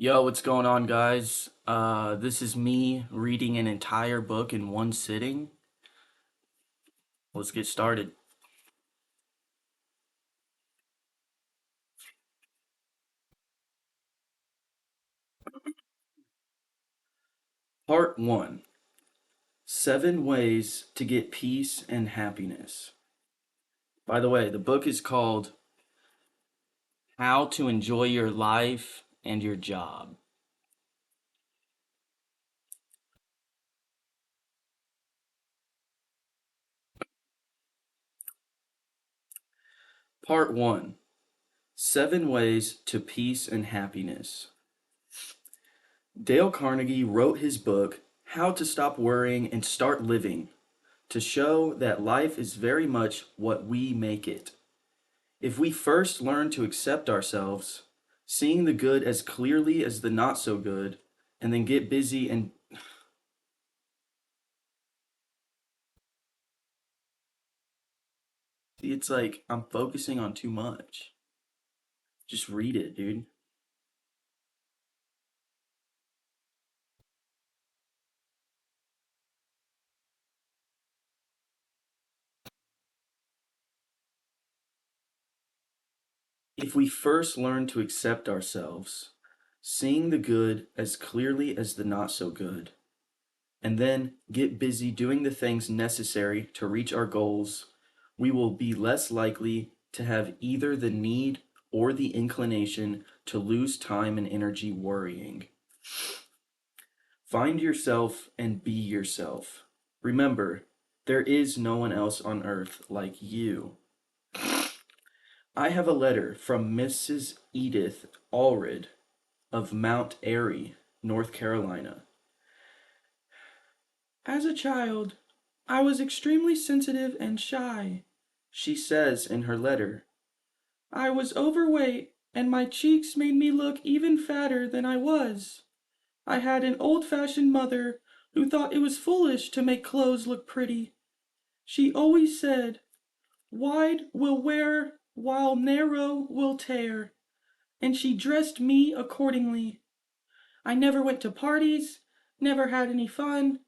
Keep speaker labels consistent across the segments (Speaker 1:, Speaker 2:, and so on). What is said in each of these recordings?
Speaker 1: Yo, what's going on, guys? This is me reading an entire book in one sitting. Let's get started. Part 1. 7 Ways to Get Peace and Happiness. By the way, the book is called How to Enjoy Your Life and Your Job. Part 1. 7 Ways to Peace and Happiness. Dale Carnegie wrote his book, How to Stop Worrying and Start Living, to show that life is very much what we make it. If we first learn to accept ourselves, seeing the good as clearly as the not so good, and then get busy and it's like I'm focusing on too much. Just read it, dude. If we first learn to accept ourselves, seeing the good as clearly as the not so good, and then get busy doing the things necessary to reach our goals, we will be less likely to have either the need or the inclination to lose time and energy worrying. Find yourself and be yourself. Remember, there is no one else on earth like you. I have a letter from Mrs. Edith Allred of Mount Airy, North Carolina. As a child, I was extremely sensitive and shy, she says in her letter. I was overweight, and my cheeks made me look even fatter than I was. I had an old-fashioned mother who thought it was foolish to make clothes look pretty. She always said, wide will wear, while narrow will tear, and she dressed me accordingly. I never went to parties, never had any fun,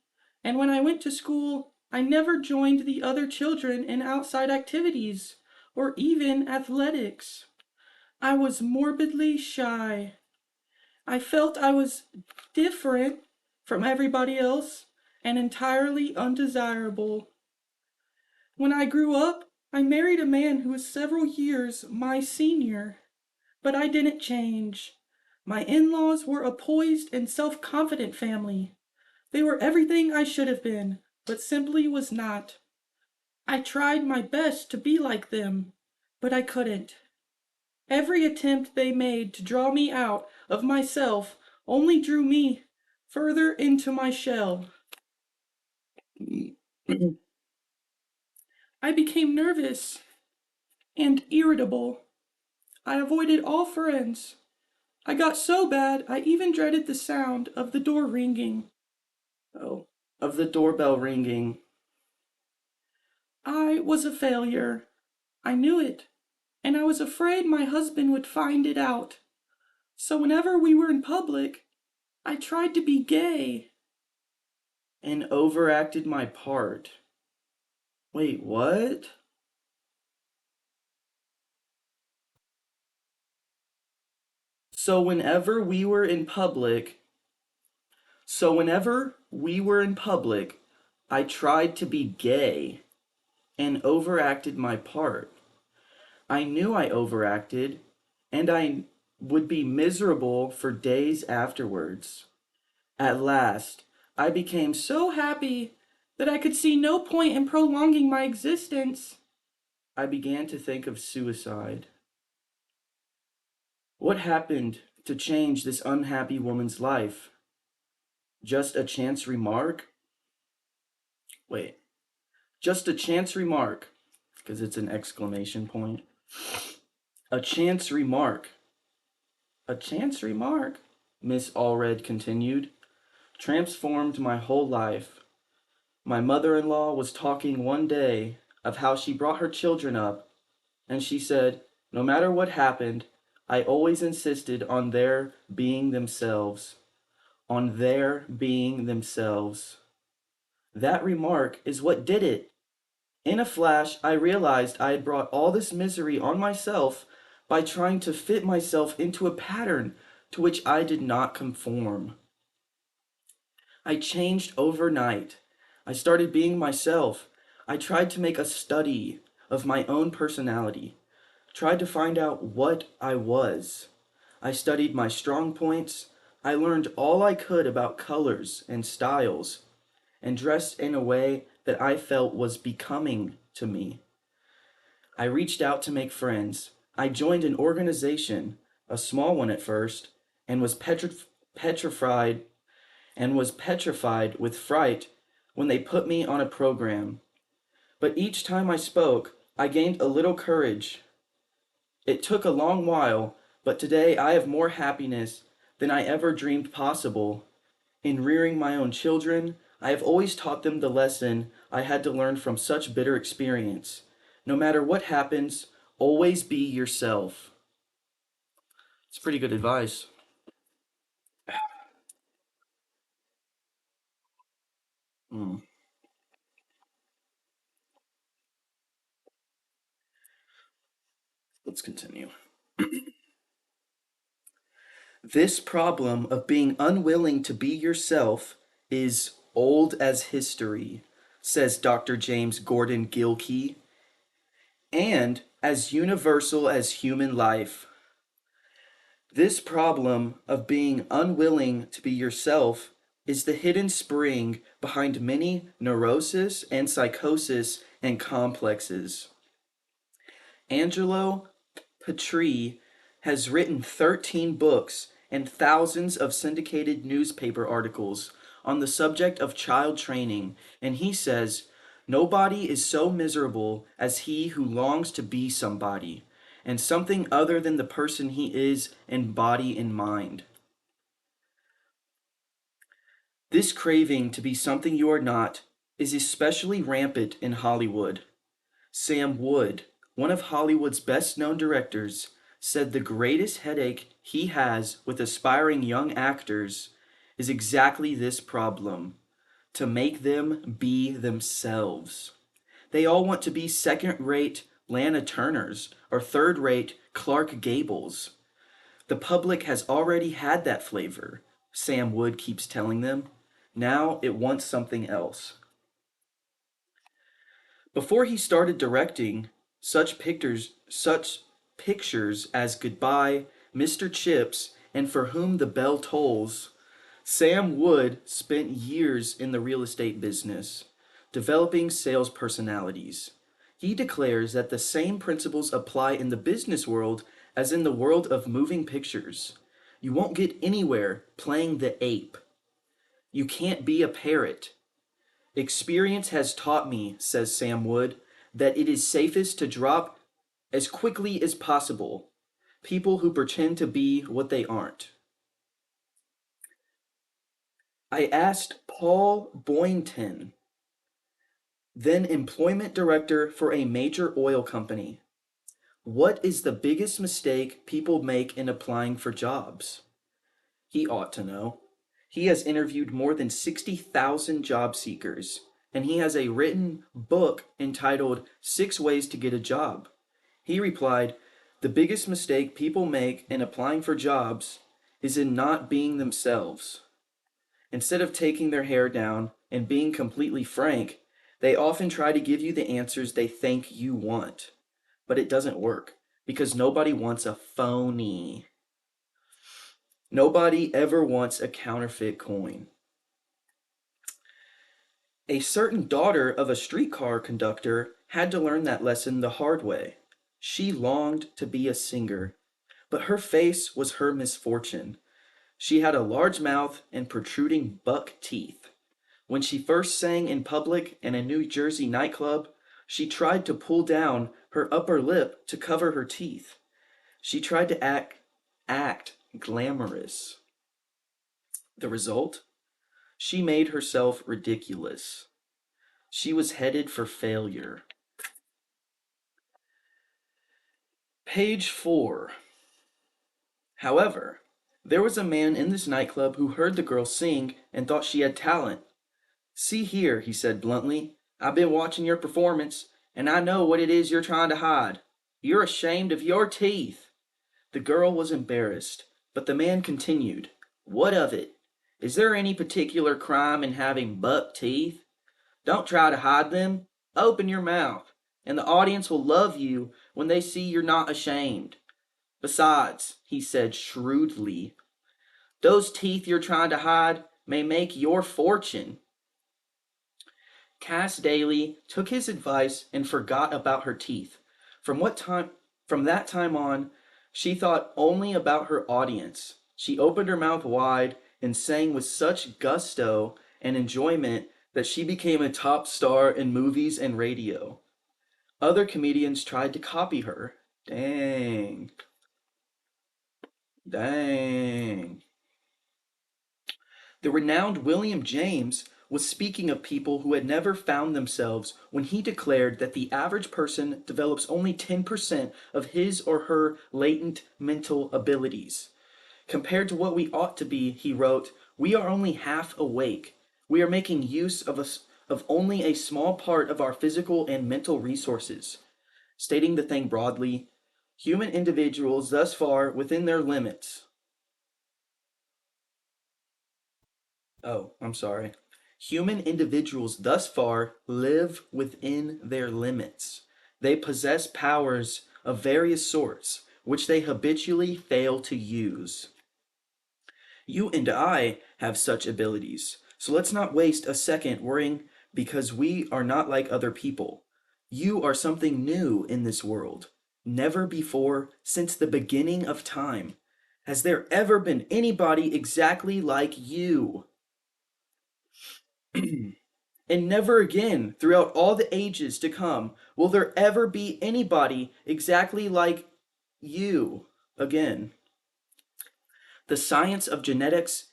Speaker 1: and when I went to school, I never joined the other children in outside activities, or even athletics. I was morbidly shy. I felt I was different from everybody else and entirely undesirable. When I grew up, I married a man who was several years my senior, but I didn't change. My in-laws were a poised and self-confident family. They were everything I should have been, but simply was not. I tried my best to be like them, but I couldn't. Every attempt they made to draw me out of myself only drew me further into my shell. I became nervous and irritable. I avoided all friends. I got so bad I even dreaded the sound of the door ringing. Oh, of the doorbell ringing. I was a failure. I knew it, and I was afraid my husband would find it out. So whenever we were in public, I tried to be gay. And overacted my part. Wait, what? So whenever we were in public, so whenever we were in public, I tried to be gay and overacted my part. I knew I overacted, and I would be miserable for days afterwards. At last, I became so happy that I could see no point in prolonging my existence. I began to think of suicide. What happened to change this unhappy woman's life? Just a chance remark? Wait, just a chance remark, because it's an exclamation point. A chance remark. A chance remark, Miss Allred continued, transformed my whole life. My mother-in-law was talking one day of how she brought her children up, and she said, no matter what happened, I always insisted on their being themselves. On their being themselves. That remark is what did it. In a flash, I realized I had brought all this misery on myself by trying to fit myself into a pattern to which I did not conform. I changed overnight. I started being myself. I tried to make a study of my own personality, tried to find out what I was. I studied my strong points. I learned all I could about colors and styles, and dressed in a way that I felt was becoming to me. I reached out to make friends. I joined an organization, a small one at first, and was petrified with fright when they put me on a program. But each time I spoke, I gained a little courage. It took a long while, but today I have more happiness than I ever dreamed possible. In rearing my own children, I have always taught them the lesson I had to learn from such bitter experience. No matter what happens, always be yourself. It's pretty good advice. Mm, let's continue. This problem of being unwilling to be yourself is old as history, says Dr. James Gordon Gilkey, and as universal as human life. This problem of being unwilling to be yourself is the hidden spring behind many neurosis and psychosis and complexes. Angelo Petrie has written 13 books and thousands of syndicated newspaper articles on the subject of child training, and he says, nobody is so miserable as he who longs to be somebody, and something other than the person he is in body and mind. This craving to be something you are not is especially rampant in Hollywood. Sam Wood, one of Hollywood's best known directors, said the greatest headache he has with aspiring young actors is exactly this problem: to make them be themselves. They all want to be second rate Lana Turners or third rate Clark Gables. The public has already had that flavor, Sam Wood keeps telling them. Now it wants something else. Before he started directing, such pictures as Goodbye, Mr. Chips, and For Whom the Bell Tolls, Sam Wood spent years in the real estate business, developing sales personalities. He declares that the same principles apply in the business world as in the world of moving pictures. You won't get anywhere playing the ape. You can't be a parrot. Experience has taught me, says Sam Wood, that it is safest to drop as quickly as possible people who pretend to be what they aren't. I asked Paul Boynton, then employment director for a major oil company, what is the biggest mistake people make in applying for jobs? He ought to know. He has interviewed more than 60,000 job seekers, and he has a written book entitled 6 Ways to Get a Job. He replied, the biggest mistake people make in applying for jobs is in not being themselves. Instead of taking their hair down and being completely frank, they often try to give you the answers they think you want. But it doesn't work because nobody wants a phony. Nobody ever wants a counterfeit coin. A certain daughter of a streetcar conductor had to learn that lesson the hard way. She longed to be a singer, but her face was her misfortune. She had a large mouth and protruding buck teeth. When she first sang in public in a New Jersey nightclub, she tried to pull down her upper lip to cover her teeth. She tried to act glamorous. The result? She made herself ridiculous. She was headed for failure. Page 4. However, there was a man in this nightclub who heard the girl sing and thought she had talent. See here, he said bluntly, I've been watching your performance, and I know what it is you're trying to hide. You're ashamed of your teeth. The girl was embarrassed, but the man continued, What of it? Is there any particular crime in having buck teeth? Don't try to hide them. Open your mouth, and the audience will love you when they see you're not ashamed. Besides, he said shrewdly, those teeth you're trying to hide may make your fortune. Cass Daly took his advice and forgot about her teeth. From what time from that time on, she thought only about her audience. She opened her mouth wide and sang with such gusto and enjoyment that she became a top star in movies and radio. Other comedians tried to copy her. Dang. Dang. The renowned William James was speaking of people who had never found themselves when he declared that the average person develops only 10% of his or her latent mental abilities. Compared to what we ought to be, he wrote, we are only half awake. We are making use of only a small part of our physical and mental resources. Stating the thing broadly, human individuals thus far within their limits. Oh, I'm sorry. Human individuals thus far live within their limits. They possess powers of various sorts, which they habitually fail to use. You and I have such abilities, so let's not waste a second worrying because we are not like other people. You are something new in this world. Never before, since the beginning of time, has there ever been anybody exactly like you. And never again, throughout all the ages to come, will there ever be anybody exactly like you again. The science of genetics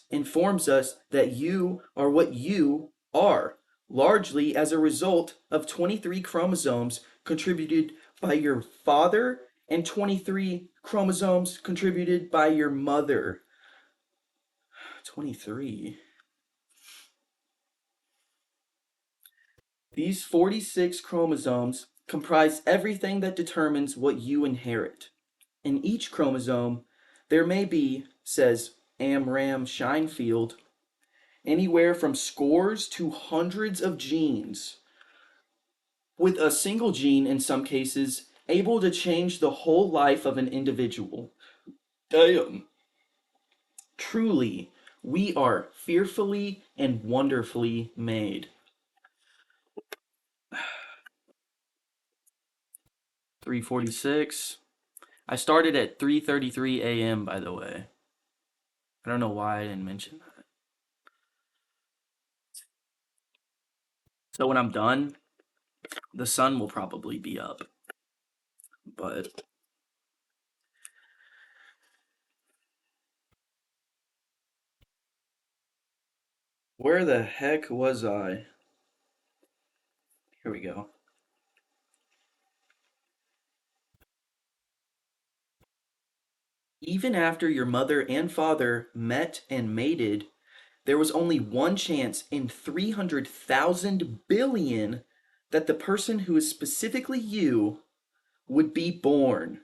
Speaker 1: informs us that you are what you are, largely as a result of 23 chromosomes contributed by your father and 23 chromosomes contributed by your mother. 23. These 46 chromosomes comprise everything that determines what you inherit. In each chromosome, there may be, says Amram Scheinfeld, anywhere from scores to hundreds of genes, with a single gene in some cases able to change the whole life of an individual. Damn. Truly, we are fearfully and wonderfully made. 3:46. I started at 3:33 a.m. by the way. I don't know why I didn't mention that. So when I'm done, the sun will probably be up. But where the heck was I? Here we go. Even after your mother and father met and mated, there was only one chance in 300,000 billion that the person who is specifically you would be born.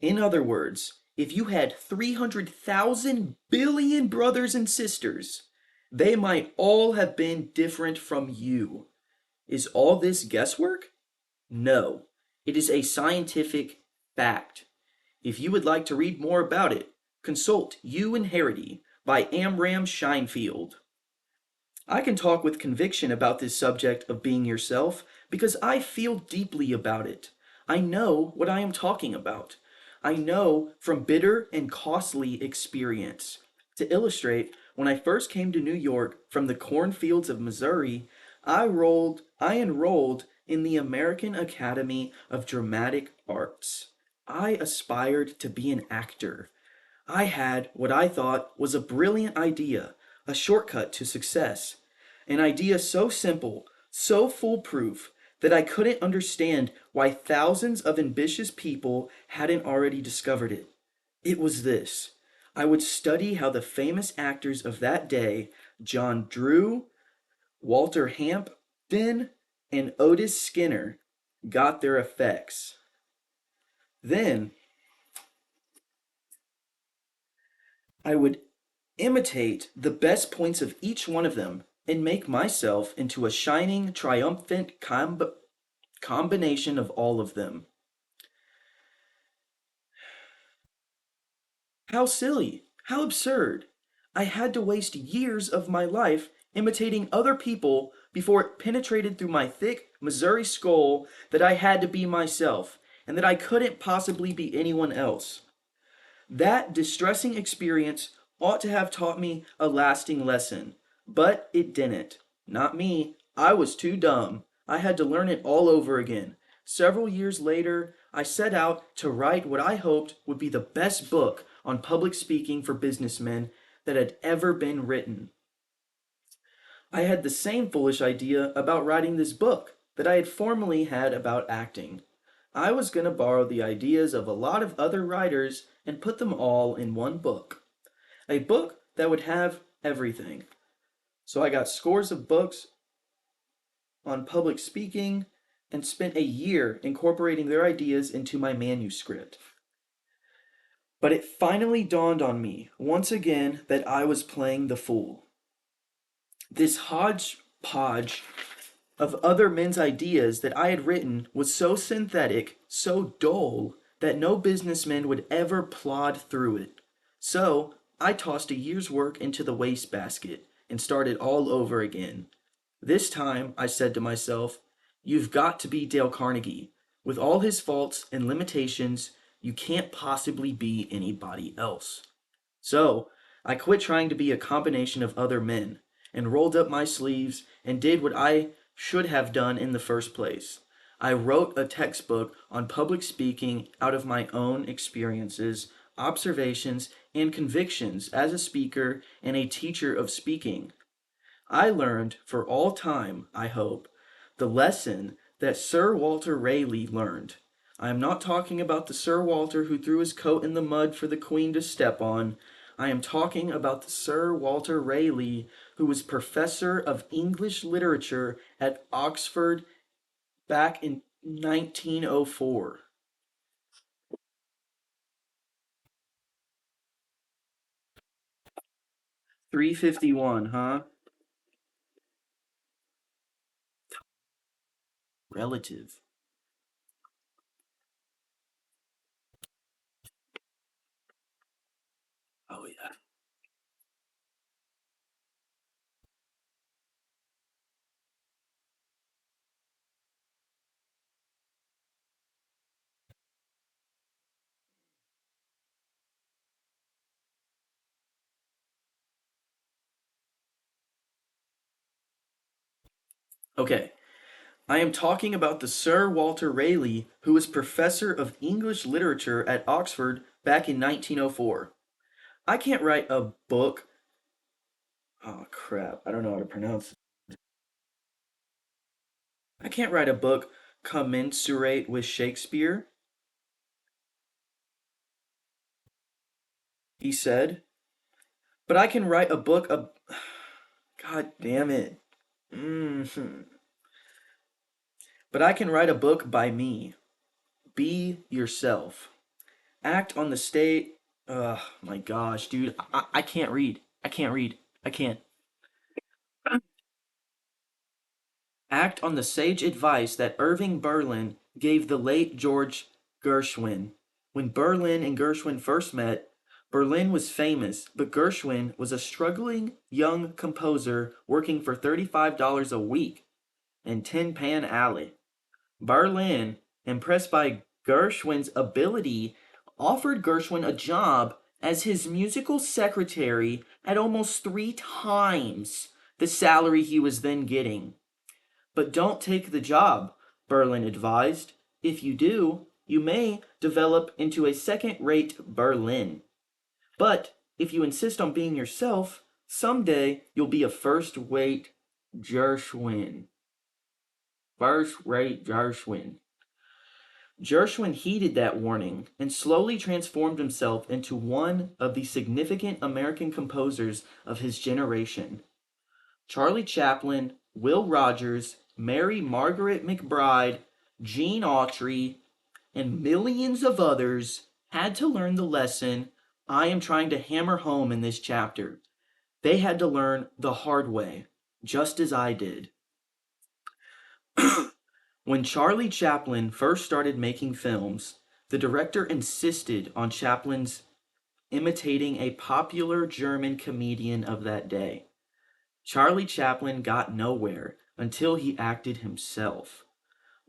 Speaker 1: In other words, if you had 300,000 billion brothers and sisters, they might all have been different from you. Is all this guesswork? No, it is a scientific fact. If you would like to read more about it, consult You and Harity by Amram Scheinfeld. I can talk with conviction about this subject of being yourself because I feel deeply about it. I know what I am talking about. I know from bitter and costly experience. To illustrate, when I first came to New York from the cornfields of Missouri, I enrolled in the American Academy of Dramatic Arts. I aspired to be an actor. I had what I thought was a brilliant idea, a shortcut to success. An idea so simple, so foolproof, that I couldn't understand why thousands of ambitious people hadn't already discovered it. It was this. I would study how the famous actors of that day, John Drew, Walter Hampden, and Otis Skinner, got their effects. Then I would imitate the best points of each one of them and make myself into a shining, triumphant combination of all of them. How silly! How absurd! I had to waste years of my life imitating other people before it penetrated through my thick Missouri skull that I had to be myself and that I couldn't possibly be anyone else. That distressing experience ought to have taught me a lasting lesson, but it didn't. Not me. I was too dumb. I had to learn it all over again. Several years later, I set out to write what I hoped would be the best book on public speaking for businessmen that had ever been written. I had the same foolish idea about writing this book that I had formerly had about acting. I was going to borrow the ideas of a lot of other writers and put them all in one book. A book that would have everything. So I got scores of books on public speaking and spent a year incorporating their ideas into my manuscript. But it finally dawned on me once again that I was playing the fool. This hodgepodge of other men's ideas that I had written was so synthetic, so dull, that no businessman would ever plod through it. So I tossed a year's work into the wastebasket and started all over again. This time, I said to myself, you've got to be Dale Carnegie. With all his faults and limitations, you can't possibly be anybody else. So I quit trying to be a combination of other men and rolled up my sleeves and did what I should have done in the first place. I wrote a textbook on public speaking out of my own experiences, observations, and convictions as a speaker and a teacher of speaking. I learned for all time, I hope, the lesson that Sir Walter Raleigh learned. I am not talking about the Sir Walter who threw his coat in the mud for the Queen to step on. I am talking about the Sir Walter Raleigh who was professor of English literature at Oxford back in 1904. 351, huh? Relative. Oh, yeah. Okay. I am talking about the Sir Walter Raleigh who was professor of English literature at Oxford back in 1904. I can't write a book. Oh, crap. I don't know how to pronounce it. I can't write a book commensurate with Shakespeare, he said. But I can write a book of. God damn it. hmm But I can write a book by me. Be yourself. Act on the state. My gosh, dude. I can't read. I can't read. I can't. Act on the sage advice that Irving Berlin gave the late George Gershwin. When Berlin and Gershwin first met, Berlin was famous, but Gershwin was a struggling young composer working for $35 a week in Tin Pan Alley. Berlin, impressed by Gershwin's ability, offered Gershwin a job as his musical secretary at almost three times the salary he was then getting. But don't take the job, Berlin advised. If you do, you may develop into a second rate Berlin. But if you insist on being yourself, someday you'll be a first rate Gershwin. First rate Gershwin. Gershwin heeded that warning and slowly transformed himself into one of the significant American composers of his generation. Charlie Chaplin, Will Rogers, Mary Margaret McBride, Gene Autry, and millions of others had to learn the lesson I am trying to hammer home in this chapter. They had to learn the hard way, just as I did. When Charlie Chaplin first started making films, the director insisted on Chaplin's imitating a popular German comedian of that day. Charlie Chaplin got nowhere until he acted himself.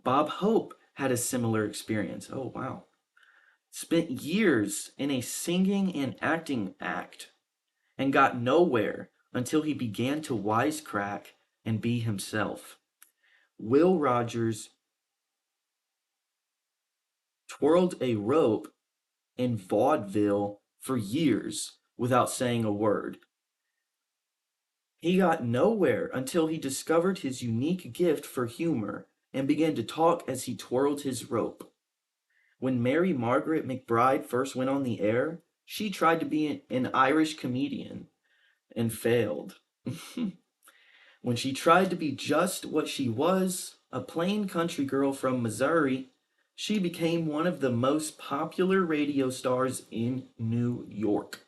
Speaker 1: Bob Hope had a similar experience. Oh, wow. Spent years in a singing and acting act and got nowhere until he began to wisecrack and be himself. Will Rogers twirled a rope in vaudeville for years without saying a word. He got nowhere until he discovered his unique gift for humor and began to talk as he twirled his rope. When Mary Margaret McBride first went on the air, she tried to be an Irish comedian and failed. When she tried to be just what she was, a plain country girl from Missouri, she became one of the most popular radio stars in New York.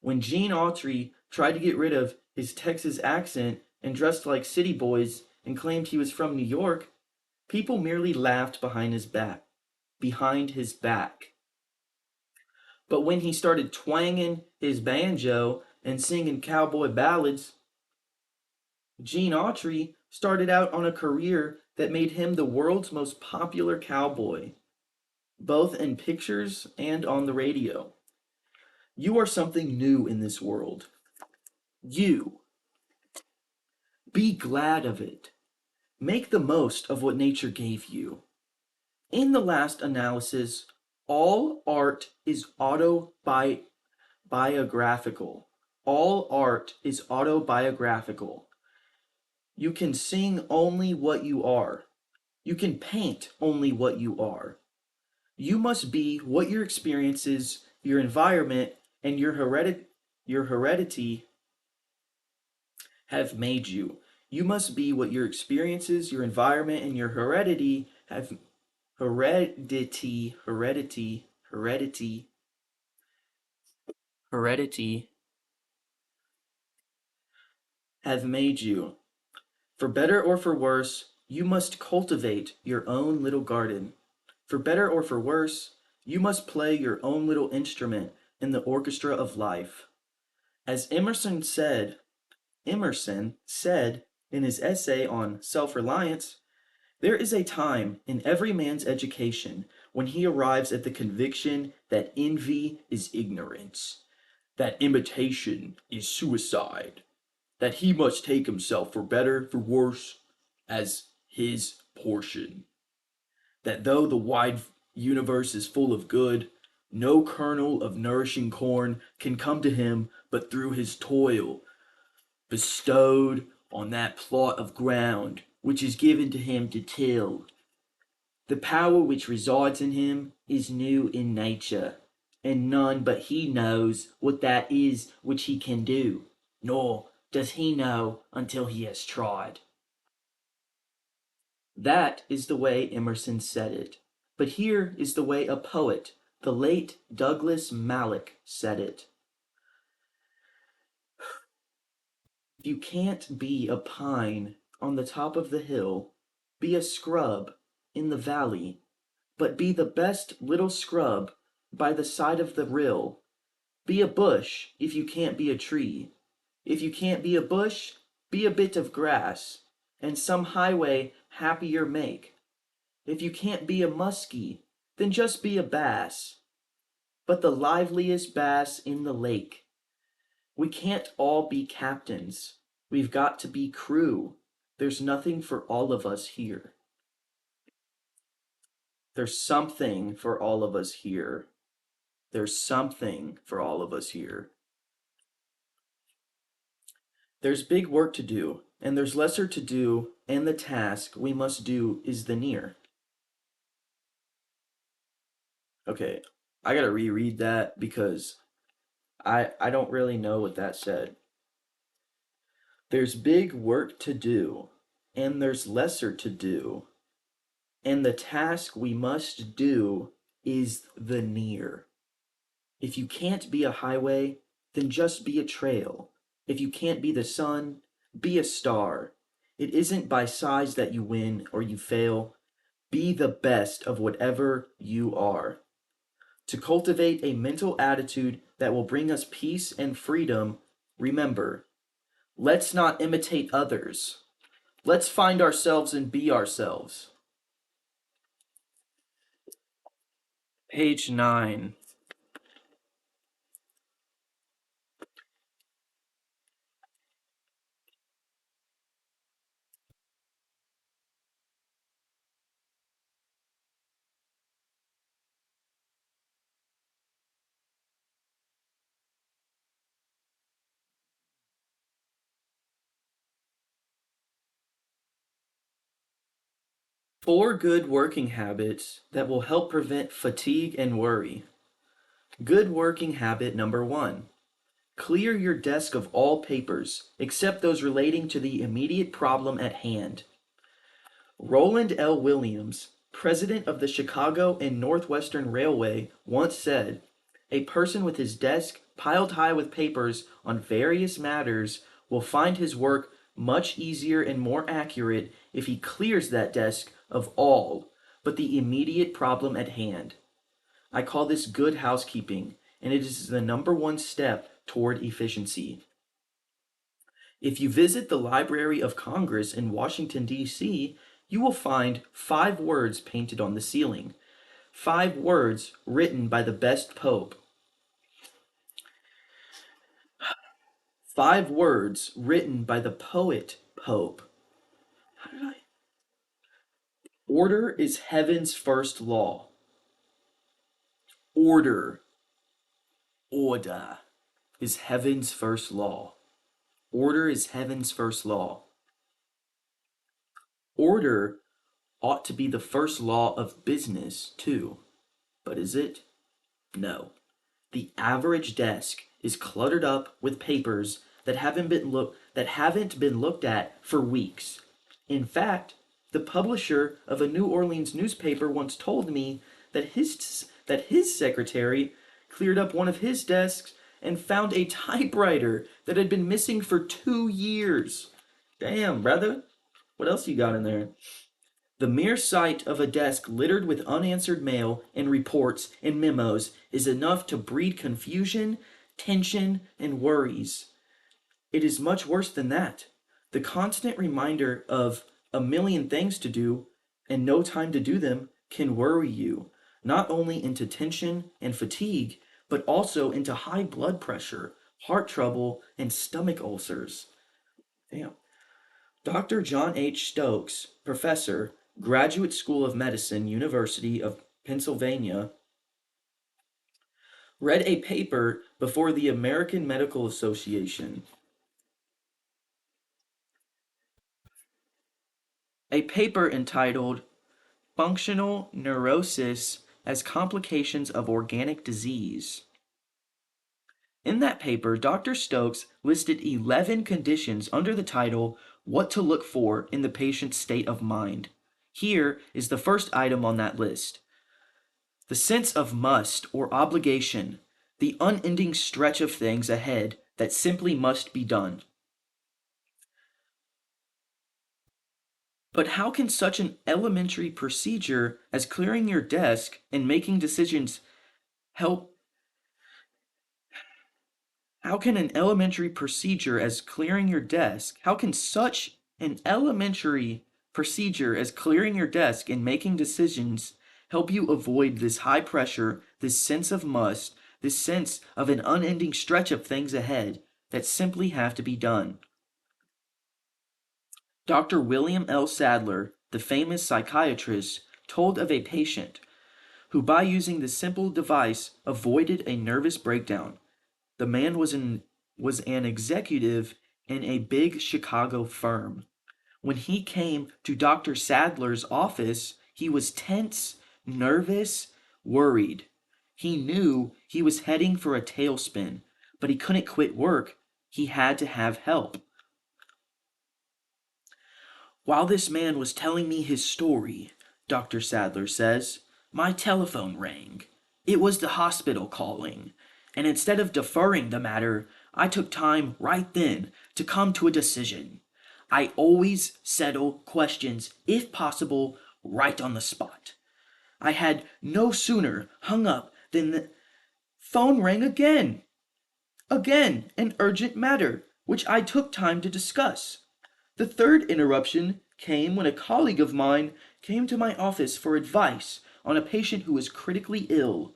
Speaker 1: When Gene Autry tried to get rid of his Texas accent and dressed like city boys and claimed he was from New York, people merely laughed behind his back. But when he started twanging his banjo and singing cowboy ballads, Gene Autry started out on a career that made him the world's most popular cowboy, both in pictures and on the radio. You are something new in this world. You. Be glad of it. Make the most of what nature gave you. In the last analysis, all art is autobiographical. All art is autobiographical. You can sing only what you are. You can paint only what you are. You must be what your experiences, your environment, and your heredity have made you. You must be what your experiences, your environment, and your heredity have heredity have made you. For better or for worse, you must cultivate your own little garden. For better or for worse, you must play your own little instrument in the orchestra of life. As Emerson said in his essay on self-reliance, there is a time in every man's education when he arrives at the conviction that envy is ignorance, that imitation is suicide, that he must take himself for better, for worse, as his portion. That though the wide universe is full of good, no kernel of nourishing corn can come to him but through his toil, bestowed on that plot of ground which is given to him to till. The power which resides in him is new in nature, and none but he knows what that is which he can do, nor does he know until he has tried. That is the way Emerson said it. But here is the way a poet, the late Douglas Mallock, said it. If you can't be a pine on the top of the hill, be a scrub in the valley, but be the best little scrub by the side of the rill. Be a bush if you can't be a tree. If you can't be a bush, be a bit of grass, and some highway happier make. If you can't be a muskie, then just be a bass, but the liveliest bass in the lake. We can't all be captains. We've got to be crew. There's nothing for all of us here. There's something for all of us here. There's something for all of us here. There's big work to do, and there's lesser to do, and the task we must do is the near. Okay, I gotta reread that because I don't really know what that said. There's big work to do, and there's lesser to do, and the task we must do is the near. If you can't be a highway, then just be a trail. If you can't be the sun, be a star. It isn't by size that you win or you fail. Be the best of whatever you are. To cultivate a mental attitude that will bring us peace and freedom, remember, let's not imitate others. Let's find ourselves and be ourselves. Page 9. Four good working habits that will help prevent fatigue and worry. Good working habit number 1. Clear your desk of all papers, except those relating to the immediate problem at hand. Roland L. Williams, president of the Chicago and Northwestern Railway, once said, "A person with his desk piled high with papers on various matters will find his work much easier and more accurate if he clears that desk of all but the immediate problem at hand." I call this good housekeeping, and it is the number one step toward efficiency. If you visit the Library of Congress in Washington, D.C., you will find 5 words painted on the ceiling. 5 words written by the best pope. 5 words written by the poet Pope. How did I? Order is heaven's first law. Order. Order is heaven's first law. Order is heaven's first law. Order ought to be the first law of business, too. But is it? No. The average desk is cluttered up with papers that haven't been looked at for weeks. In fact, the publisher of a New Orleans newspaper once told me that his secretary cleared up one of his desks and found a typewriter that had been missing for 2 years. Damn, brother. What else you got in there? The mere sight of a desk littered with unanswered mail and reports and memos is enough to breed confusion, tension, and worries. It is much worse than that. The constant reminder of a million things to do and no time to do them can worry you, not only into tension and fatigue, but also into high blood pressure, heart trouble, and stomach ulcers. Damn. Dr. John H. Stokes, professor, Graduate School of Medicine, University of Pennsylvania, read a paper before the American Medical Association. A paper entitled Functional Neurosis as Complications of Organic Disease. In that paper, Dr. Stokes listed 11 conditions under the title What to Look For in the Patient's State of Mind. Here is the first item on that list: the sense of must or obligation, the unending stretch of things ahead that simply must be done. But how can such an elementary procedure as clearing your desk and making decisions help? How can an elementary procedure as clearing your desk, how can such an elementary procedure as clearing your desk and making decisions help you avoid this high pressure, this sense of must, this sense of an unending stretch of things ahead that simply have to be done? Dr. William L. Sadler, the famous psychiatrist, told of a patient who, by using the simple device, avoided a nervous breakdown. The man was an executive in a big Chicago firm. When he came to Dr. Sadler's office, he was tense, nervous, worried. He knew he was heading for a tailspin, but he couldn't quit work. He had to have help. While this man was telling me his story, Dr. Sadler says, my telephone rang. It was the hospital calling, and instead of deferring the matter, I took time right then to come to a decision. I always settle questions, if possible, right on the spot. I had no sooner hung up than the phone rang again. Again, an urgent matter, which I took time to discuss. The third interruption came when a colleague of mine came to my office for advice on a patient who was critically ill.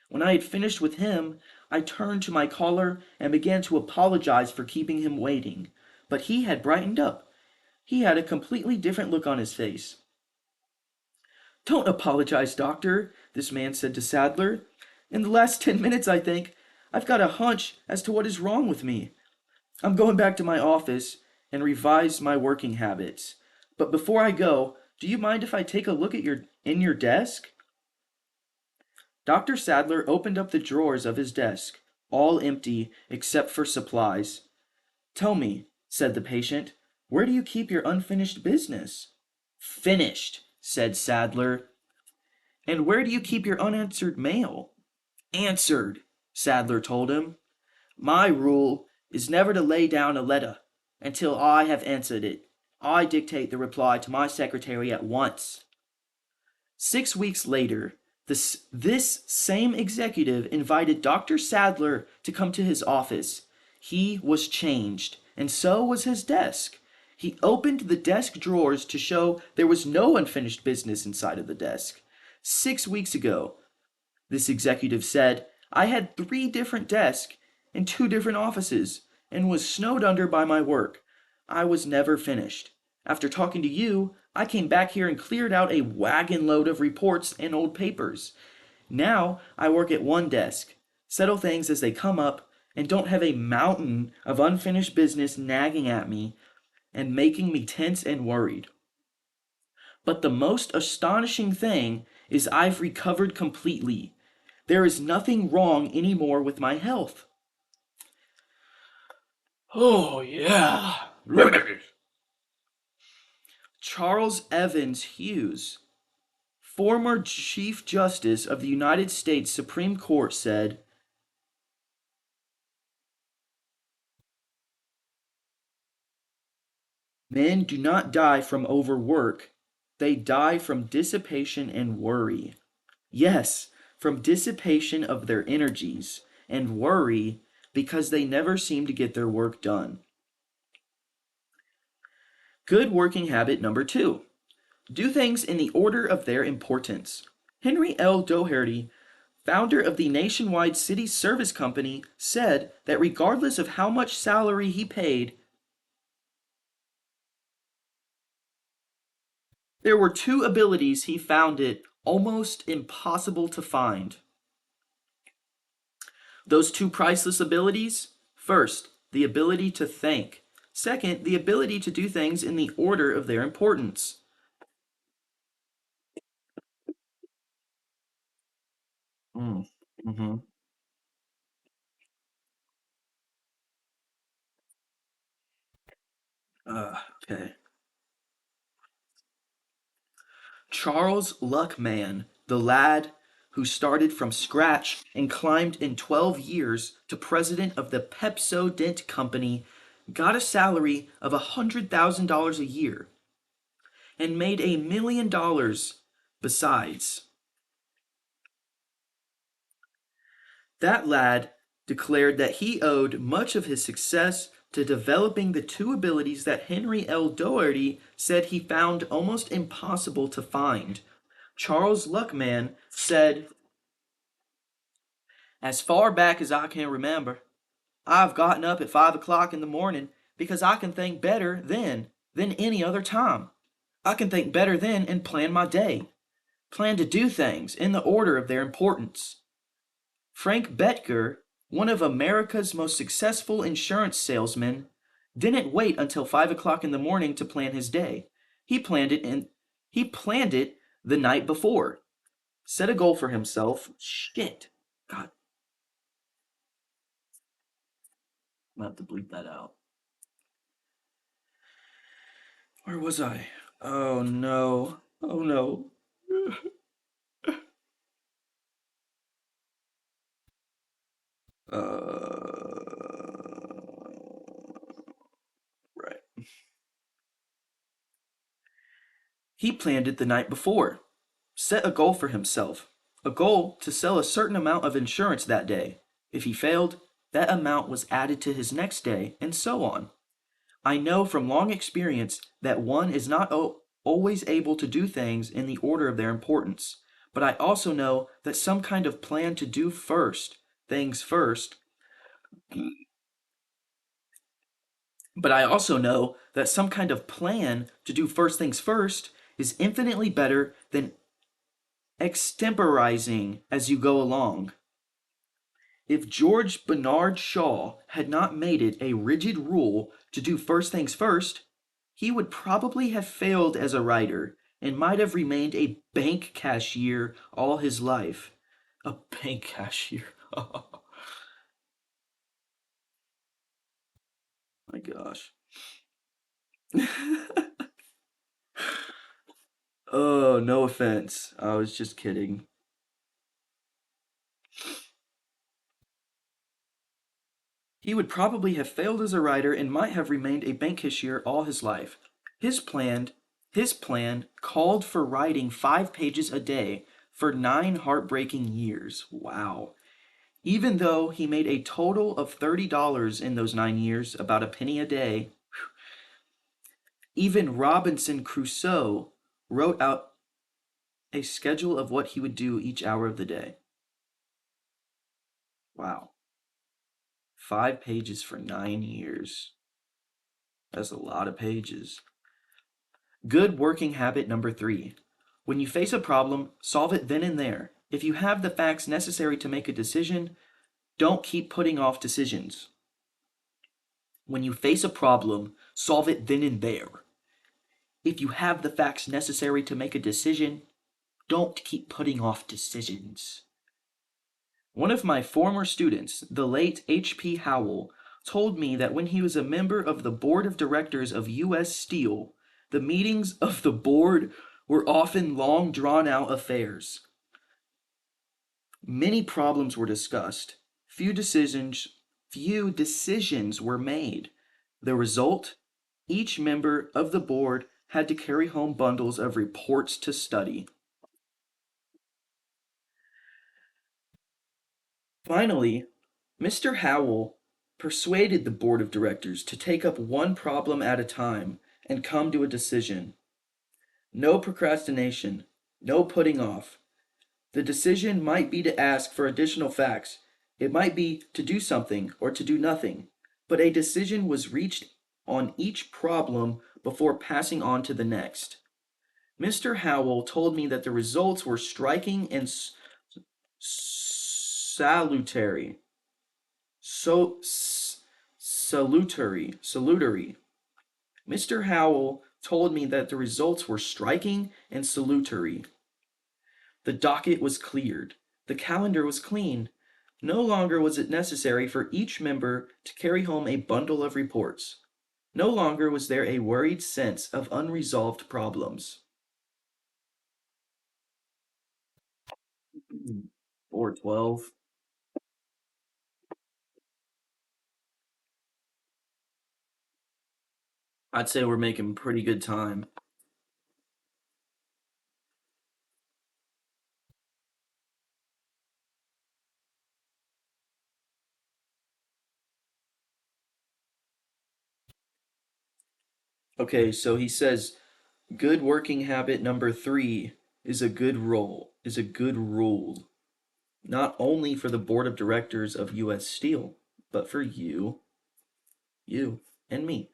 Speaker 1: When I had finished with him, I turned to my caller and began to apologize for keeping him waiting. But he had brightened up. He had a completely different look on his face. Don't apologize, doctor, this man said to Sadler. In the last 10 minutes, I think, I've got a hunch as to what is wrong with me. I'm going back to my office and revise my working habits. But before I go, do you mind if I take a look at your desk? Dr. Sadler opened up the drawers of his desk, all empty except for supplies. Tell me, said the patient, where do you keep your unfinished business? Finished, said Sadler. And where do you keep your unanswered mail? Answered, Sadler told him. My rule is never to lay down a letter until I have answered it. I dictate the reply to my secretary at once. 6 weeks later, this same executive invited Dr. Sadler to come to his office. He was changed, and so was his desk. He opened the desk drawers to show there was no unfinished business inside of the desk. 6 weeks ago, this executive said, I had 3 different desks in 2 different offices and was snowed under by my work. I was never finished. After talking to you, I came back here and cleared out a wagon load of reports and old papers. Now I work at one desk, settle things as they come up, and don't have a mountain of unfinished business nagging at me and making me tense and worried. But the most astonishing thing is I've recovered completely. There is nothing wrong anymore with my health.
Speaker 2: Oh, yeah.
Speaker 1: Charles Evans Hughes, former Chief Justice of the United States Supreme Court, said, men do not die from overwork. They die from dissipation and worry. Yes, from dissipation of their energies, and worry because they never seem to get their work done. Good working habit number 2. Do things in the order of their importance. Henry L. Doherty, founder of the nationwide city service company, said that regardless of how much salary he paid, there were 2 abilities he found it almost impossible to find. Those 2 priceless abilities? First, the ability to think. Second, the ability to do things in the order of their importance. Mm. Mm-hmm. Okay. Charles Luckman, the lad who started from scratch and climbed in 12 years to president of the Pepsodent Company, got a salary of $100,000 a year and made $1 million besides. That lad declared that he owed much of his success to developing the 2 abilities that Henry L. Doherty said he found almost impossible to find. Charles Luckman said, as far back as I can remember, I've gotten up at 5 o'clock in the morning because I can think better then than any other time. I can think better then and plan my day. Plan to do things in the order of their importance. Frank Betker, one of America's most successful insurance salesmen, didn't wait until 5 o'clock in the morning to plan his day. He planned it the night before. Set a goal for himself. Shit. God, I'm gonna have to bleep that out. Where was I? Oh no. Oh no. Right. He planned it the night before. Set a goal for himself. A goal to sell a certain amount of insurance that day. If he failed, that amount was added to his next day, and so on. I know from long experience that one is not always able to do things in the order of their importance, but I also know that some kind of plan to do things first, but I also know that some kind of plan to do first things first is infinitely better than extemporizing as you go along. If George Bernard Shaw had not made it a rigid rule to do first things first, he would probably have failed as a writer and might have remained a bank cashier all his life. A bank cashier. Oh my gosh. Oh, no offense. I was just kidding. He would probably have failed as a writer and might have remained a bank cashier all his life. His plan, his plan called for writing 5 pages a day for 9 heartbreaking years. Wow. Even though he made a total of $30 in those 9 years, about a penny a day, even Robinson Crusoe wrote out a schedule of what he would do each hour of the day. Wow. 5 pages for 9 years. That's a lot of pages. Good working habit number 3. When you face a problem, solve it then and there. If you have the facts necessary to make a decision, don't keep putting off decisions. When you face a problem, solve it then and there. If you have the facts necessary to make a decision, don't keep putting off decisions. One of my former students, the late H.P. Howell, told me that when he was a member of the board of directors of U.S. Steel, the meetings of the board were often long drawn out affairs. Many problems were discussed. Few decisions were made. The result? Each member of the board had to carry home bundles of reports to study. Finally, Mr. Howell persuaded the board of directors to take up one problem at a time and come to a decision. No procrastination, no putting off. The decision might be to ask for additional facts. It might be to do something or to do nothing. But a decision was reached on each problem before passing on to the next. Mr. Howell told me that the results were striking and salutary. Salutary. Mr. Howell told me that the results were striking and salutary. The docket was cleared. The calendar was clean. No longer was it necessary for each member to carry home a bundle of reports. No longer was there a worried sense of unresolved problems. 412. I'd say we're making pretty good time. Okay, so he says good working habit number 3 is a good rule. Not only for the board of directors of US Steel, but for you, and me.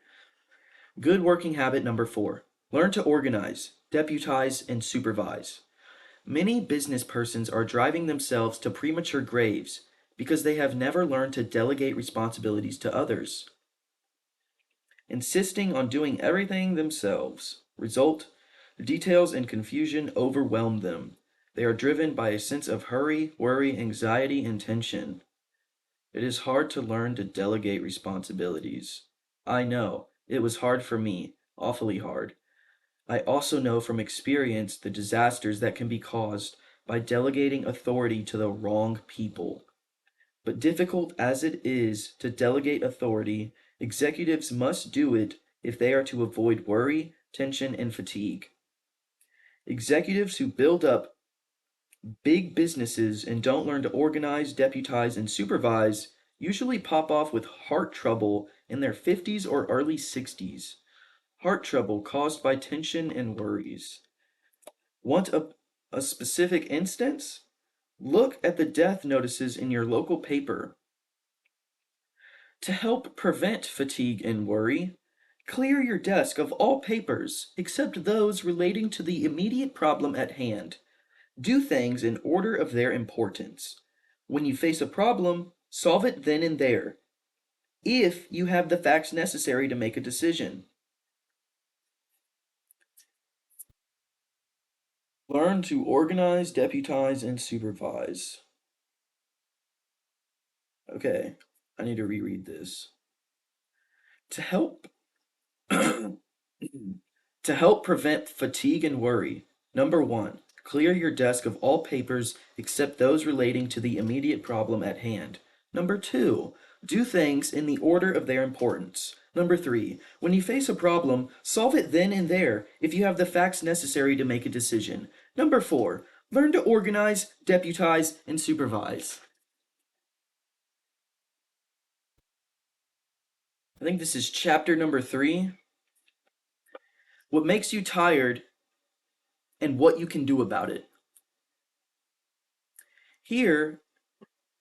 Speaker 1: Good working habit number 4. Learn to organize, deputize, and supervise. Many business persons are driving themselves to premature graves because they have never learned to delegate responsibilities to others, insisting on doing everything themselves. Result: details and confusion overwhelm them. They are driven by a sense of hurry, worry, anxiety, and tension. It is hard to learn to delegate responsibilities. I know, it was hard for me, awfully hard. I also know from experience the disasters that can be caused by delegating authority to the wrong people. But difficult as it is to delegate authority, executives must do it if they are to avoid worry, tension, and fatigue. Executives who build up big businesses and don't learn to organize, deputize, and supervise usually pop off with heart trouble in their 50s or early 60s. Heart trouble caused by tension and worries. Want a specific instance? Look at the death notices in your local paper. To help prevent fatigue and worry, clear your desk of all papers except those relating to the immediate problem at hand. Do things in order of their importance. When you face a problem, solve it then and there, if you have the facts necessary to make a decision. Learn to organize, deputize, and supervise. Okay, I need to reread this. To help to help prevent fatigue and worry, number 1, clear your desk of all papers except those relating to the immediate problem at hand. Number 2, do things in the order of their importance. Number 3, when you face a problem, solve it then and there if you have the facts necessary to make a decision. Number 4, learn to organize, deputize, and supervise. I think this is chapter number 3. What makes you tired and what you can do about it. Here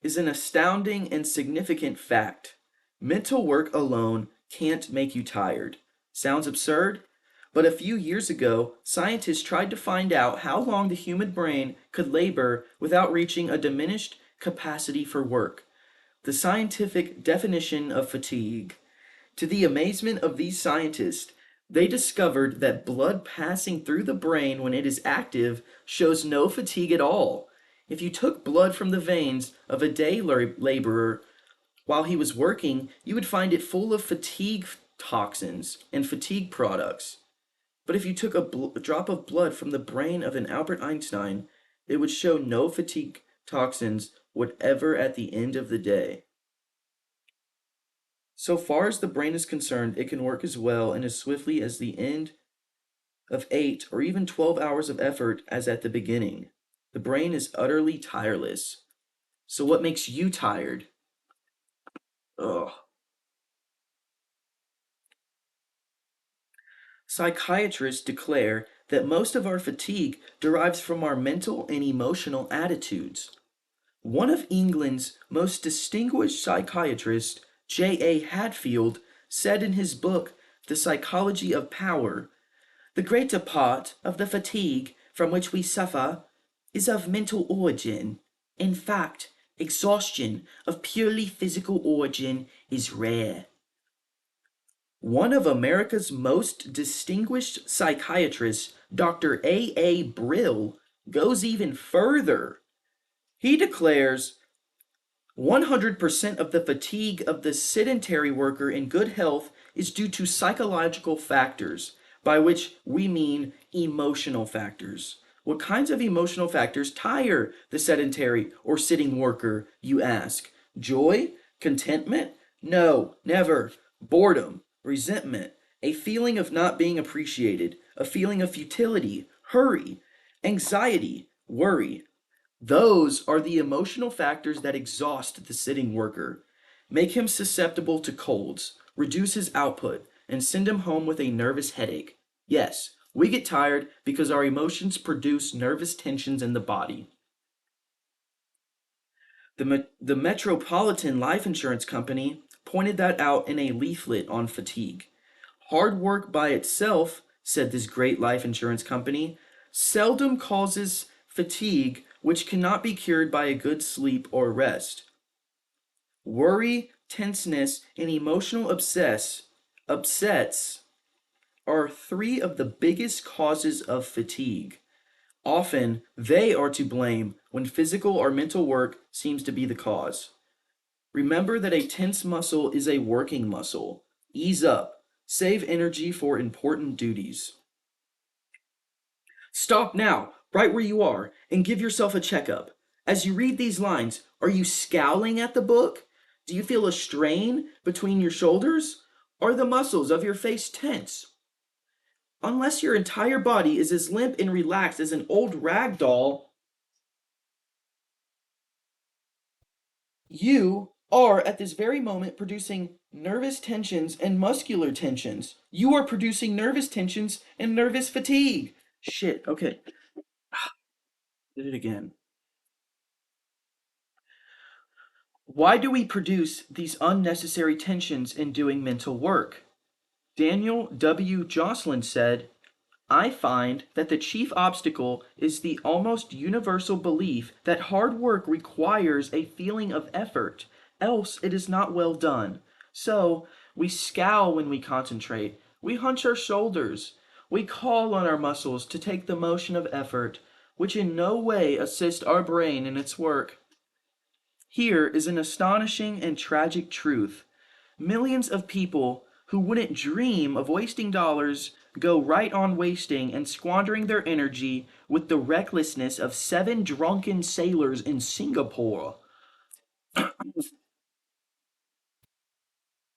Speaker 1: is an astounding and significant fact. Mental work alone can't make you tired. Sounds absurd? But a few years ago, scientists tried to find out how long the human brain could labor without reaching a diminished capacity for work. The scientific definition of fatigue. To the amazement of these scientists, they discovered that blood passing through the brain when it is active shows no fatigue at all. If you took blood from the veins of a day laborer while he was working, you would find it full of fatigue toxins and fatigue products. But if you took a drop of blood from the brain of an Albert Einstein, it would show no fatigue toxins whatever at the end of the day. So far as the brain is concerned, it can work as well and as swiftly as the end of 8 or even 12 hours of effort as at the beginning. The brain is utterly tireless. So what makes you tired? Ugh. Psychiatrists declare that most of our fatigue derives from our mental and emotional attitudes. One of England's most distinguished psychiatrists, J.A. Hadfield, said in his book, The Psychology of Power, "The greater part of the fatigue from which we suffer is of mental origin. In fact, exhaustion of purely physical origin is rare." One of America's most distinguished psychiatrists, Dr. A. Brill, goes even further. He declares 100% of the fatigue of the sedentary worker in good health is due to psychological factors, by which we mean emotional factors. What kinds of emotional factors tire the sedentary or sitting worker, you ask? Joy? Contentment? No, never. Boredom, resentment, a feeling of not being appreciated, a feeling of futility, hurry, anxiety, worry. Those are the emotional factors that exhaust the sitting worker, make him susceptible to colds, reduce his output, and send him home with a nervous headache. Yes, we get tired because our emotions produce nervous tensions in the body. The Metropolitan Life Insurance Company pointed that out in a leaflet on fatigue. Hard work by itself, said this great life insurance company, seldom causes fatigue which cannot be cured by a good sleep or rest. Worry, tenseness, and emotional upsets are 3 of the biggest causes of fatigue. Often, they are to blame when physical or mental work seems to be the cause. Remember that a tense muscle is a working muscle. Ease up. Save energy for important duties. Stop now, right where you are, and give yourself a checkup. As you read these lines, are you scowling at the book? Do you feel a strain between your shoulders? Are the muscles of your face tense? Unless your entire body is as limp and relaxed as an old rag doll, you are at this very moment producing nervous tensions and muscular tensions. You are producing nervous tensions and nervous fatigue. Shit, okay. Did it again. Why do we produce these unnecessary tensions in doing mental work? Daniel W. Jocelyn said, I find that the chief obstacle is the almost universal belief that hard work requires a feeling of effort, else it is not well done. So, we scowl when we concentrate, we hunch our shoulders, we call on our muscles to take the motion of effort, which in no way assist our brain in its work. Here is an astonishing and tragic truth. Millions of people who wouldn't dream of wasting dollars go right on wasting and squandering their energy with the recklessness of 7 drunken sailors in Singapore.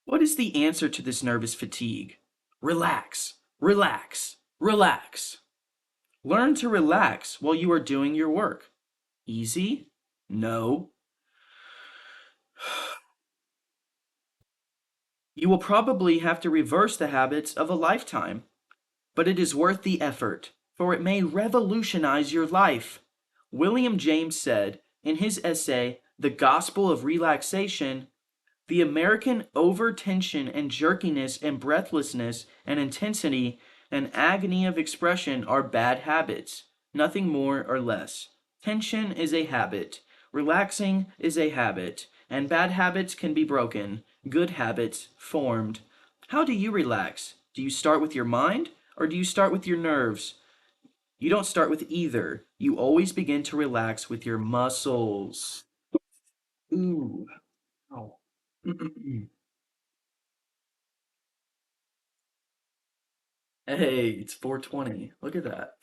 Speaker 1: What is the answer to this nervous fatigue? Relax, relax, relax. Learn to relax while you are doing your work. Easy? No. You will probably have to reverse the habits of a lifetime. But it is worth the effort, for it may revolutionize your life. William James said in his essay, The Gospel of Relaxation, the American overtension and jerkiness and breathlessness and intensity and agony of expression are bad habits, nothing more or less. Tension is a habit, relaxing is a habit, and bad habits can be broken, good habits formed. How do you relax? Do you start with your mind or do you start with your nerves? You don't start with either. You always begin to relax with your muscles. Ooh. Ow. Hey, it's 4:20. Look at that.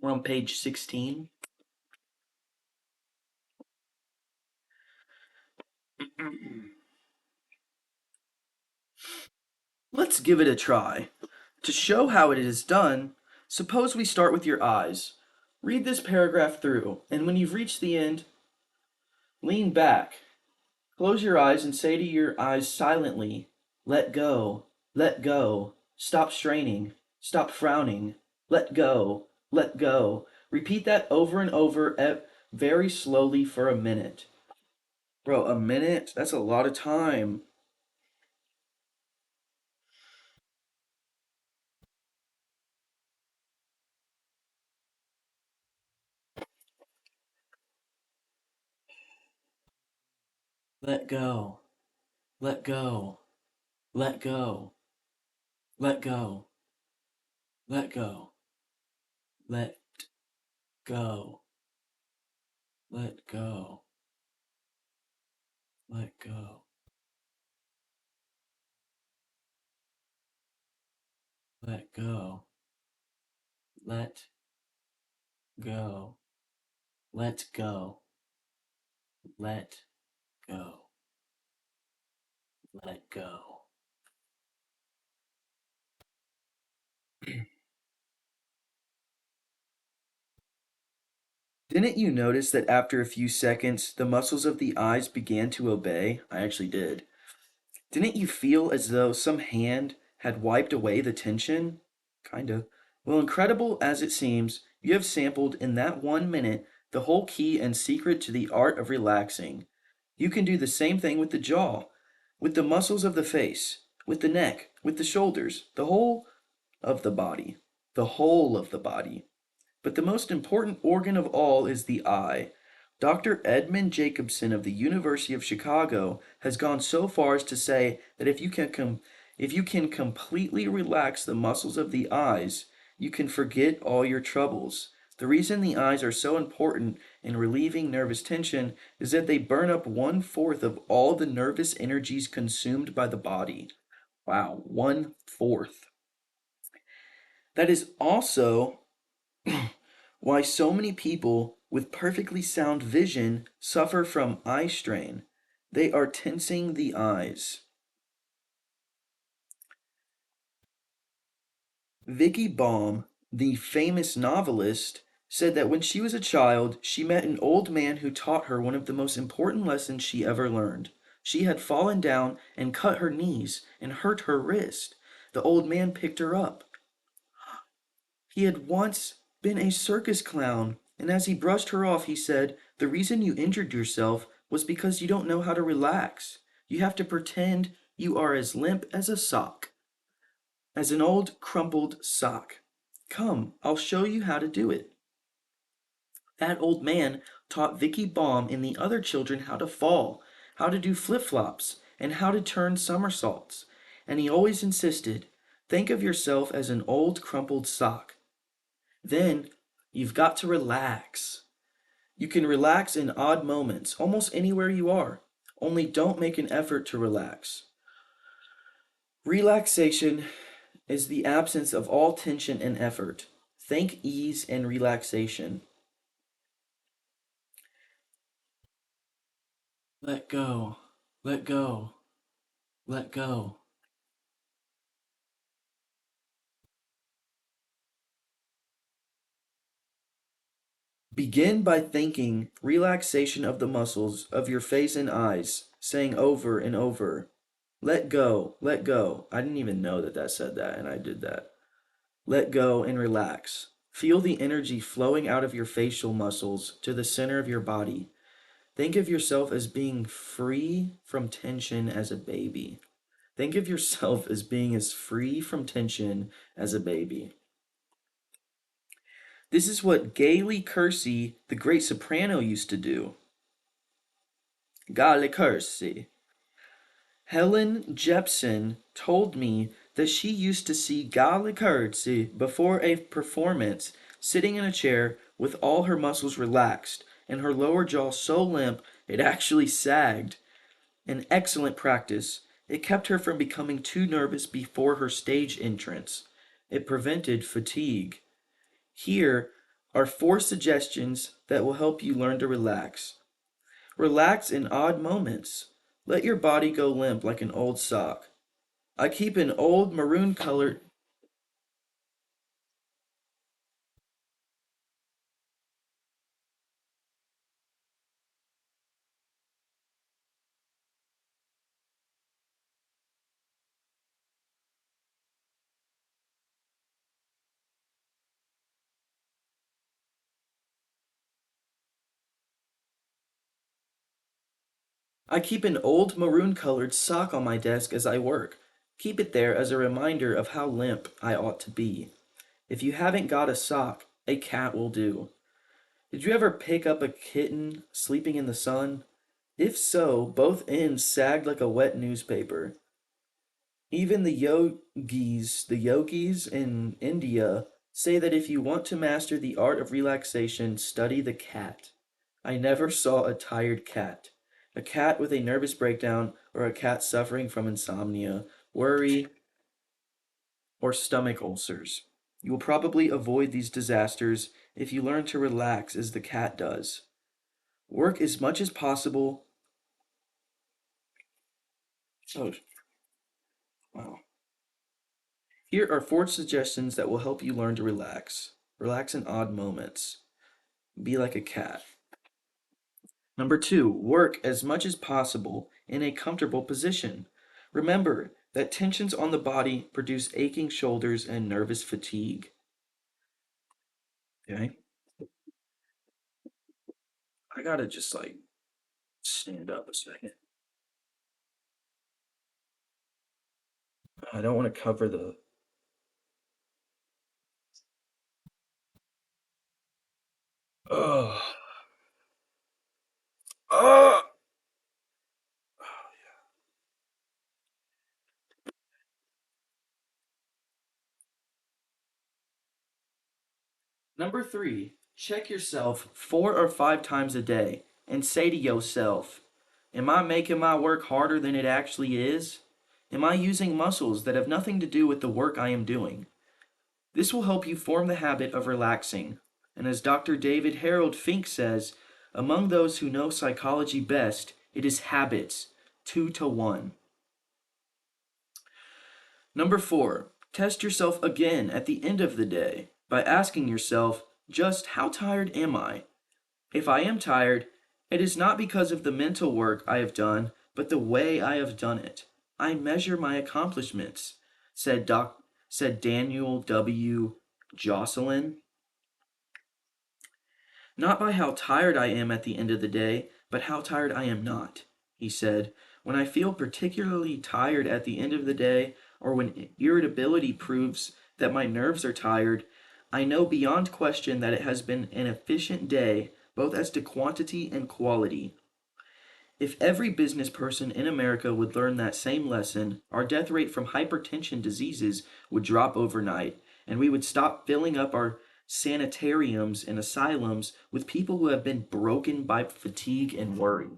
Speaker 1: We're on page 16. Let's give it a try. To show how it is done, suppose we start with your eyes. Read this paragraph through, and when you've reached the end, lean back. Close your eyes and say to your eyes silently, let go, let go, stop straining, stop frowning, let go, let go. Repeat that over and over very slowly for a minute. Bro, a minute? That's a lot of time. Let go, let go, let go, let go, let go, let go, let go, let go, let go, let go, let go, let go, let go. Didn't you notice that after a few seconds, the muscles of the eyes began to obey? I actually did. Didn't you feel as though some hand had wiped away the tension? Kinda. Well, incredible as it seems, you have sampled in that 1 minute the whole key and secret to the art of relaxing. You can do the same thing with the jaw, with the muscles of the face, with the neck, with the shoulders, the whole of the body. The whole of the body. But the most important organ of all is the eye. Dr. Edmund Jacobson of the University of Chicago has gone so far as to say that If you can completely relax the muscles of the eyes, you can forget all your troubles. The reason the eyes are so important in relieving nervous tension is that they burn up 1/4 of all the nervous energies consumed by the body. Wow, 1/4. That is also why so many people with perfectly sound vision suffer from eye strain. They are tensing the eyes. Vicky Baum, the famous novelist, said that when she was a child, she met an old man who taught her one of the most important lessons she ever learned. She had fallen down and cut her knees and hurt her wrist. The old man picked her up. He had once been a circus clown, and as he brushed her off, he said, "The reason you injured yourself was because you don't know how to relax. You have to pretend you are as limp as a sock, as an old crumpled sock. Come, I'll show you how to do it." That old man taught Vicky Baum and the other children how to fall, how to do flip-flops, and how to turn somersaults. And he always insisted, think of yourself as an old crumpled sock. Then you've got to relax. You can relax in odd moments, almost anywhere you are. Only don't make an effort to relax. Relaxation is the absence of all tension and effort. Think ease and relaxation. Let go, let go, let go. Begin by thinking relaxation of the muscles of your face and eyes, saying over and over, let go, let go. I didn't even know that said that, and I did that. Let go and relax. Feel the energy flowing out of your facial muscles to the center of your body. Think of yourself as being free from tension as a baby. Think of yourself as being as free from tension as a baby. This is what Gaily Kersey, the great soprano, used to do. Gaily Kersey. Helen Jepson told me that she used to see Gaily Kersey before a performance sitting in a chair with all her muscles relaxed and her lower jaw so limp it actually sagged. An excellent practice. It kept her from becoming too nervous before her stage entrance. It prevented fatigue. Here are 4 suggestions that will help you learn to relax. Relax in odd moments. Let your body go limp like an old sock. I keep an old maroon colored I keep an old maroon colored sock on my desk as I work. Keep it there as a reminder of how limp I ought to be. If you haven't got a sock, a cat will do. Did you ever pick up a kitten sleeping in the sun? If so, both ends sagged like a wet newspaper. Even the yogis in India say that if you want to master the art of relaxation, study the cat. I never saw a tired cat. A cat with a nervous breakdown or a cat suffering from insomnia, worry, or stomach ulcers. You will probably avoid these disasters if you learn to relax as the cat does. Work as much as possible. Oh, wow. Here are 4 suggestions that will help you learn to relax. Relax in odd moments. Be like a cat. Number 2, work as much as possible in a comfortable position. Remember that tensions on the body produce aching shoulders and nervous fatigue. Okay? I gotta just like stand up a second. I don't want to cover the. Ugh. Ugh. Number 3, check yourself 4 or 5 times a day and say to yourself, am I making my work harder than it actually is? Am I using muscles that have nothing to do with the work I am doing? This will help you form the habit of relaxing. And as Dr. David Harold Fink says, among those who know psychology best, it is habits, 2 to 1. Number 4, test yourself again at the end of the day by asking yourself, just how tired am I? If I am tired, it is not because of the mental work I have done, but the way I have done it. I measure my accomplishments, said Daniel W. Jocelyn. Not by how tired I am at the end of the day, but how tired I am not, he said. When I feel particularly tired at the end of the day, or when irritability proves that my nerves are tired, I know beyond question that it has been an efficient day, both as to quantity and quality. If every business person in America would learn that same lesson, our death rate from hypertension diseases would drop overnight, and we would stop filling up our sanitariums and asylums with people who have been broken by fatigue and worry.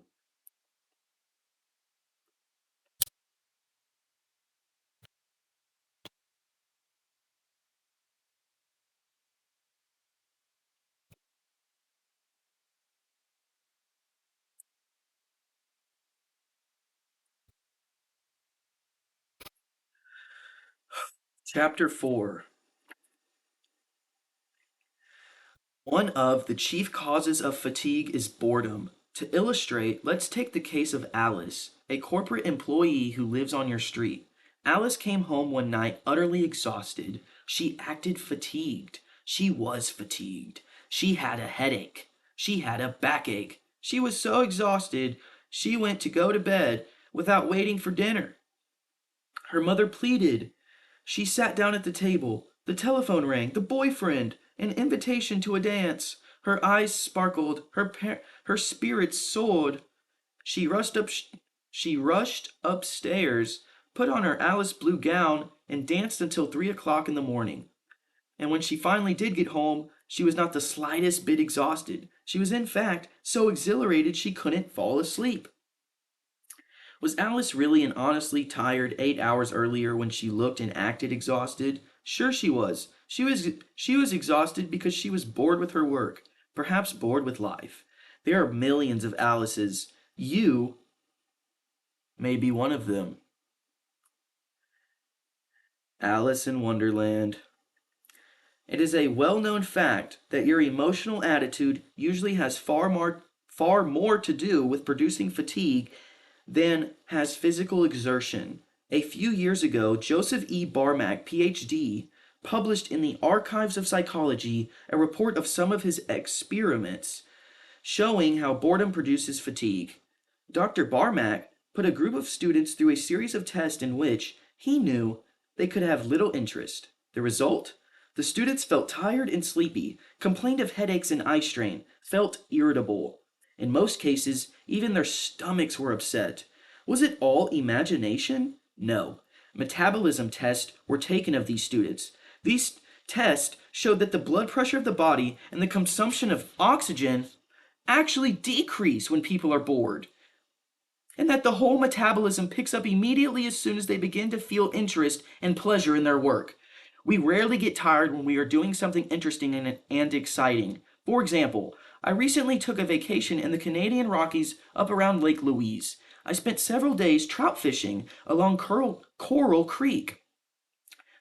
Speaker 1: Chapter 4. One of the chief causes of fatigue is boredom. To illustrate, let's take the case of Alice, a corporate employee who lives on your street. Alice came home one night utterly exhausted. She acted fatigued. She was fatigued. She had a headache. She had a backache. She was so exhausted, she went to go to bed without waiting for dinner. Her mother pleaded. She sat down at the table. The telephone rang. The boyfriend. An invitation to a dance. Her eyes sparkled. Her spirits soared. She rushed up. She rushed upstairs, put on her Alice blue gown, and danced until 3 o'clock in the morning. And when she finally did get home, she was not the slightest bit exhausted. She was, in fact, so exhilarated she couldn't fall asleep. Was Alice really and honestly tired 8 hours earlier when she looked and acted exhausted? Sure she was. She was exhausted because she was bored with her work, perhaps bored with life. There are millions of Alices. You may be one of them. Alice in Wonderland. It is a well-known fact that your emotional attitude usually has far more to do with producing fatigue than has physical exertion. A few years ago, Joseph E. Barmack, PhD, published in the Archives of Psychology a report of some of his experiments showing how boredom produces fatigue. Dr. Barmack put a group of students through a series of tests in which he knew they could have little interest. The result? The students felt tired and sleepy, complained of headaches and eye strain, felt irritable. In most cases, even their stomachs were upset. Was it all imagination? No. Metabolism tests were taken of these students. These tests showed that the blood pressure of the body and the consumption of oxygen actually decrease when people are bored, and that the whole metabolism picks up immediately as soon as they begin to feel interest and pleasure in their work. We rarely get tired when we are doing something interesting and exciting. For example, I recently took a vacation in the Canadian Rockies up around Lake Louise. I spent several days trout fishing along Coral Creek,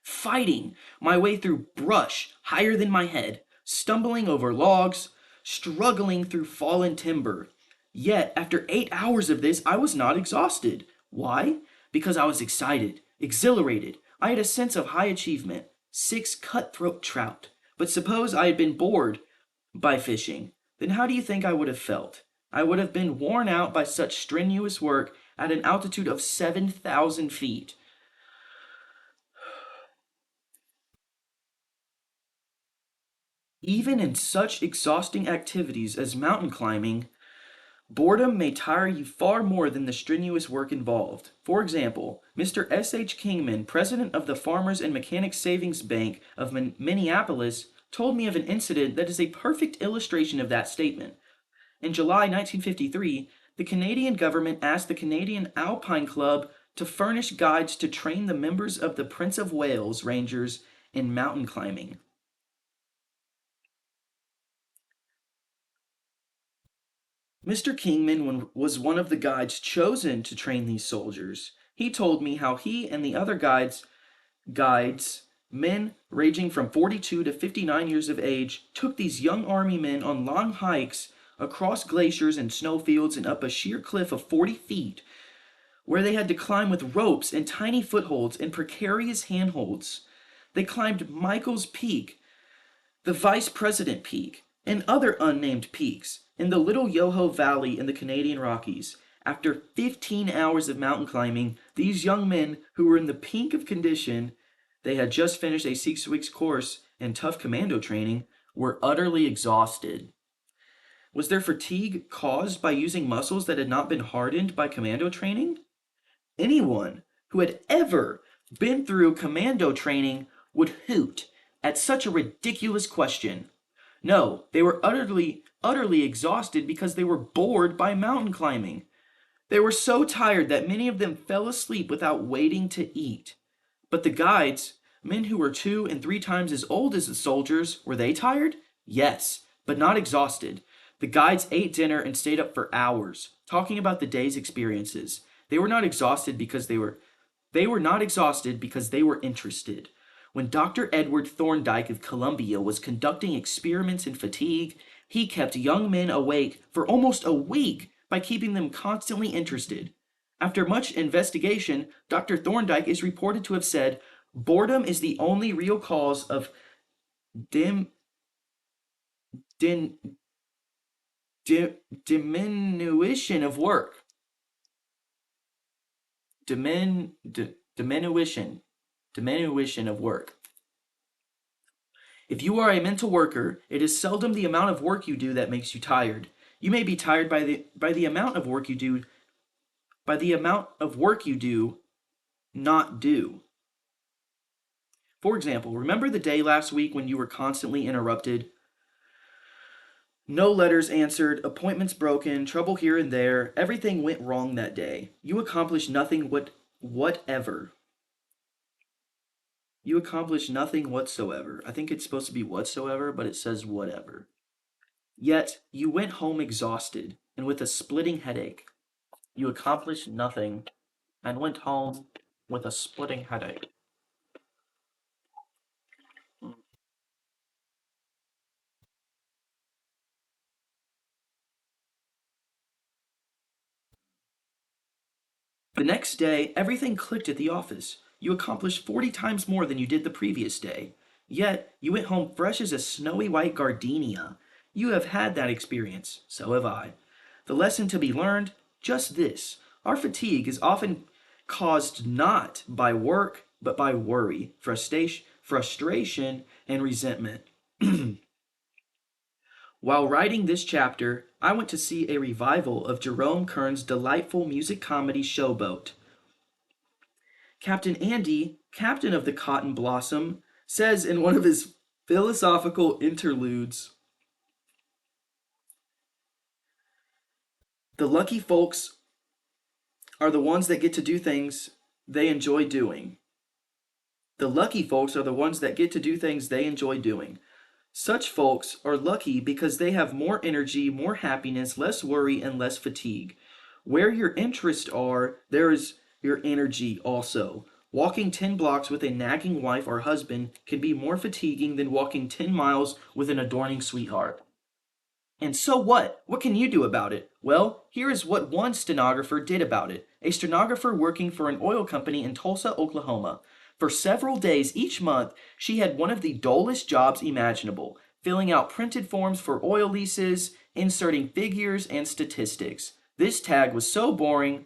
Speaker 1: fighting my way through brush higher than my head, stumbling over logs, struggling through fallen timber. Yet, after 8 hours of this, I was not exhausted. Why? Because I was excited, exhilarated. I had a sense of high achievement. 6 cutthroat trout. But suppose I had been bored by fishing. Then how do you think I would have felt? I would have been worn out by such strenuous work at an altitude of 7,000 feet. Even in such exhausting activities as mountain climbing, boredom may tire you far more than the strenuous work involved. For example, Mr. S. H. Kingman, president of the Farmers and Mechanics Savings Bank of Minneapolis, told me of an incident that is a perfect illustration of that statement. In July 1953, the Canadian government asked the Canadian Alpine Club to furnish guides to train the members of the Prince of Wales Rangers in mountain climbing. Mr. Kingman was one of the guides chosen to train these soldiers. He told me how he and the other guides, men ranging from 42 to 59 years of age, took these young army men on long hikes across glaciers and snowfields and up a sheer cliff of 40 feet, where they had to climb with ropes and tiny footholds and precarious handholds. They climbed Michael's Peak, the Vice President Peak, and other unnamed peaks in the Little Yoho Valley in the Canadian Rockies. After 15 hours of mountain climbing, these young men, who were in the peak of condition, they had just finished a 6 week course in tough commando training, were utterly exhausted. Was their fatigue caused by using muscles that had not been hardened by commando training? Anyone who had ever been through commando training would hoot at such a ridiculous question. No, they were utterly exhausted because they were bored by mountain climbing. They were so tired that many of them fell asleep without waiting to eat. But the guides, men who were 2 and 3 times as old as the soldiers, were they tired? Yes, but not exhausted. The guides ate dinner and stayed up for hours, talking about the day's experiences. They were not exhausted because they were interested. When Dr. Edward Thorndike of Columbia was conducting experiments in fatigue, he kept young men awake for almost a week by keeping them constantly interested. After much investigation, Dr. Thorndike is reported to have said, "Boredom is the only real cause of diminution of work." Diminution of work. If you are a mental worker, it is seldom the amount of work you do that makes you tired. You may be tired by the amount of work you do, not do. For example, remember the day last week when you were constantly interrupted? No letters answered, appointments broken, trouble here and there, everything went wrong that day. You accomplished nothing whatever. You accomplished nothing whatsoever. I think it's supposed to be whatsoever, but it says whatever. Yet you went home exhausted and with a splitting headache. You accomplished nothing and went home with a splitting headache. The next day, everything clicked at the office. You accomplished 40 times more than you did the previous day. Yet, you went home fresh as a snowy white gardenia. You have had that experience. So have I. The lesson to be learned? Just this. Our fatigue is often caused not by work, but by worry, frustration, and resentment. While writing this chapter, I went to see a revival of Jerome Kern's delightful music comedy Showboat. Captain Andy, captain of the Cotton Blossom, says in one of his philosophical interludes, "The lucky folks are the ones that get to do things they enjoy doing. The lucky folks are the ones that get to do things they enjoy doing. Such folks are lucky because they have more energy, more happiness, less worry, and less fatigue. Where your interests are, there is your energy also. Walking 10 blocks with a nagging wife or husband can be more fatiguing than walking 10 miles with an adoring sweetheart." And so what? What can you do about it? Well, here is what one stenographer did about it. A stenographer working for an oil company in Tulsa, Oklahoma. For several days each month, she had one of the dullest jobs imaginable, filling out printed forms for oil leases, inserting figures and statistics. This task was so boring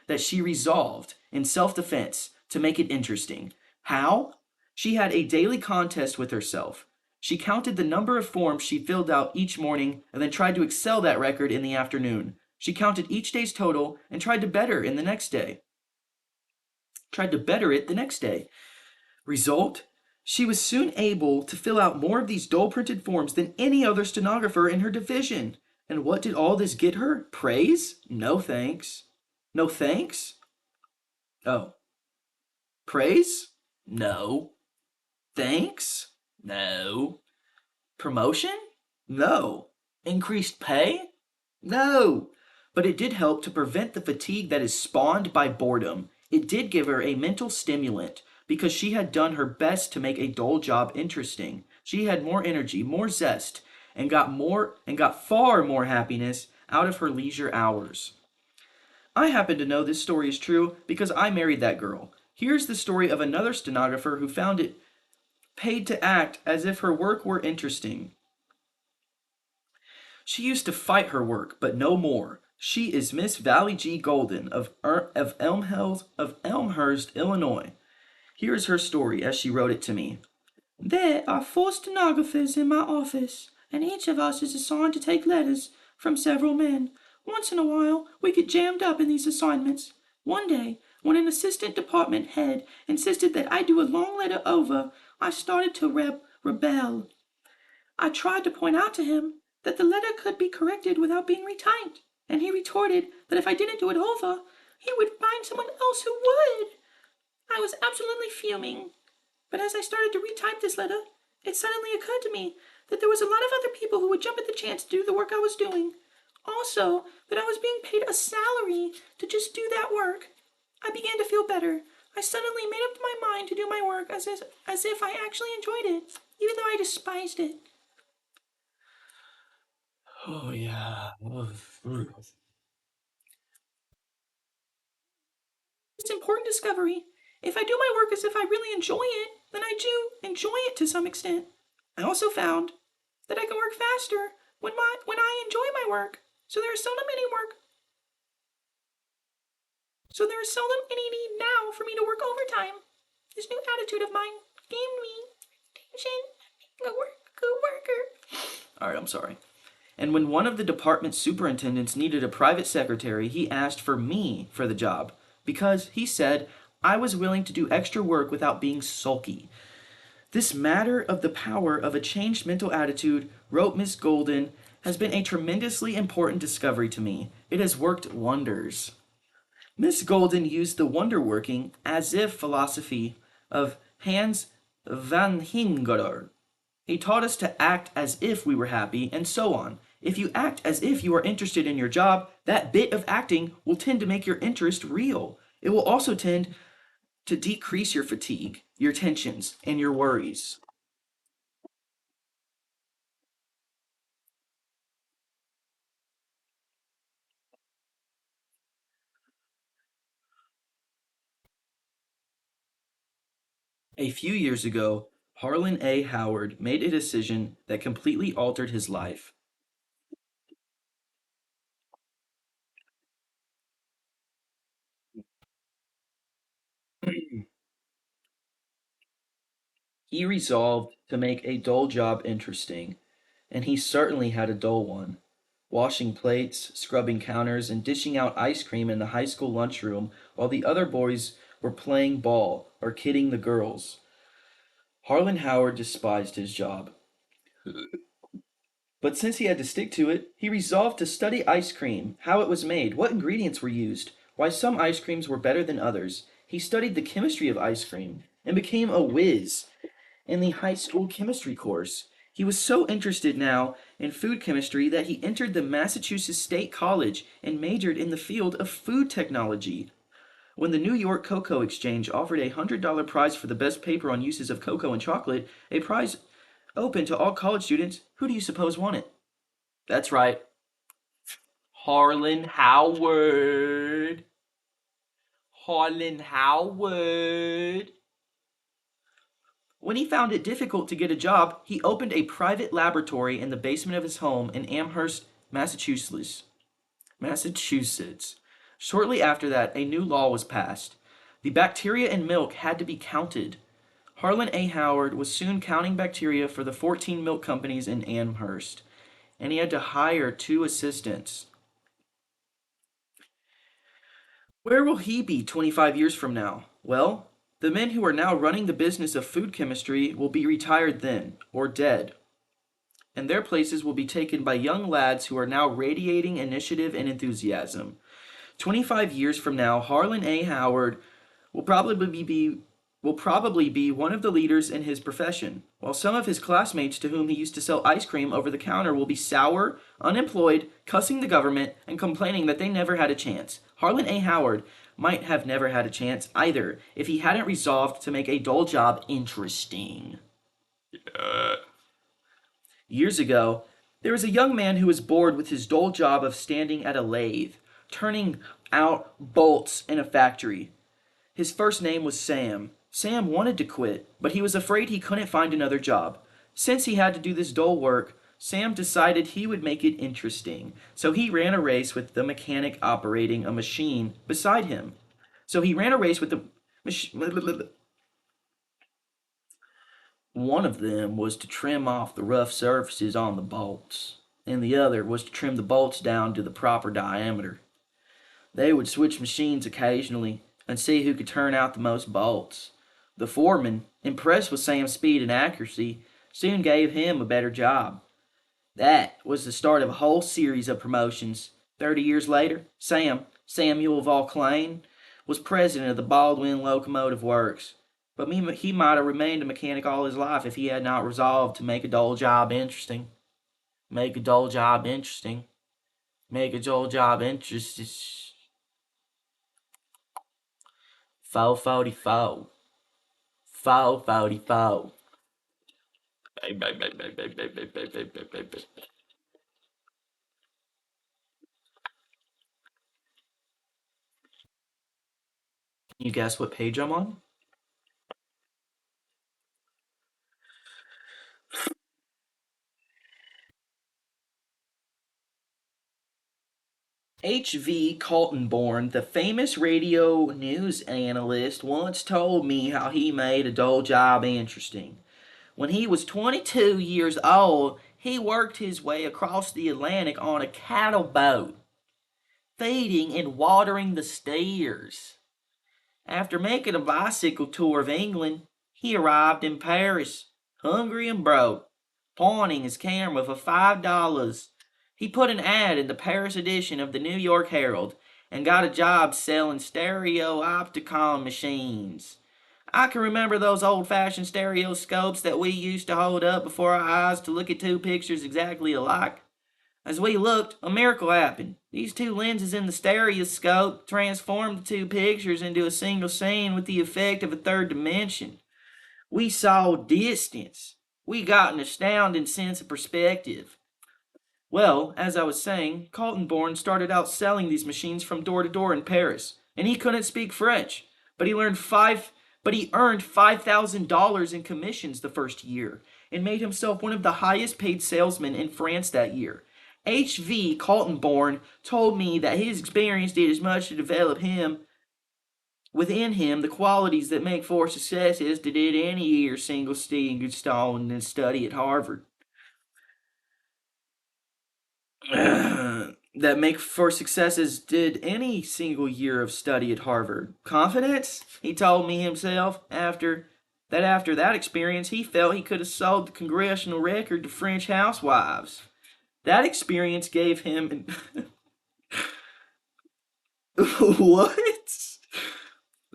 Speaker 1: that she resolved, in self-defense, to make it interesting. How? She had a daily contest with herself. She counted the number of forms she filled out each morning and then tried to excel that record in the afternoon. She counted each day's total and tried to better it the next day. Result? She was soon able to fill out more of these dull printed forms than any other stenographer in her division. And what did all this get her? Praise? No thanks. No thanks? Oh. Praise? No. Thanks? No. Promotion? No. Increased pay? No. But it did help to prevent the fatigue that is spawned by boredom. It did give her a mental stimulant because she had done her best to make a dull job interesting. She had more energy, more zest, and got far more happiness out of her leisure hours. I happen to know this story is true because I married that girl. Here's the story of another stenographer who found it paid to act as if her work were interesting. She used to fight her work, but no more. She is Miss Valley G. Golden of Elmhurst, Illinois. Here is her story as she wrote it to me. There are 4 stenographers in my office, and each of us is assigned to take letters from several men. Once in a while, we get jammed up in these assignments. One day, when an assistant department head insisted that I do a long letter over, I started to rebel. I tried to point out to him that the letter could be corrected without being retyped, and he retorted that if I didn't do it over, he would find someone else who would. I was absolutely fuming. But as I started to retype this letter, it suddenly occurred to me that there was a lot of other people who would jump at the chance to do the work I was doing. Also, that I was being paid a salary to just do that work. I began to feel better. I suddenly made up my mind to do my work as if I actually enjoyed it, even though I despised it.
Speaker 2: Oh, yeah.
Speaker 1: It's an important discovery. If I do my work as if I really enjoy it, then I do enjoy it to some extent. I also found that I can work faster when I enjoy my work. So there is seldom any need now for me to work overtime. This new attitude of mine gave me attention, being a good worker. Alright, I'm sorry. And when one of the department superintendents needed a private secretary, he asked for me for the job because he said I was willing to do extra work without being sulky. This matter of the power of a changed mental attitude, wrote Miss Golden, has been a tremendously important discovery to me. It has worked wonders. Miss Golden used the wonder working as if philosophy of Hans van Hingeder. He taught us to act as if we were happy, and so on. If you act as if you are interested in your job, that bit of acting will tend to make your interest real. It will also tend to decrease your fatigue, your tensions, and your worries. A few years ago, Harlan A. Howard made a decision that completely altered his life. He resolved to make a dull job interesting, and he certainly had a dull one. Washing plates, scrubbing counters, and dishing out ice cream in the high school lunchroom while the other boys were playing ball or kidding the girls. Harlan Howard despised his job. But since he had to stick to it, he resolved to study ice cream, how it was made, what ingredients were used, why some ice creams were better than others. He studied the chemistry of ice cream and became a whiz in the high school chemistry course. He was so interested now in food chemistry that he entered the Massachusetts State College and majored in the field of food technology. When the New York Cocoa Exchange offered a $100 prize for the best paper on uses of cocoa and chocolate, a prize open to all college students, who do you suppose won it? That's right, Harlan Howard. Harlan Howard. When he found it difficult to get a job, he opened a private laboratory in the basement of his home in Amherst, Massachusetts. Massachusetts. Shortly after that, a new law was passed. The bacteria in milk had to be counted. Harlan A. Howard was soon counting bacteria for the 14 milk companies in Amherst, and he had to hire 2 assistants. Where will he be 25 years from now? Well, The men who are now running the business of food chemistry will be retired then, or dead, and their places will be taken by young lads who are now radiating initiative and enthusiasm. 25 years from now, Harlan A. Howard will probably be one of the leaders in his profession, while some of his classmates to whom he used to sell ice cream over the counter will be sour, unemployed, cussing the government, and complaining that they never had a chance. Harlan A. Howard might have never had a chance either if he hadn't resolved to make a dull job interesting. Years ago, there was a young man who was bored with his dull job of standing at a lathe, turning out bolts in a factory. His first name was Sam. Sam wanted to quit, but he was afraid he couldn't find another job. Since he had to do this dull work, Sam decided he would make it interesting. So he ran a race with the mechanic operating a machine beside him. So he ran a race with the machine. One of them was to trim off the rough surfaces on the bolts, and the other was to trim the bolts down to the proper diameter. They would switch machines occasionally and see who could turn out the most bolts. The foreman, impressed with Sam's speed and accuracy, soon gave him a better job. That was the start of a whole series of promotions. 30 years later, Samuel Vauclain, was president of the Baldwin Locomotive Works. But he might have remained a mechanic all his life if he had not resolved to make a dull job interesting. Make a dull job interesting. Make a dull job interesting. 444. 444. Can you guess what page I'm on? H.V. Coltonborn, the famous radio news analyst, once told me how he made a dull job interesting. When he was 22 years old, he worked his way across the Atlantic on a cattle boat, feeding and watering the steers. After making a bicycle tour of England, he arrived in Paris, hungry and broke, pointing his camera for $5. He put an ad in the Paris edition of the New York Herald and got a job selling stereo opticon machines. I can remember those old-fashioned stereoscopes that we used to hold up before our eyes to look at two pictures exactly alike. As we looked, a miracle happened. These two lenses in the stereoscope transformed the two pictures into a single scene with the effect of a third dimension. We saw distance. We got an astounding sense of perspective. Well, as I was saying, Coltonborn started out selling these machines from door to door in Paris, and he couldn't speak French, but he earned $5,000 in commissions the first year, and made himself one of the highest paid salesmen in France that year. H.V. Coltonborn told me that his experience did as much to develop within him the qualities that make for success as did any year single stone and study at Harvard. That make for success as did any single year of study at Harvard. Confidence? He told me himself after that experience he felt he could have sold the congressional record to French housewives. That experience gave him what?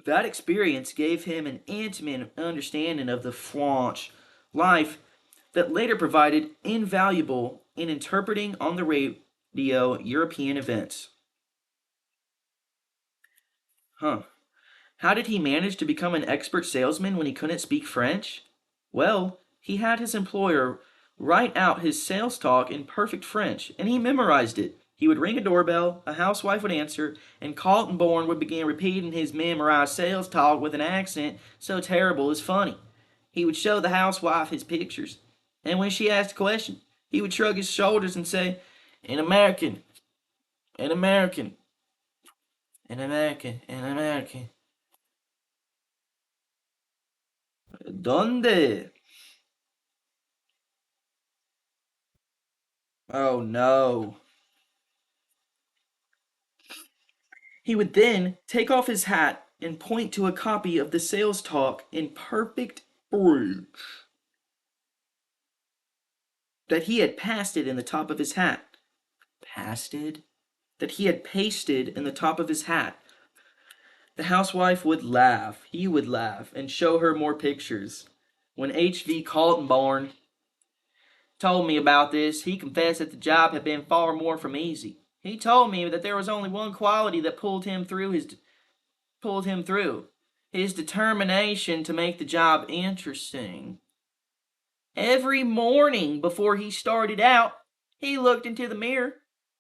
Speaker 1: That experience gave him an intimate understanding of the French life that later provided invaluable in interpreting on the radio European events. Huh. How did he manage to become an expert salesman when he couldn't speak French? Well, he had his employer write out his sales talk in perfect French, and he memorized it. He would ring a doorbell, a housewife would answer, and Coltonborn would begin repeating his memorized sales talk with an accent so terrible it's funny. He would show the housewife his pictures, and when she asked a question, he would shrug his shoulders and say, "An American, an American, an American, an American." ¿Dónde? Oh no. He would then take off his hat and point to a copy of the sales talk in perfect French that he had pasted in the top of his hat. Pasted? That he had pasted in the top of his hat. The housewife would laugh, he would laugh, and show her more pictures. When H.V. Cultivating told me about this, he confessed that the job had been far more from easy. He told me that there was only one quality that pulled him through his determination to make the job interesting. Every morning before he started out, he looked into the mirror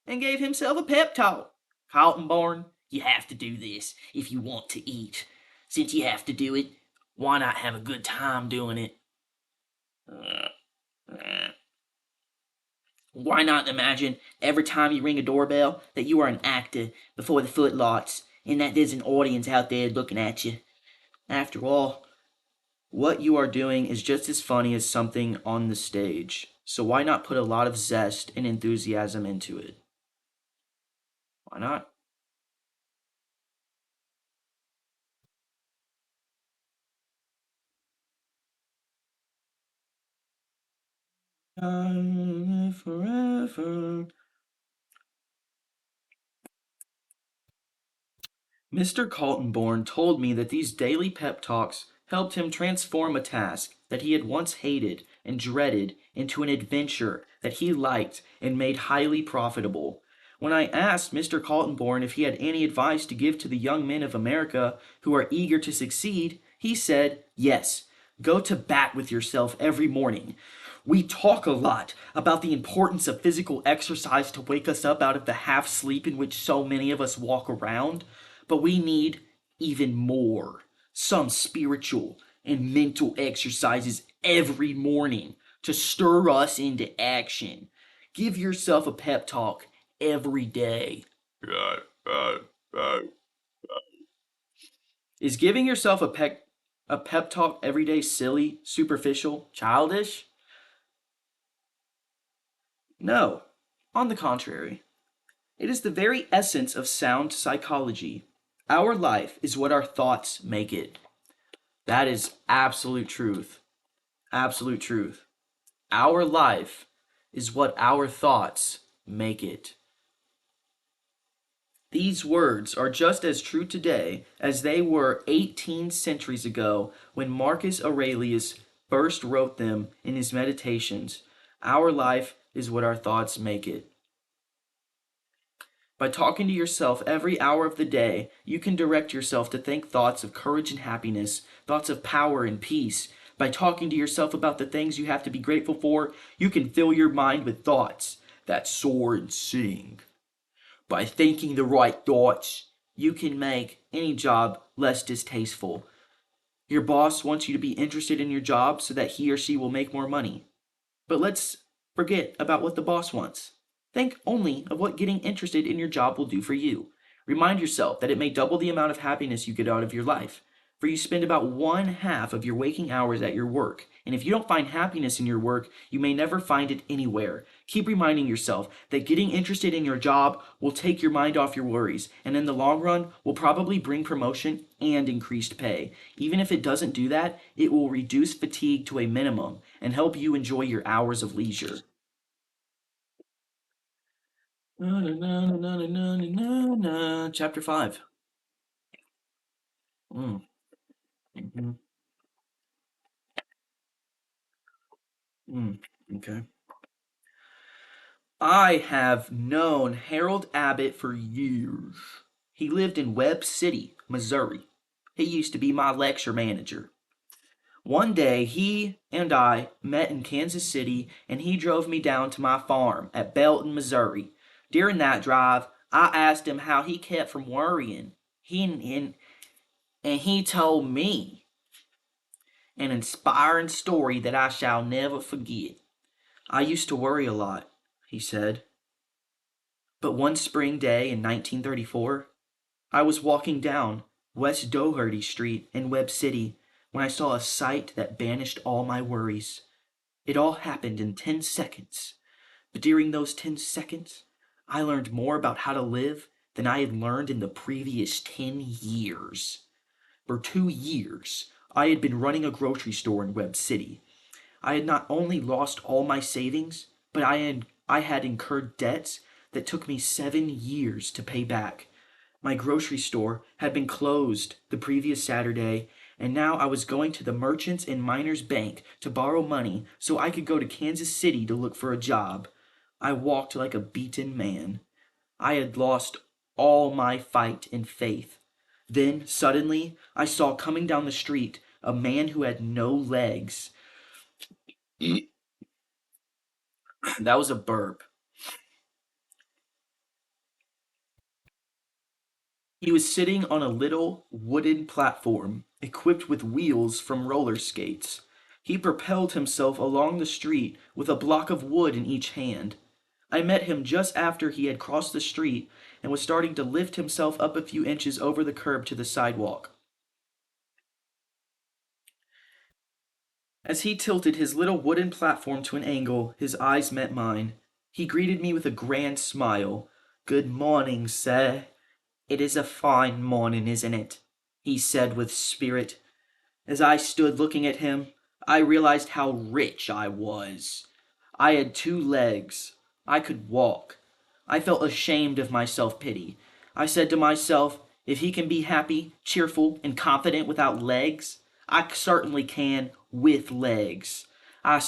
Speaker 1: and gave himself a pep talk. Kaltenborn, you have to do this if you want to eat. Since you have to do it, why not have a good time doing it? Why not imagine every time you ring a doorbell that you are an actor before the footlights and that there's an audience out there looking at you? After all, what you are doing is just as funny as something on the stage. So why not put a lot of zest and enthusiasm into it? Why not? Forever. Mr. Kaltenborn told me that these daily pep talks helped him transform a task that he had once hated and dreaded into an adventure that he liked and made highly profitable. When I asked Mr. Kaltenborn if he had any advice to give to the young men of America who are eager to succeed, he said, yes, go to bat with yourself every morning. We talk a lot about the importance of physical exercise to wake us up out of the half sleep in which so many of us walk around, but we need even more. Some spiritual and mental exercises every morning to stir us into action. Give yourself a pep talk every day. Is giving yourself a pep talk every day silly, superficial, childish? No. On the contrary, it is the very essence of sound psychology. Our life is what our thoughts make it. That is absolute truth. Absolute truth. Our life is what our thoughts make it. These words are just as true today as they were 18 centuries ago when Marcus Aurelius first wrote them in his Meditations. Our life is what our thoughts make it. By talking to yourself every hour of the day, you can direct yourself to think thoughts of courage and happiness, thoughts of power and peace. By talking to yourself about the things you have to be grateful for, you can fill your mind with thoughts that soar and sing. By thinking the right thoughts, you can make any job less distasteful. Your boss wants you to be interested in your job so that he or she will make more money. But let's forget about what the boss wants. Think only of what getting interested in your job will do for you. Remind yourself that it may double the amount of happiness you get out of your life. For you spend about 1/2 of your waking hours at your work, and if you don't find happiness in your work, you may never find it anywhere. Keep reminding yourself that getting interested in your job will take your mind off your worries, and in the long run will probably bring promotion and increased pay. Even if it doesn't do that, it will reduce fatigue to a minimum and help you enjoy your hours of leisure. Chapter 5. Mm, mhm, okay. I have known Harold Abbott for years. He lived in Webb City, Missouri. He used to be my lecture manager. One day he and I met in Kansas City and he drove me down to my farm at Belton, Missouri. During that drive, I asked him how he kept from worrying. And he told me an inspiring story that I shall never forget. I used to worry a lot, he said. But one spring day in 1934, I was walking down West Doherty Street in Webb City when I saw a sight that banished all my worries. It all happened in 10 seconds. But during those 10 seconds, I learned more about how to live than I had learned in the previous 10 years. For 2 years, I had been running a grocery store in Webb City. I had not only lost all my savings, but I had incurred debts that took me 7 years to pay back. My grocery store had been closed the previous Saturday, and now I was going to the Merchants and Miners Bank to borrow money so I could go to Kansas City to look for a job. I walked like a beaten man. I had lost all my fight and faith. Then, suddenly, I saw coming down the street a man who had no legs. That was a burp. He was sitting on a little wooden platform, equipped with wheels from roller skates. He propelled himself along the street with a block of wood in each hand. I met him just after he had crossed the street and was starting to lift himself up a few inches over the curb to the sidewalk. As he tilted his little wooden platform to an angle, his eyes met mine. He greeted me with a grand smile. "Good morning, sir. It is a fine morning, isn't it?" he said with spirit. As I stood looking at him, I realized how rich I was. I had 2 legs. I could walk. I felt ashamed of my self-pity. I said to myself, if he can be happy, cheerful, and confident without legs, I certainly can with legs. I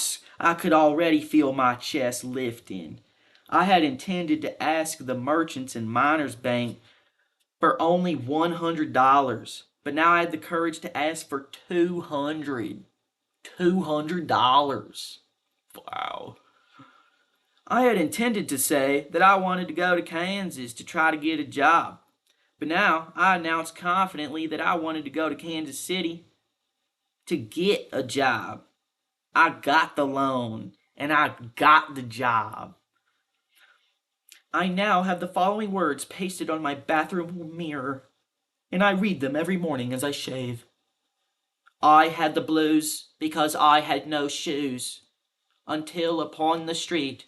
Speaker 1: could already feel my chest lifting. I had intended to ask the Merchants and Miners Bank for only $100, but now I had the courage to ask for $200. Wow. I had intended to say that I wanted to go to Kansas to try to get a job, but now I announced confidently that I wanted to go to Kansas City to get a job. I got the loan, and I got the job. I now have the following words pasted on my bathroom mirror, and I read them every morning as I shave. I had the blues because I had no shoes, until upon the street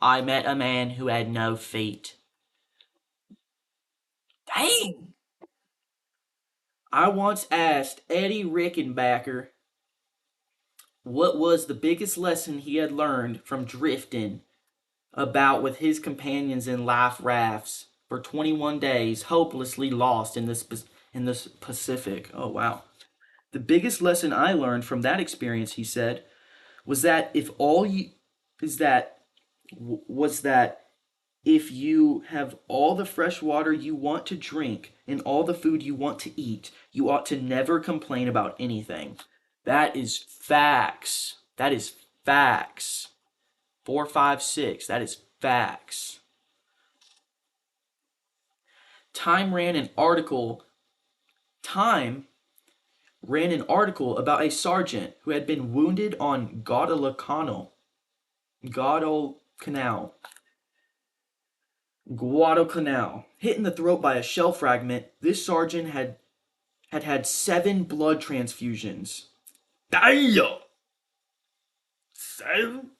Speaker 1: I met a man who had no feet. Dang! I once asked Eddie Rickenbacker what was the biggest lesson he had learned from drifting about with his companions in life rafts for 21 days, hopelessly lost in the Pacific. Oh, wow. The biggest lesson I learned from that experience, he said, was that if all you is that was that if you have all the fresh water you want to drink and all the food you want to eat, you ought to never complain about anything. That is facts. That is facts. 456. That is facts. Time ran an article. Time ran an article about a sergeant who had been wounded on Guadalcanal. Guadalcanal. Hit in the throat by a shell fragment, this sergeant had 7 blood transfusions. Damn! 7?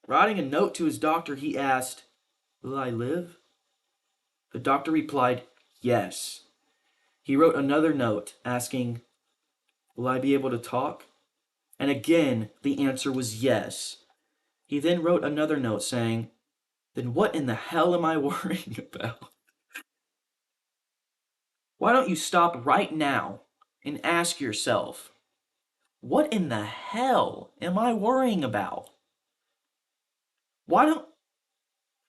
Speaker 1: Writing a note to his doctor, he asked, "Will I live?" The doctor replied, "Yes." He wrote another note asking, "Will I be able to talk?" And again, the answer was yes. He then wrote another note saying, "Then what in the hell am I worrying about? Why don't you stop right now and ask yourself, what in the hell am I worrying about? Why don't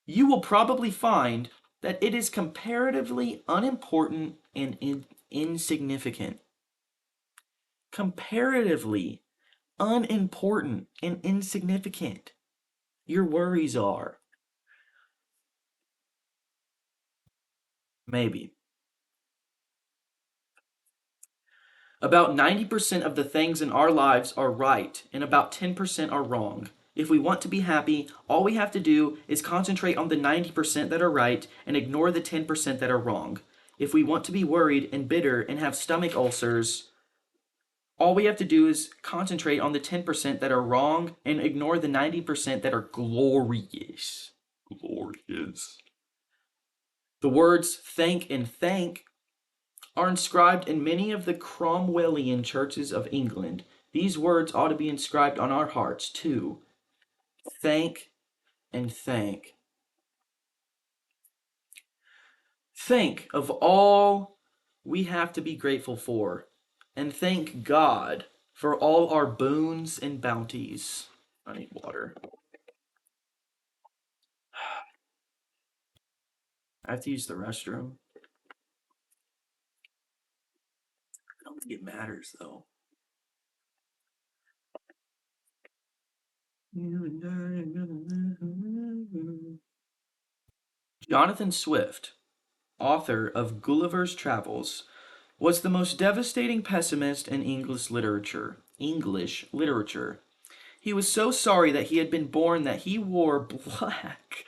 Speaker 1: you will probably find that it is comparatively unimportant and insignificant. Comparatively unimportant and insignificant. Your worries are. Maybe. About 90% of the things in our lives are right, and about 10% are wrong. If we want to be happy, all we have to do is concentrate on the 90% that are right and ignore the 10% that are wrong. If we want to be worried and bitter and have stomach ulcers, all we have to do is concentrate on the 10% that are wrong and ignore the 90% that are glorious. Glorious. The words think and thank are inscribed in many of the Cromwellian churches of England. These words ought to be inscribed on our hearts too. Thank and thank. Think of all we have to be grateful for, and thank God for all our boons and bounties. I need water. I have to use the restroom. I don't think it matters though. Jonathan Swift, author of Gulliver's Travels, was the most devastating pessimist in English literature. He was so sorry that he had been born that he wore black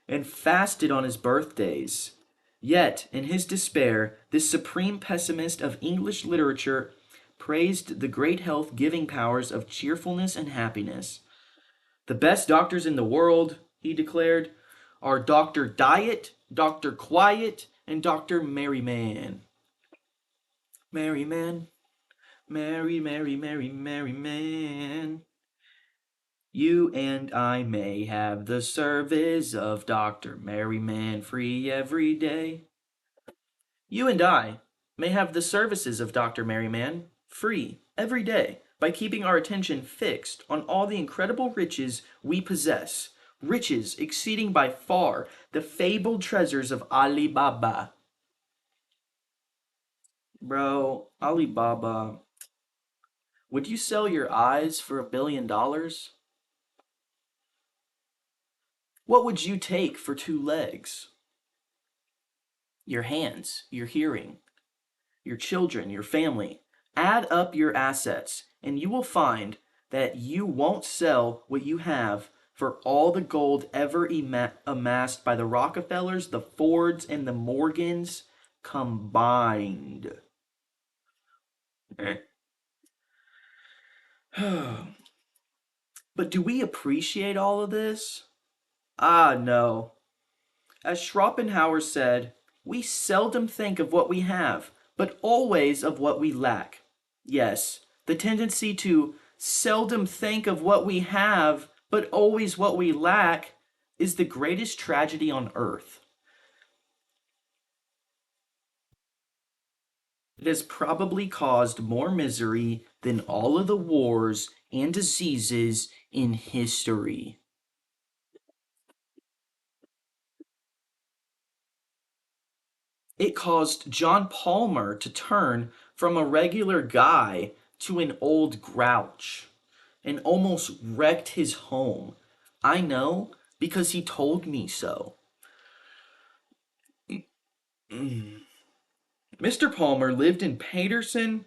Speaker 1: and fasted on his birthdays. Yet, in his despair, this supreme pessimist of English literature praised the great health giving powers of cheerfulness and happiness. The best doctors in the world, he declared, are Dr. Diet, Dr. Quiet, and Dr. Merryman. Merryman, merry, merry, merry, merry man. You and I may have the service of Dr. Merryman free every day. You and I may have the services of Dr. Merryman free every day by keeping our attention fixed on all the incredible riches we possess, riches exceeding by far the fabled treasures of Ali Baba. Bro, Ali Baba, would you sell your eyes for $1 billion? What would you take for 2 legs? Your hands, your hearing, your children, your family. Add up your assets, and you will find that you won't sell what you have for all the gold ever amassed by the Rockefellers, the Fords, and the Morgans combined. But do we appreciate all of this? Ah, no. As Schopenhauer said, we seldom think of what we have, but always of what we lack. Yes, the tendency to seldom think of what we have, but always what we lack, is the greatest tragedy on earth. It has probably caused more misery than all of the wars and diseases in history. It caused John Palmer to turn from a regular guy to an old grouch and almost wrecked his home. I know because he told me so. Mr. Palmer lived in Paterson,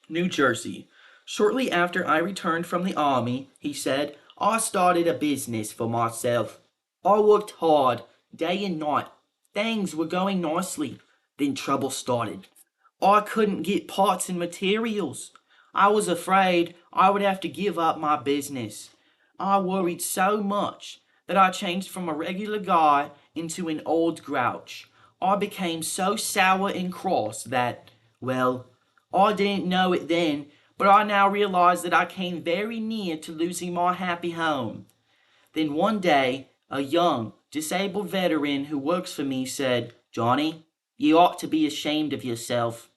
Speaker 1: New Jersey. Shortly after I returned from the army, he said, I started a business for myself. I worked hard, day and night. Things were going nicely. Then trouble started. I couldn't get parts and materials. I was afraid I would have to give up my business. I worried so much that I changed from a regular guy into an old grouch. I became so sour and cross that, well, I didn't know it then, but I now realize that I came very near to losing my happy home. Then one day, a young, disabled veteran who works for me said, Johnny, you ought to be ashamed of yourself.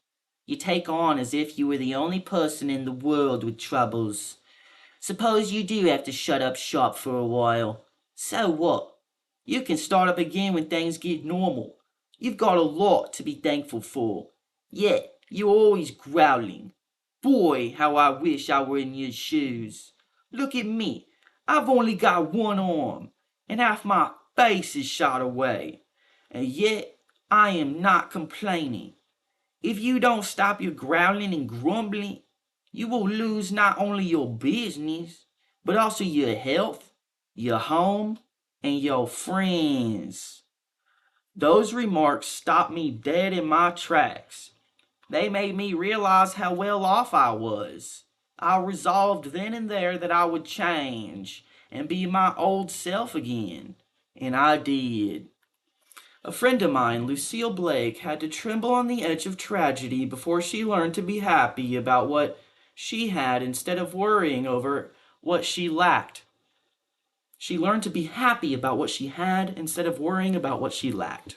Speaker 1: You take on as if you were the only person in the world with troubles. Suppose you do have to shut up shop for a while. So what? You can start up again when things get normal. You've got a lot to be thankful for. Yet, you're always growling. Boy, how I wish I were in your shoes. Look at me. I've only got one arm, and half my face is shot away. And yet, I am not complaining. If you don't stop your growling and grumbling, you will lose not only your business, but also your health, your home, and your friends. Those remarks stopped me dead in my tracks. They made me realize how well off I was. I resolved then and there that I would change and be my old self again. And I did. A friend of mine, Lucille Blake, had to tremble on the edge of tragedy before she learned to be happy about what she had instead of worrying over what she lacked. She learned to be happy about what she had instead of worrying about what she lacked.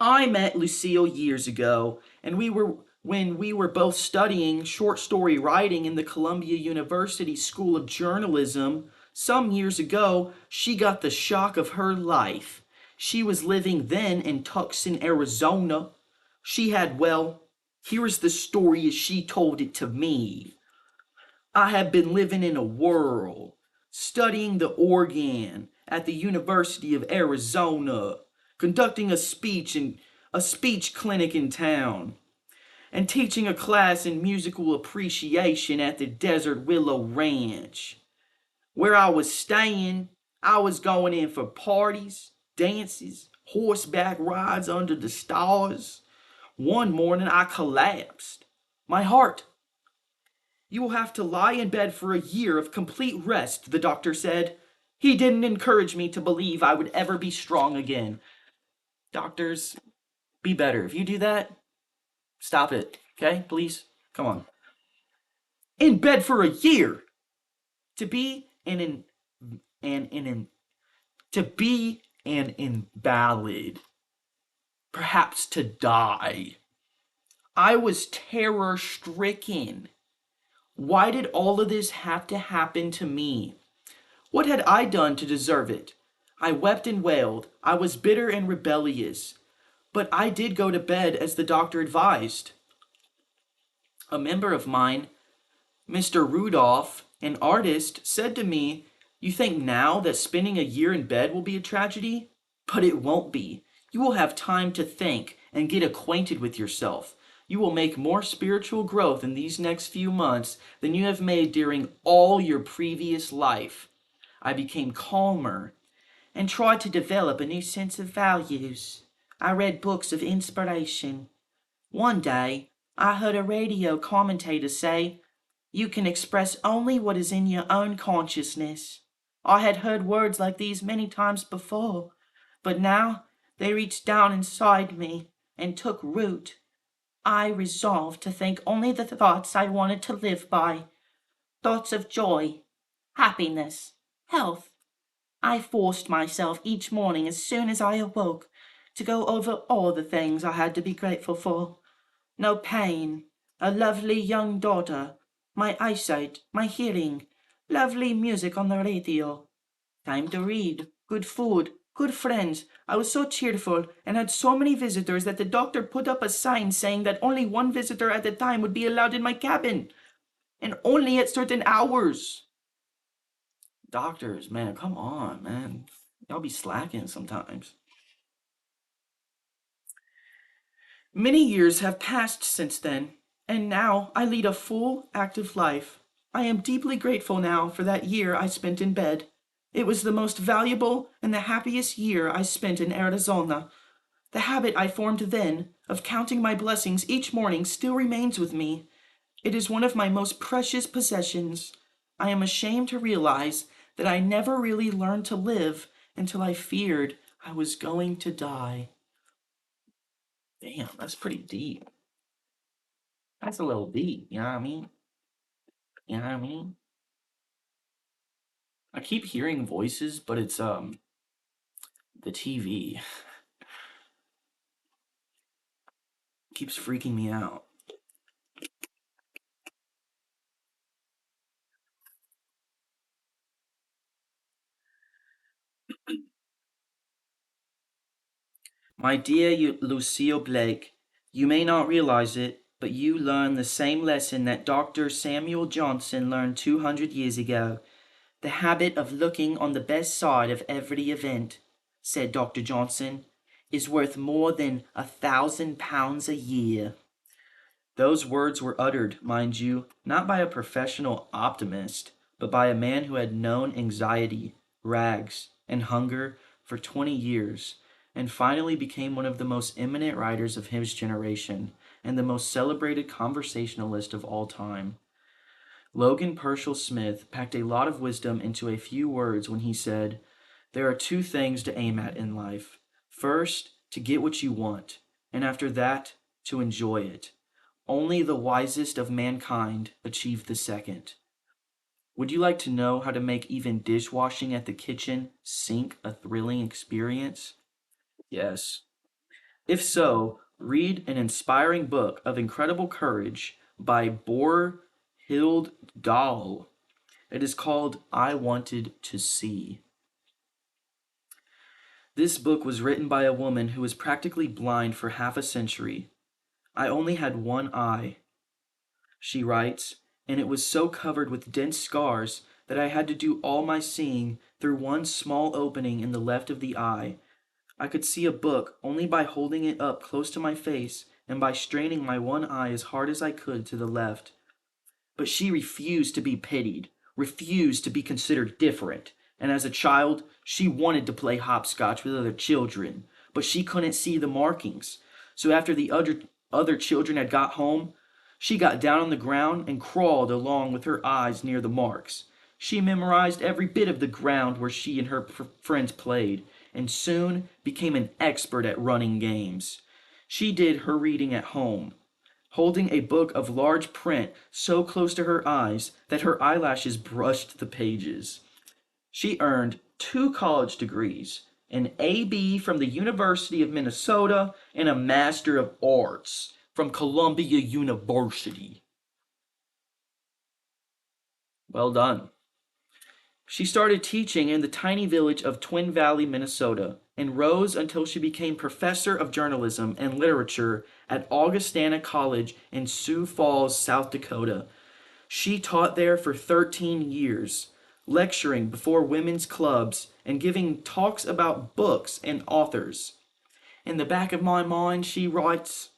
Speaker 1: I met Lucille years ago, and when we were both studying short story writing in the Columbia University School of Journalism. Some years ago, she got the shock of her life. She was living then in Tucson, Arizona. She had, well, here is the story as she told it to me. I have been living in a whirl, studying the organ at the University of Arizona, conducting a speech clinic in town, and teaching a class in musical appreciation at the Desert Willow Ranch. Where I was staying, I was going in for parties, dances, horseback rides under the stars. One morning I collapsed. My heart. You will have to lie in bed for a year of complete rest, the doctor said. He didn't encourage me to believe I would ever be strong again. Doctors, be better. If you do that, stop it. Okay? Please? Come on. In bed for a year. To be to be an invalid. Perhaps to die. I was terror stricken. Why did all of this have to happen to me? What had I done to deserve it? I wept and wailed. I was bitter and rebellious. But I did go to bed as the doctor advised. A member of mine, Mr. Rudolph, an artist, said to me, "You think now that spending a year in bed will be a tragedy? But it won't be. You will have time to think and get acquainted with yourself. You will make more spiritual growth in these next few months than you have made during all your previous life." I became calmer and tried to develop a new sense of values. I read books of inspiration. One day, I heard a radio commentator say, "You can express only what is in your own consciousness." I had heard words like these many times before, but now they reached down inside me and took root. I resolved to think only the thoughts I wanted to live by, thoughts of joy, happiness, health. I forced myself each morning as soon as I awoke to go over all the things I had to be grateful for. No pain, a lovely young daughter, my eyesight, my hearing, lovely music on the radio, time to read, good food, good friends. I was so cheerful and had so many visitors that the doctor put up a sign saying that only one visitor at a time would be allowed in my cabin, and only at certain hours. Doctors, man, come on, man. Y'all be slacking sometimes. Many years have passed since then, and now I lead a full, active life. I am deeply grateful now for that year I spent in bed. It was the most valuable and the happiest year I spent in Arizona. The habit I formed then of counting my blessings each morning still remains with me. It is one of my most precious possessions. I am ashamed to realize that I never really learned to live until I feared I was going to die. Damn, that's pretty deep. That's a little deep, you know what I mean? You know what I mean? I keep hearing voices, but it's the TV keeps freaking me out. My dear Lucille Blake, you may not realize it, but you learn the same lesson that Dr. Samuel Johnson learned 200 years ago. The habit of looking on the best side of every event, said Dr. Johnson, is worth more than £1,000 a year. Those words were uttered, mind you, not by a professional optimist, but by a man who had known anxiety, rags, and hunger for 20 years, and finally became one of the most eminent writers of his generation, and the most celebrated conversationalist of all time. Logan Purcell Smith packed a lot of wisdom into a few words when he said, "There are two things to aim at in life. First, to get what you want, and after that, to enjoy it. Only the wisest of mankind achieve the second. Would you like to know how to make even dishwashing at the kitchen sink a thrilling experience? Yes. If so, read an inspiring book of incredible courage by Borhild Dahl. It is called I Wanted to See. This book was written by a woman who was practically blind for half a century. I only had one eye, she writes, and it was so covered with dense scars that I had to do all my seeing through one small opening in the left of the eye. I could see a book only by holding it up close to my face and by straining my one eye as hard as I could to the left. But she refused to be pitied, refused to be considered different, and as a child, she wanted to play hopscotch with other children, but she couldn't see the markings. So after the other children had got home, she got down on the ground and crawled along with her eyes near the marks. She memorized every bit of the ground where she and her friends played, and soon became an expert at running games. She did her reading at home, holding a book of large print so close to her eyes that her eyelashes brushed the pages. She earned 2 college degrees, an AB from the University of Minnesota and a Master of Arts from Columbia University. Well done. She started teaching in the tiny village of Twin Valley, Minnesota, and rose until she became professor of journalism and literature at Augustana College in Sioux Falls, South Dakota. She taught there for 13 years, lecturing before women's clubs and giving talks about books and authors. In the back of my mind, she writes,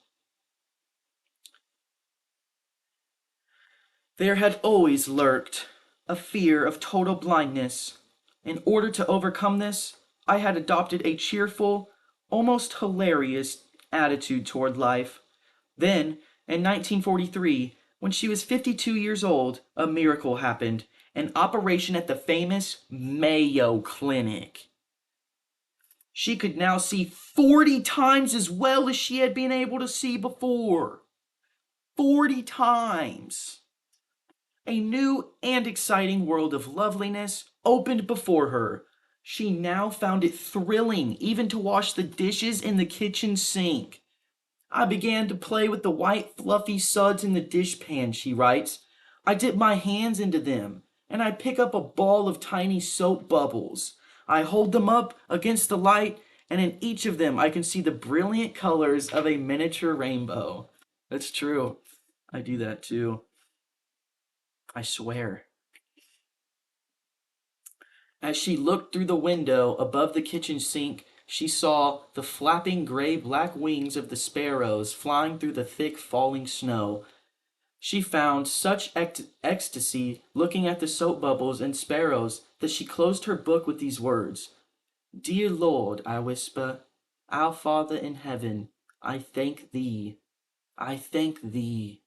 Speaker 1: there had always lurked a fear of total blindness. In order to overcome this, I had adopted a cheerful, almost hilarious attitude toward life. Then, in 1943, when she was 52 years old, a miracle happened, an operation at the famous Mayo Clinic. She could now see 40 times as well as she had been able to see before. 40 times. A new and exciting world of loveliness opened before her. She now found it thrilling even to wash the dishes in the kitchen sink. I began to play with the white fluffy suds in the dishpan, she writes. I dip my hands into them, and I pick up a ball of tiny soap bubbles. I hold them up against the light, and in each of them I can see the brilliant colors of a miniature rainbow. That's true. I do that too. I swear. As she looked through the window above the kitchen sink, she saw the flapping gray-black wings of the sparrows flying through the thick falling snow. She found such ecstasy looking at the soap bubbles and sparrows that she closed her book with these words. Dear Lord, I whisper, our Father in heaven, I thank thee. I thank thee.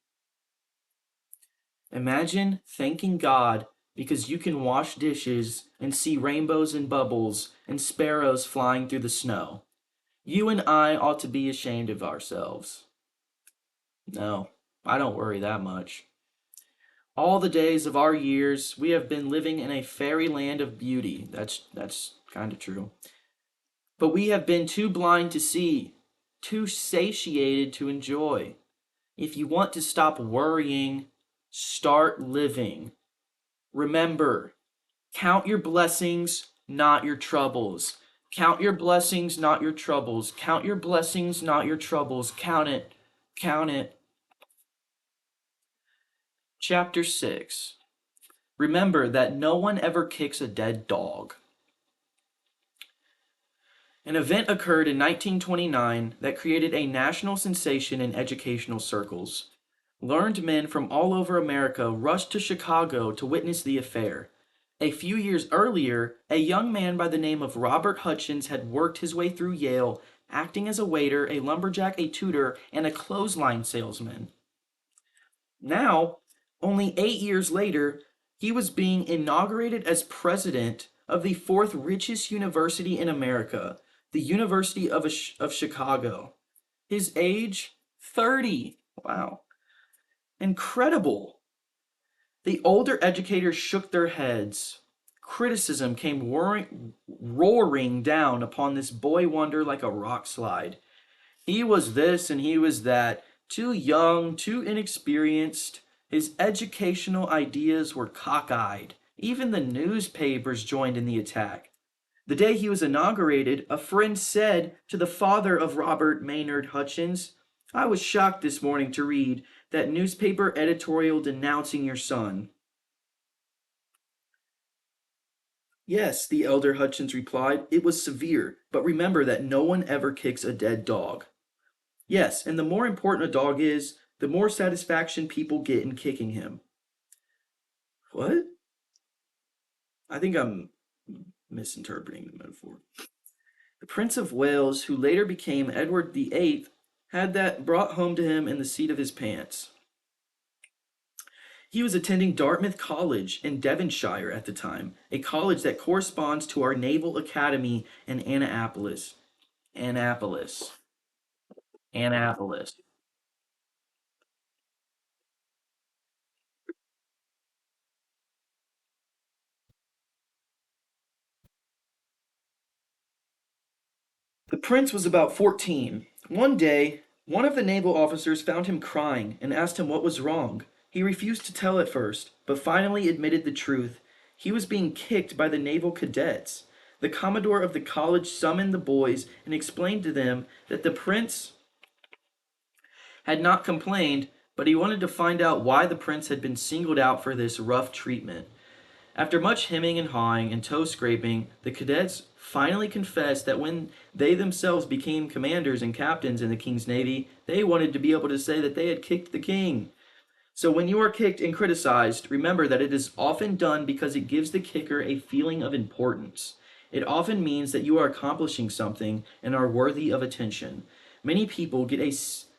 Speaker 1: Imagine thanking God because you can wash dishes and see rainbows and bubbles and sparrows flying through the snow. You and I ought to be ashamed of ourselves. No, I don't worry that much. All the days of our years, we have been living in a fairyland of beauty. That's kind of true. But we have been too blind to see, too satiated to enjoy. If you want to stop worrying, start living. Remember, count your blessings, not your troubles. Count your blessings, not your troubles. Count your blessings, not your troubles. Count it. Count it. Chapter 6. Remember that no one ever kicks a dead dog. An event occurred in 1929 that created a national sensation in educational circles. Learned men from all over America rushed to Chicago to witness the affair. A few years earlier, a young man by the name of Robert Hutchins had worked his way through Yale, acting as a waiter, a lumberjack, a tutor, and a clothesline salesman. Now, only 8 years later, he was being inaugurated as president of the fourth richest university in America, The University of Chicago. His age, 30. Wow. Incredible. The older educators shook their heads. Criticism came roaring down upon this boy wonder like a rock slide. He was this and he was that, too young, too inexperienced. His educational ideas were cockeyed. Even the newspapers joined in the attack. The day he was inaugurated, a friend said to the father of Robert Maynard Hutchins, "I was shocked this morning to read that newspaper editorial denouncing your son." "Yes," the elder Hutchins replied, "it was severe, but remember that no one ever kicks a dead dog." Yes, and the more important a dog is, the more satisfaction people get in kicking him. What? I think I'm misinterpreting the metaphor. The Prince of Wales, who later became Edward VIII, had that brought home to him in the seat of his pants. He was attending Dartmouth College in Devonshire at the time, a college that corresponds to our Naval Academy in Annapolis. Annapolis. Annapolis. The prince was about 14. One day, one of the naval officers found him crying and asked him what was wrong. He refused to tell at first, but finally admitted the truth. He was being kicked by the naval cadets. The commodore of the college summoned the boys and explained to them that the prince had not complained, but he wanted to find out why the prince had been singled out for this rough treatment. After much hemming and hawing and toe scraping, the cadets finally confessed that when they themselves became commanders and captains in the king's navy, they wanted to be able to say that they had kicked the king. So when you are kicked and criticized, remember that it is often done because it gives the kicker a feeling of importance. It often means that you are accomplishing something and are worthy of attention. Many people get a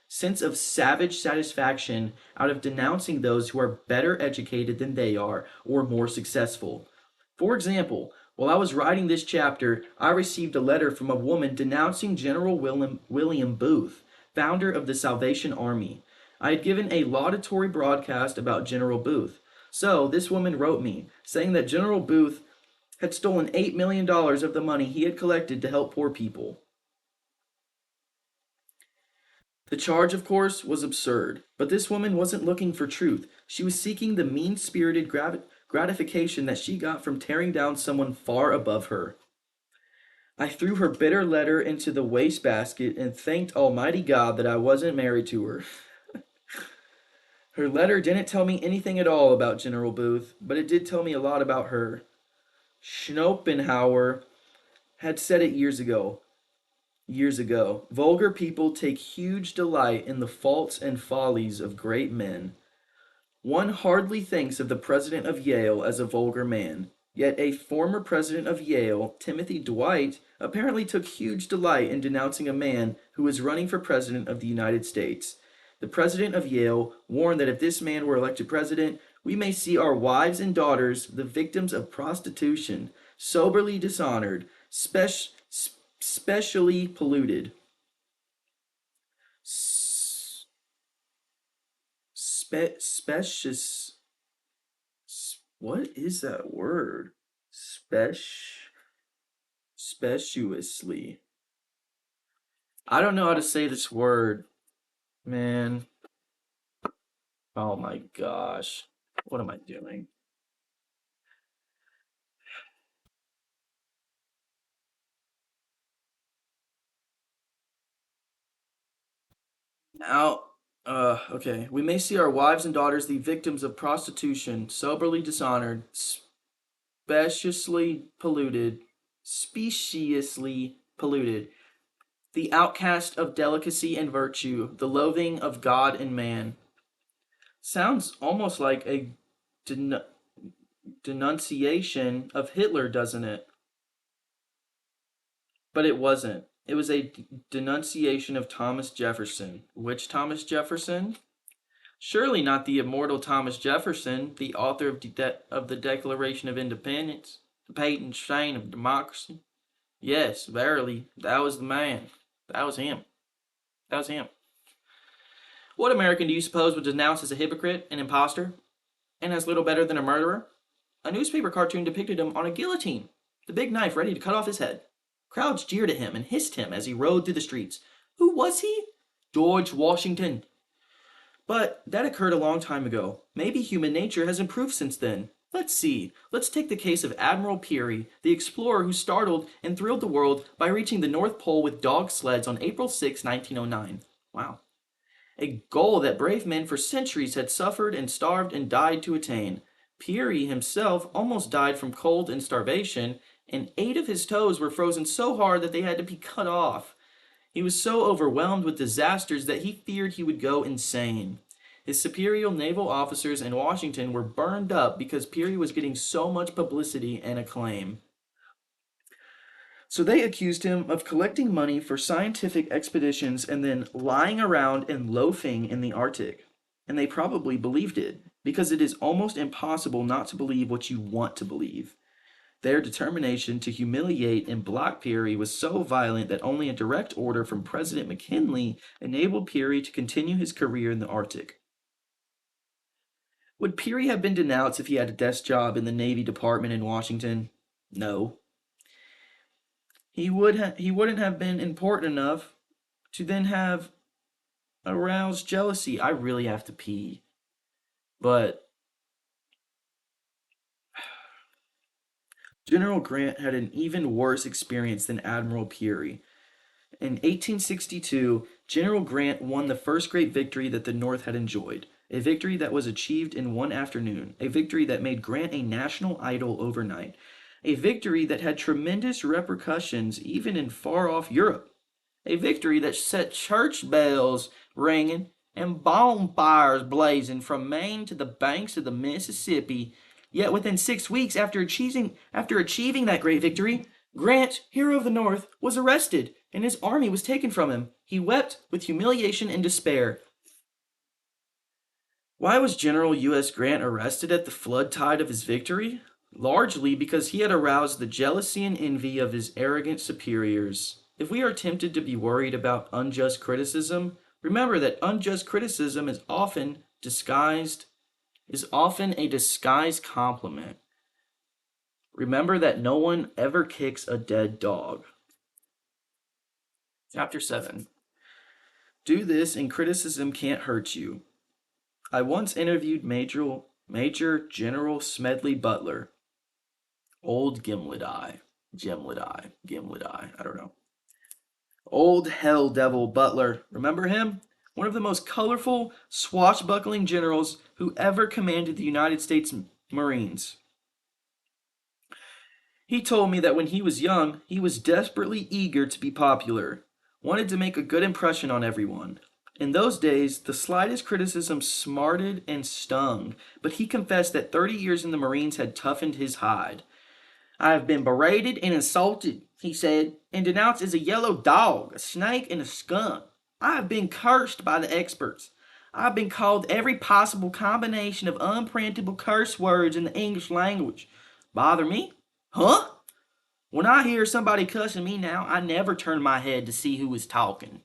Speaker 1: sense of savage satisfaction out of denouncing those who are better educated than they are or more successful. For example, while I was writing this chapter, I received a letter from a woman denouncing General William Booth, founder of the Salvation Army. I had given a laudatory broadcast about General Booth. So, this woman wrote me, saying that General Booth had stolen $8 million of the money he had collected to help poor people. The charge, of course, was absurd, but this woman wasn't looking for truth. She was seeking the mean spirited gratification that she got from tearing down someone far above her. I threw her bitter letter into the wastebasket and thanked Almighty God that I wasn't married to her. Her letter didn't tell me anything at all about General Booth, but it did tell me a lot about her. Schopenhauer had said it years ago. Vulgar people take huge delight in the faults and follies of great men. One hardly thinks of the president of Yale as a vulgar man, yet a former president of Yale, Timothy Dwight, apparently took huge delight in denouncing a man who was running for president of the United States. The president of Yale warned that if this man were elected president, we may see our wives and daughters the victims of prostitution, soberly dishonored, specially polluted. Specious. What is that word? Speciously. I don't know how to say this word, man. Oh my gosh. What am I doing? Now, okay. We may see our wives and daughters the victims of prostitution, soberly dishonored, speciously polluted, the outcast of delicacy and virtue, the loathing of God and man. Sounds almost like a denunciation of Hitler, doesn't it? But it wasn't. It was a denunciation of Thomas Jefferson. Which Thomas Jefferson? Surely not the immortal Thomas Jefferson, the author of the Declaration of Independence, the patron saint of democracy. Yes, verily, that was the man. That was him. That was him. What American do you suppose was denounced as a hypocrite, an impostor, and as little better than a murderer? A newspaper cartoon depicted him on a guillotine, the big knife ready to cut off his head. Crowds jeered at him and hissed him as he rode through the streets. Who was he? George Washington. But that occurred a long time ago. Maybe human nature has improved since then. Let's see. Let's take the case of Admiral Peary, the explorer who startled and thrilled the world by reaching the North Pole with dog sleds on April 6, 1909. Wow. A goal that brave men for centuries had suffered and starved and died to attain. Peary himself almost died from cold and starvation, and 8 of his toes were frozen so hard that they had to be cut off. He was so overwhelmed with disasters that he feared he would go insane. His superior naval officers in Washington were burned up because Peary was getting so much publicity and acclaim. So they accused him of collecting money for scientific expeditions and then lying around and loafing in the Arctic. And they probably believed it, because it is almost impossible not to believe what you want to believe. Their determination to humiliate and block Peary was so violent that only a direct order from President McKinley enabled Peary to continue his career in the Arctic. Would Peary have been denounced if he had a desk job in the Navy Department in Washington? No. He wouldn't have been important enough to then have aroused jealousy. I really have to pee. But General Grant had an even worse experience than Admiral Peary. In 1862, General Grant won the first great victory that the North had enjoyed, a victory that was achieved in one afternoon, a victory that made Grant a national idol overnight, a victory that had tremendous repercussions even in far-off Europe, a victory that set church bells ringing and bonfires blazing from Maine to the banks of the Mississippi. Yet within 6 weeks after achieving that great victory, Grant, hero of the North, was arrested and his army was taken from him. He wept with humiliation and despair. Why was General U.S. Grant arrested at the flood tide of his victory? Largely because he had aroused the jealousy and envy of his arrogant superiors. If we are tempted to be worried about unjust criticism, remember that unjust criticism is often a disguised compliment. Remember that no one ever kicks a dead dog. Chapter 7. Do this and criticism can't hurt you. I once interviewed Major General Smedley Butler. Old Gimlet Eye. I don't know. Old Hell Devil Butler. Remember him? One of the most colorful, swashbuckling generals who ever commanded the United States Marines. He told me that when he was young, he was desperately eager to be popular, wanted to make a good impression on everyone. In those days, the slightest criticism smarted and stung, but he confessed that 30 years in the Marines had toughened his hide. I have been berated and insulted, he said, and denounced as a yellow dog, a snake, and a skunk. I have been cursed by the experts. I have been called every possible combination of unprintable curse words in the English language. Bother me? Huh? When I hear somebody cussing me now, I never turn my head to see who is talking.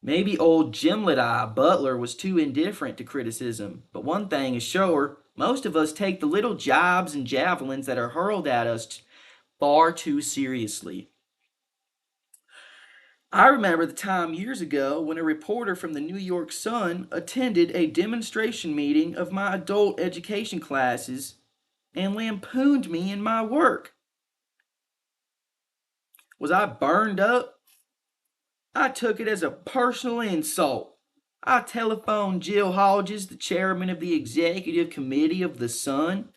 Speaker 1: Maybe old Gimlet Eye Butler was too indifferent to criticism, but one thing is sure, most of us take the little jibes and javelins that are hurled at us far too seriously. I remember the time years ago when a reporter from the New York Sun attended a demonstration meeting of my adult education classes and lampooned me in my work. Was I burned up? I took it as a personal insult. I telephoned Jill Hodges, the chairman of the executive committee of the Sun,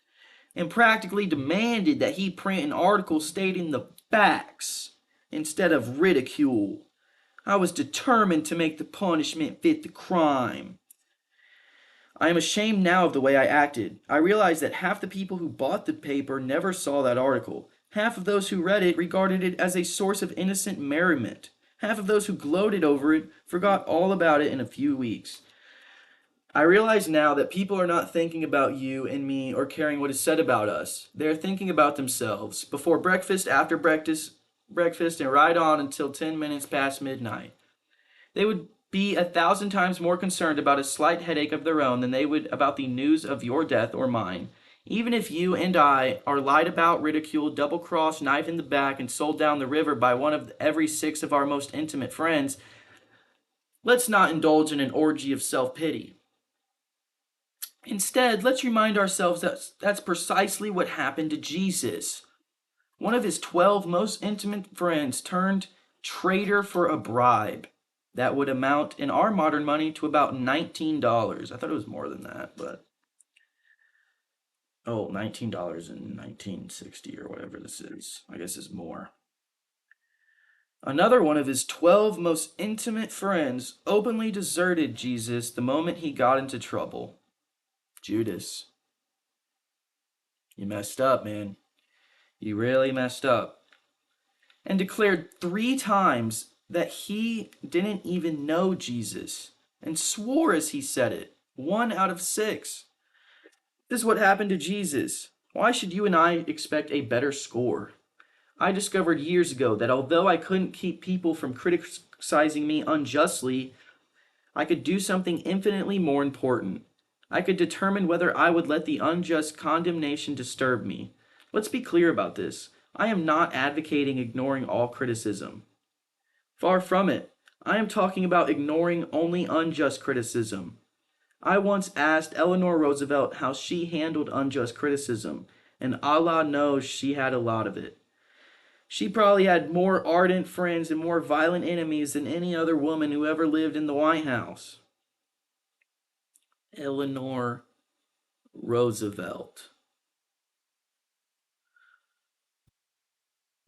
Speaker 1: and practically demanded that he print an article stating the facts instead of ridicule. I was determined to make the punishment fit the crime. I am ashamed now of the way I acted. I realize that half the people who bought the paper never saw that article. Half of those who read it regarded it as a source of innocent merriment. Half of those who gloated over it forgot all about it in a few weeks. I realize now that people are not thinking about you and me or caring what is said about us. They are thinking about themselves. Before breakfast, after breakfast, and right on until 10 minutes past midnight. They would be 1,000 times more concerned about a slight headache of their own than they would about the news of your death or mine. Even if you and I are lied about, ridiculed, double-crossed, knifed in the back, and sold down the river by one of every 6 of our most intimate friends, let's not indulge in an orgy of self-pity. Instead, let's remind ourselves that that's precisely what happened to Jesus. One of his 12 most intimate friends turned traitor for a bribe. That would amount in our modern money to about $19. I thought it was more than that, but oh, $19 in 1960 or whatever this is. I guess is more. Another one of his 12 most intimate friends openly deserted Jesus the moment he got into trouble. Judas. You messed up, man. You really messed up. And declared 3 times that he didn't even know Jesus, and swore as he said it. 1 out of 6. This is what happened to Jesus. Why should you and I expect a better score? I discovered years ago that although I couldn't keep people from criticizing me unjustly, I could do something infinitely more important. I could determine whether I would let the unjust condemnation disturb me. Let's be clear about this. I am not advocating ignoring all criticism. Far from it. I am talking about ignoring only unjust criticism. I once asked Eleanor Roosevelt how she handled unjust criticism, and Allah knows she had a lot of it. She probably had more ardent friends and more violent enemies than any other woman who ever lived in the White House. Eleanor Roosevelt.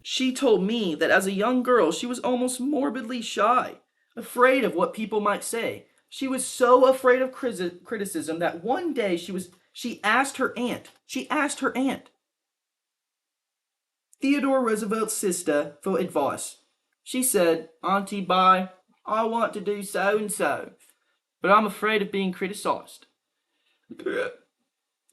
Speaker 1: She told me that as a young girl she was almost morbidly shy, afraid of what people might say. She was so afraid of criticism that one day she asked her aunt, Theodore Roosevelt's sister, for advice. She said, "Auntie Bye, I want to do so and so, but I'm afraid of being criticized."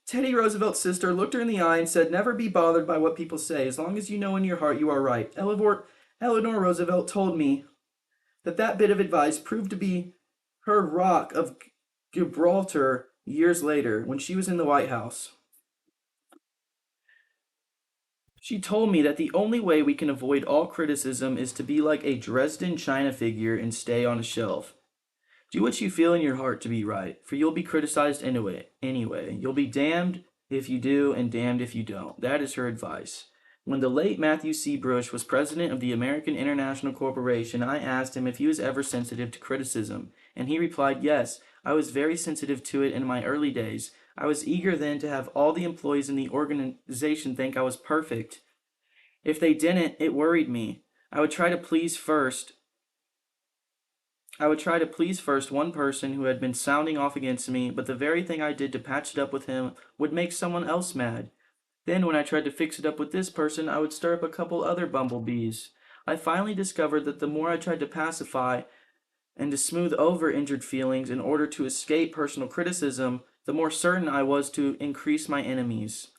Speaker 1: Teddy Roosevelt's sister looked her in the eye and said, "Never be bothered by what people say, as long as you know in your heart you are right." Eleanor Roosevelt told me that bit of advice proved to be her rock of Gibraltar years later when she was in the White House. She told me that the only way we can avoid all criticism is to be like a Dresden china figure and stay on a shelf. Do what you feel in your heart to be right, for you'll be criticized anyway. You'll be damned if you do and damned if you don't. That is her advice. When the late Matthew C. Brush was president of the American International Corporation, I asked him if he was ever sensitive to criticism, and he replied, "Yes, I was very sensitive to it in my early days. I was eager then to have all the employees in the organization think I was perfect. If they didn't, it worried me. I would try to please first one person who had been sounding off against me, but the very thing I did to patch it up with him would make someone else mad. Then, when I tried to fix it up with this person, I would stir up a couple other bumblebees. I finally discovered that the more I tried to pacify and to smooth over injured feelings in order to escape personal criticism, the more certain I was to increase my enemies.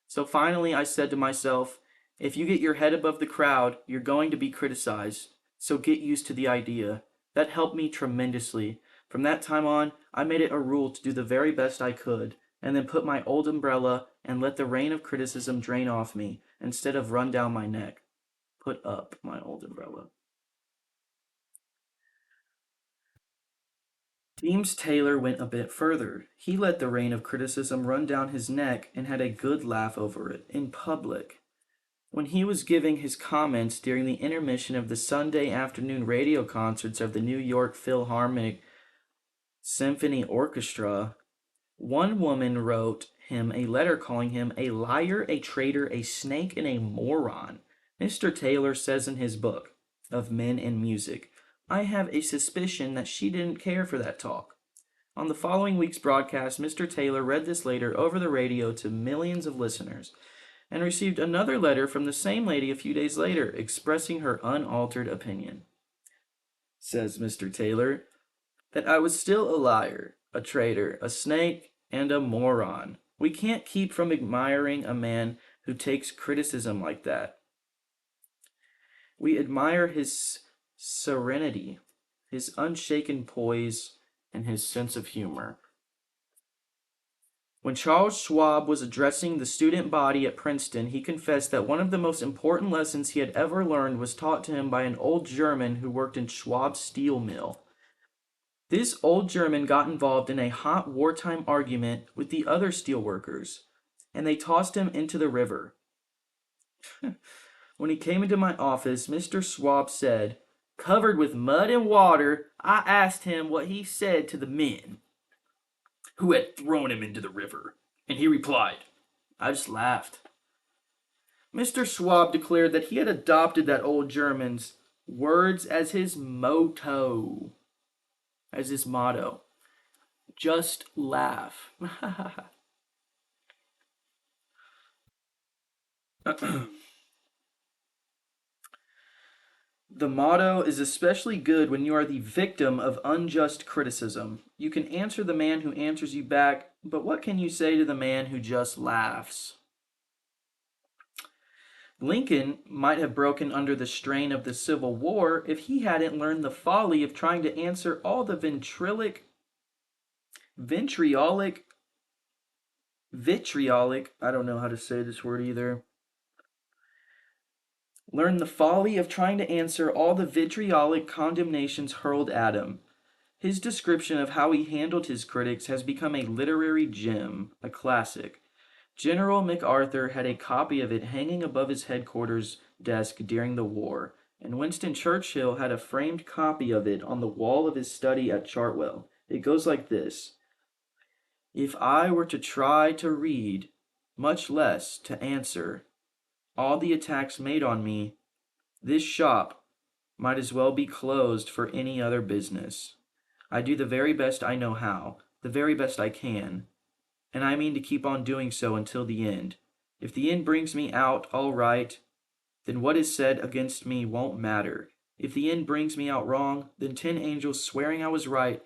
Speaker 1: So finally, I said to myself, if you get your head above the crowd, you're going to be criticized. So get used to the idea. That helped me tremendously. From that time on, I made it a rule to do the very best I could, and then put my old umbrella and let the rain of criticism drain off me, instead of run down my neck. Put up my old umbrella. James Taylor went a bit further. He let the rain of criticism run down his neck and had a good laugh over it, in public. When he was giving his comments during the intermission of the Sunday afternoon radio concerts of the New York Philharmonic Symphony Orchestra, one woman wrote him a letter calling him a liar, a traitor, a snake, and a moron. Mr. Taylor says in his book, Of Men and Music, I have a suspicion that she didn't care for that talk. On the following week's broadcast, Mr. Taylor read this letter over the radio to millions of listeners, and received another letter from the same lady a few days later, expressing her unaltered opinion. Says Mr. Taylor, that I was still a liar. a traitor, a snake, and a moron. We can't keep from admiring a man who takes criticism like that. We admire his serenity, his unshaken poise, and his sense of humor. When Charles Schwab was addressing the student body at Princeton, he confessed that one of the most important lessons he had ever learned was taught to him by an old German who worked in Schwab's steel mill. This old German got involved in a hot wartime argument with the other steelworkers, and they tossed him into the river. When he came into my office, Mr. Schwab said, "Covered with mud and water, I asked him what he said to the men who had thrown him into the river, and he replied, I just laughed." Mr. Schwab declared that he had adopted that old German's words as his motto. Just laugh. The motto is especially good when you are the victim of unjust criticism. You can answer the man who answers you back, but what can you say to the man who just laughs? Lincoln might have broken under the strain of the Civil War if he hadn't learned the folly of trying to answer all the vitriolic, I don't know how to say this word either. Learn the folly of trying to answer all the vitriolic condemnations hurled at him. His description of how he handled his critics has become a literary gem, a classic. General MacArthur had a copy of it hanging above his headquarters desk during the war, and Winston Churchill had a framed copy of it on the wall of his study at Chartwell. It goes like this: If I were to try to read, much less to answer, all the attacks made on me, this shop might as well be closed for any other business. I do the very best I know how, the very best I can, and I mean to keep on doing so until the end. If the end brings me out all right, then what is said against me won't matter. If the end brings me out wrong, then 10 angels swearing I was right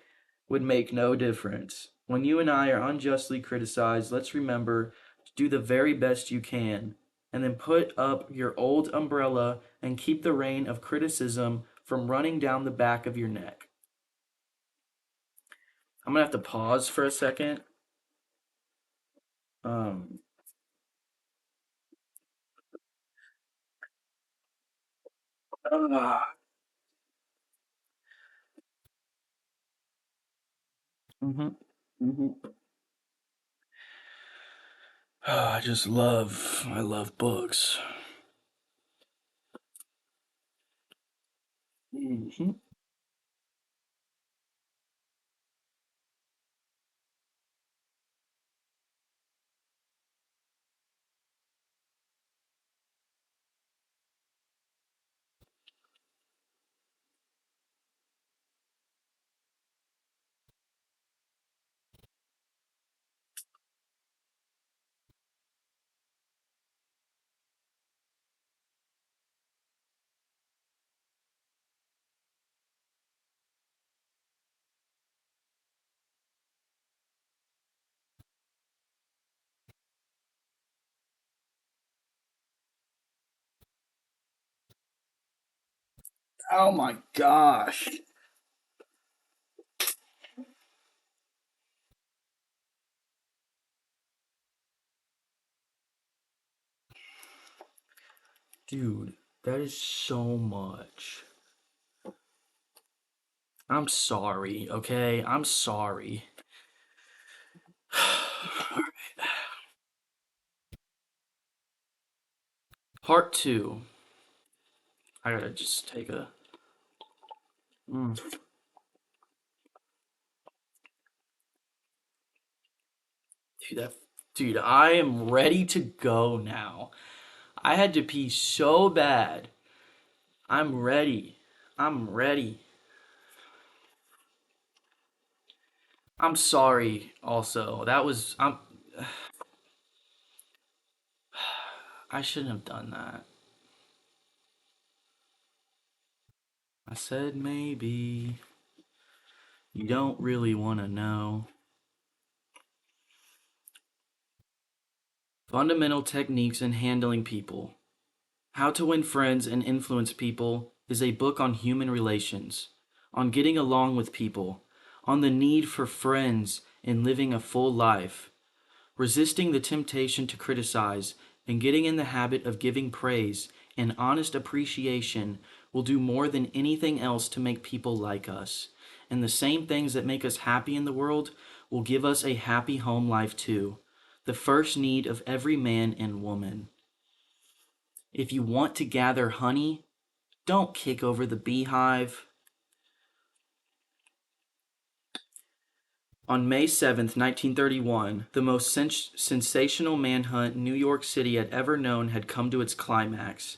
Speaker 1: would make no difference. When you and I are unjustly criticized, let's remember to do the very best you can, and then put up your old umbrella and keep the rain of criticism from running down the back of your neck. I'm gonna have to pause for a second. Um, ah, mhm, mhm. I love books. Mhm. Oh my gosh. Dude, that is so much. I'm sorry, okay? I'm sorry. Part 2. I gotta just take a. Mm. Dude, I am ready to go now. I had to pee so bad. I'm ready. I'm ready. I'm sorry also. I shouldn't have done that. I said maybe. You don't really want to know. Fundamental Techniques in Handling People. How to Win Friends and Influence People is a book on human relations, on getting along with people, on the need for friends in living a full life, resisting the temptation to criticize, and getting in the habit of giving praise and honest appreciation will do more than anything else to make people like us. And the same things that make us happy in the world will give us a happy home life too. The first need of every man and woman. If you want to gather honey, don't kick over the beehive. On May 7th, 1931, the most sensational manhunt New York City had ever known had come to its climax.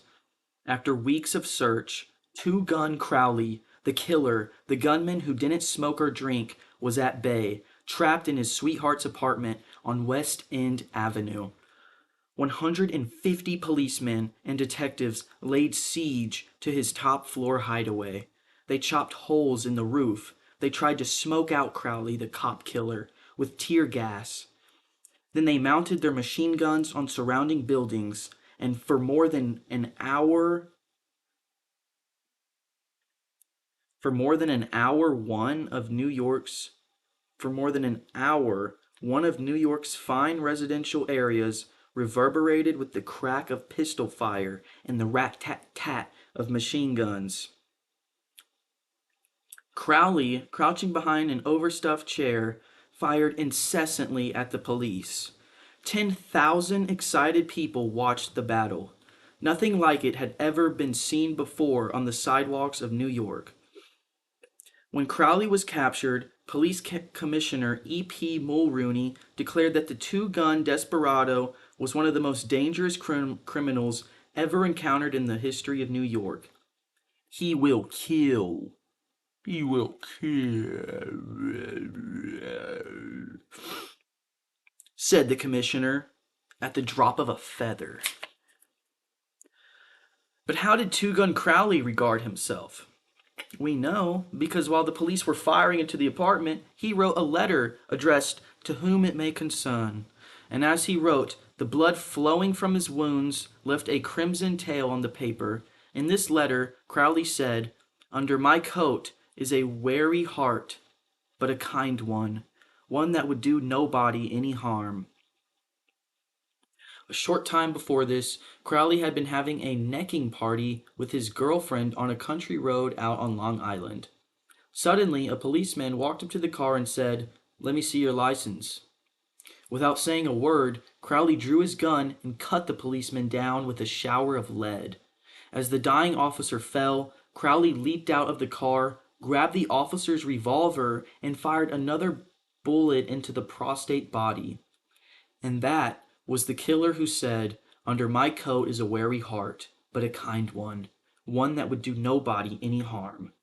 Speaker 1: After weeks of search, Two Gun Crowley, the killer, the gunman who didn't smoke or drink, was at bay, trapped in his sweetheart's apartment on West End Avenue. 150 policemen and detectives laid siege to his top floor hideaway. They chopped holes in the roof. They tried to smoke out Crowley, the cop killer, with tear gas. Then they mounted their machine guns on surrounding buildings, and for more than an hour, one of New York's fine residential areas reverberated with the crack of pistol fire and the rat-tat-tat of machine guns. Crowley, crouching behind an overstuffed chair, fired incessantly at the police. 10,000 excited people watched the battle. Nothing like it had ever been seen before on the sidewalks of New York. When Crowley was captured, Police Commissioner E.P. Mulrooney declared that the two-gun desperado was one of the most dangerous criminals ever encountered in the history of New York. He will kill. He will kill, said the commissioner, at the drop of a feather. But how did Two Gun Crowley regard himself? We know because while the police were firing into the apartment, he wrote a letter addressed to whom it may concern. And as he wrote, the blood flowing from his wounds left a crimson tail on the paper. In this letter, Crowley said, "Under my coat is a wary heart, but a kind one that would do nobody any harm." A short time before this, Crowley had been having a necking party with his girlfriend on a country road out on Long Island. Suddenly, a policeman walked up to the car and said, "Let me see your license." Without saying a word, Crowley drew his gun and cut the policeman down with a shower of lead. As the dying officer fell, Crowley leaped out of the car, grabbed the officer's revolver, and fired another bullet into the prostrate body. And that was the killer who said, "Under my coat is a wary heart, but a kind one that would do nobody any harm."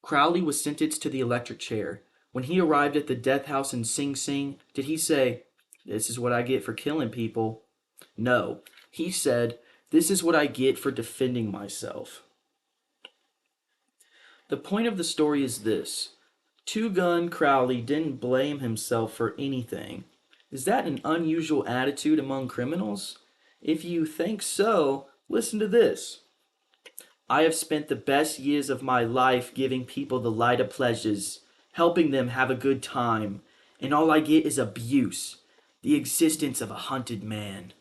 Speaker 1: Crowley was sentenced to the electric chair. When he arrived at the death house in Sing Sing, did he say, "This is what I get for killing people"? No, he said, "This is what I get for defending myself." The point of the story is this. Two Gun Crowley didn't blame himself for anything. Is that an unusual attitude among criminals? If you think so, listen to this. "I have spent the best years of my life giving people the lighter pleasures, helping them have a good time, and all I get is abuse, the existence of a hunted man."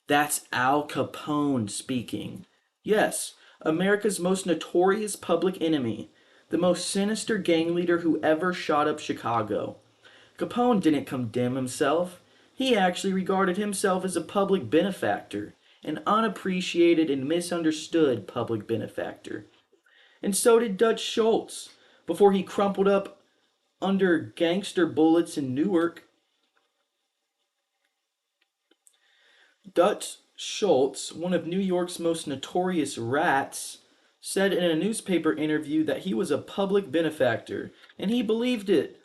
Speaker 1: That's Al Capone speaking. Yes, America's most notorious public enemy, the most sinister gang leader who ever shot up Chicago. Capone didn't condemn himself. He actually regarded himself as a public benefactor, an unappreciated and misunderstood public benefactor. And so did Dutch Schultz, before he crumpled up under gangster bullets in Newark. Dutch Schultz, one of New York's most notorious rats, said in a newspaper interview that he was a public benefactor, and he believed it.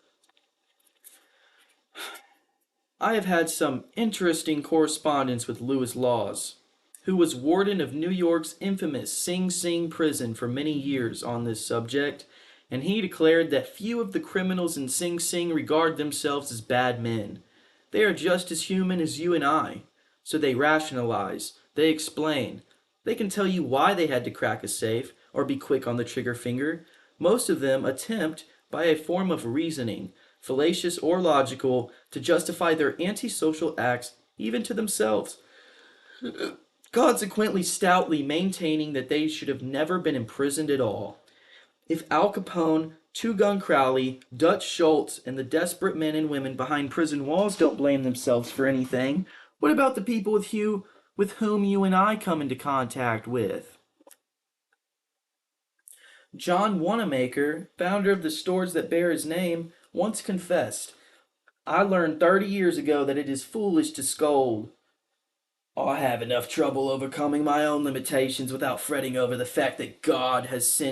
Speaker 1: I have had some interesting correspondence with Lewis Laws, who was warden of New York's infamous Sing Sing prison for many years on this subject, and he declared that few of the criminals in Sing Sing regard themselves as bad men. They are just as human as you and I. So they rationalize, they explain. They can tell you why they had to crack a safe or be quick on the trigger finger. Most of them attempt, by a form of reasoning, fallacious or logical, to justify their antisocial acts even to themselves, consequently stoutly maintaining that they should have never been imprisoned at all. If Al Capone, Two Gun Crowley, Dutch Schultz, and the desperate men and women behind prison walls don't blame themselves for anything, what about the people with whom you and I come into contact with? John Wanamaker, founder of the stores that bear his name, once confessed, "I learned 30 years ago that it is foolish to scold. I have enough trouble overcoming my own limitations without fretting over the fact that God has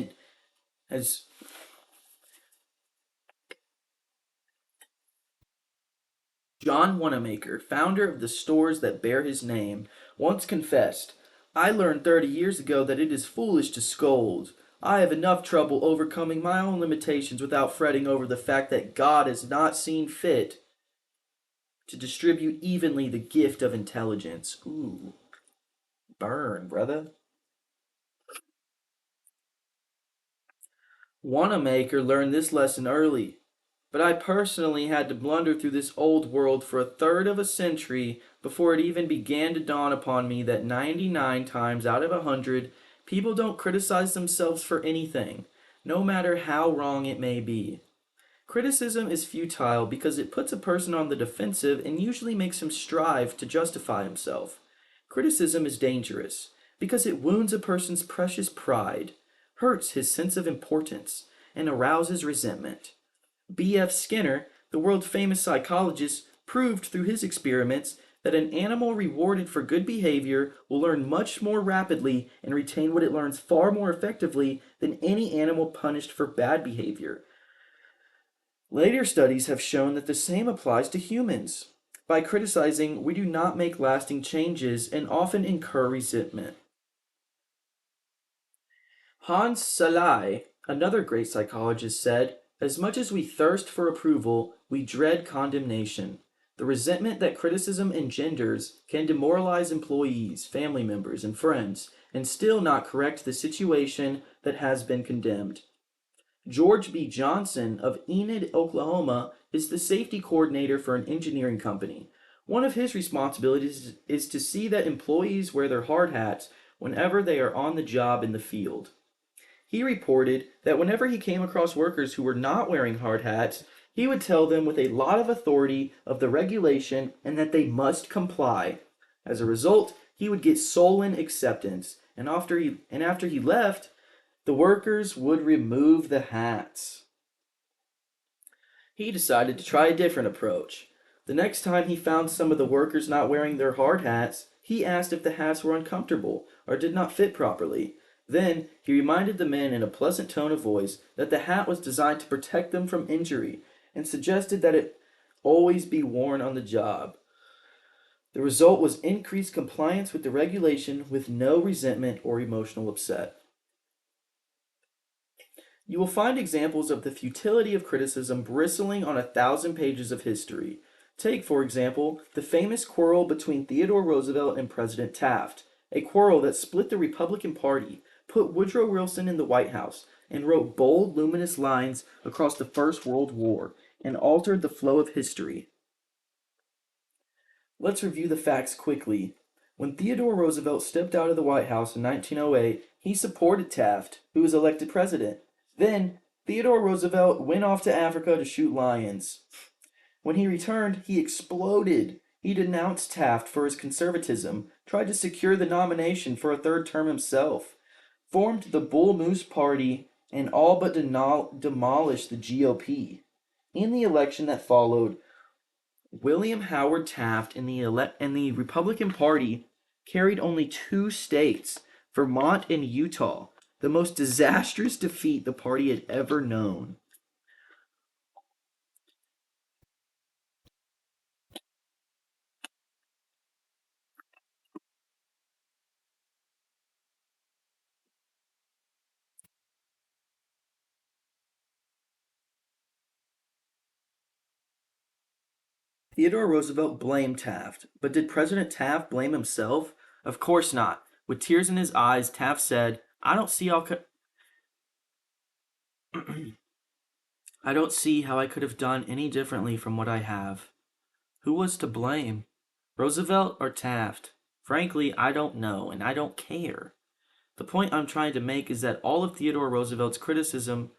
Speaker 1: John Wanamaker, founder of the stores that bear his name, once confessed, "I learned 30 years ago that it is foolish to scold. I have enough trouble overcoming my own limitations without fretting over the fact that God has not seen fit to distribute evenly the gift of intelligence." Ooh, burn, brother. Wanamaker learned this lesson early, but I personally had to blunder through this old world for a third of a century before it even began to dawn upon me that 99 times out of 100, people don't criticize themselves for anything, no matter how wrong it may be. Criticism is futile because it puts a person on the defensive and usually makes him strive to justify himself. Criticism is dangerous because it wounds a person's precious pride, hurts his sense of importance, and arouses resentment. B.F. Skinner, the world famous psychologist, proved through his experiments that an animal rewarded for good behavior will learn much more rapidly and retain what it learns far more effectively than any animal punished for bad behavior. Later studies have shown that the same applies to humans. By criticizing, we do not make lasting changes and often incur resentment. Hans Selye, another great psychologist, said, "As much as we thirst for approval, we dread condemnation. The resentment that criticism engenders can demoralize employees, family members, and friends, and still not correct the situation that has been condemned." George B. Johnson of Enid, Oklahoma, is the safety coordinator for an engineering company. One of his responsibilities is to see that employees wear their hard hats whenever they are on the job in the field. He reported that whenever he came across workers who were not wearing hard hats, he would tell them with a lot of authority of the regulation and that they must comply. As a result, he would get sullen acceptance, and after he left, the workers would remove the hats. He decided to try a different approach. The next time he found some of the workers not wearing their hard hats, he asked if the hats were uncomfortable or did not fit properly. Then he reminded the men in a pleasant tone of voice that the hat was designed to protect them from injury and suggested that it always be worn on the job. The result was increased compliance with the regulation with no resentment or emotional upset. You will find examples of the futility of criticism bristling on 1,000 pages of history. Take, for example, the famous quarrel between Theodore Roosevelt and President Taft, a quarrel that split the Republican Party, put Woodrow Wilson in the White House, and wrote bold, luminous lines across the First World War, and altered the flow of history. Let's review the facts quickly. When Theodore Roosevelt stepped out of the White House in 1908, he supported Taft, who was elected president. Then, Theodore Roosevelt went off to Africa to shoot lions. When he returned, he exploded. He denounced Taft for his conservatism, tried to secure the nomination for a third term himself, formed the Bull Moose Party, and all but demolished the GOP. In the election that followed, William Howard Taft and the Republican Party carried only 2 states, Vermont and Utah, the most disastrous defeat the party had ever known. Theodore Roosevelt blamed Taft, but did President Taft blame himself? Of course not. With tears in his eyes, Taft said, I don't see how I could have done any differently from what I have. Who was to blame? Roosevelt or Taft? Frankly, I don't know, and I don't care. The point I'm trying to make is that all of Theodore Roosevelt's criticism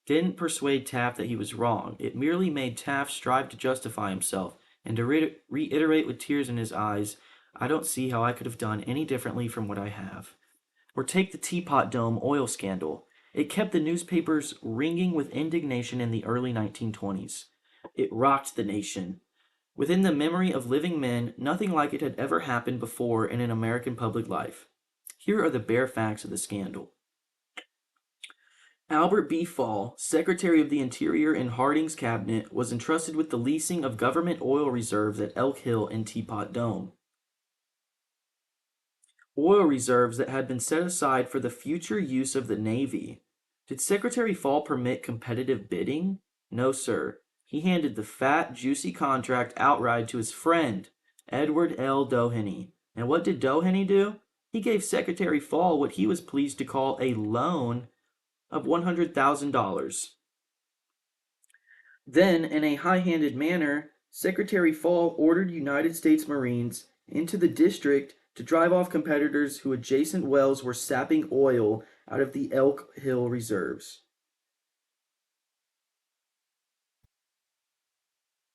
Speaker 1: didn't persuade Taft that he was wrong. It merely made Taft strive to justify himself and to reiterate with tears in his eyes, I don't see how I could have done any differently from what I have. Or take the Teapot Dome oil scandal. It kept the newspapers ringing with indignation in the early 1920s. It rocked the nation. Within the memory of living men, nothing like it had ever happened before in an American public life. Here are the bare facts of the scandal. Albert B. Fall, Secretary of the Interior in Harding's cabinet, was entrusted with the leasing of government oil reserves at Elk Hill and Teapot Dome. Oil reserves that had been set aside for the future use of the Navy. Did Secretary Fall permit competitive bidding? No, sir. He handed the fat, juicy contract outright to his friend, Edward L. Doheny. And what did Doheny do? He gave Secretary Fall what he was pleased to call a loan of $100,000. Then, in a high-handed manner, Secretary Fall ordered United States Marines into the district to drive off competitors who adjacent wells were sapping oil out of the Elk Hill reserves.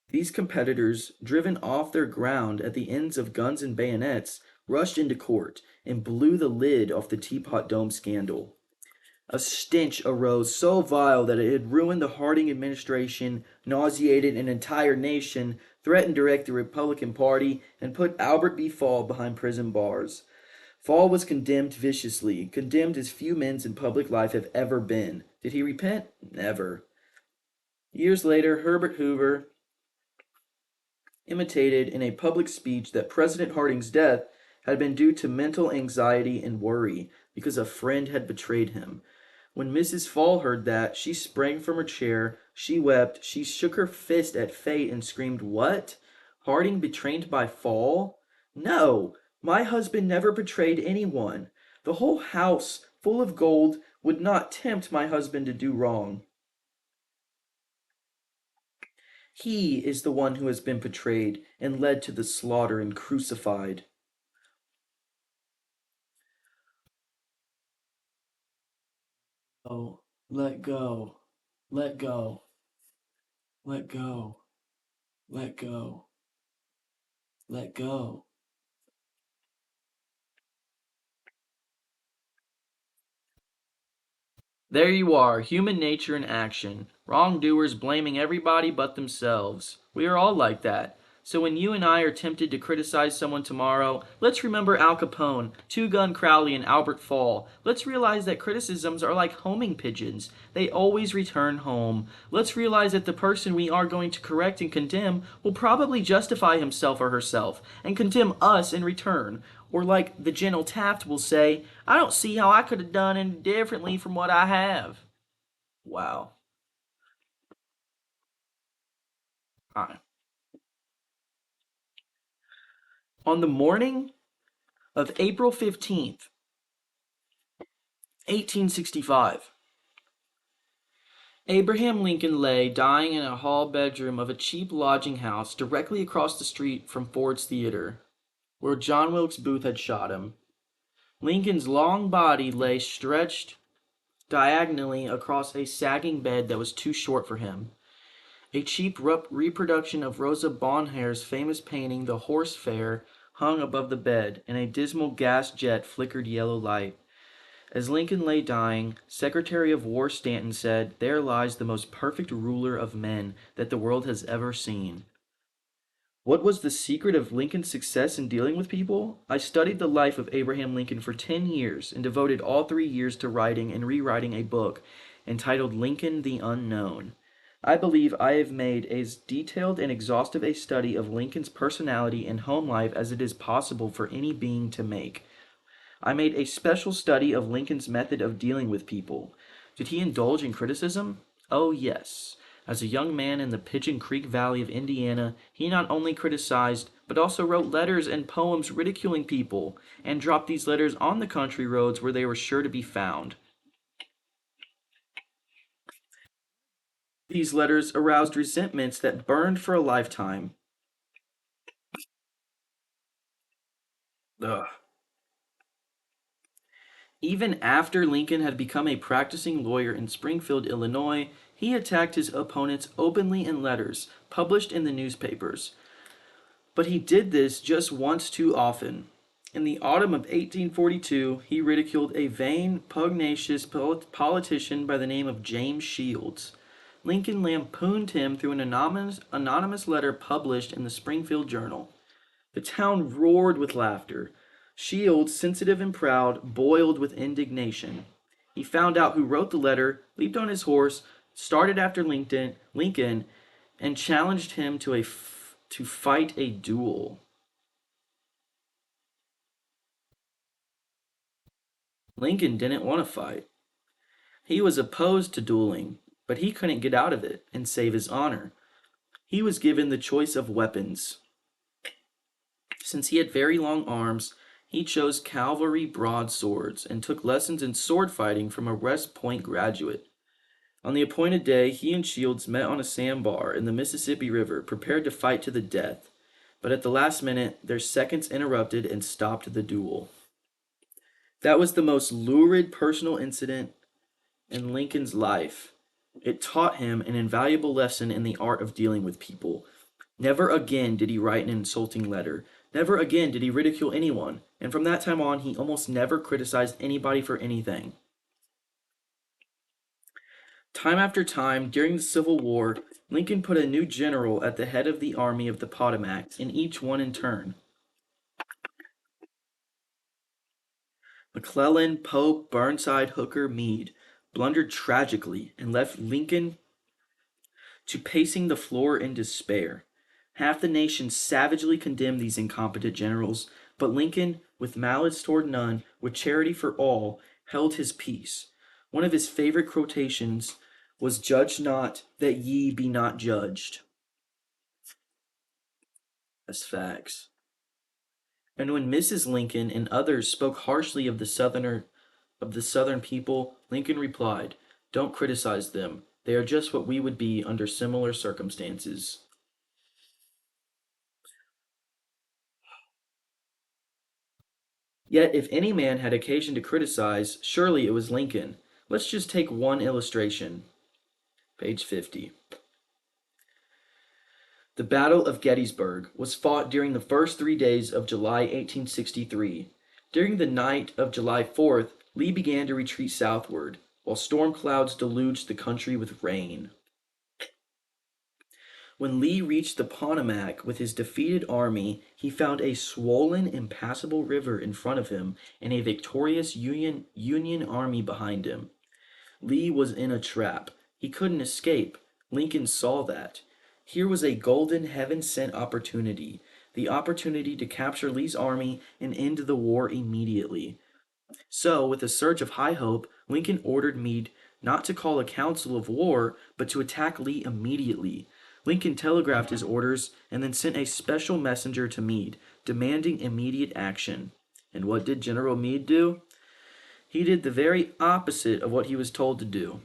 Speaker 1: These competitors, driven off their ground at the ends of guns and bayonets, rushed into court and blew the lid off the Teapot Dome scandal. A stench arose so vile that it had ruined the Harding administration, nauseated an entire nation, threatened to wreck the Republican Party, and put Albert B. Fall behind prison bars. Fall was condemned viciously, condemned as few men in public life have ever been. Did he repent? Never. Years later, Herbert Hoover imitated in a public speech that President Harding's death had been due to mental anxiety and worry because a friend had betrayed him. When Mrs. Fall heard that, she sprang from her chair, she wept, she shook her fist at fate and screamed, What? Harding betrayed by Fall? No! My husband never betrayed anyone. The whole house, full of gold, would not tempt my husband to do wrong. He is the one who has been betrayed and led to the slaughter and crucified.
Speaker 2: Oh, let go. Let go. Let go. Let go. Let go.
Speaker 1: There you are, human nature in action. Wrongdoers blaming everybody but themselves. We are all like that. So when you and I are tempted to criticize someone tomorrow, let's remember Al Capone, Two Gun Crowley, and Albert Fall. Let's realize that criticisms are like homing pigeons. They always return home. Let's realize that the person we are going to correct and condemn will probably justify himself or herself and condemn us in return. Or like the gentle Taft will say, I don't see how I could have done any differently from what I have. Wow. Hi. On the morning of April 15th, 1865, Abraham Lincoln lay dying in a hall bedroom of a cheap lodging house directly across the street from Ford's Theater, where John Wilkes Booth had shot him. Lincoln's long body lay stretched diagonally across a sagging bed that was too short for him. A cheap reproduction of Rosa Bonheur's famous painting, The Horse Fair, hung above the bed, and a dismal gas jet flickered yellow light. As Lincoln lay dying, Secretary of War Stanton said, There lies the most perfect ruler of men that the world has ever seen. What was the secret of Lincoln's success in dealing with people? I studied the life of Abraham Lincoln for 10 years and devoted all 3 years to writing and rewriting a book entitled Lincoln the Unknown. I believe I have made as detailed and exhaustive a study of Lincoln's personality and home life as it is possible for any being to make. I made a special study of Lincoln's method of dealing with people. Did he indulge in criticism? Oh, yes. As a young man in the Pigeon Creek Valley of Indiana, he not only criticized, but also wrote letters and poems ridiculing people, and dropped these letters on the country roads where they were sure to be found. These letters aroused resentments that burned for a lifetime. Ugh. Even after Lincoln had become a practicing lawyer in Springfield, Illinois, he attacked his opponents openly in letters published in the newspapers. But he did this just once too often. In the autumn of 1842, he ridiculed a vain, pugnacious politician by the name of James Shields. Lincoln lampooned him through an anonymous letter published in the Springfield Journal. The town roared with laughter. Shields, sensitive and proud, boiled with indignation. He found out who wrote the letter, leaped on his horse, started after Lincoln, and challenged him to fight a duel. Lincoln didn't want to fight. He was opposed to dueling, but he couldn't get out of it and save his honor. He was given the choice of weapons. Since he had very long arms, he chose cavalry broadswords and took lessons in sword fighting from a West Point graduate. On the appointed day, he and Shields met on a sandbar in the Mississippi River, prepared to fight to the death. But at the last minute, their seconds interrupted and stopped the duel. That was the most lurid personal incident in Lincoln's life. It taught him an invaluable lesson in the art of dealing with people. Never again did he write an insulting letter. Never again did he ridicule anyone. And from that time on, he almost never criticized anybody for anything. Time after time, during the Civil War, Lincoln put a new general at the head of the Army of the Potomac, and each one in turn. McClellan, Pope, Burnside, Hooker, Meade blundered tragically and left Lincoln to pacing the floor in despair. Half the nation savagely condemned these incompetent generals, but Lincoln, with malice toward none, with charity for all, held his peace. One of his favorite quotations was, "Judge not, that ye be not judged." That's facts. And when Mrs. Lincoln and others spoke harshly of the Southern people, Lincoln replied, "Don't criticize them. They are just what we would be under similar circumstances." Yet, if any man had occasion to criticize, surely it was Lincoln. Let's just take one illustration. Page 50. The Battle of Gettysburg was fought during the first 3 days of July 1863. During the night of July 4th, Lee began to retreat southward, while storm clouds deluged the country with rain. When Lee reached the Potomac with his defeated army, he found a swollen, impassable river in front of him and a victorious Union army behind him. Lee was in a trap. He couldn't escape. Lincoln saw that. Here was a golden, heaven sent opportunity, the opportunity to capture Lee's army and end the war immediately. So, with a surge of high hope, Lincoln ordered Meade not to call a council of war, but to attack Lee immediately. Lincoln telegraphed his orders and then sent a special messenger to Meade, demanding immediate action. And what did General Meade do? He did the very opposite of what he was told to do.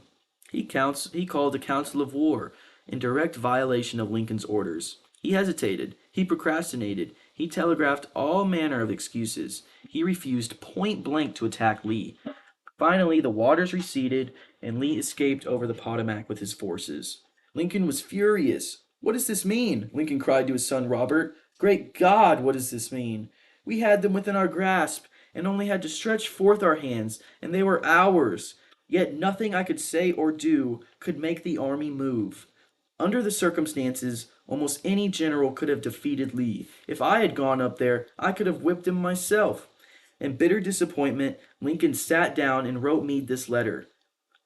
Speaker 1: He called a council of war, in direct violation of Lincoln's orders. He hesitated. He procrastinated. He telegraphed all manner of excuses. He refused point blank to attack Lee. Finally, the waters receded, and Lee escaped over the Potomac with his forces. Lincoln was furious. "What does this mean?" Lincoln cried to his son Robert. "Great God, what does this mean? We had them within our grasp, and only had to stretch forth our hands, and they were ours. Yet nothing I could say or do could make the army move. Under the circumstances, almost any general could have defeated Lee. If I had gone up there, I could have whipped him myself." In bitter disappointment, Lincoln sat down and wrote Meade this letter.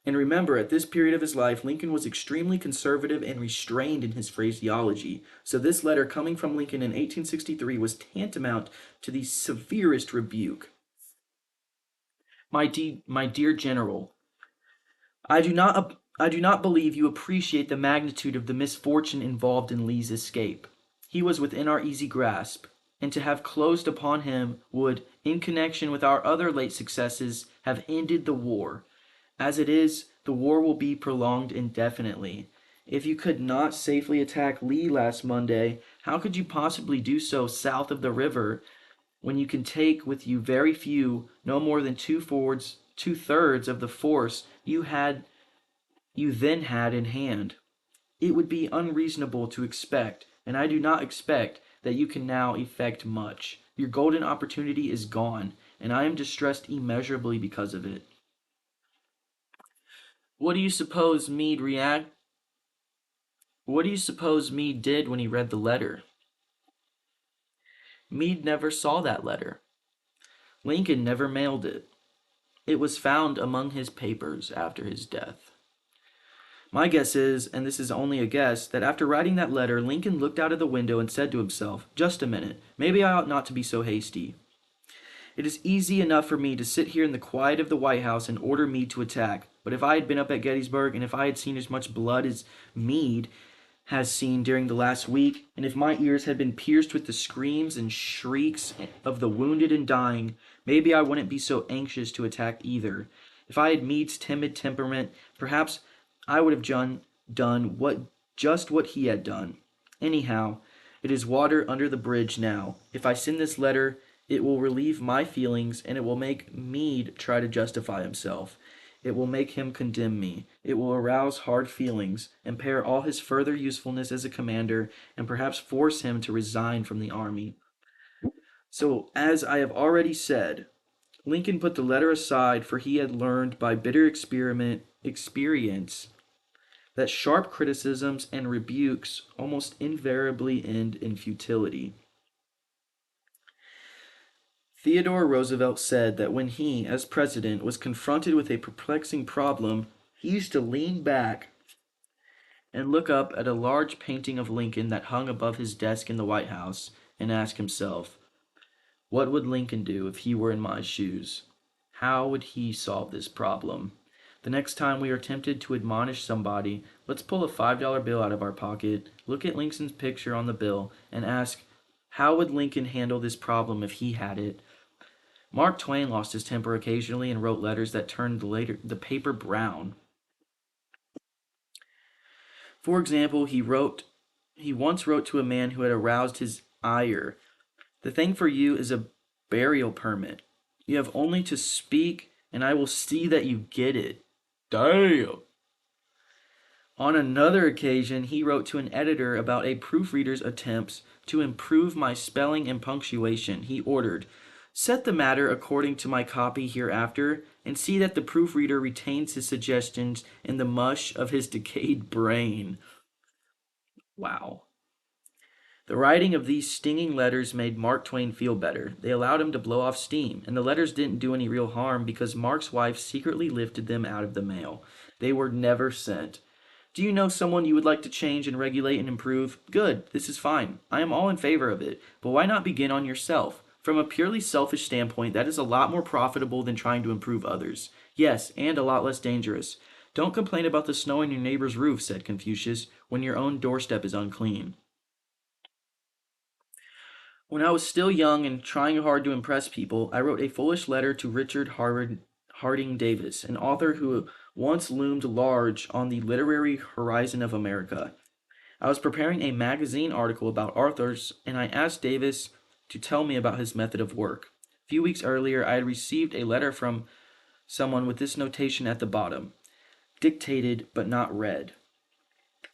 Speaker 1: And remember, at this period of his life, Lincoln was extremely conservative and restrained in his phraseology. So this letter coming from Lincoln in 1863 was tantamount to the severest rebuke. My dear General, I do not I do not believe you appreciate the magnitude of the misfortune involved in Lee's escape. He was within our easy grasp, and to have closed upon him would, in connection with our other late successes, have ended the war. As it is, the war will be prolonged indefinitely. If you could not safely attack Lee last Monday, how could you possibly do so south of the river when you can take with you very few, no more than two-thirds of the force you then had in hand? It would be unreasonable to expect, and I do not expect, that you can now effect much. Your golden opportunity is gone, and I am distressed immeasurably because of it. What do you suppose Meade react? What do you suppose Meade did when he read the letter? Meade never saw that letter. Lincoln never mailed it. It was found among his papers after his death. My guess is, and this is only a guess, that after writing that letter, Lincoln looked out of the window and said to himself, "Just a minute, maybe I ought not to be so hasty. It is easy enough for me to sit here in the quiet of the White House and order Meade to attack, but if I had been up at Gettysburg, and if I had seen as much blood as Meade has seen during the last week, and if my ears had been pierced with the screams and shrieks of the wounded and dying, maybe I wouldn't be so anxious to attack either. If I had Meade's timid temperament, perhaps I would have done just what he had done. Anyhow, it is water under the bridge now. If I send this letter, it will relieve my feelings, and it will make Meade try to justify himself. It will make him condemn me. It will arouse hard feelings, impair all his further usefulness as a commander, and perhaps force him to resign from the army. So, as I have already said, Lincoln put the letter aside, for he had learned by bitter experience that sharp criticisms and rebukes almost invariably end in futility. Theodore Roosevelt said that when he, as president, was confronted with a perplexing problem, he used to lean back and look up at a large painting of Lincoln that hung above his desk in the White House and ask himself, what would Lincoln do if he were in my shoes? How would he solve this problem? The next time we are tempted to admonish somebody, let's pull a $5 bill out of our pocket, look at Lincoln's picture on the bill, and ask, how would Lincoln handle this problem if he had it? Mark Twain lost his temper occasionally and wrote letters that turned the paper brown. For example, he once wrote to a man who had aroused his ire, "The thing for you is a burial permit. You have only to speak, and I will see that you get it." Damn. On another occasion, he wrote to an editor about a proofreader's attempts to improve my spelling and punctuation. He ordered, "Set the matter according to my copy hereafter, and see that the proofreader retains his suggestions in the mush of his decayed brain." Wow. The writing of these stinging letters made Mark Twain feel better. They allowed him to blow off steam, and the letters didn't do any real harm because Mark's wife secretly lifted them out of the mail. They were never sent. Do you know someone you would like to change and regulate and improve? Good, this is fine. I am all in favor of it. But why not begin on yourself? From a purely selfish standpoint, that is a lot more profitable than trying to improve others. Yes, and a lot less dangerous. Don't complain about the snow on your neighbor's roof, said Confucius, when your own doorstep is unclean. When I was still young and trying hard to impress people, I wrote a foolish letter to Richard Harding Davis, an author who once loomed large on the literary horizon of America. I was preparing a magazine article about authors, and I asked Davis to tell me about his method of work. A few weeks earlier, I had received a letter from someone with this notation at the bottom: dictated but not read.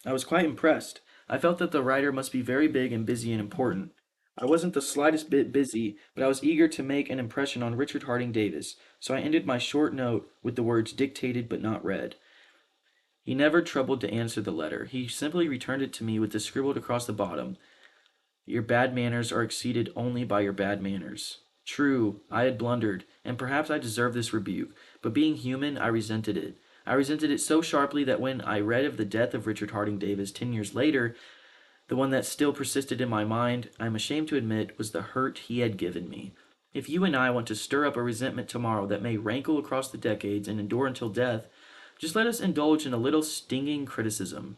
Speaker 1: I was quite impressed. I felt that the writer must be very big and busy and important. I wasn't the slightest bit busy, but I was eager to make an impression on Richard Harding Davis, so I ended my short note with the words dictated but not read. He never troubled to answer the letter. He simply returned it to me with the scribbled across the bottom: "Your bad manners are exceeded only by your bad manners." True, I had blundered, and perhaps I deserved this rebuke, but being human, I resented it. I resented it so sharply that when I read of the death of Richard Harding Davis 10 years later, the one that still persisted in my mind, I am ashamed to admit, was the hurt he had given me. If you and I want to stir up a resentment tomorrow that may rankle across the decades and endure until death, Just let us indulge in a little stinging criticism.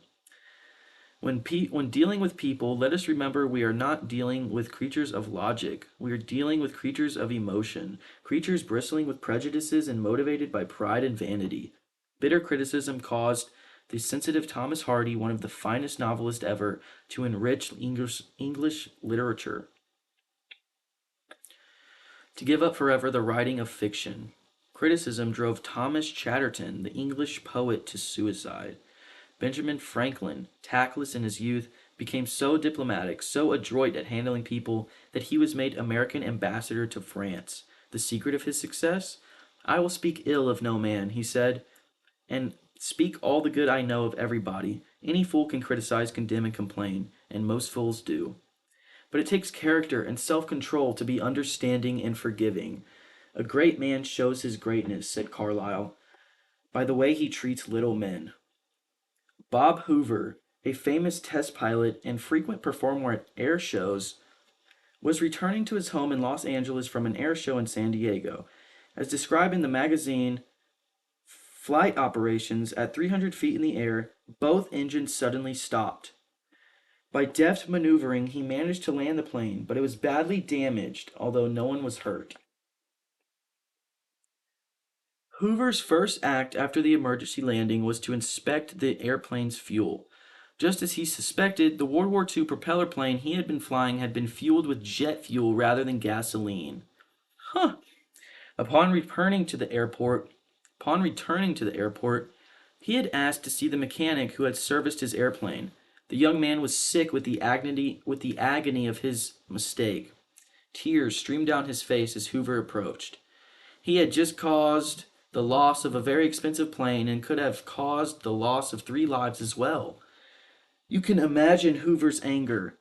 Speaker 1: When dealing with people, let us remember we are not dealing with creatures of logic. We are dealing with creatures of emotion, creatures bristling with prejudices and motivated by pride and vanity. Bitter criticism caused the sensitive Thomas Hardy, one of the finest novelists ever, to enrich English literature, to give up forever the writing of fiction. Criticism drove Thomas Chatterton, the English poet, to suicide. Benjamin Franklin, tactless in his youth, became so diplomatic, so adroit at handling people, that he was made American ambassador to France. The secret of his success? I will speak ill of no man, he said, and speak all the good I know of everybody. Any fool can criticize, condemn, and complain, and most fools do. But it takes character and self control to be understanding and forgiving. A great man shows his greatness, said Carlyle, by the way he treats little men. Bob Hoover, a famous test pilot and frequent performer at air shows, was returning to his home in Los Angeles from an air show in San Diego. As described in the magazine Flight Operations, at 300 feet in the air, both engines suddenly stopped. By deft maneuvering, he managed to land the plane, but it was badly damaged, although no one was hurt. Hoover's first act after the emergency landing was to inspect the airplane's fuel. Just as he suspected, the World War II propeller plane he had been flying had been fueled with jet fuel rather than gasoline. Huh. Upon returning to the airport, he had asked to see the mechanic who had serviced his airplane. The young man was sick with the agony of his mistake. Tears streamed down his face as Hoover approached. He had just caused the loss of a very expensive plane and could have caused the loss of 3 lives as well. You can imagine Hoover's anger.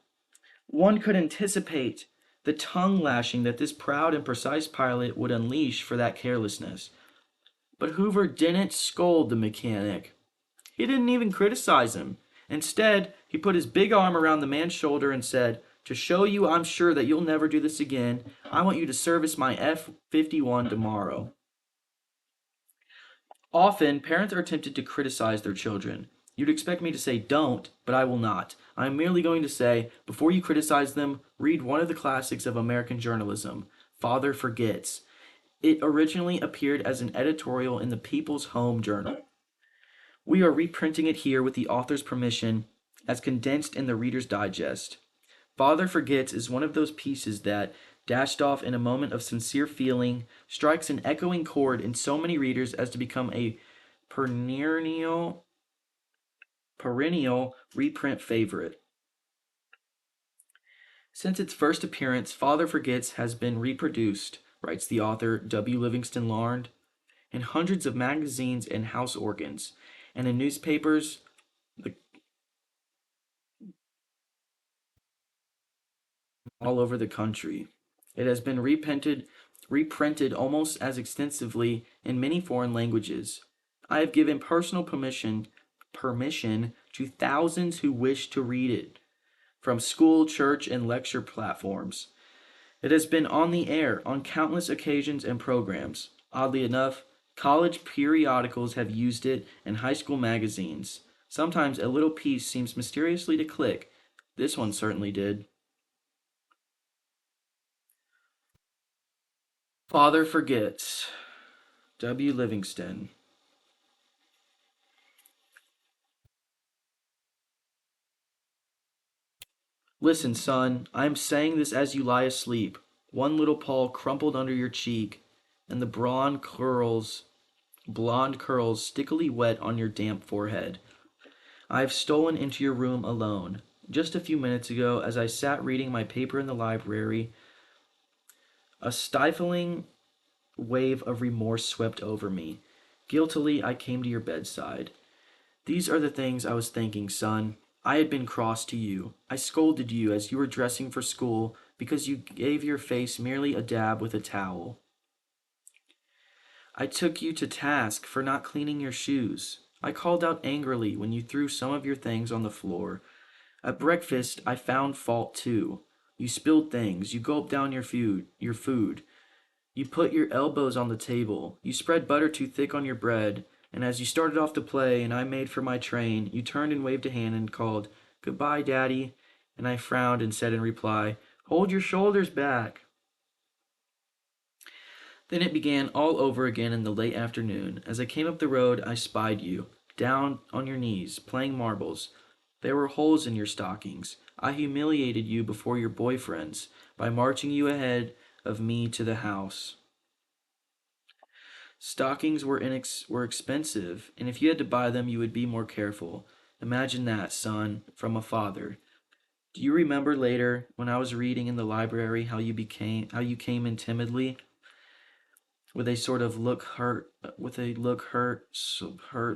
Speaker 1: One could anticipate the tongue lashing that this proud and precise pilot would unleash for that carelessness. But Hoover didn't scold the mechanic. He didn't even criticize him. Instead, he put his big arm around the man's shoulder and said, "To show you I'm sure that you'll never do this again, I want you to service my F-51 tomorrow." Often, parents are tempted to criticize their children. You'd expect me to say don't, but I will not. I am merely going to say, before you criticize them, read one of the classics of American journalism, Father Forgets. It originally appeared as an editorial in the People's Home Journal. We are reprinting it here with the author's permission, as condensed in the Reader's Digest. Father Forgets is one of those pieces that, dashed off in a moment of sincere feeling, strikes an echoing chord in so many readers as to become a perennial reprint favorite. Since its first appearance, Father Forgets has been reproduced, writes the author W. Livingston Larned, in hundreds of magazines and house organs, and in newspapers all over the country. It has been reprinted almost as extensively in many foreign languages. I have given personal permission to thousands who wish to read it, from school, church, and lecture platforms. It has been on the air on countless occasions and programs. Oddly enough, college periodicals have used it and high school magazines. Sometimes a little piece seems mysteriously to click. This one certainly did. Father Forgets. W. Livingston. Listen, son, I am saying this as you lie asleep, one little paw crumpled under your cheek, and the blonde curls stickily wet on your damp forehead. I have stolen into your room alone. Just a few minutes ago, as I sat reading my paper in the library, a stifling wave of remorse swept over me. Guiltily, I came to your bedside. These are the things I was thinking, son. I had been cross to you. I scolded you as you were dressing for school because you gave your face merely a dab with a towel. I took you to task for not cleaning your shoes. I called out angrily when you threw some of your things on the floor. At breakfast, I found fault too. You spilled things. You gulped down your food. You put your elbows on the table. You spread butter too thick on your bread. And as you started off to play and I made for my train, you turned and waved a hand and called, "Goodbye, Daddy." And I frowned and said in reply, "Hold your shoulders back." Then it began all over again in the late afternoon. As I came up the road, I spied you, down on your knees, playing marbles. There were holes in your stockings. I humiliated you before your boyfriends by marching you ahead of me to the house. Stockings were expensive, and if you had to buy them, you would be more careful. Imagine that, son, from a father. Do you remember later when I was reading in the library how you came in timidly with a sort of look hurt with a look hurt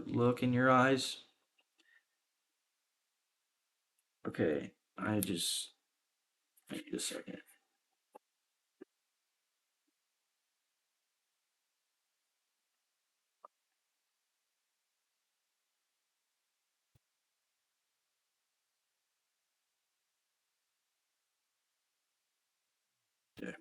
Speaker 1: look in your eyes? Okay, I need a second. Okay.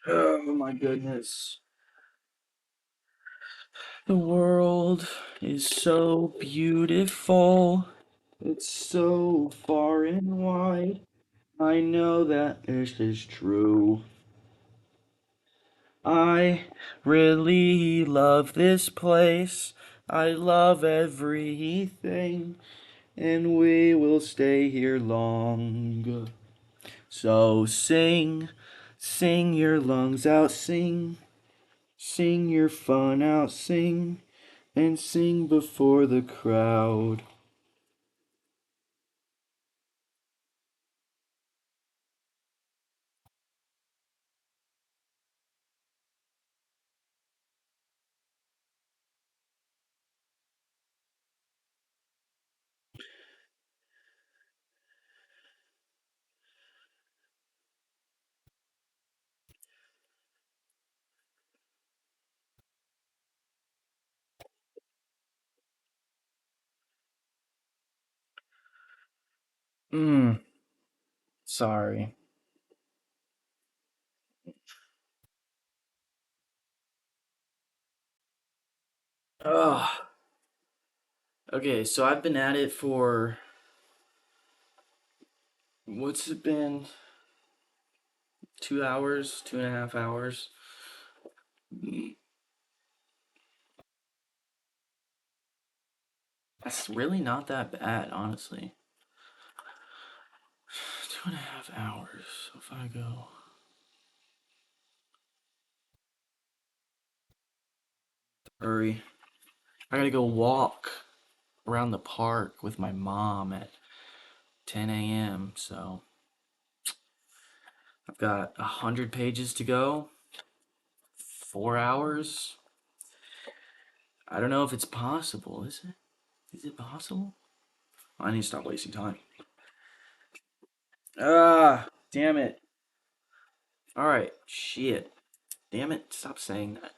Speaker 1: Oh my goodness. The world is so beautiful. It's so far and wide. I know that this is true. I really love this place. I love everything, and we will stay here long. So sing, sing your lungs out, sing your fun out, sing, and sing before the crowd. Mm, sorry. Ugh. Okay, so I've been at it for what's it been? 2 hours, 2.5 hours. That's really not that bad, honestly. 2.5 hours. So if I go, hurry. I gotta go walk around the park with my mom at 10 a.m. So I've got 100 pages to go. 4 hours. I don't know if it's possible. Is it? Is it possible? I need to stop wasting time. Ah, damn it. All right, shit. Damn it. Stop saying that.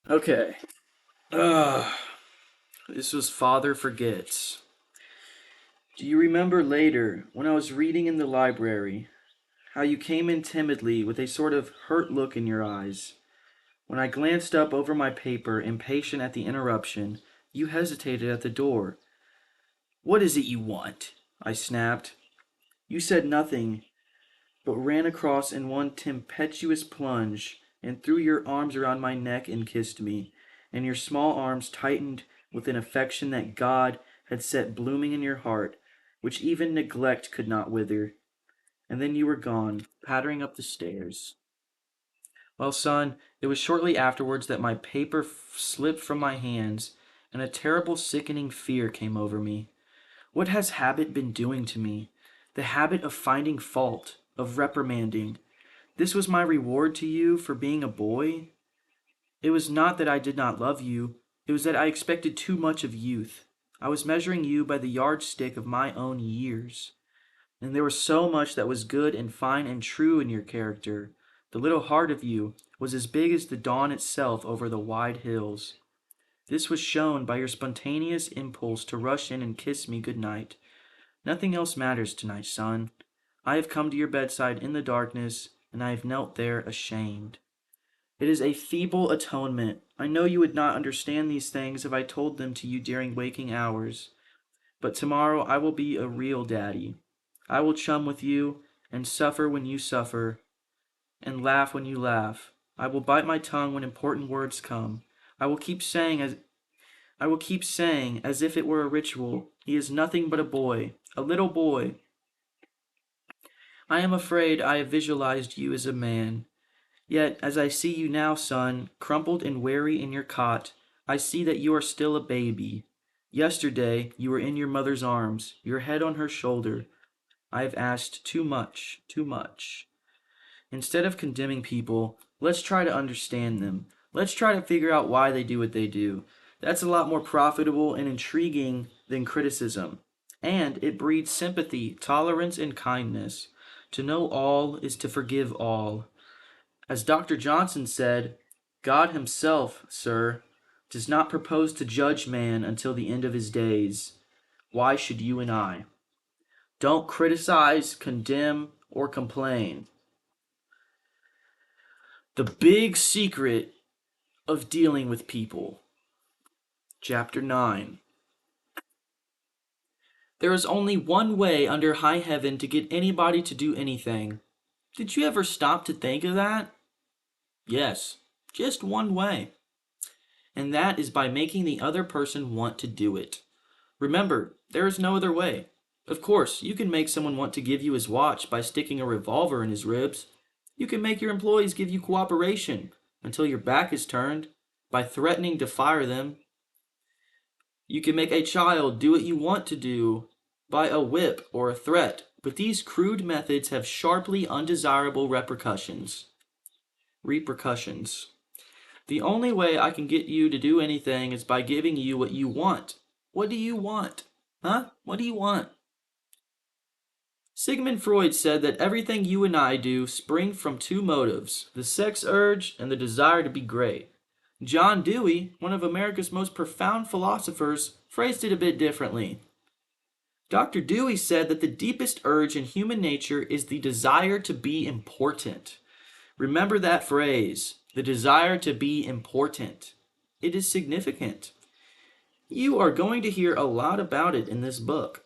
Speaker 1: Okay. Ah, this was Father Forgets. Do you remember later, when I was reading in the library, how you came in timidly with a sort of hurt look in your eyes? When I glanced up over my paper, impatient at the interruption, you hesitated at the door. "What is it you want?" I snapped. You said nothing, but ran across in one tempestuous plunge and threw your arms around my neck and kissed me, and your small arms tightened with an affection that God had set blooming in your heart, which even neglect could not wither. And then you were gone, pattering up the stairs. Well, son, it was shortly afterwards that my paper slipped from my hands, and a terrible sickening fear came over me. What has habit been doing to me? the habit of finding fault, of reprimanding. This was my reward to you for being a boy. It was not that I did not love you, it was that I expected too much of youth. I was measuring you by the yardstick of my own years. And there was so much that was good and fine and true in your character. The little heart of you was as big as the dawn itself over the wide hills. This was shown by your spontaneous impulse to rush in and kiss me good night. Nothing else matters tonight, son. I have come to your bedside in the darkness, and I have knelt there ashamed. It is a feeble atonement. I know you would not understand these things if I told them to you during waking hours. But tomorrow I will be a real daddy. I will chum with you, and suffer when you suffer, and laugh when you laugh. I will bite my tongue when important words come. I will keep saying as if it were a ritual, he is nothing but a boy, a little boy. I am afraid I have visualized you as a man. Yet, as I see you now, son, crumpled and weary in your cot, I see that you are still a baby. Yesterday you were in your mother's arms, your head on her shoulder. I have asked too much, too much. Instead of condemning people, let's try to understand them. Let's try to figure out why they do what they do. That's a lot more profitable and intriguing than criticism. And it breeds sympathy, tolerance, and kindness. To know all is to forgive all. As Dr. Johnson said, God himself, sir, does not propose to judge man until the end of his days. Why should you and I? Don't criticize, condemn, or complain. The big secret of dealing with people. Chapter 9. There is only one way under high heaven to get anybody to do anything. Did you ever stop to think of that? Yes, just one way. And that is by making the other person want to do it. Remember, there is no other way. Of course, you can make someone want to give you his watch by sticking a revolver in his ribs. You can make your employees give you cooperation until your back is turned by threatening to fire them. You can make a child do what you want to do by a whip or a threat, but these crude methods have sharply undesirable repercussions. The only way I can get you to do anything is by giving you what you want. What do you want? Huh? What do you want? Sigmund Freud said that everything you and I do spring from two motives, the sex urge and the desire to be great. John Dewey, one of America's most profound philosophers, phrased it a bit differently. Dr. Dewey said that the deepest urge in human nature is the desire to be important. Remember that phrase, the desire to be important. It is significant. You are going to hear a lot about it in this book.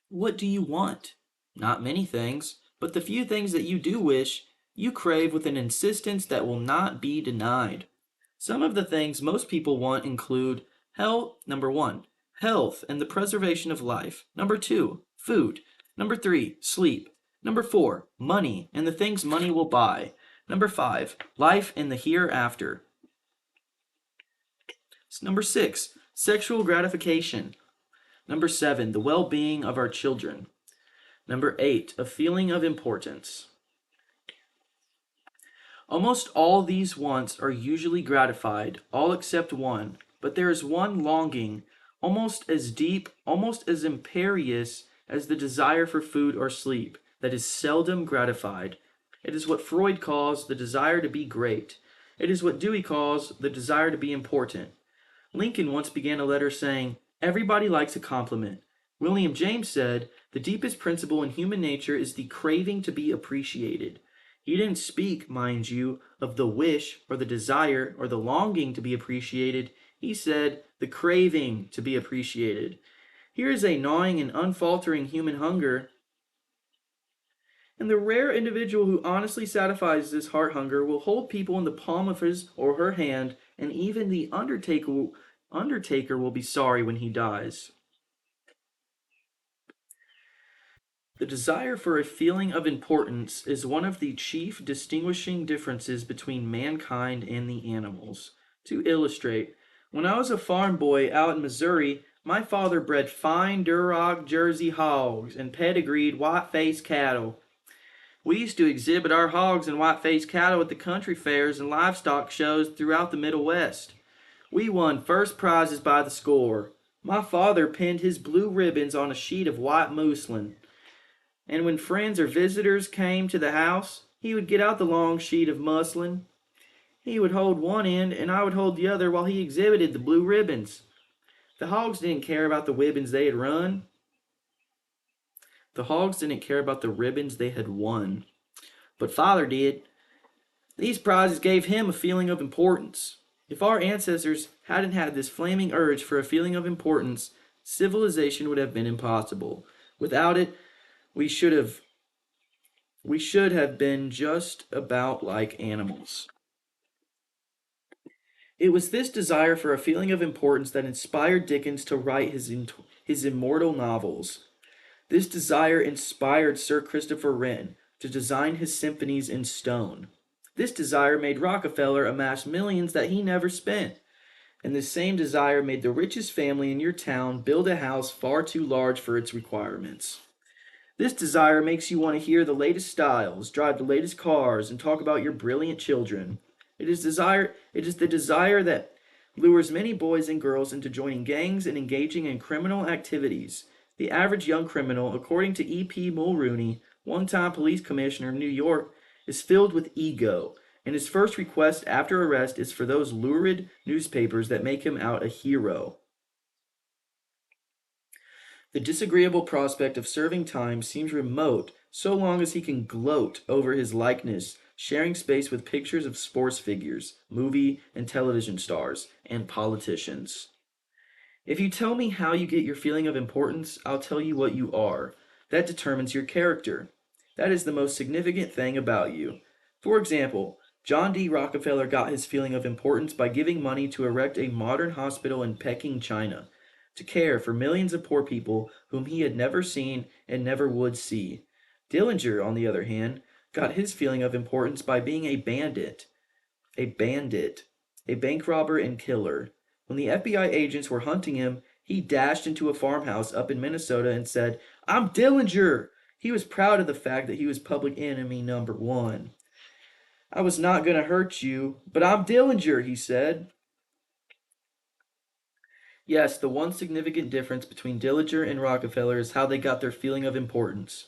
Speaker 1: What do you want? Not many things, but the few things that you do wish, you crave with an insistence that will not be denied. Some of the things most people want include number 1, health and the preservation of life. Number 2, food. Number 3, sleep. Number 4, money and the things money will buy. Number 5, life in the hereafter. Number 6, sexual gratification. Number 7, the well-being of our children. Number 8, a feeling of importance. Almost all these wants are usually gratified, all except one, but there is one longing, almost as deep, almost as imperious as the desire for food or sleep, that is seldom gratified. It is what Freud calls the desire to be great. It is what Dewey calls the desire to be important. Lincoln once began a letter saying, "Everybody likes a compliment." William James said, "The deepest principle in human nature is the craving to be appreciated." He didn't speak, mind you, of the wish or the desire or the longing to be appreciated. He said the craving to be appreciated. Here is a gnawing and unfaltering human hunger. And the rare individual who honestly satisfies this heart hunger will hold people in the palm of his or her hand, and even the undertaker will be sorry when he dies. The desire for a feeling of importance is one of the chief distinguishing differences between mankind and the animals. To illustrate, when I was a farm boy out in Missouri, My father bred fine Duroc Jersey hogs and pedigreed white-faced cattle. We used to exhibit our hogs and white-faced cattle at the country fairs and livestock shows throughout the Middle West. We won first prizes by the score. My father pinned his blue ribbons on a sheet of white muslin, and when friends or visitors came to the house, he would get out the long sheet of muslin. He would hold one end and I would hold the other while he exhibited the blue ribbons. The hogs didn't care about the ribbons they had run. The hogs didn't care about the ribbons they had won. But father did. These prizes gave him a feeling of importance. If our ancestors hadn't had this flaming urge for a feeling of importance, civilization would have been impossible. Without it, we should have been just about like animals. It was this desire for a feeling of importance that inspired Dickens to write his immortal novels. This desire inspired Sir Christopher Wren to design his symphonies in stone. This desire made Rockefeller amass millions that he never spent. And this same desire made the richest family in your town build a house far too large for its requirements. This desire makes you want to hear the latest styles, drive the latest cars, and talk about your brilliant children. It is the desire that lures many boys and girls into joining gangs and engaging in criminal activities. The average young criminal, according to E.P. Mulrooney, one-time police commissioner of New York, is filled with ego, and his first request after arrest is for those lurid newspapers that make him out a hero. The disagreeable prospect of serving time seems remote so long as he can gloat over his likeness, sharing space with pictures of sports figures, movie and television stars, and politicians. If you tell me how you get your feeling of importance, I'll tell you what you are. That determines your character. That is the most significant thing about you. For example, John D. Rockefeller got his feeling of importance by giving money to erect a modern hospital in Peking, China, to care for millions of poor people whom he had never seen and never would see. Dillinger, on the other hand, got his feeling of importance by being a bandit, a bank robber and killer. When the FBI agents were hunting him, he dashed into a farmhouse up in Minnesota and said, "I'm Dillinger!" He was proud of the fact that he was public enemy number one. "I was not going to hurt you, but I'm Dillinger," he said. Yes, the one significant difference between Dillinger and Rockefeller is how they got their feeling of importance.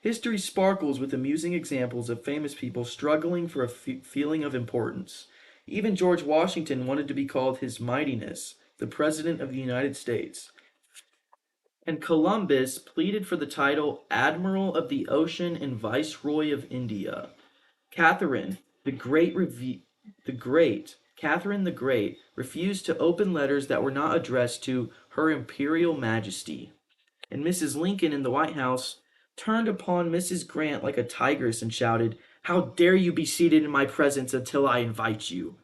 Speaker 1: History sparkles with amusing examples of famous people struggling for a feeling of importance. Even George Washington wanted to be called His Mightiness, the President of the United States. And Columbus pleaded for the title Admiral of the Ocean and Viceroy of India. Catherine, Catherine the Great refused to open letters that were not addressed to Her Imperial Majesty. And Mrs. Lincoln in the White House turned upon Mrs. Grant like a tigress and shouted, "How dare you be seated in my presence until I invite you?"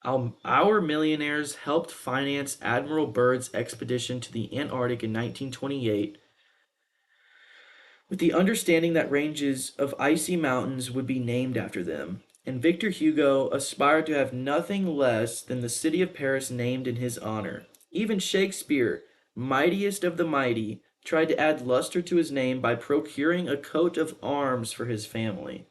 Speaker 1: Our millionaires helped finance Admiral Byrd's expedition to the Antarctic in 1928 with the understanding that ranges of icy mountains would be named after them. And Victor Hugo aspired to have nothing less than the city of Paris named in his honor. Even Shakespeare, mightiest of the mighty, tried to add luster to his name by procuring a coat of arms for his family.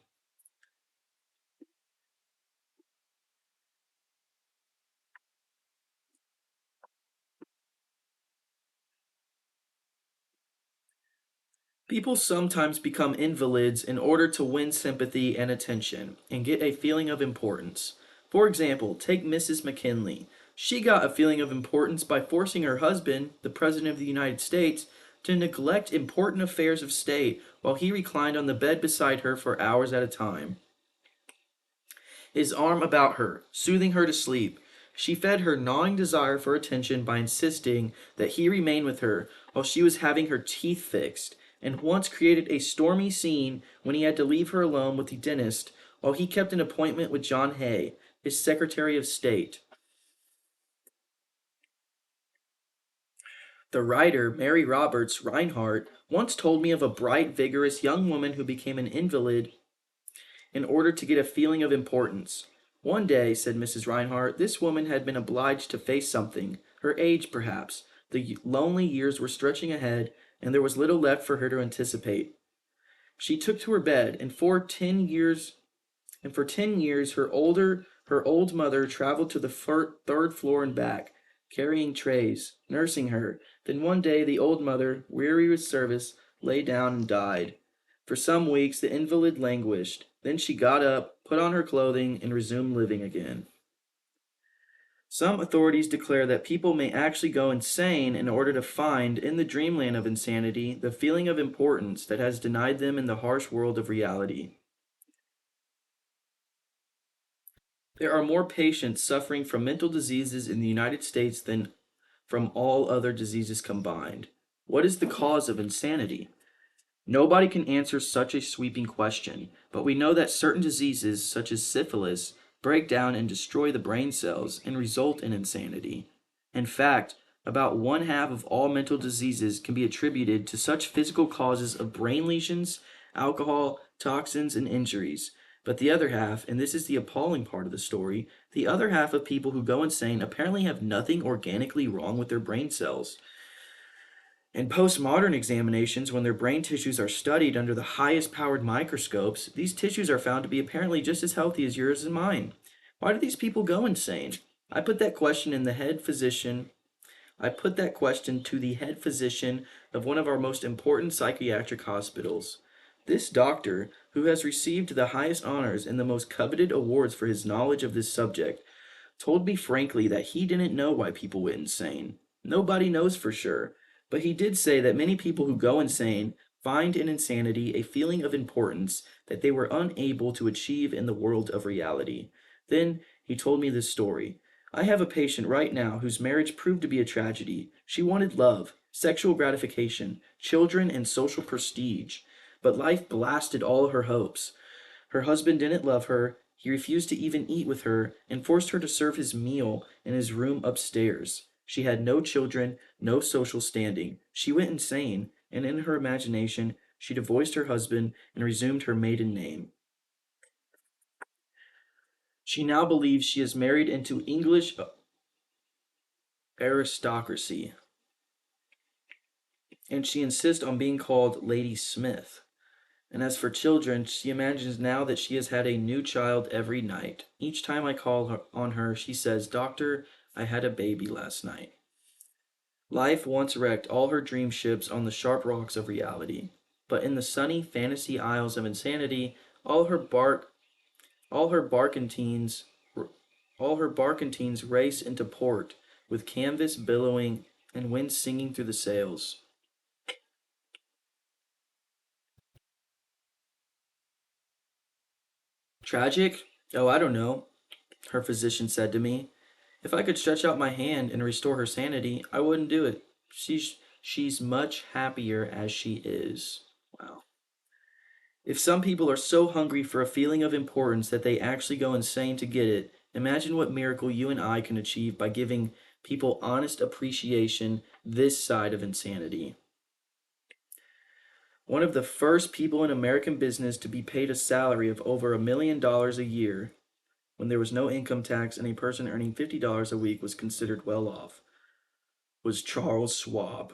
Speaker 1: People sometimes become invalids in order to win sympathy and attention and get a feeling of importance. For example, take Mrs. McKinley. She got a feeling of importance by forcing her husband, the President of the United States, to neglect important affairs of state while he reclined on the bed beside her for hours at a time, his arm about her, soothing her to sleep. She fed her gnawing desire for attention by insisting that he remain with her while she was having her teeth fixed, and once created a stormy scene when he had to leave her alone with the dentist while he kept an appointment with John Hay, his Secretary of State. The writer Mary Roberts Reinhardt once told me of a bright, vigorous young woman who became an invalid in order to get a feeling of importance. One day, said Mrs. Reinhardt, this woman had been obliged to face something. Her age, perhaps. The lonely years were stretching ahead, and there was little left for her to anticipate. She took to her bed, and for 10 years her old mother traveled to the third floor and back, carrying trays, nursing her. Then one day the old mother, weary with service, lay down and died. For some weeks the invalid languished. Then she got up, put on her clothing, and resumed living again. Some authorities declare that people may actually go insane in order to find, in the dreamland of insanity, the feeling of importance that has denied them in the harsh world of reality. There are more patients suffering from mental diseases in the United States than from all other diseases combined. What is the cause of insanity? Nobody can answer such a sweeping question, but we know that certain diseases, such as syphilis, break down and destroy the brain cells and result in insanity. In fact, about one half of all mental diseases can be attributed to such physical causes of brain lesions, alcohol, toxins, and injuries. But the other half, and this is the appalling part of the story, the other half of people who go insane apparently have nothing organically wrong with their brain cells. In postmodern examinations, when their brain tissues are studied under the highest powered microscopes, these tissues are found to be apparently just as healthy as yours and mine. Why do these people go insane? I put that question in the head physician. I put that question to the head physician of one of our most important psychiatric hospitals. This doctor, who has received the highest honors and the most coveted awards for his knowledge of this subject, told me frankly that he didn't know why people went insane. Nobody knows for sure, but he did say that many people who go insane find in insanity a feeling of importance that they were unable to achieve in the world of reality. Then he told me this story. I have a patient right now whose marriage proved to be a tragedy. She wanted love, sexual gratification, children, and social prestige. But life blasted all her hopes. Her husband didn't love her, he refused to even eat with her, and forced her to serve his meal in his room upstairs. She had no children, no social standing. She went insane, and in her imagination, she divorced her husband and resumed her maiden name. She now believes she is married into English aristocracy, and she insists on being called Lady Smith. And as for children, she imagines now that she has had a new child every night. Each time I call on her, she says, Doctor, I had a baby last night. Life once wrecked all her dream ships on the sharp rocks of reality. But in the sunny fantasy isles of insanity, all her bark, all her barkentines, all her barkentines race into port, with canvas billowing and wind singing through the sails. Tragic? Oh, I don't know, her physician said to me. If I could stretch out my hand and restore her sanity, I wouldn't do it. She's much happier as she is. Wow. If some people are so hungry for a feeling of importance that they actually go insane to get it, imagine what miracle you and I can achieve by giving people honest appreciation this side of insanity. One of the first people in American business to be paid a salary of over $1 million a year when there was no income tax and a person earning $50 a week was considered well off was Charles Schwab.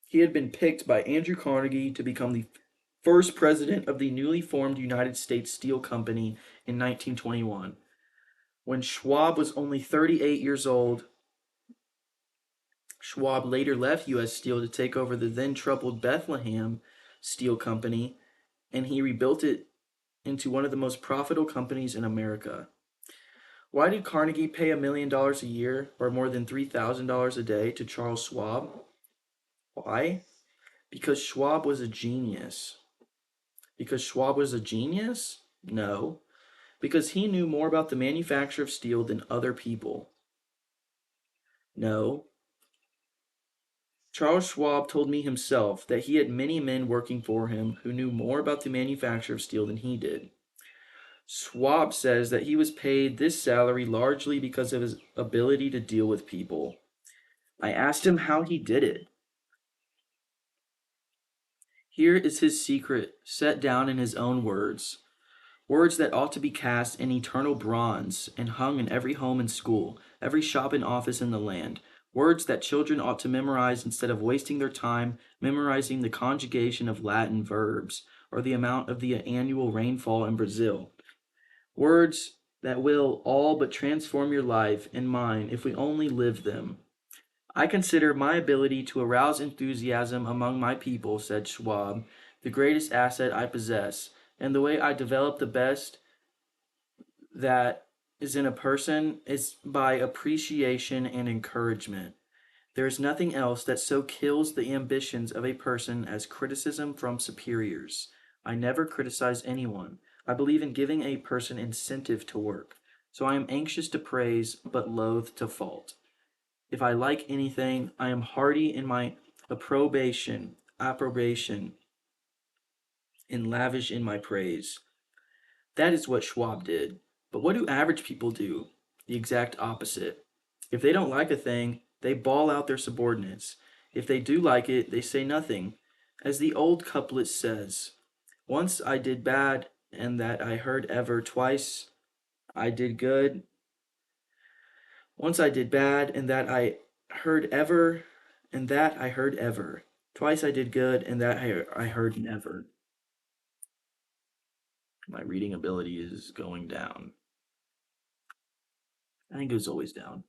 Speaker 1: He had been picked by Andrew Carnegie to become the first president of the newly formed United States Steel Company in 1921. When Schwab was only 38 years old, Schwab later left U.S. Steel to take over the then troubled Bethlehem Steel Company, and he rebuilt it into one of the most profitable companies in America. Why did Carnegie pay $1 million a year, or more than $3,000 a day, to Charles Schwab? Why? Because Schwab was a genius. Because Schwab was a genius? No. Because he knew more about the manufacture of steel than other people? No. Charles Schwab told me himself that he had many men working for him who knew more about the manufacture of steel than he did. Schwab says that he was paid this salary largely because of his ability to deal with people. I asked him how he did it. Here is his secret, set down in his own words. Words that ought to be cast in eternal bronze and hung in every home and school, every shop and office in the land. Words that children ought to memorize instead of wasting their time memorizing the conjugation of Latin verbs or the amount of the annual rainfall in Brazil. Words that will all but transform your life and mine if we only live them. I consider my ability to arouse enthusiasm among my people, said Schwab, the greatest asset I possess, and the way I develop the best that is in a person is by appreciation and encouragement. There is nothing else that so kills the ambitions of a person as criticism from superiors. I never criticize anyone. I believe in giving a person incentive to work. So I am anxious to praise, but loath to fault. If I like anything, I am hearty in my approbation, and lavish in my praise. That is what Schwab did. But what do average people do? The exact opposite. If they don't like a thing, they bawl out their subordinates. If they do like it, they say nothing. As the old couplet says, once I did bad, and that I heard ever, twice I did good. Once I did bad, and that I heard ever, and that I heard ever. Twice I did good, and that I heard never. My reading ability is going down. I think it was always down.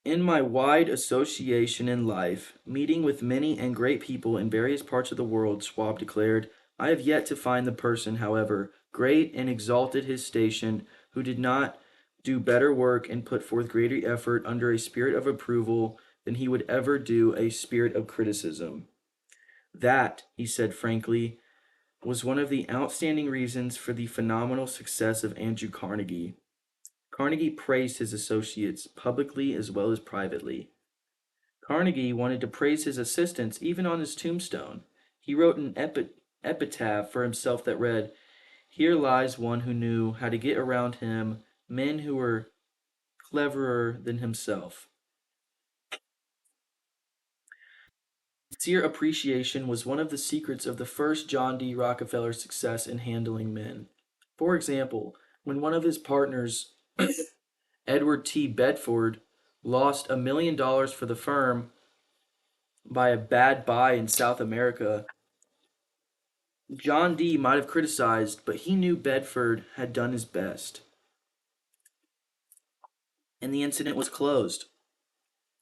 Speaker 1: In my wide association in life, meeting with many and great people in various parts of the world, Schwab declared, I have yet to find the person, however great and exalted his station, who did not do better work and put forth greater effort under a spirit of approval than he would ever do a spirit of criticism. That, he said frankly, was one of the outstanding reasons for the phenomenal success of Andrew Carnegie. Carnegie praised his associates publicly as well as privately. Carnegie wanted to praise his assistants even on his tombstone. He wrote an epitaph for himself that read, Here lies one who knew how to get around him men who were cleverer than himself. Sincere appreciation was one of the secrets of the first John D. Rockefeller's success in handling men. For example, when one of his partners, Edward T. Bedford, lost $1 million for the firm by a bad buy in South America, John D. might have criticized, but he knew Bedford had done his best, and the incident was closed.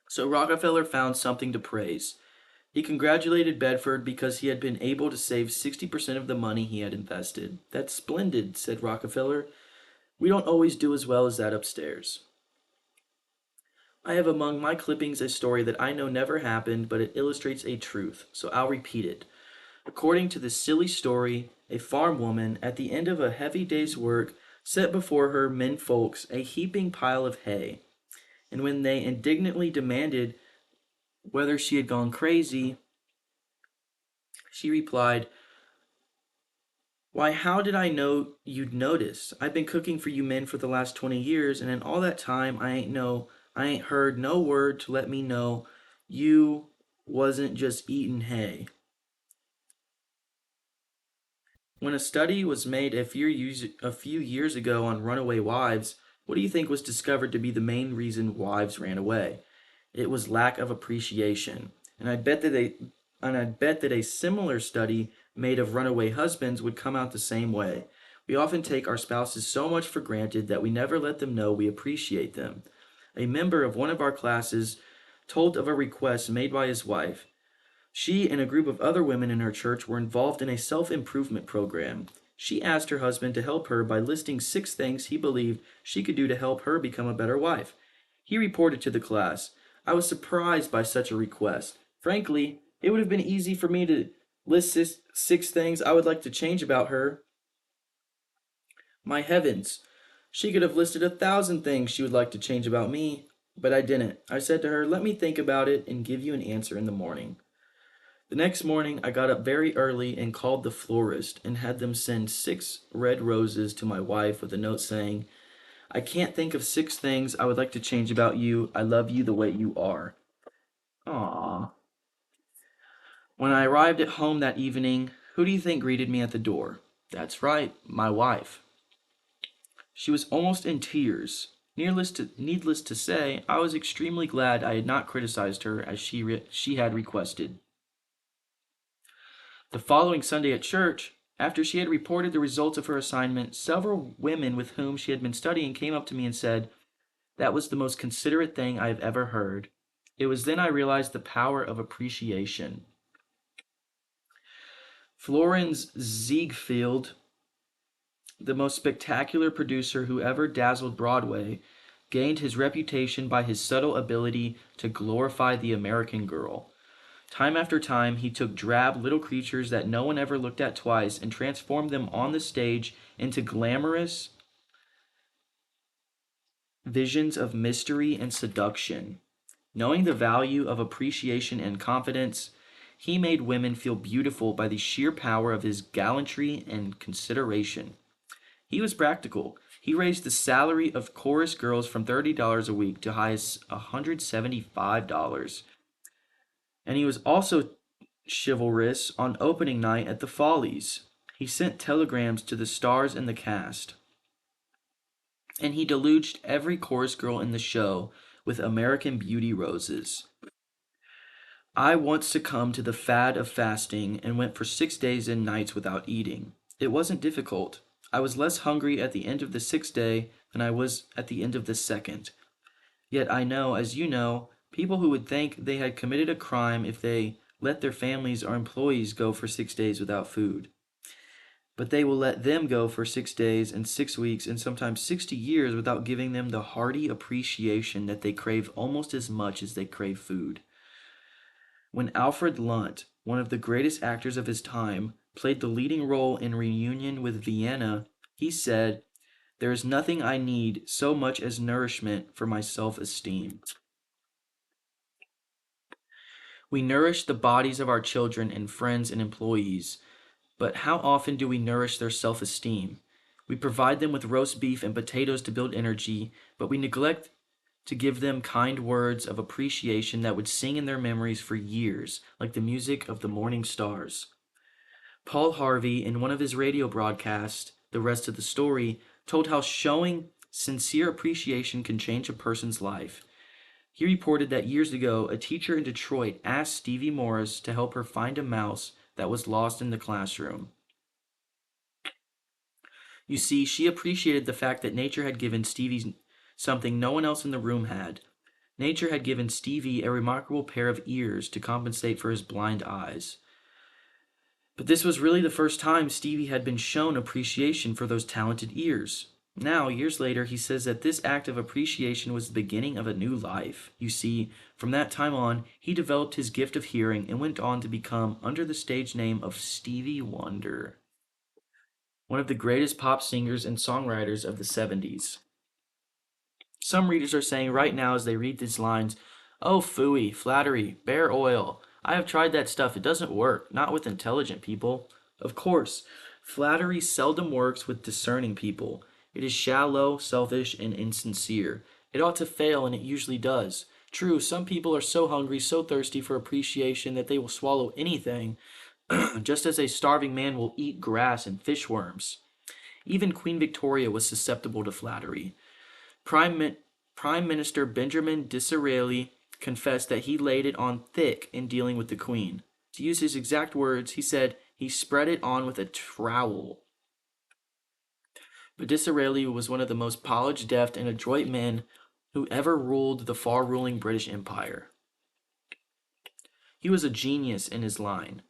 Speaker 1: So Rockefeller found something to praise. He congratulated Bedford because he had been able to save 60% of the money he had invested. That's splendid, said Rockefeller. We don't always do as well as that upstairs. I have among my clippings a story that I know never happened, but it illustrates a truth, so I'll repeat it. According to this silly story, a farm woman, at the end of a heavy day's work, set before her men folks a heaping pile of hay, and when they indignantly demanded whether she had gone crazy, she replied, Why, how did I know you'd notice? I've been cooking for you men for the last 20 years, and in all that time I ain't heard no word to let me know you wasn't just eating hay. When a study was made a few years ago on runaway wives, what do you think was discovered to be the main reason wives ran away? It was lack of appreciation. And I bet that a similar study made of runaway husbands would come out the same way. We often take our spouses so much for granted that we never let them know we appreciate them. A member of one of our classes told of a request made by his wife. She and a group of other women in her church were involved in a self improvement program. She asked her husband to help her by listing 6 things he believed she could do to help her become a better wife. He reported to the class, I was surprised by such a request. Frankly, it would have been easy for me to list 6 things I would like to change about her. My heavens, she could have listed 1,000 things she would like to change about me, but I didn't. I said to her, let me think about it and give you an answer in the morning. The next morning, I got up very early and called the florist and had them send 6 red roses to my wife with a note saying, I can't think of 6 things I would like to change about you. I love you the way you are. Aww. When I arrived at home that evening, who do you think greeted me at the door? That's right, my wife. She was almost in tears. Needless to say, I was extremely glad I had not criticized her as she had requested. The following Sunday at church, after she had reported the results of her assignment, several women with whom she had been studying came up to me and said, "That was the most considerate thing I have ever heard." It was then I realized the power of appreciation. Florenz Ziegfeld, the most spectacular producer who ever dazzled Broadway, gained his reputation by his subtle ability to glorify the American girl. Time after time, he took drab little creatures that no one ever looked at twice and transformed them on the stage into glamorous visions of mystery and seduction. Knowing the value of appreciation and confidence, he made women feel beautiful by the sheer power of his gallantry and consideration. He was practical. He raised the salary of chorus girls from $30 a week to high as $175. And he was also chivalrous on opening night at the Follies. He sent telegrams to the stars and the cast. And he deluged every chorus girl in the show with American Beauty roses. I once succumbed to the fad of fasting and went for 6 days and nights without eating. It wasn't difficult. I was less hungry at the end of the 6th day than I was at the end of the second. Yet I know, as you know, people who would think they had committed a crime if they let their families or employees go for 6 days without food. But they will let them go for 6 days and 6 weeks and sometimes 60 years without giving them the hearty appreciation that they crave almost as much as they crave food. When Alfred Lunt, one of the greatest actors of his time, played the leading role in Reunion with Vienna, he said, "There is nothing I need so much as nourishment for my self-esteem." We nourish the bodies of our children and friends and employees, but how often do we nourish their self-esteem? We provide them with roast beef and potatoes to build energy, but we neglect to give them kind words of appreciation that would sing in their memories for years, like the music of the morning stars. Paul Harvey, in one of his radio broadcasts, The Rest of the Story, told how showing sincere appreciation can change a person's life. He reported that years ago, a teacher in Detroit asked Stevie Morris to help her find a mouse that was lost in the classroom. You see, she appreciated the fact that nature had given Stevie something no one else in the room had. Nature had given Stevie a remarkable pair of ears to compensate for his blind eyes. But this was really the first time Stevie had been shown appreciation for those talented ears. Now, years later, he says that this act of appreciation was the beginning of a new life. You see, from that time on, he developed his gift of hearing and went on to become under the stage name of Stevie Wonder, one of the greatest pop singers and songwriters of the 70s. Some readers are saying right now as they read these lines, "Oh, phooey, flattery, bear oil. I have tried that stuff. It doesn't work. Not with intelligent people." Of course, flattery seldom works with discerning people. It is shallow, selfish, and insincere. It ought to fail, and it usually does. True, some people are so hungry, so thirsty for appreciation that they will swallow anything, just as a starving man will eat grass and fish worms. Even Queen Victoria was susceptible to flattery. Prime, Prime Minister Benjamin Disraeli confessed that he laid it on thick in dealing with the Queen. To use his exact words, he said he spread it on with a trowel. But Disraeli was one of the most polished, deft, and adroit men who ever ruled the far-ruling British Empire. He was a genius in his line.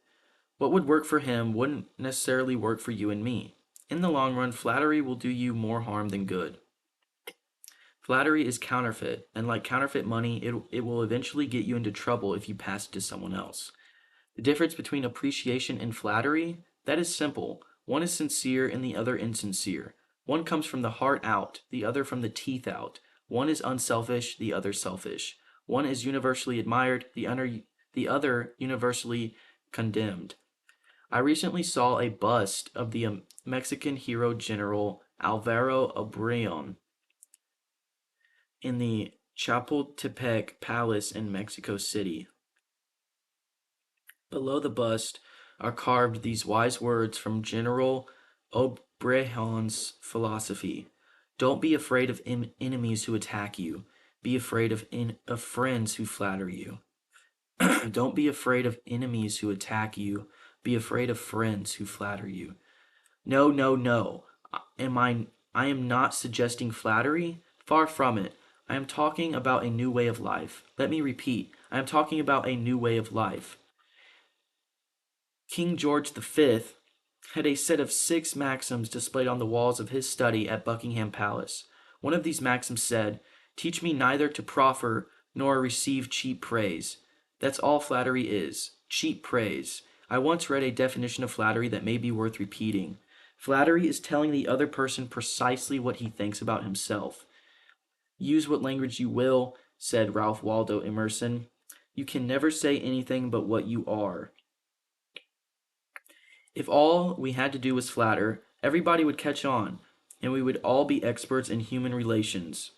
Speaker 1: What would work for him wouldn't necessarily work for you and me. In the long run, flattery will do you more harm than good. Flattery is counterfeit, and like counterfeit money, it will eventually get you into trouble if you pass it to someone else. The difference between appreciation and flattery, that is simple. One is sincere and the other insincere. One comes from the heart out, the other from the teeth out. One is unselfish, the other selfish. One is universally admired, the other universally condemned. I recently saw a bust of the Mexican hero general Alvaro Obregón in the Chapultepec Palace in Mexico City. Below the bust are carved these wise words from General Obregon's philosophy. Don't be afraid of enemies who attack you. Be afraid of friends who flatter you. Don't be afraid of enemies who attack you. Be afraid of friends who flatter you. No, no, no. I am not suggesting flattery. Far from it. I am talking about a new way of life. Let me repeat. I am talking about a new way of life. King George V had a set of 6 maxims displayed on the walls of his study at Buckingham Palace. One of these maxims said, "Teach me neither to proffer nor receive cheap praise." That's all flattery is, cheap praise. I once read a definition of flattery that may be worth repeating. Flattery is telling the other person precisely what he thinks about himself. Use what language you will, said Ralph Waldo Emerson. You can never say anything but what you are. If all we had to do was flatter, everybody would catch on, and we would all be experts in human relations.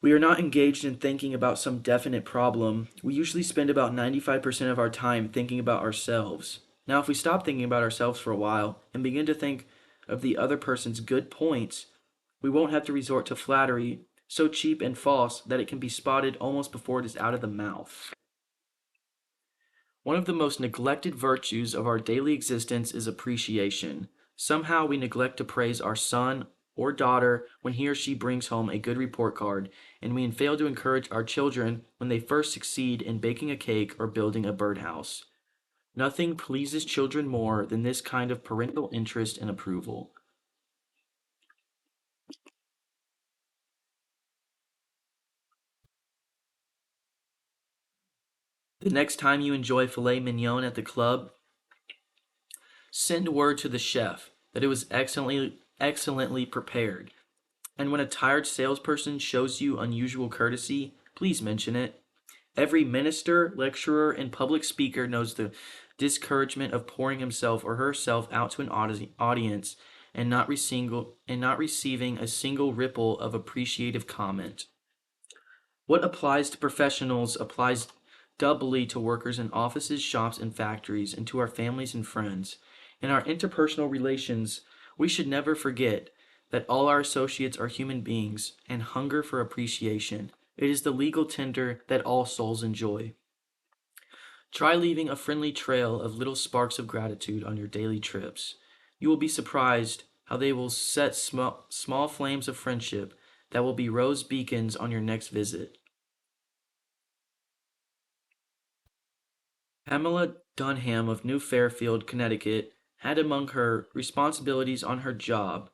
Speaker 1: We are not engaged in thinking about some definite problem. We usually spend about 95% of our time thinking about ourselves. Now, if we stop thinking about ourselves for a while and begin to think of the other person's good points, we won't have to resort to flattery so cheap and false that it can be spotted almost before it is out of the mouth. One of the most neglected virtues of our daily existence is appreciation. Somehow we neglect to praise our son or daughter when he or she brings home a good report card, and we fail to encourage our children when they first succeed in baking a cake or building a birdhouse. Nothing pleases children more than this kind of parental interest and approval. The next time you enjoy filet mignon at the club, send word to the chef that it was excellently prepared. And when a tired salesperson shows you unusual courtesy, please mention it. Every minister, lecturer, and public speaker knows the discouragement of pouring himself or herself out to an audience and not receiving a single ripple of appreciative comment. What applies to professionals applies doubly to workers in offices, shops, and factories, and to our families and friends. In our interpersonal relations, we should never forget that all our associates are human beings and hunger for appreciation. It is the legal tender that all souls enjoy. Try leaving a friendly trail of little sparks of gratitude on your daily trips. You will be surprised how they will set small flames of friendship that will be rose beacons on your next visit. Pamela Dunham of New Fairfield, Connecticut, had among her responsibilities on her job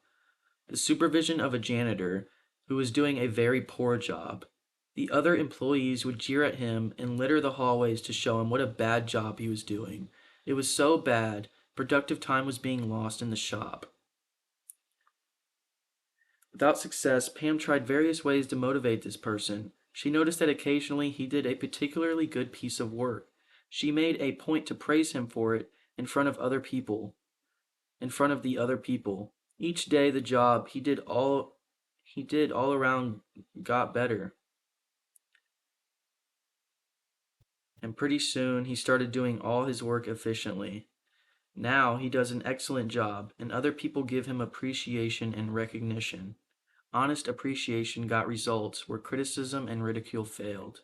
Speaker 1: the supervision of a janitor who was doing a very poor job. The other employees would jeer at him and litter the hallways to show him what a bad job he was doing. It was so bad, productive time was being lost in the shop. Without success, Pam tried various ways to motivate this person. She noticed that occasionally he did a particularly good piece of work. She made a point to praise him for it in front of other people, in front of the other people. Each day the job he did all around got better. And pretty soon he started doing all his work efficiently. Now he does an excellent job, and other people give him appreciation and recognition. Honest appreciation got results where criticism and ridicule failed.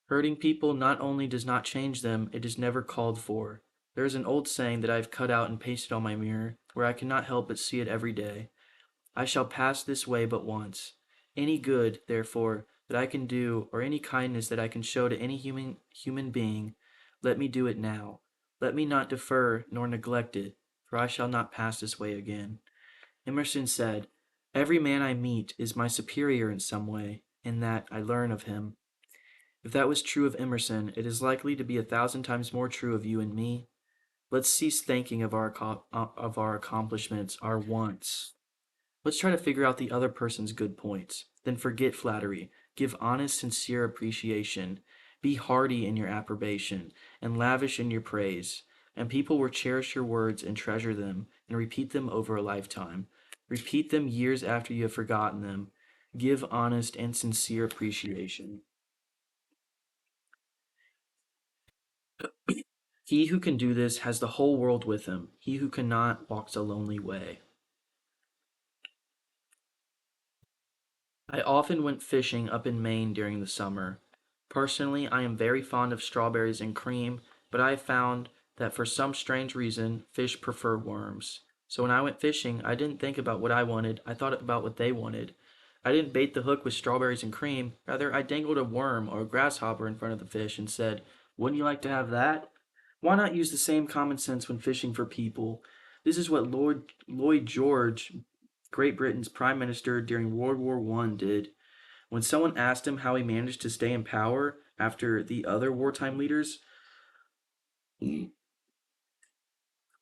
Speaker 1: Hurting people not only does not change them, it is never called for. There is an old saying that I have cut out and pasted on my mirror, where I cannot help but see it every day. I shall pass this way but once. Any good, therefore, that I can do, or any kindness that I can show to any human being, let me do it now. Let me not defer nor neglect it, for I shall not pass this way again. Emerson said, "Every man I meet is my superior in some way, in that I learn of him." If that was true of Emerson, it is likely to be 1,000 times more true of you and me. Let's cease thinking of our accomplishments, our wants. Let's try to figure out the other person's good points. Then forget flattery. Give honest, sincere appreciation. Be hearty in your approbation and lavish in your praise. And people will cherish your words and treasure them and repeat them over a lifetime. Repeat them years after you have forgotten them. Give honest and sincere appreciation. He who can do this has the whole world with him. He who cannot walks a lonely way. I often went fishing up in Maine during the summer. Personally, I am very fond of strawberries and cream, but I have found that for some strange reason, fish prefer worms. So when I went fishing, I didn't think about what I wanted, I thought about what they wanted. I didn't bait the hook with strawberries and cream, rather, I dangled a worm or a grasshopper in front of the fish and said, "Wouldn't you like to have that?" Why not use the same common sense when fishing for people? This is what Lloyd George, Great Britain's Prime Minister during World War One, did. When someone asked him how he managed to stay in power after the other wartime leaders,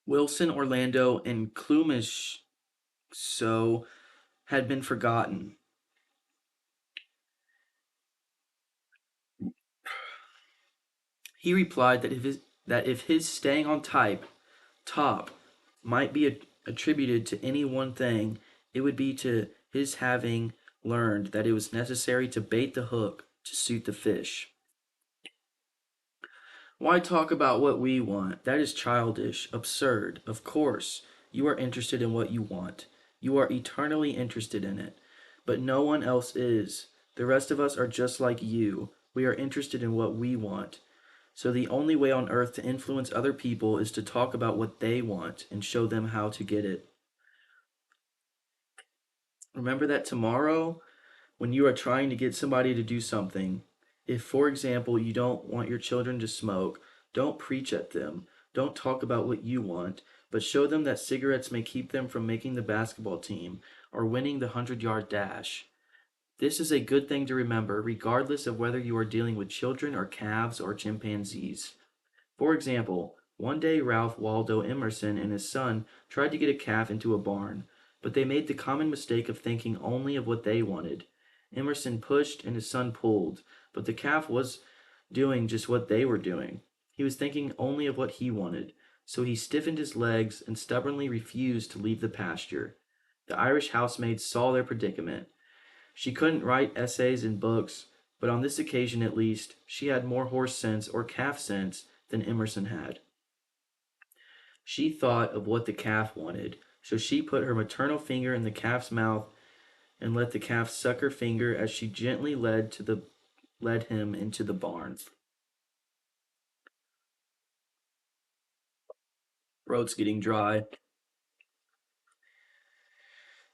Speaker 1: Wilson, Orlando, and Clumish so had been forgotten. He replied that if his staying on top might be attributed to any one thing, it would be to his having learned that it was necessary to bait the hook to suit the fish. Why talk about what we want? That is childish, absurd. Of course, you are interested in what you want. You are eternally interested in it. But no one else is. The rest of us are just like you. We are interested in what we want. So the only way on earth to influence other people is to talk about what they want and show them how to get it. Remember that tomorrow, when you are trying to get somebody to do something, if, for example, you don't want your children to smoke, don't preach at them. Don't talk about what you want, but show them that cigarettes may keep them from making the basketball team or winning the 100-yard dash. This is a good thing to remember, regardless of whether you are dealing with children or calves or chimpanzees. For example, one day Ralph Waldo Emerson and his son tried to get a calf into a barn, but they made the common mistake of thinking only of what they wanted. Emerson pushed and his son pulled, but the calf was doing just what they were doing. He was thinking only of what he wanted, so he stiffened his legs and stubbornly refused to leave the pasture. The Irish housemaid saw their predicament. She couldn't write essays and books, but on this occasion at least, she had more horse sense or calf sense than Emerson had. She thought of what the calf wanted, so she put her maternal finger in the calf's mouth and let the calf suck her finger as she gently led him into the barn. Throat's getting dry.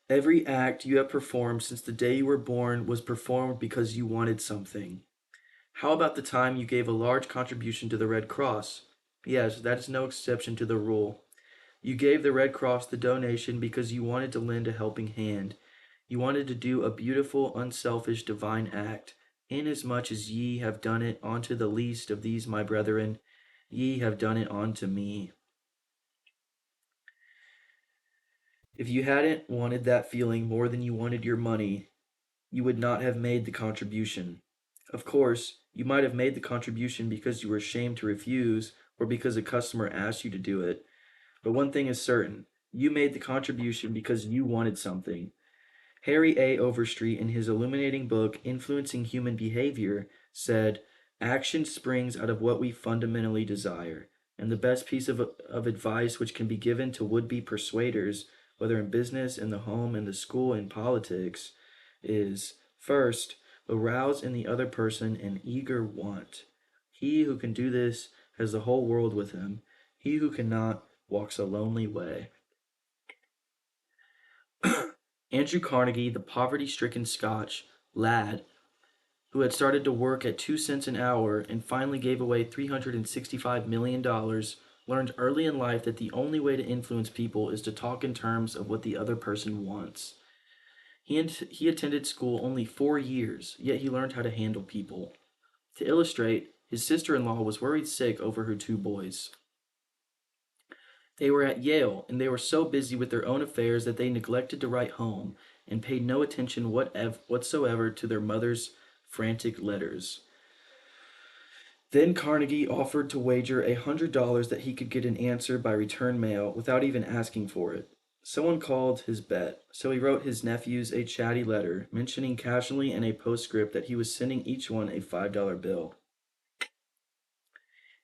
Speaker 1: Every act you have performed since the day you were born was performed because you wanted something. How about the time you gave a large contribution to the Red Cross? Yes, that is no exception to the rule. You gave the Red Cross the donation because you wanted to lend a helping hand. You wanted to do a beautiful, unselfish, divine act. Inasmuch as ye have done it unto the least of these my brethren, ye have done it unto me. If you hadn't wanted that feeling more than you wanted your money, you would not have made the contribution. Of course, you might have made the contribution because you were ashamed to refuse or because a customer asked you to do it. But one thing is certain, you made the contribution because you wanted something. Harry A. Overstreet, in his illuminating book, Influencing Human Behavior, said, "Action springs out of what we fundamentally desire. And the best piece of advice which can be given to would be persuaders, whether in business, in the home, in the school, in politics, is first, arouse in the other person an eager want. He who can do this has the whole world with him. He who cannot walks a lonely way." Andrew Carnegie, the poverty stricken Scotch lad who had started to work at 2 cents an hour and finally gave away $365 million, learned early in life that the only way to influence people is to talk in terms of what the other person wants. He attended school only 4 years, yet he learned how to handle people. To illustrate, his sister in law was worried sick over her two boys. They were at Yale, and they were so busy with their own affairs that they neglected to write home and paid no attention whatsoever to their mother's frantic letters. Then Carnegie offered to wager $100 that he could get an answer by return mail without even asking for it. Someone called his bet, so he wrote his nephews a chatty letter, mentioning casually in a postscript that he was sending each one a $5 bill.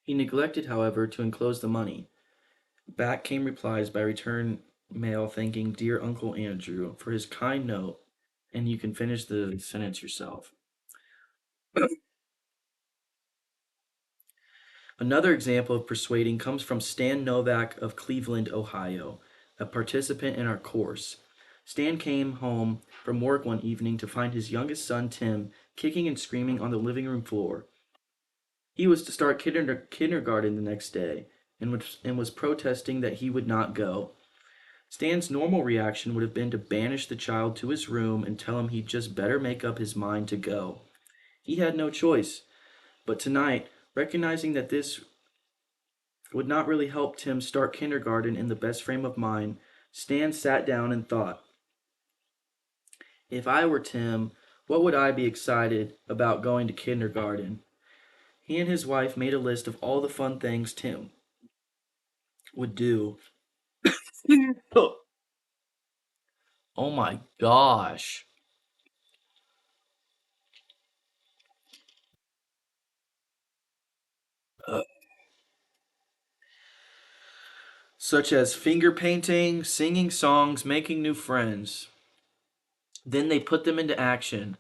Speaker 1: He neglected, however, to enclose the money. Back came replies by return mail thanking dear Uncle Andrew for his kind note, and you can finish the sentence yourself. Another example of persuading comes from Stan Novak of Cleveland, Ohio, a participant in our course. Stan came home from work one evening to find his youngest son, Tim, kicking and screaming on the living room floor. He was to start kindergarten the next day and was protesting that he would not go. Stan's normal reaction would have been to banish the child to his room and tell him he'd just better make up his mind to go. He had no choice. But tonight, recognizing that this would not really help Tim start kindergarten in the best frame of mind, Stan sat down and thought, if I were Tim, what would I be excited about going to kindergarten? He and his wife made a list of all the fun things Tim would do. Oh my gosh. Such as finger painting, singing songs, making new friends. Then they put them into action.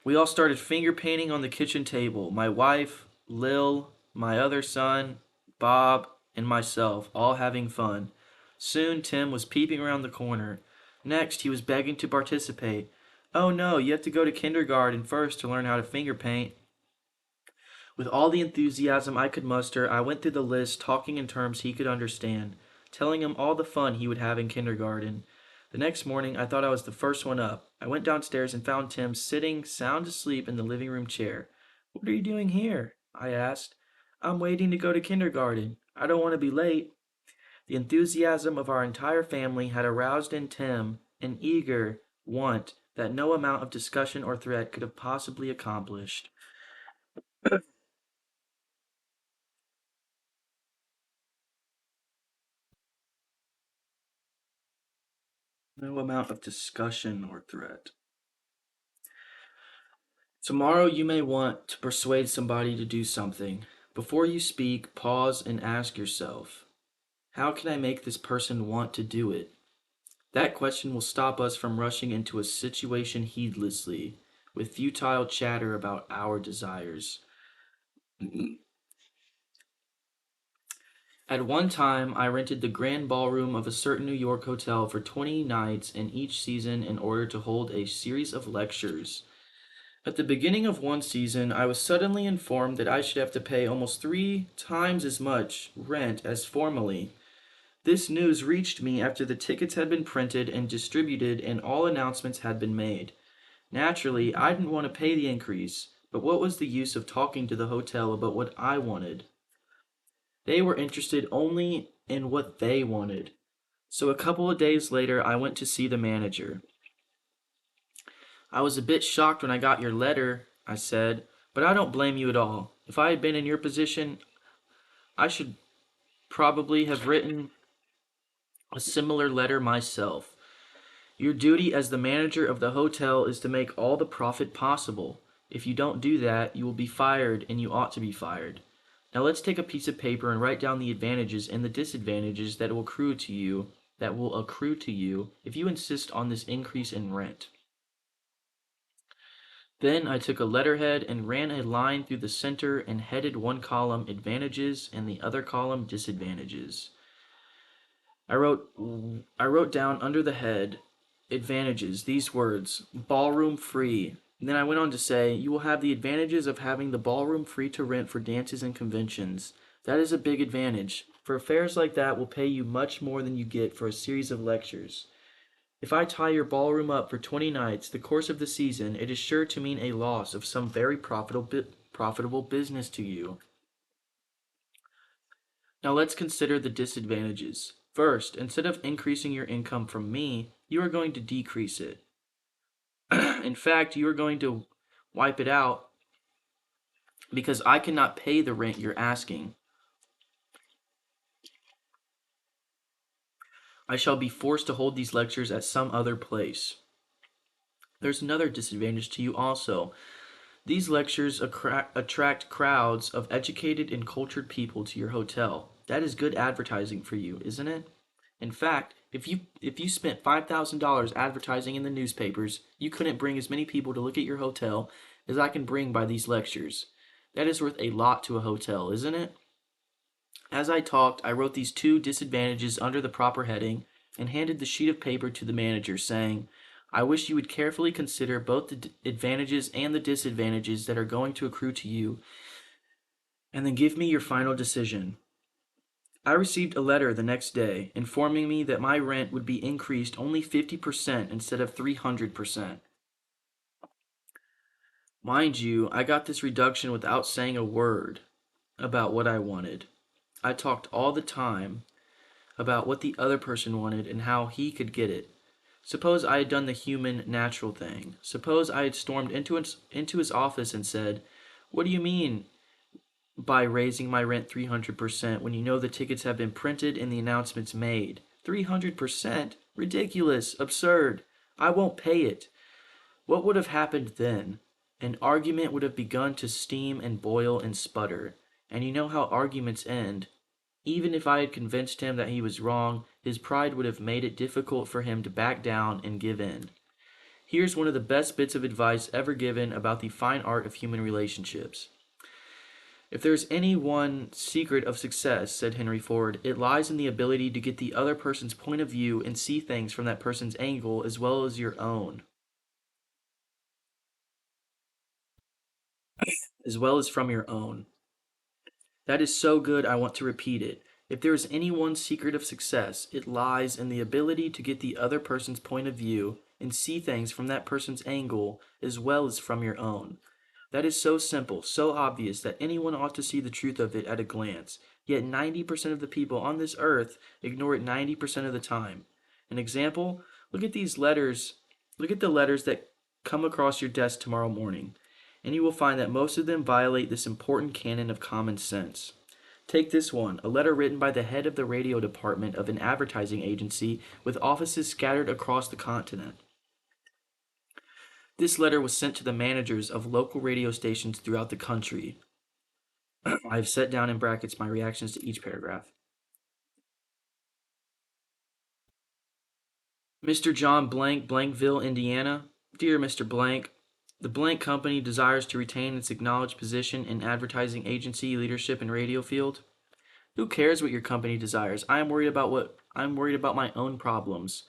Speaker 1: We all started finger painting on the kitchen table. My wife, Lil, my other son, Bob, and myself, all having fun. Soon Tim was peeping around the corner. Next, he was begging to participate. Oh no, you have to go to kindergarten first to learn how to finger paint. With all the enthusiasm I could muster, I went through the list, talking in terms he could understand, telling him all the fun he would have in kindergarten. The next morning, I thought I was the first one up. I went downstairs and found Tim sitting sound asleep in the living room chair. What are you doing here? I asked. I'm waiting to go to kindergarten. I don't want to be late. The enthusiasm of our entire family had aroused in Tim an eager want that no amount of discussion or threat could have possibly accomplished. No amount of discussion or threat. Tomorrow you may want to persuade somebody to do something. Before you speak, pause and ask yourself, how can I make this person want to do it? That question will stop us from rushing into a situation heedlessly, with futile chatter about our desires. At one time, I rented the grand ballroom of a certain New York hotel for 20 nights in each season in order to hold a series of lectures. At the beginning of one season, I was suddenly informed that I should have to pay almost 3 times as much rent as formerly. This news reached me after the tickets had been printed and distributed and all announcements had been made. Naturally, I didn't want to pay the increase, but what was the use of talking to the hotel about what I wanted? They were interested only in what they wanted. So a couple of days later, I went to see the manager. I was a bit shocked when I got your letter, I said, but I don't blame you at all. If I had been in your position, I should probably have written a similar letter myself. Your duty as the manager of the hotel is to make all the profit possible. If you don't do that, you will be fired, and you ought to be fired. Now let's take a piece of paper and write down the advantages and the disadvantages that will accrue to you if you insist on this increase in rent. Then I took a letterhead and ran a line through the center and headed one column advantages and the other column disadvantages. I wrote I wrote down under the head advantages these words: ballroom free. And then I went on to say, you will have the advantages of having the ballroom free to rent for dances and conventions. That is a big advantage, for affairs like that will pay you much more than you get for a series of lectures. If I tie your ballroom up for 20 nights, the course of the season, it is sure to mean a loss of some very profitable business to you. Now let's consider the disadvantages. First, instead of increasing your income from me, you are going to decrease it. In fact, you are going to wipe it out because I cannot pay the rent you're asking. I shall be forced to hold these lectures at some other place. There's another disadvantage to you also. These lectures attract crowds of educated and cultured people to your hotel. That is good advertising for you, isn't it? In fact, if you spent $5,000 advertising in the newspapers, you couldn't bring as many people to look at your hotel as I can bring by these lectures. That is worth a lot to a hotel, isn't it? As I talked, I wrote these two disadvantages under the proper heading and handed the sheet of paper to the manager, saying, I wish you would carefully consider both the advantages and the disadvantages that are going to accrue to you, and then give me your final decision. I received a letter the next day informing me that my rent would be increased only 50% instead of 300%. Mind you, I got this reduction without saying a word about what I wanted. I talked all the time about what the other person wanted and how he could get it. Suppose I had done the human, natural thing. Suppose I had stormed into his office and said, What do you mean by raising my rent 300% when you know the tickets have been printed and the announcements made? 300%? Ridiculous, absurd. I won't pay it. What would have happened then? An argument would have begun to steam and boil and sputter. And you know how arguments end. Even if I had convinced him that he was wrong, his pride would have made it difficult for him to back down and give in. Here's one of the best bits of advice ever given about the fine art of human relationships. If there's any one secret of success, said Henry Ford, it lies in the ability to get the other person's point of view and see things from that person's angle as well as your own, as well as from your own. That is so good I want to repeat it. If there is any one secret of success, it lies in the ability to get the other person's point of view and see things from that person's angle as well as from your own. That is so simple, so obvious that anyone ought to see the truth of it at a glance. Yet 90% of the people on this earth ignore it 90% of the time. An example? Look at these letters. Look at the letters that come across your desk tomorrow morning, and you will find that most of them violate this important canon of common sense. Take this one, a letter written by the head of the radio department of an advertising agency with offices scattered across the continent. This letter was sent to the managers of local radio stations throughout the country. I've set down in brackets my reactions to each paragraph. Mr. John Blank, Blankville, Indiana. Dear Mr. Blank, the Blank Company desires to retain its acknowledged position in advertising agency leadership and radio field. Who cares what your company desires? I'm worried about my own problems.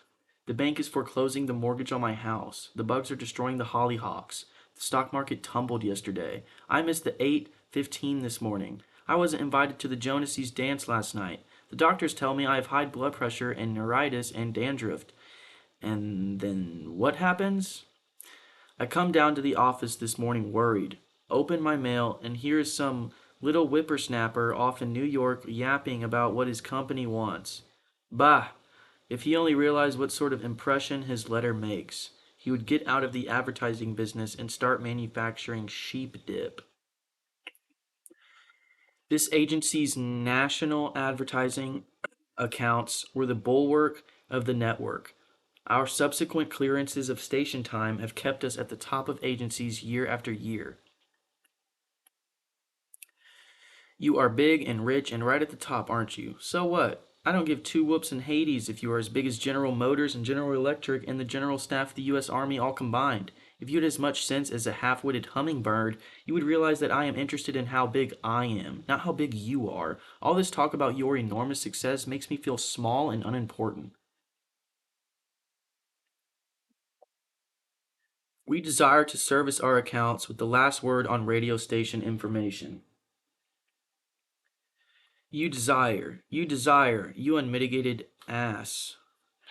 Speaker 1: The bank is foreclosing the mortgage on my house. The bugs are destroying the hollyhocks. The stock market tumbled yesterday. I missed the 8:15 this morning. I wasn't invited to the Jonases' dance last night. The doctors tell me I have high blood pressure and neuritis and dandruff. And then what happens? I come down to the office this morning worried. Open my mail, and here is some little whippersnapper off in New York yapping about what his company wants. Bah! If he only realized what sort of impression his letter makes, he would get out of the advertising business and start manufacturing sheep dip. This agency's national advertising accounts were the bulwark of the network. Our subsequent clearances of station time have kept us at the top of agencies year after year. You are big and rich and right at the top, aren't you? So what? I don't give two whoops in Hades if you are as big as General Motors and General Electric and the General Staff of the U.S. Army all combined. If you had as much sense as a half-witted hummingbird, you would realize that I am interested in how big I am, not how big you are. All this talk about your enormous success makes me feel small and unimportant. We desire to service our accounts with the last word on radio station information. You desire, you unmitigated ass.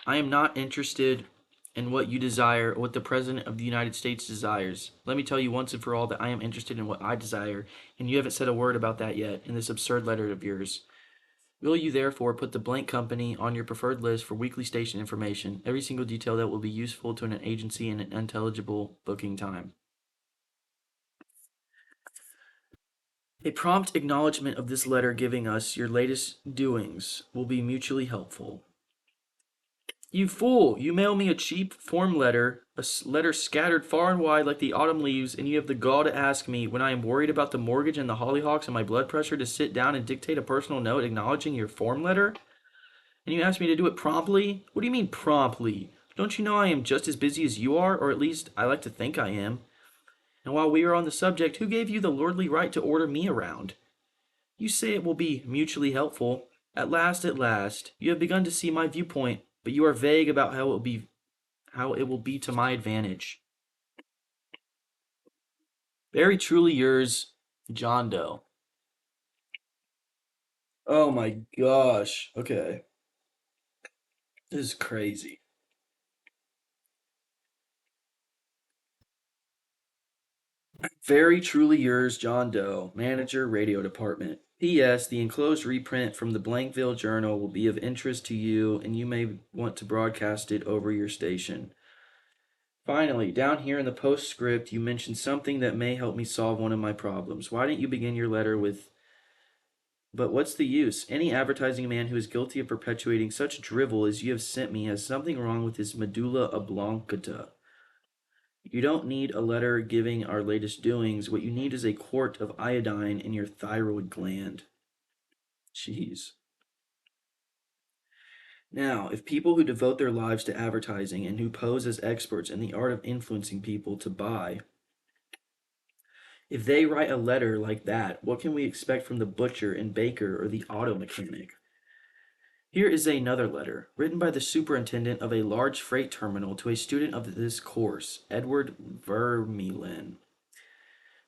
Speaker 1: I am not interested in what you desire or what the President of the United States desires. Let me tell you once and for all that I am interested in what I desire, and you haven't said a word about that yet in this absurd letter of yours. Will you therefore put the Blank Company on your preferred list for weekly station information, every single detail that will be useful to an agency in an intelligible booking time? A prompt acknowledgement of this letter giving us your latest doings will be mutually helpful. You fool! You mail me a cheap form letter letter scattered far and wide like the autumn leaves, and you have the gall to ask me, when I am worried about the mortgage and the hollyhocks and my blood pressure, to sit down and dictate a personal note acknowledging your form letter? And you ask me to do it promptly? What do you mean promptly? Don't you know I am just as busy as you are, or at least I like to think I am? And while we are on the subject, who gave you the lordly right to order me around? You say it will be mutually helpful. At last, you have begun to see my viewpoint, but you are vague about how it will be to my advantage. Very truly yours, John Doe. Oh my gosh. Okay. This is crazy. Very truly yours, John Doe, Manager, Radio Department. P.S. The enclosed reprint from the Blankville Journal will be of interest to you, and you may want to broadcast it over your station. Finally, down here in the postscript, you mentioned something that may help me solve one of my problems. Why didn't you begin your letter with, "But what's the use? Any advertising man who is guilty of perpetuating such drivel as you have sent me has something wrong with his medulla oblongata." You don't need a letter giving our latest doings. What you need is a quart of iodine in your thyroid gland. Jeez. Now, if people who devote their lives to advertising and who pose as experts in the art of influencing people to buy, if they write a letter like that, what can we expect from the butcher and baker or the auto mechanic? Here is another letter, written by the superintendent of a large freight terminal to a student of this course, Edward Vermeulen.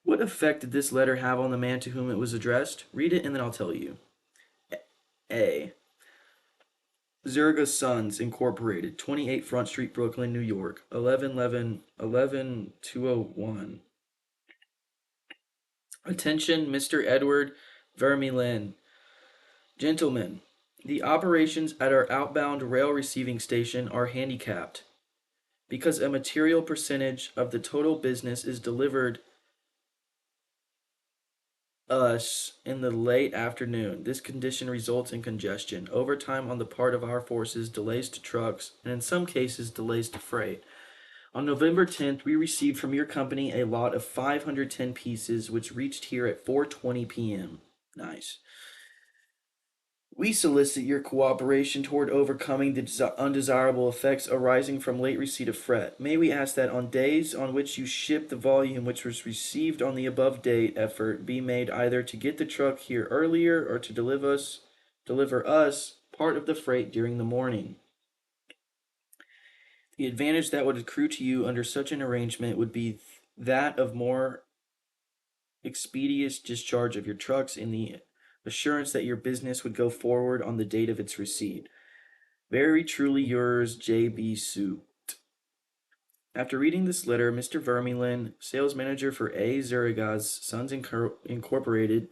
Speaker 1: What effect did this letter have on the man to whom it was addressed? Read it and then I'll tell you. A. Zerga Sons Incorporated, 28 Front Street, Brooklyn, New York, 11-11-11-201. Attention, Mr. Edward Vermeulen. Gentlemen, the operations at our outbound rail receiving station are handicapped because a material percentage of the total business is delivered us in the late afternoon. This condition results in congestion, overtime on the part of our forces, delays to trucks, and in some cases, delays to freight. On November 10th, we received from your company a lot of 510 pieces, which reached here at 4:20 p.m. Nice. We solicit your cooperation toward overcoming the undesirable effects arising from late receipt of freight. May we ask that on days on which you ship the volume which was received on the above date, effort be made either to get the truck here earlier or to deliver us part of the freight during the morning. The advantage that would accrue to you under such an arrangement would be that of more expeditious discharge of your trucks in the assurance that your business would go forward on the date of its receipt. Very truly yours, J.B. Suit. After reading this letter, Mr. Vermeulen, sales manager for A. Zurigas Sons Incorporated,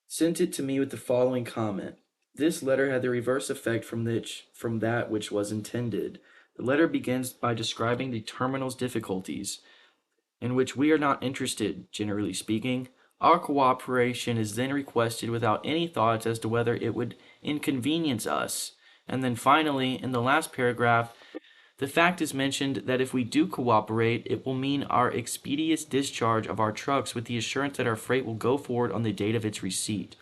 Speaker 1: sent it to me with the following comment. This letter had the reverse effect from that which was intended. The letter begins by describing the terminal's difficulties, in which we are not interested, generally speaking. Our cooperation is then requested without any thoughts as to whether it would inconvenience us. And then finally, in the last paragraph, the fact is mentioned that if we do cooperate, it will mean our expeditious discharge of our trucks with the assurance that our freight will go forward on the date of its receipt.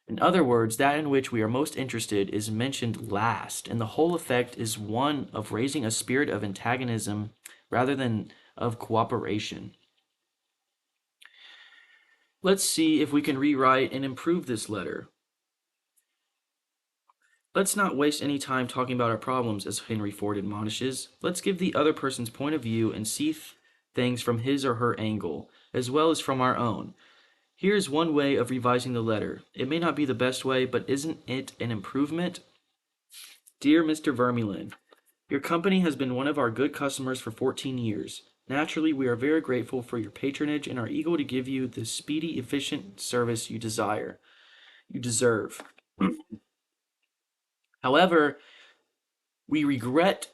Speaker 1: In other words, that in which we are most interested is mentioned last, and the whole effect is one of raising a spirit of antagonism rather than of cooperation. Let's see if we can rewrite and improve this letter. Let's not waste any time talking about our problems, as Henry Ford admonishes. Let's give the other person's point of view and see things from his or her angle, as well as from our own. Here's one way of revising the letter. It may not be the best way, but isn't it an improvement? Dear Mr. Vermeulen, your company has been one of our good customers for 14 years. Naturally, we are very grateful for your patronage and are eager to give you the speedy, efficient service you deserve. However, we regret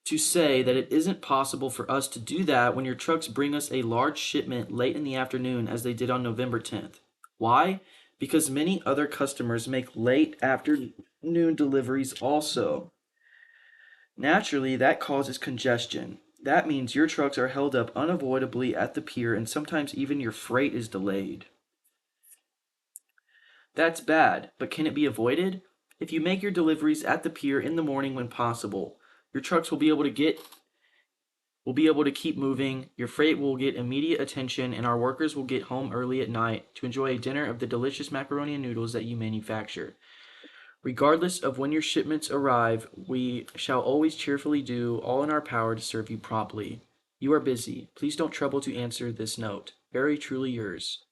Speaker 1: to say that it isn't possible for us to do that when your trucks bring us a large shipment late in the afternoon as they did on November 10th. Why? Because many other customers make late afternoon deliveries also. Naturally, that causes congestion. That means your trucks are held up unavoidably at the pier and sometimes even your freight is delayed. That's bad, but can it be avoided? If you make your deliveries at the pier in the morning when possible, your trucks will be able to keep moving, your freight will get immediate attention, and our workers will get home early at night to enjoy a dinner of the delicious macaroni and noodles that you manufacture. Regardless of when your shipments arrive, we shall always cheerfully do all in our power to serve you promptly. You are busy. Please don't trouble to answer this note. Very truly yours.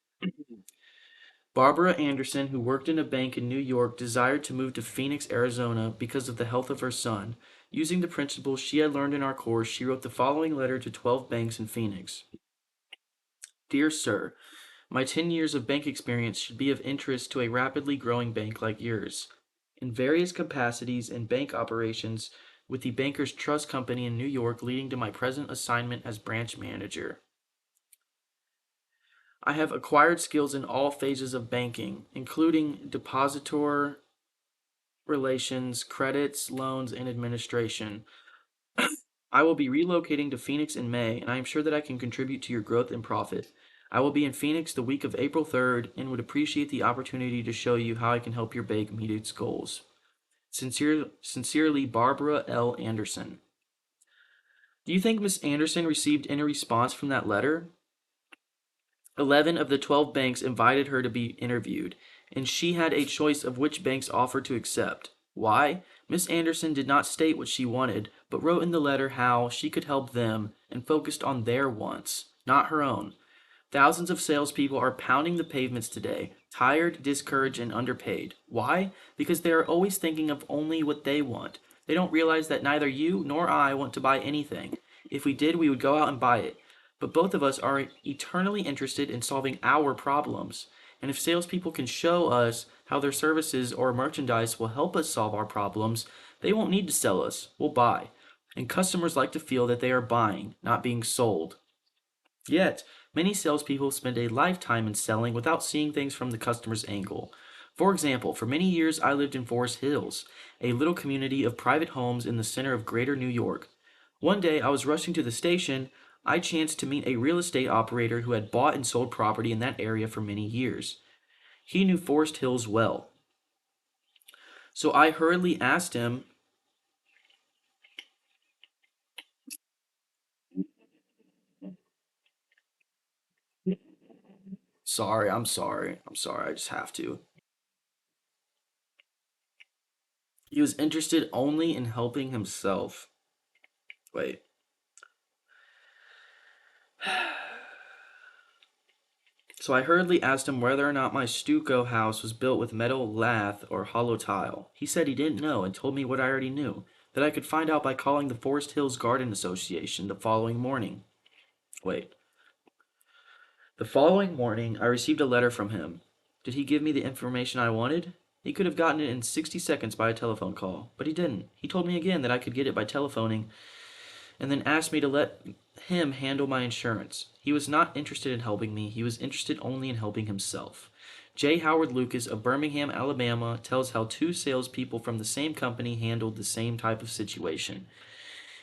Speaker 1: Barbara Anderson, who worked in a bank in New York, desired to move to Phoenix, Arizona because of the health of her son. Using the principles she had learned in our course, she wrote the following letter to 12 banks in Phoenix. Dear Sir, my 10 years of bank experience should be of interest to a rapidly growing bank like yours. In various capacities in bank operations, with the Bankers Trust Company in New York leading to my present assignment as branch manager. I have acquired skills in all phases of banking, including depositor relations, credits, loans, and administration. I will be relocating to Phoenix in May, and I am sure that I can contribute to your growth and profit. I will be in Phoenix the week of April 3rd and would appreciate the opportunity to show you how I can help your bank meet its goals. Sincerely, Barbara L. Anderson. Do you think Miss Anderson received any response from that letter? 11 of the 12 banks invited her to be interviewed, and she had a choice of which banks offered to accept. Why? Miss Anderson did not state what she wanted, but wrote in the letter how she could help them and focused on their wants, not her own. Thousands of salespeople are pounding the pavements today, tired, discouraged, and underpaid. Why? Because they are always thinking of only what they want. They don't realize that neither you nor I want to buy anything. If we did, we would go out and buy it. But both of us are eternally interested in solving our problems. And if salespeople can show us how their services or merchandise will help us solve our problems, they won't need to sell us. We'll buy. And customers like to feel that they are buying, not being sold. Yet, many salespeople spend a lifetime in selling without seeing things from the customer's angle. For example, for many years I lived in Forest Hills, a little community of private homes in the center of greater New York. One day I was rushing to the station. I chanced to meet a real estate operator who had bought and sold property in that area for many years. He knew Forest Hills well. So I hurriedly asked him, sorry, I just have to. He was interested only in helping himself. Wait. So I hurriedly asked him whether or not my stucco house was built with metal lath or hollow tile. He said he didn't know and told me what I already knew, that I could find out by calling the Forest Hills Garden Association the following morning. Wait. The following morning, I received a letter from him. Did he give me the information I wanted? He could have gotten it in 60 seconds by a telephone call, but he didn't. He told me again that I could get it by telephoning and then asked me to let him handle my insurance. He was not interested in helping me, he was interested only in helping himself. J. Howard Lucas of Birmingham, Alabama, tells how two salespeople from the same company handled the same type of situation.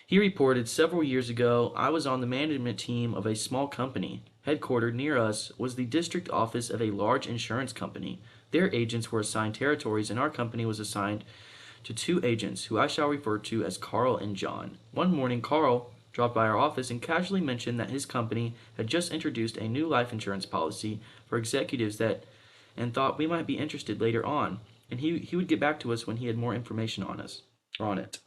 Speaker 1: He reported several years ago, I was on the management team of a small company. Headquartered near us was the district office of a large insurance company. Their agents were assigned territories, and our company was assigned to two agents, who I shall refer to as Carl and John. One morning, Carl dropped by our office and casually mentioned that his company had just introduced a new life insurance policy for executives that and thought we might be interested later on, and he would get back to us when he had more information on it.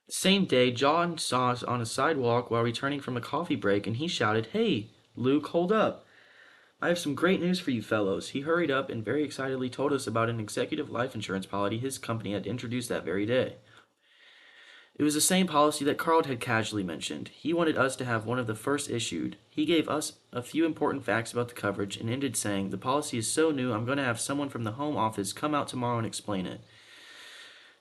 Speaker 1: The same day, John saw us on a sidewalk while returning from a coffee break, and he shouted, "Hey, Luke, hold up. I have some great news for you fellows." He hurried up and very excitedly told us about an executive life insurance policy his company had introduced that very day. It was the same policy that Carl had casually mentioned. He wanted us to have one of the first issued. He gave us a few important facts about the coverage and ended saying, "The policy is so new, I'm going to have someone from the home office come out tomorrow and explain it.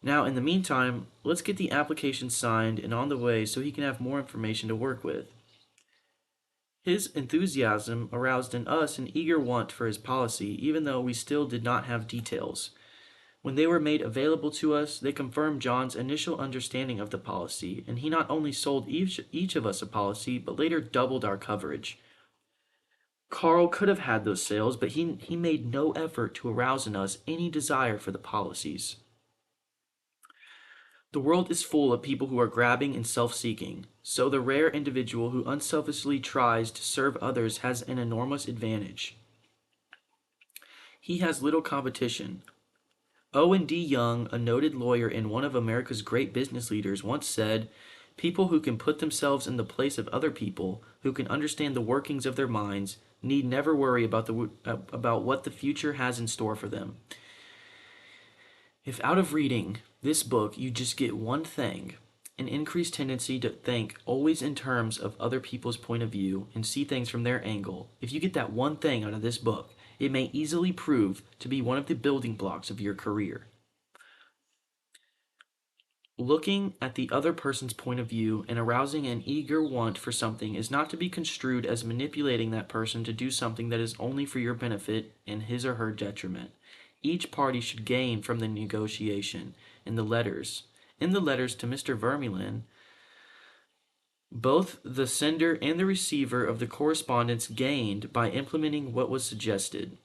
Speaker 1: Now, in the meantime, let's get the application signed and on the way so he can have more information to work with." His enthusiasm aroused in us an eager want for his policy, even though we still did not have details. When they were made available to us, they confirmed John's initial understanding of the policy, and he not only sold each of us a policy, but later doubled our coverage. Carl could have had those sales, but he made no effort to arouse in us any desire for the policies. The world is full of people who are grabbing and self seeking, so the rare individual who unselfishly tries to serve others has an enormous advantage. He has little competition. Owen D. Young, a noted lawyer and one of America's great business leaders, once said, "People who can put themselves in the place of other people, who can understand the workings of their minds, need never worry about what the future has in store for them." If out of reading this book you just get one thing, an increased tendency to think always in terms of other people's point of view and see things from their angle, if you get that one thing out of this book, it may easily prove to be one of the building blocks of your career. Looking at the other person's point of view and arousing an eager want for something is not to be construed as manipulating that person to do something that is only for your benefit and his or her detriment. Each party should gain from the negotiation. In the letters to Mr. Vermeulen, both the sender and the receiver of the correspondence gained by implementing what was suggested.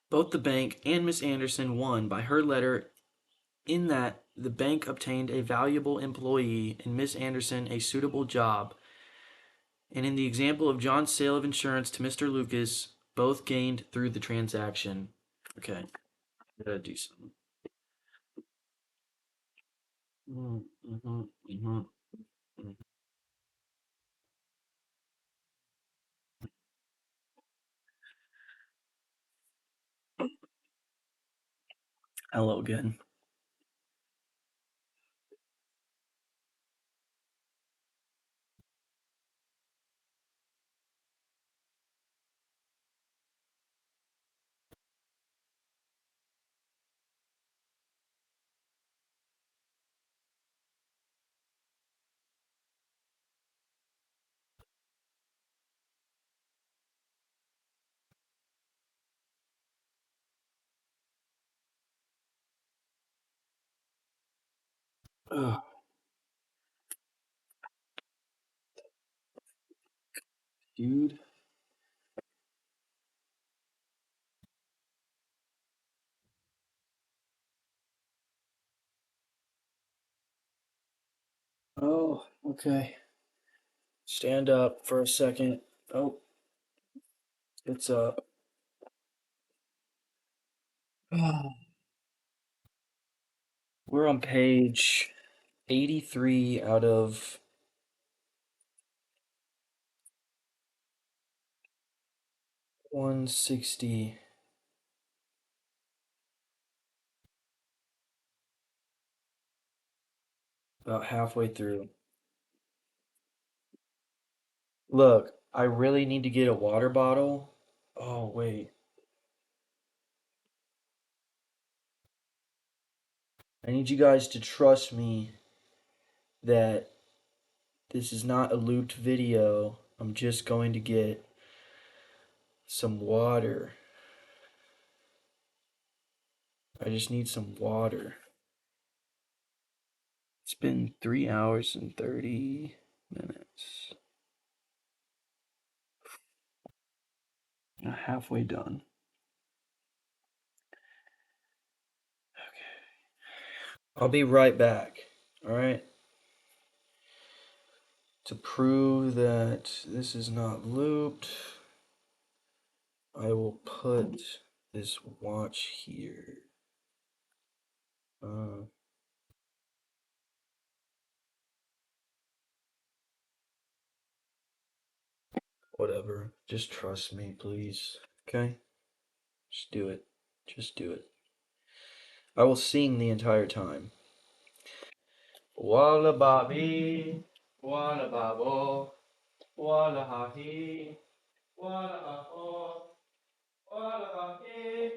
Speaker 1: Both the bank and Miss Anderson won by her letter, in that the bank obtained a valuable employee and Miss Anderson a suitable job. And in the example of John's sale of insurance to Mr. Lucas, both gained through the transaction. Okay, gotta do something. Hello again. Ugh, dude. Oh, okay. Stand up for a second. Oh, it's up. We're on page 83 out of 160. About halfway through. Look, I really need to get a water bottle. Oh, wait. I need you guys to trust me that this is not a looped video. I'm just going to get some water. I just need some water. It's been 3 hours and 30 minutes. Halfway done. I'll be right back. All right? To prove that this is not looped, I will put this watch here. Whatever. Just trust me, please. Okay? Just do it. Just do it. I will sing the entire time. Walla bobby, walla babo, walla ha he, walla ha ho, walla ha he,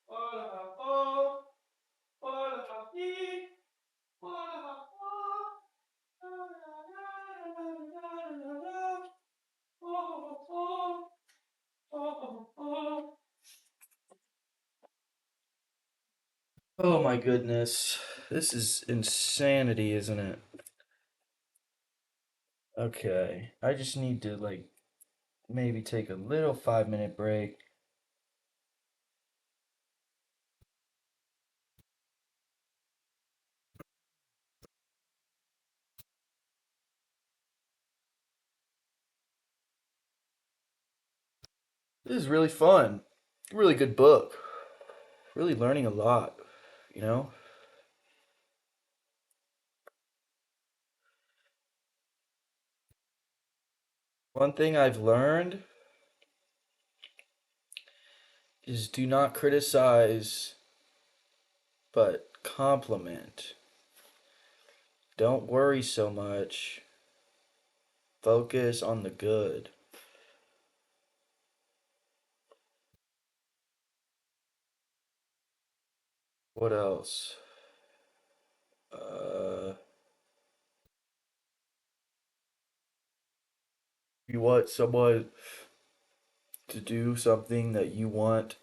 Speaker 1: walla ha ho, walla ha he, walla ha ho. Oh my goodness. This is insanity, isn't it? Okay. I just need to, like, maybe take a little 5 minute break. This is really fun. Really good book. Really learning a lot, you know? One thing I've learned is do not criticize, but compliment. Don't worry so much. Focus on the good. What else? Uh, you want someone to do something that you want,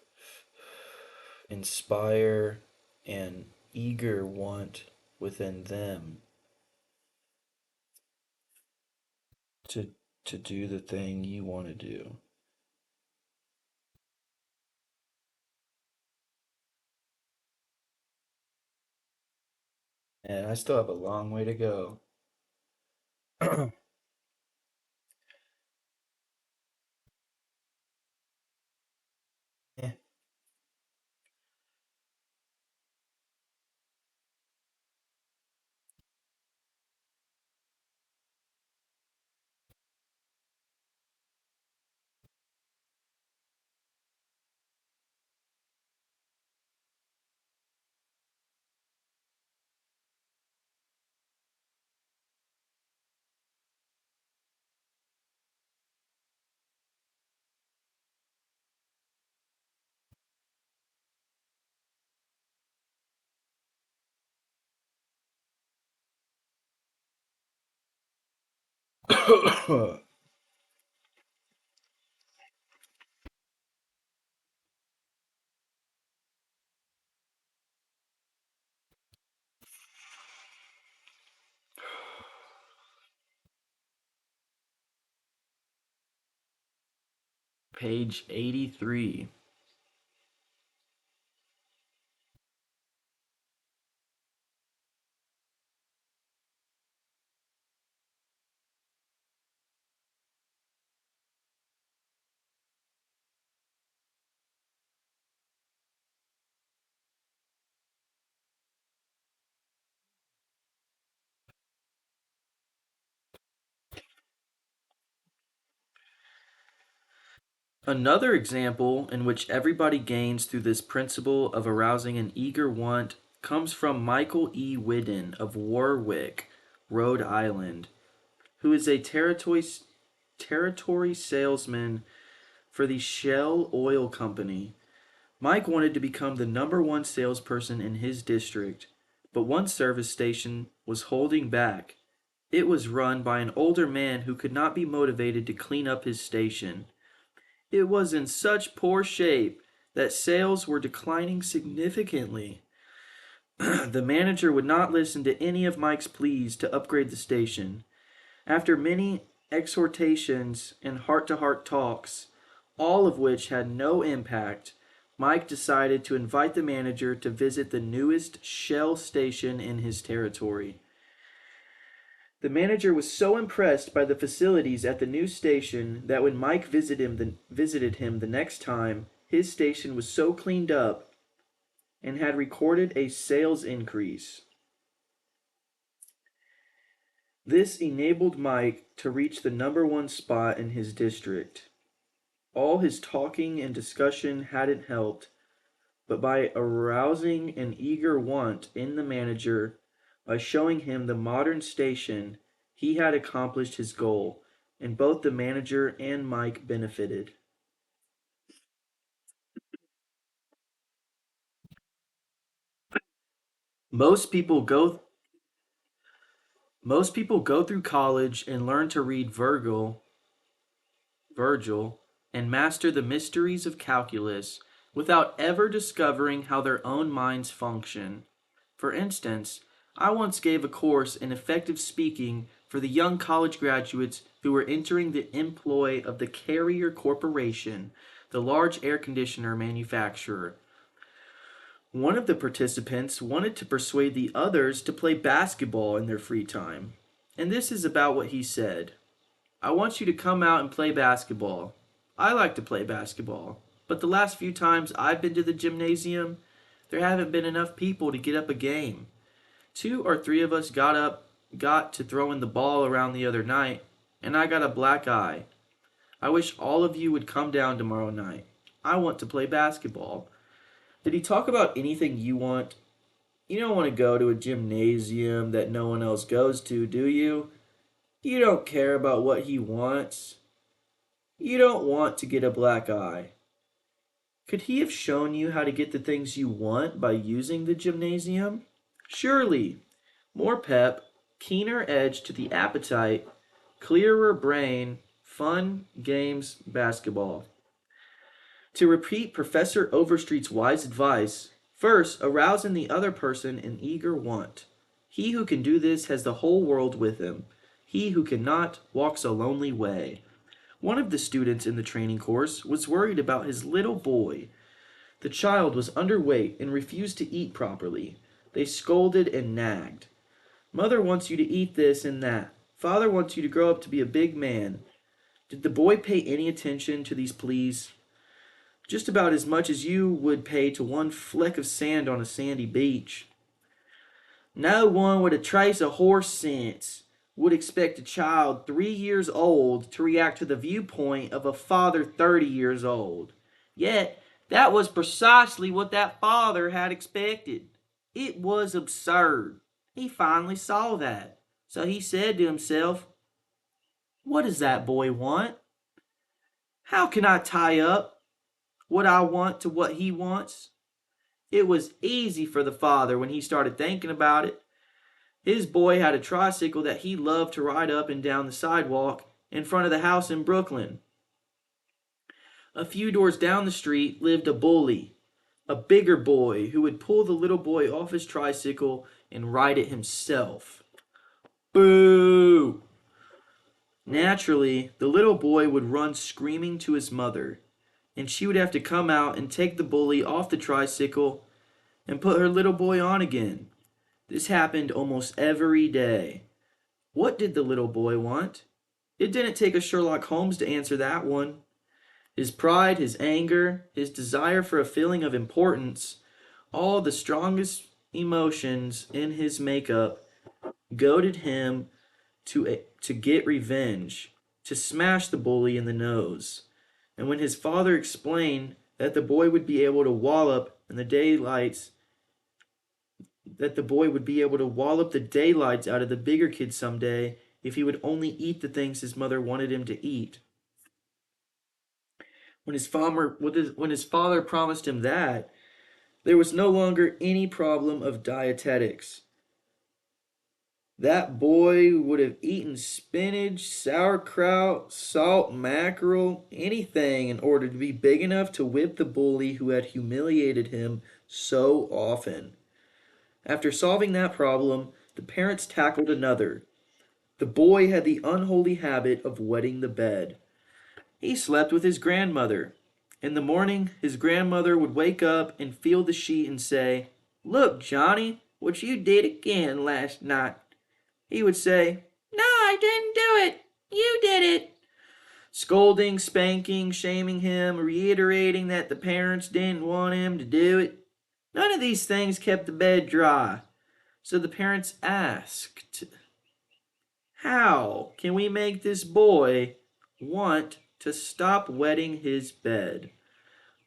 Speaker 1: inspire, and eager want within them to to do the thing you want to do. And I still have a long way to go. Yeah. Page 83. Another example in which everybody gains through this principle of arousing an eager want comes from Michael E. Whiddon of Warwick, Rhode Island, who is a territory salesman for the Shell Oil Company. Mike wanted to become the number one salesperson in his district, but one service station was holding back. It was run by an older man who could not be motivated to clean up his station. It was in such poor shape that sales were declining significantly. The manager would not listen to any of Mike's pleas to upgrade the station. After many exhortations and heart to heart talks, all of which had no impact, Mike decided to invite the manager to visit the newest Shell station in his territory. The manager was so impressed by the facilities at the new station that when Mike visited him the next time, his station was so cleaned up and had recorded a sales increase. This enabled Mike to reach the number one spot in his district. All his talking and discussion hadn't helped, but by arousing an eager want in the manager, by showing him the modern station, he had accomplished his goal, and both the manager and Mike benefited. Most people go most people go through college and learn to read Virgil, and master the mysteries of calculus, without ever discovering how their own minds function. For instance, I once gave a course in effective speaking for the young college graduates who were entering the employ of the Carrier Corporation, the large air conditioner manufacturer. One of the participants wanted to persuade the others to play basketball in their free time. And this is about what he said. I want you to come out and play basketball. I like to play basketball, but the last few times I've been to the gymnasium, there haven't been enough people to get up a game. 2 or 3 of us got to throwing the ball around the other night, and I got a black eye. I wish all of you would come down tomorrow night. I want to play basketball. Did he talk about anything you want? You don't want to go to a gymnasium that no one else goes to, do you? You don't care about what he wants. You don't want to get a black eye. Could he have shown you how to get the things you want by using the gymnasium? Surely. More pep, keener edge to the appetite, clearer brain, fun, games, basketball. To repeat Professor Overstreet's wise advice, first arouse in the other person an eager want. He who can do this has the whole world with him. He who cannot walks a lonely way. One of the students in the training course was worried about his little boy. The child was underweight and refused to eat properly. They scolded and nagged. Mother wants you to eat this and that. Father wants you to grow up to be a big man. Did the boy pay any attention to these pleas? Just about as much as you would pay to one fleck of sand on a sandy beach. No one with a trace of horse sense would expect a child 3 years old to react to the viewpoint of a father 30 years old. Yet, that was precisely what that father had expected. It was absurd. He finally saw that. So he said to himself, "What does that boy want? How can I tie up what I want to what he wants?" It was easy for the father when he started thinking about it. His boy had a tricycle that he loved to ride up and down the sidewalk in front of the house in Brooklyn. A few doors down the street lived a bully, a bigger boy who would pull the little boy off his tricycle and ride it himself. Boo! Naturally, the little boy would run screaming to his mother, and she would have to come out and take the bully off the tricycle and put her little boy on again. This happened almost every day. What did the little boy want? It didn't take a Sherlock Holmes to answer that one. His pride, his anger, his desire for a feeling of importance, all the strongest emotions in his makeup, goaded him to get revenge, to smash the bully in the nose. And when his father explained that the boy would be able to wallop the daylights out of the bigger kid someday if he would only eat the things his mother wanted him to eat. When his father promised him that, there was no longer any problem of dietetics. That boy would have eaten spinach, sauerkraut, salt mackerel, anything in order to be big enough to whip the bully who had humiliated him so often. After solving that problem, the parents tackled another. The boy had the unholy habit of wetting the bed. He slept with his grandmother. In the morning, his grandmother would wake up and feel the sheet and say, "Look, Johnny, what you did again last night." He would say, "No, I didn't do it. You did it." Scolding, spanking, shaming him, reiterating that the parents didn't want him to do it. None of these things kept the bed dry. So the parents asked, "How can we make this boy want to stop wetting his bed?"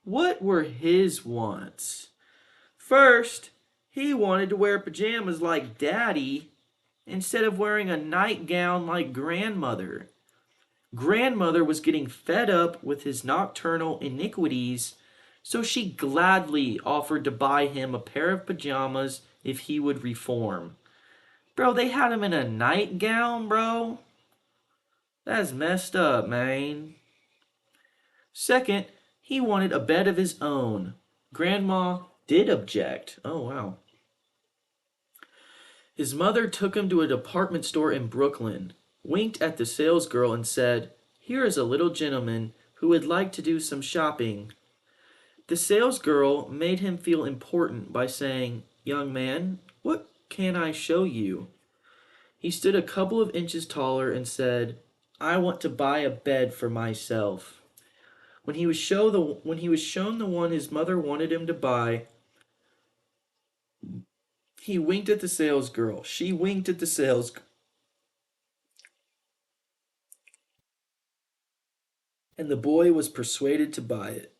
Speaker 1: What were his wants? First, he wanted to wear pajamas like Daddy instead of wearing a nightgown like Grandmother. Grandmother was getting fed up with his nocturnal iniquities, so she gladly offered to buy him a pair of pajamas if he would reform. Bro, they had him in a nightgown, bro. That's messed up, man. Second, He wanted a bed of his own. Grandma did object. Oh, wow. His mother took him to a department store in Brooklyn, winked at the salesgirl, and said, "Here is a little gentleman who would like to do some shopping." The salesgirl made him feel important by saying, "Young man, what can I show you?" He stood a couple of inches taller and said, "I want to buy a bed for myself." When he was shown the one his mother wanted him to buy, he winked at the salesgirl. She winked at the salesgirl, and the boy was persuaded to buy it.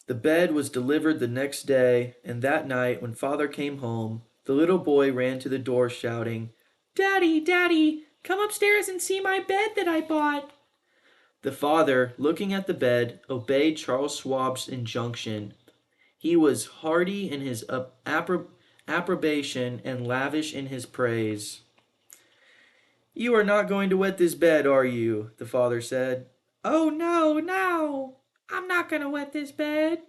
Speaker 1: The bed was delivered the next day, and that night, when father came home, the little boy ran to the door shouting, "Daddy, Daddy, come upstairs and see my bed that I bought." The father, looking at the bed, obeyed Charles Schwab's injunction. He was hearty in his approbation and lavish in his praise. "You are not going to wet this bed, are you?" the father said. "Oh, no, no, I'm not going to wet this bed."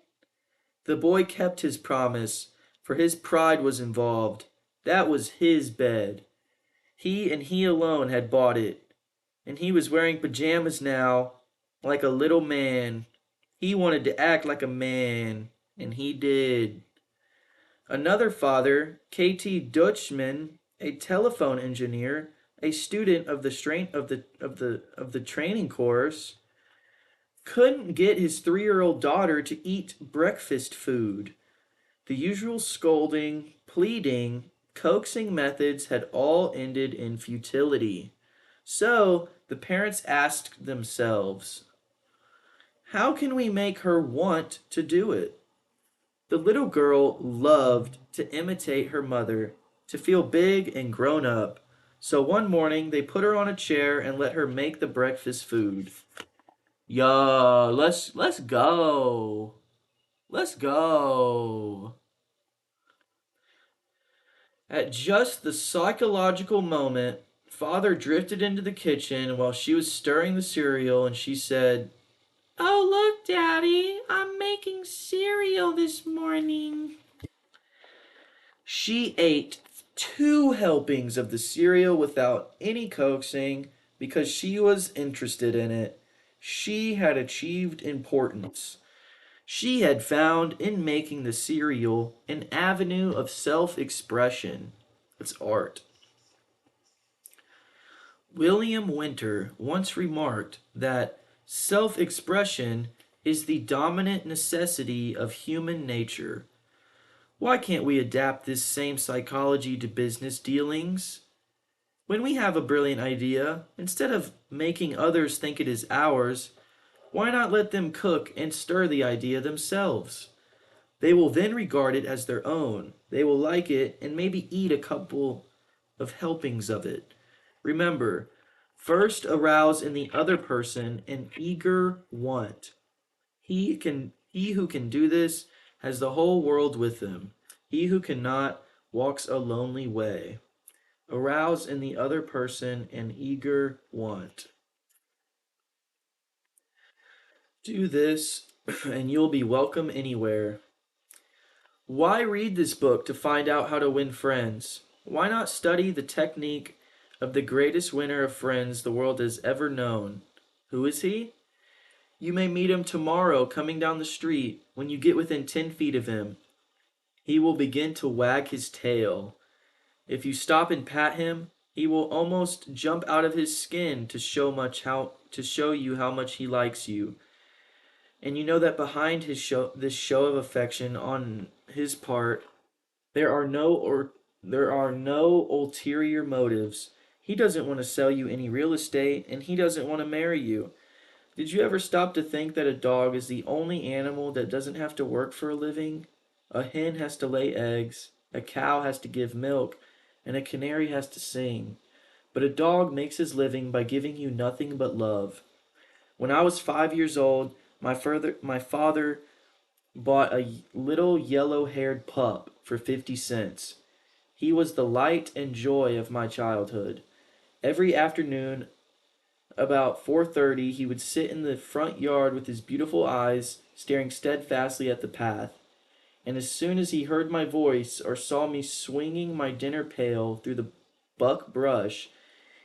Speaker 1: The boy kept his promise, for his pride was involved. That was his bed. He and he alone had bought it, and he was wearing pajamas now, like a little man. He wanted to act like a man, and he did. Another father, K.T. Dutchman, a telephone engineer, a student of the training course, couldn't get his 3-year-old daughter to eat breakfast food. The usual scolding, pleading, coaxing methods had all ended in futility. So the parents asked themselves, "How can we make her want to do it?" The little girl loved to imitate her mother, to feel big and grown up. So one morning they put her on a chair and let her make the breakfast food. "Yo, let's go. Let's go." At just the psychological moment, father drifted into the kitchen while she was stirring the cereal, and she said, "Oh, look, Daddy, I'm making cereal this morning." She ate 2 helpings of the cereal without any coaxing because she was interested in it. She had achieved importance. She had found in making the cereal an avenue of self expression. It's art. William Winter once remarked that self expression is the dominant necessity of human nature. Why can't we adapt this same psychology to business dealings? When we have a brilliant idea, instead of making others think it is ours, why not let them cook and stir the idea themselves? They will then regard it as their own. They will like it and maybe eat a couple of helpings of it. Remember, first arouse in the other person an eager want. He who can do this has the whole world with him. He who cannot walks a lonely way. Arouse in the other person an eager want. Do this and you'll be welcome anywhere. Why read this book to find out how to win friends? Why not study the technique of the greatest winner of friends the world has ever known? Who is he? You may meet him tomorrow coming down the street. When you get within 10 feet of him, he will begin to wag his tail. If you stop and pat him, he will almost jump out of his skin to show you how much he likes you. And you know that behind this show of affection on his part, there are no ulterior motives. He doesn't want to sell you any real estate, and he doesn't want to marry you. Did you ever stop to think that a dog is the only animal that doesn't have to work for a living? A hen has to lay eggs, a cow has to give milk, and a canary has to sing. But a dog makes his living by giving you nothing but love. When I was 5 years old, my father bought a little yellow-haired pup for 50 cents. He was the light and joy of my childhood. Every afternoon, About 4:30, he would sit in the front yard with his beautiful eyes staring steadfastly at the path. And as soon as he heard my voice or saw me swinging my dinner pail through the buck brush,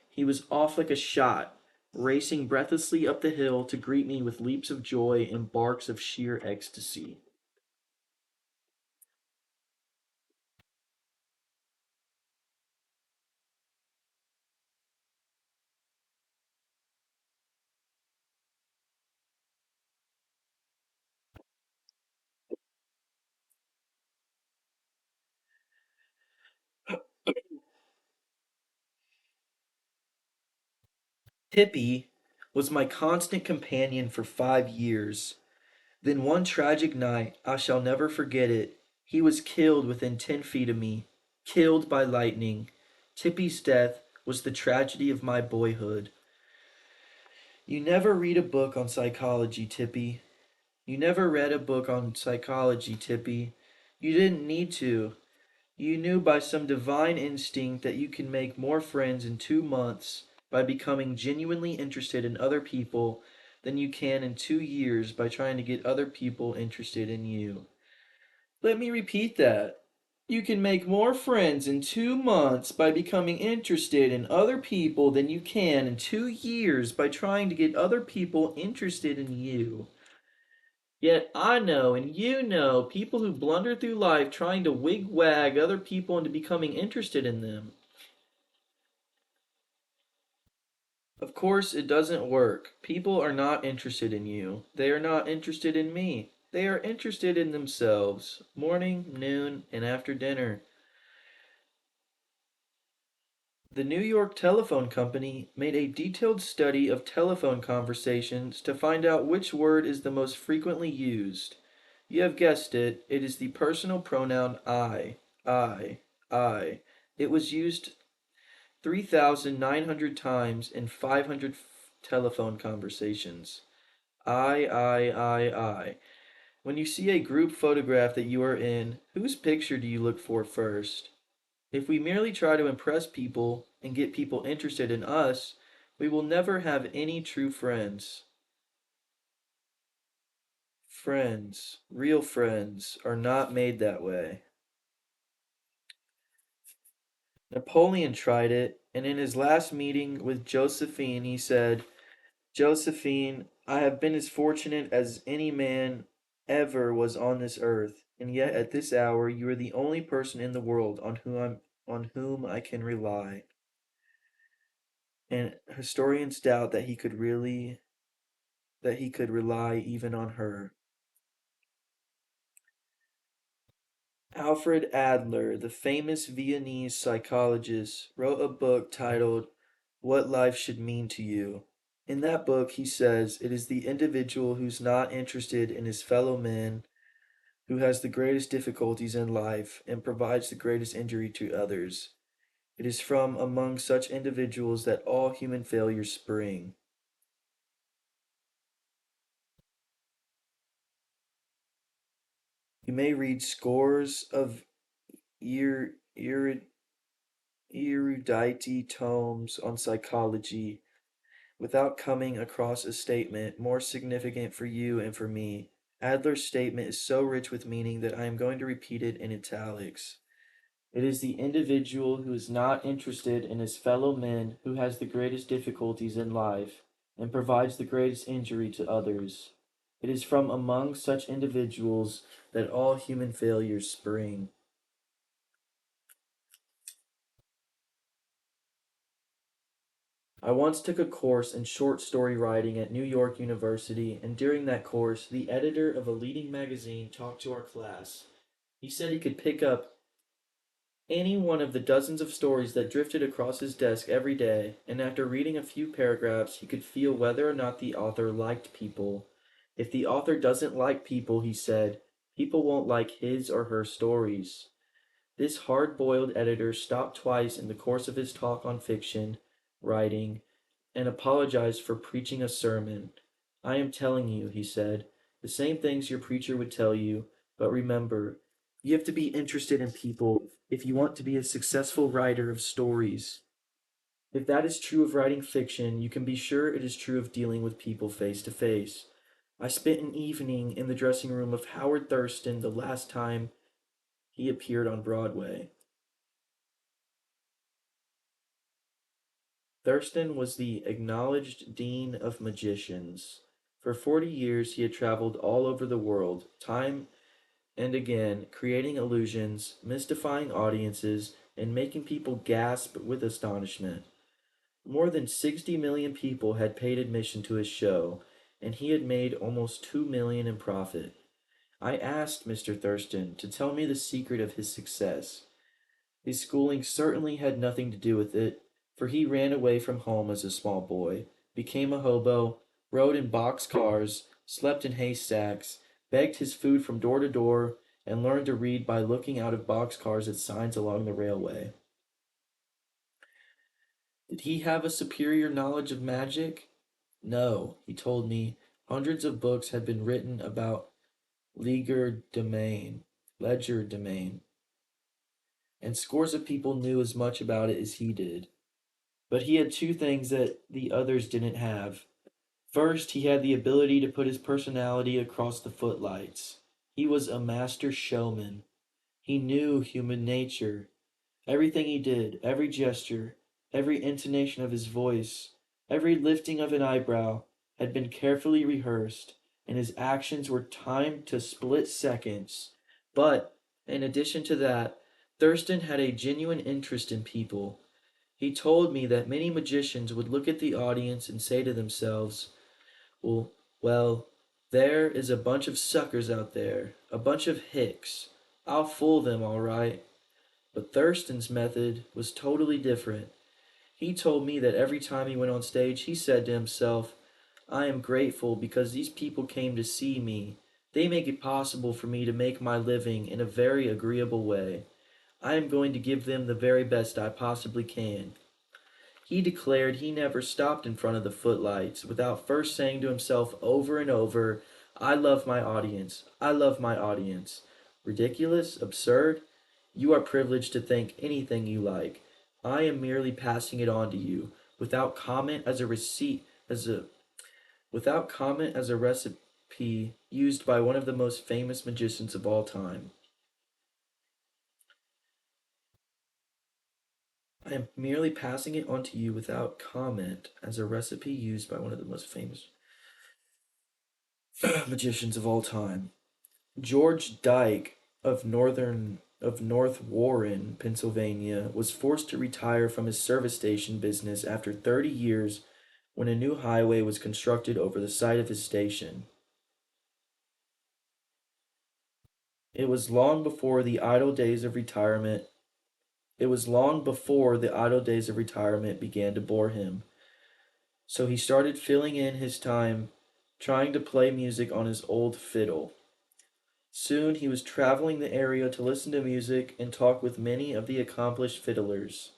Speaker 1: he was off like a shot, racing breathlessly up the hill to greet me with leaps of joy and barks of sheer ecstasy. Tippy was my constant companion for 5 years. Then one tragic night, I shall never forget it, he was killed within 10 feet of me, killed by lightning. Tippy's death was the tragedy of my boyhood. You never read a book on psychology, Tippy. You never read a book on psychology, Tippy. You didn't need to. You knew by some divine instinct that you can make more friends in 2 months by becoming genuinely interested in other people than you can in 2 years by trying to get other people interested in you. Let me repeat that. You can make more friends in 2 months by becoming interested in other people than you can in 2 years by trying to get other people interested in you. Yet I know and you know people who blunder through life trying to wig-wag other people into becoming interested in them. Of course, it doesn't work. People are not interested in you. They are not interested in me. They are interested in themselves, morning, noon, and after dinner. The New York Telephone Company made a detailed study of telephone conversations to find out which word is the most frequently used. You have guessed it, it is the personal pronoun I. I. I. It was used 3,900 times in 500 telephone conversations. I. When you see a group photograph that you are in, whose picture do you look for first? If we merely try to impress people and get people interested in us, we will never have any true friends. Friends, real friends, are not made that way. Napoleon tried it, and in his last meeting with Josephine, he said, Josephine, I have been as fortunate as any man ever was on this earth, and yet at this hour you are the only person in the world on whom I can rely. And historians doubt that he could rely even on her. Alfred Adler, the famous Viennese psychologist, wrote a book titled What Life Should Mean to You. In that book, he says it is the individual who's not interested in his fellow men who has the greatest difficulties in life and provides the greatest injury to others. It is from among such individuals that all human failures spring. You may read scores of er, er, erudite tomes on psychology without coming across a statement more significant for you and for me. Adler's statement is so rich with meaning that I am going to repeat it in italics. It is the individual who is not interested in his fellow men who has the greatest difficulties in life and provides the greatest injury to others. It is from among such individuals that all human failures spring. I once took a course in short story writing at New York University, and during that course, the editor of a leading magazine talked to our class. He said he could pick up any one of the dozens of stories that drifted across his desk every day, and after reading a few paragraphs, he could feel whether or not the author liked people. If the author doesn't like people, he said, people won't like his or her stories. This hard boiled editor stopped twice in the course of his talk on fiction, writing, and apologized for preaching a sermon. I am telling you, he said, the same things your preacher would tell you, but remember, you have to be interested in people if you want to be a successful writer of stories. If that is true of writing fiction, you can be sure it is true of dealing with people face to face. I spent an evening in the dressing room of Howard Thurston the last time he appeared on Broadway. Thurston was the acknowledged dean of magicians. For 40 years, he had traveled all over the world, time and again, creating illusions, mystifying audiences, and making people gasp with astonishment. More than 60 million people had paid admission to his show, and he had made almost 2 million in profit. I asked Mr. Thurston to tell me the secret of his success. His schooling certainly had nothing to do with it, for he ran away from home as a small boy, became a hobo, rode in box cars, slept in haystacks, begged his food from door to door, and learned to read by looking out of box cars at signs along the railway. Did he have a superior knowledge of magic? No, he told me. Hundreds of books had been written about Ledger Domain, and scores of people knew as much about it as he did. But he had two things that the others didn't have. First, he had the ability to put his personality across the footlights. He was a master showman. He knew human nature. Everything he did, every gesture, every intonation of his voice, every lifting of an eyebrow, had been carefully rehearsed, and his actions were timed to split seconds. But, in addition to that, Thurston had a genuine interest in people. He told me that many magicians would look at the audience and say to themselves, well, well, there is a bunch of suckers out there, a bunch of hicks. I'll fool them all right. But Thurston's method was totally different. He told me that every time he went on stage, he said to himself, I am grateful because these people came to see me. They make it possible for me to make my living in a very agreeable way. I am going to give them the very best I possibly can. He declared he never stopped in front of the footlights without first saying to himself over and over, I love my audience. I love my audience. Ridiculous? Absurd? You are privileged to think anything you like. I am merely passing it on to you, without comment as a receipt as a without comment as a recipe used by one of the most famous magicians of all time. I am merely passing it on to you without comment as a recipe used by one of the most famous magicians of all time. George Dyke of North Warren, Pennsylvania, was forced to retire from his service station business after 30 years when a new highway was constructed over the site of his station. It was long before the idle days of retirement. It was long before the idle days of retirement began to bore him. So he started filling in his time trying to play music on his old fiddle. Soon he was traveling the area to listen to music and talk with many of the accomplished fiddlers.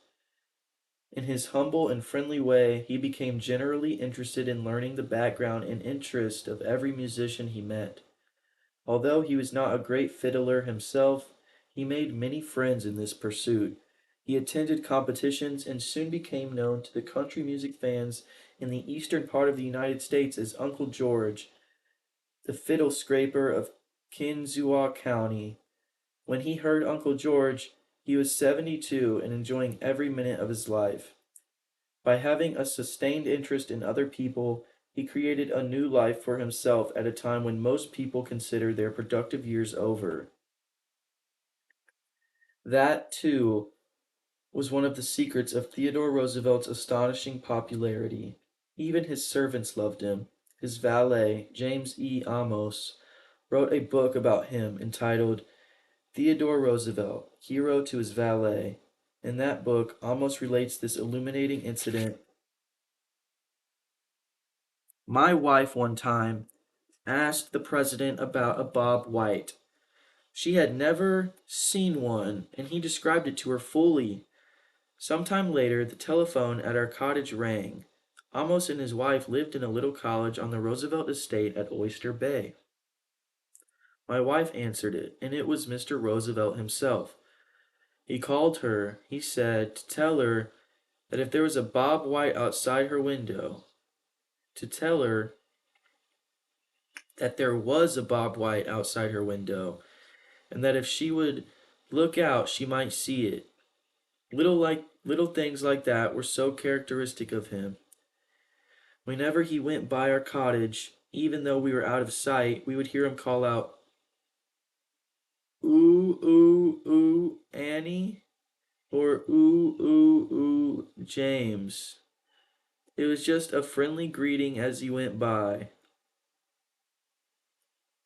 Speaker 1: In his humble and friendly way, he became generally interested in learning the background and interest of every musician he met. Although he was not a great fiddler himself, he made many friends in this pursuit. He attended competitions and soon became known to the country music fans in the eastern part of the United States as Uncle George, the fiddle scraper of Kinzua County. When he heard Uncle George, he was 72 and enjoying every minute of his life. By having a sustained interest in other people, he created a new life for himself at a time when most people consider their productive years over. That, too, was one of the secrets of Theodore Roosevelt's astonishing popularity. Even his servants loved him. His valet, James E. Amos, wrote a book about him entitled Theodore Roosevelt, Hero to His Valet. In that book, Amos relates this illuminating incident. My wife one time asked the president about a bob white. She had never seen one, and he described it to her fully. Some time later, the telephone at our cottage rang. Amos and his wife lived in a little cottage on the Roosevelt estate at Oyster Bay. My wife answered it, and it was Mr. Roosevelt himself. He called her, he said, to tell her that if there was a Bob White outside her window, to tell her that there was a Bob White outside her window, and that if she would look out, she might see it. Little things like that were so characteristic of him. Whenever he went by our cottage, even though we were out of sight, we would hear him call out, "Ooh, ooh, ooh, Annie," or "Ooh, ooh, ooh, James." It was just a friendly greeting as he went by.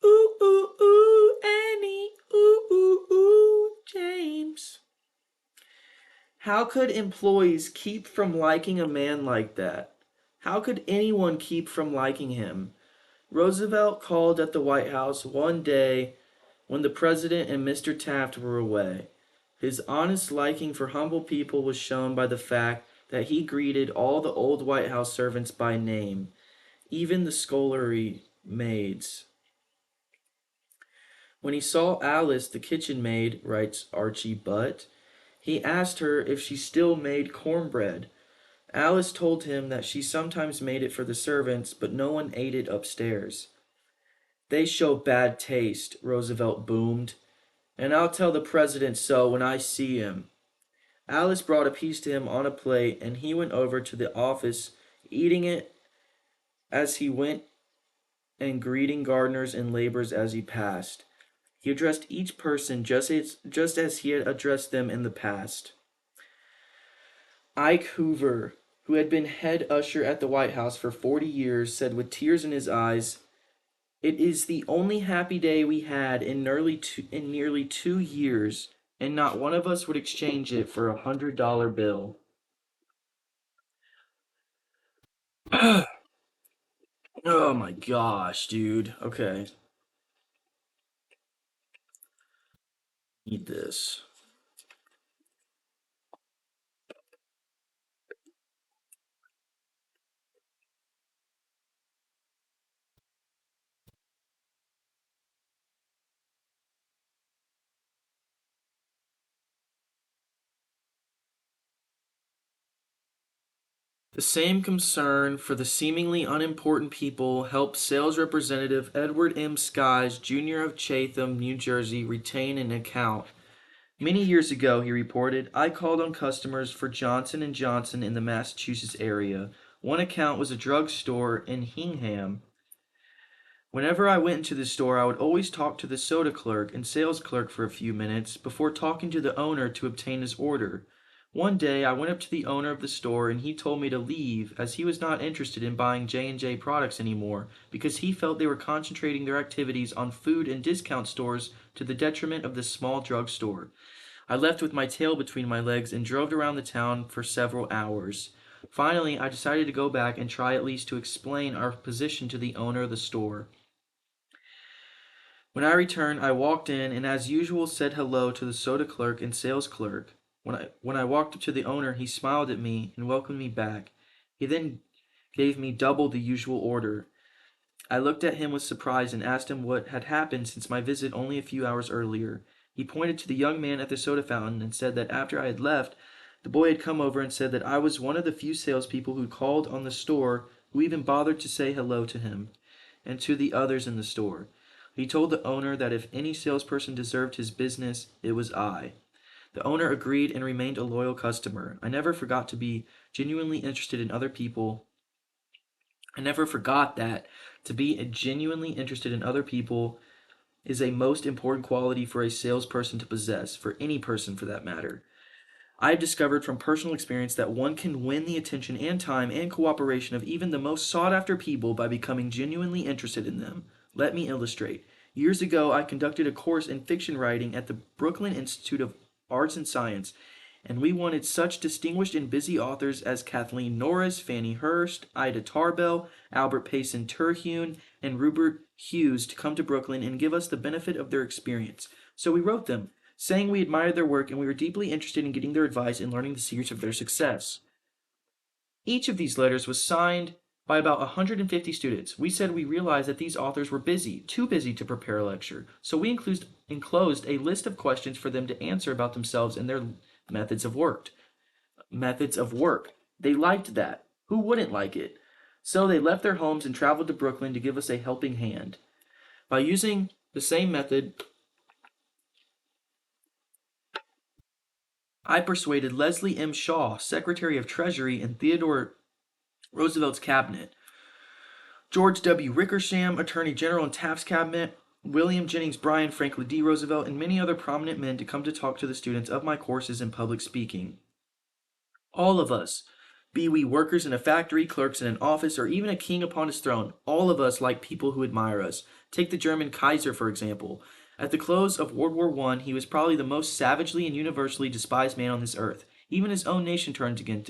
Speaker 1: "Ooh, ooh, ooh, Annie. Ooh, ooh, ooh, James." How could employees keep from liking a man like that? How could anyone keep from liking him? Roosevelt called at the White House one day when the president and Mr. Taft were away. His honest liking for humble people was shown by the fact that he greeted all the old White House servants by name, even the scullery maids. When he saw Alice, the kitchen maid, writes Archie Butt, he asked her if she still made cornbread. Alice told him that she sometimes made it for the servants, but no one ate it upstairs. "They show bad taste," Roosevelt boomed, "and I'll tell the president so when I see him." Alice brought a piece to him on a plate, and he went over to the office, eating it as he went and greeting gardeners and laborers as he passed. He addressed each person just as he had addressed them in the past. Ike Hoover, who had been head usher at the White House for 40 years, said with tears in his eyes, "It is the only happy day we had in nearly 2 years, and not one of us would exchange it for $100 bill." Oh my gosh, dude. Okay, need this. The same concern for the seemingly unimportant people helped sales representative Edward M. Skies, Jr. of Chatham, New Jersey, retain an account. "Many years ago," he reported, "I called on customers for Johnson and Johnson in the Massachusetts area. One account was a drug store in Hingham. Whenever I went into the store, I would always talk to the soda clerk and sales clerk for a few minutes before talking to the owner to obtain his order. One day I went up to the owner of the store and he told me to leave as he was not interested in buying J&J products anymore because he felt they were concentrating their activities on food and discount stores to the detriment of the small drug store. I left with my tail between my legs and drove around the town for several hours. Finally, I decided to go back and try at least to explain our position to the owner of the store. When I returned, I walked in and as usual said hello to the soda clerk and sales clerk. When I walked up to the owner, he smiled at me and welcomed me back. He then gave me double the usual order. I looked at him with surprise and asked him what had happened since my visit only a few hours earlier. He pointed to the young man at the soda fountain and said that after I had left, the boy had come over and said that I was one of the few salespeople who called on the store who even bothered to say hello to him and to the others in the store. He told the owner that if any salesperson deserved his business, it was I. The owner agreed and remained a loyal customer. I never forgot to be genuinely interested in other people. I never forgot that to be genuinely interested in other people is a most important quality for a salesperson to possess, for any person for that matter. I've discovered from personal experience that one can win the attention and time and cooperation of even the most sought after people by becoming genuinely interested in them. Let me illustrate. Years ago, I conducted a course in fiction writing at the Brooklyn Institute of Arts and Science, and we wanted such distinguished and busy authors as Kathleen Norris, Fannie Hurst, Ida Tarbell, Albert Payson Terhune, and Rupert Hughes to come to Brooklyn and give us the benefit of their experience. So we wrote them, saying we admired their work and we were deeply interested in getting their advice and learning the secrets of their success. Each of these letters was signed by about 150 students. We said we realized that these authors were busy, too busy to prepare a lecture, so we enclosed a list of questions for them to answer about themselves and their methods of work. methods of work. They liked that. Who wouldn't like it? So they left their homes and traveled to Brooklyn to give us a helping hand. By using the same method, I persuaded Leslie M. Shaw, Secretary of Treasury in Theodore Roosevelt's cabinet, George W. Wickersham, Attorney General in Taft's cabinet, William Jennings Bryan, Franklin D. Roosevelt, and many other prominent men to come to talk to the students of my courses in public speaking. All of us, be we workers in a factory, clerks in an office, or even a king upon his throne, all of us like people who admire us. Take the German Kaiser, for example. At the close of World War I, he was probably the most savagely and universally despised man on this earth. Even his own nation turned against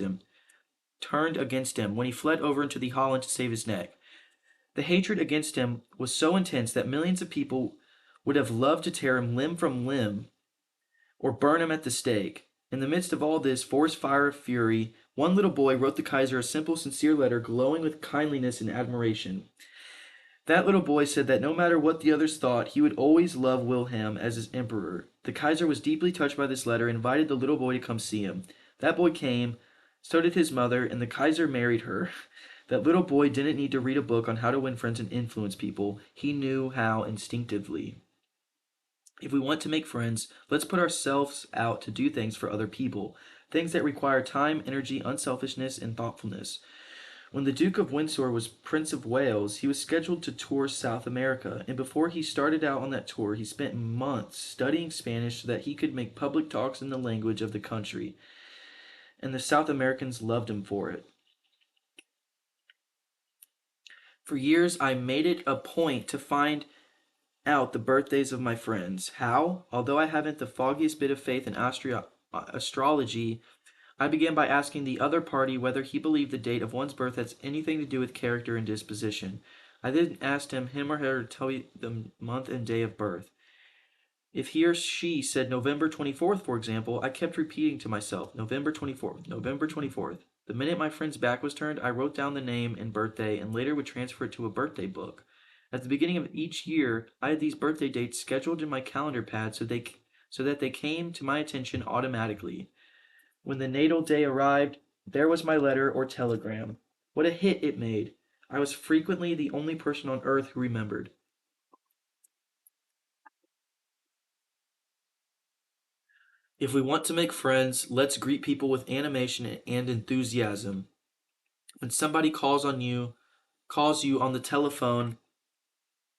Speaker 1: him when he fled over into the Holland to save his neck. The hatred against him was so intense that millions of people would have loved to tear him limb from limb or burn him at the stake. In the midst of all this forest fire of fury, one little boy wrote the Kaiser a simple, sincere letter glowing with kindliness and admiration. That little boy said that no matter what the others thought, he would always love Wilhelm as his emperor. The Kaiser was deeply touched by this letter and invited the little boy to come see him. That boy came, so did his mother, and the Kaiser married her. That little boy didn't need to read a book on how to win friends and influence people. He knew how instinctively. If we want to make friends, let's put ourselves out to do things for other people, things that require time, energy, unselfishness, and thoughtfulness. When the Duke of Windsor was Prince of Wales, he was scheduled to tour South America, and before he started out on that tour, he spent months studying Spanish so that he could make public talks in the language of the country, and the South Americans loved him for it. For years, I made it a point to find out the birthdays of my friends. How? Although I haven't the foggiest bit of faith in astrology, I began by asking the other party whether he believed the date of one's birth has anything to do with character and disposition. I then asked him or her, to tell me the month and day of birth. If he or she said November 24th, for example, I kept repeating to myself, November 24th, November 24th. The minute my friend's back was turned, I wrote down the name and birthday and later would transfer it to a birthday book. At the beginning of each year, I had these birthday dates scheduled in my calendar pad so that they came to my attention automatically. When the natal day arrived, there was my letter or telegram. What a hit it made! I was frequently the only person on earth who remembered. If we want to make friends, let's greet people with animation and enthusiasm. When somebody calls you on the telephone,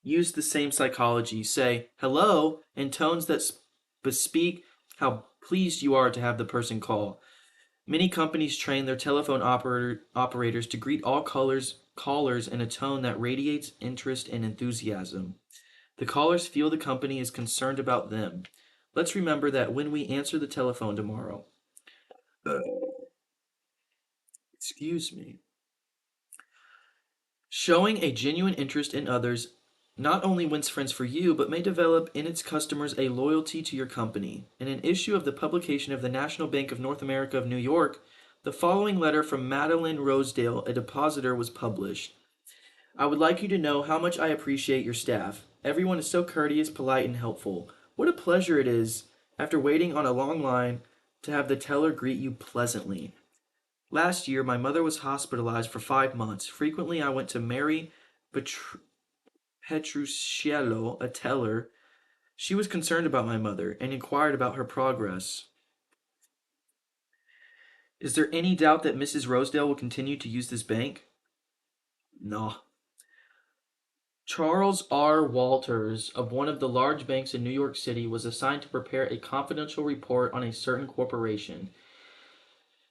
Speaker 1: use the same psychology. Say hello in tones that bespeak how pleased you are to have the person call. Many companies train their telephone operators to greet all callers in a tone that radiates interest and enthusiasm. The callers feel the company is concerned about them. Let's remember that when we answer the telephone tomorrow. Excuse me. Showing a genuine interest in others not only wins friends for you, but may develop in its customers a loyalty to your company. In an issue of the publication of the National Bank of North America of New York, the following letter from Madeline Rosedale, a depositor, was published. I would like you to know how much I appreciate your staff. Everyone is so courteous, polite, and helpful. What a pleasure it is, after waiting on a long line, to have the teller greet you pleasantly. Last year, my mother was hospitalized for 5 months. Frequently, I went to Mary Petruscello, a teller. She was concerned about my mother and inquired about her progress. Is there any doubt that Mrs. Rosedale will continue to use this bank? No. Charles R. Walters of one of the large banks in New York City was assigned to prepare a confidential report on a certain corporation.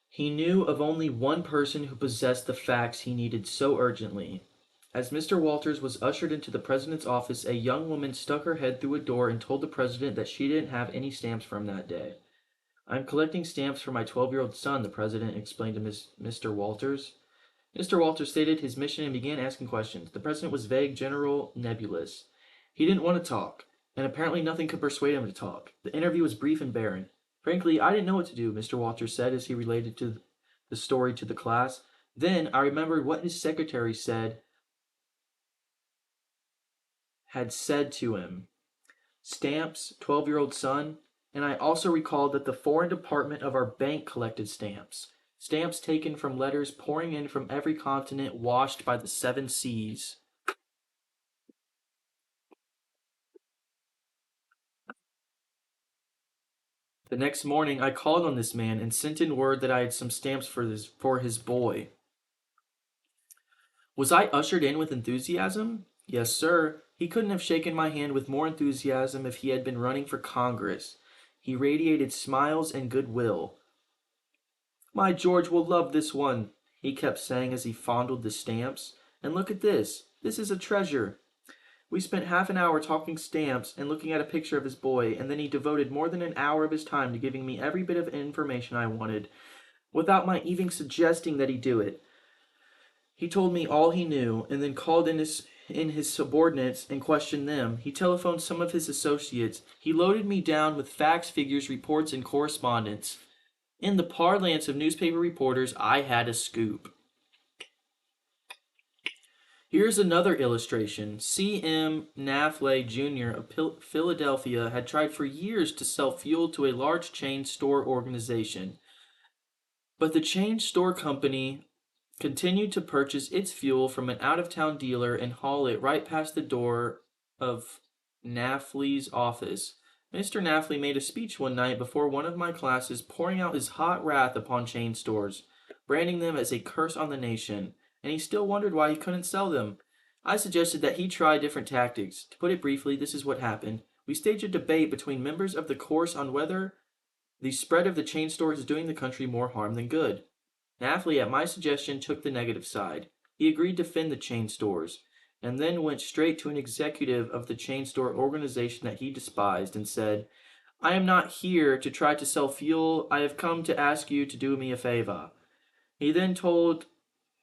Speaker 1: He knew of only one person who possessed the facts he needed so urgently. As Mr. Walters was ushered into the president's office, a young woman stuck her head through a door and told the president that she didn't have any stamps from that day. I'm collecting stamps for my 12-year-old son, the president explained to Mr. Walters. Mr. Walters stated his mission and began asking questions. The president was vague, general, nebulous. He didn't want to talk, and apparently nothing could persuade him to talk. The interview was brief and barren. Frankly, I didn't know what to do, Mr. Walters said as he related the story to the class. Then I remembered what his secretary had said to him. Stamps, 12-year-old son, and I also recalled that the foreign department of our bank collected stamps. Stamps taken from letters pouring in from every continent washed by the 7 seas. The next morning, I called on this man and sent in word that I had some stamps for his boy. Was I ushered in with enthusiasm? Yes, sir. He couldn't have shaken my hand with more enthusiasm if he had been running for Congress. He radiated smiles and goodwill. My George will love this one, he kept saying as he fondled the stamps. And look at this. This is a treasure. We spent half an hour talking stamps and looking at a picture of his boy, and then he devoted more than an hour of his time to giving me every bit of information I wanted, without my even suggesting that he do it. He told me all he knew, and then called in his subordinates and questioned them. He telephoned some of his associates. He loaded me down with facts, figures, reports, and correspondence. In the parlance of newspaper reporters, I had a scoop. Here's another illustration. C.M. Nafley Jr. of Philadelphia had tried for years to sell fuel to a large chain store organization. But the chain store company continued to purchase its fuel from an out-of-town dealer and haul it right past the door of Nafley's office. Mr. Nafley made a speech one night before one of my classes, pouring out his hot wrath upon chain stores, branding them as a curse on the nation, and he still wondered why he couldn't sell them. I suggested that he try different tactics. To put it briefly, this is what happened. We staged a debate between members of the course on whether the spread of the chain stores is doing the country more harm than good. Nafley, at my suggestion, took the negative side. He agreed to defend the chain stores, and then went straight to an executive of the chain store organization that he despised and said, I am not here to try to sell fuel. I have come to ask you to do me a favor. He then told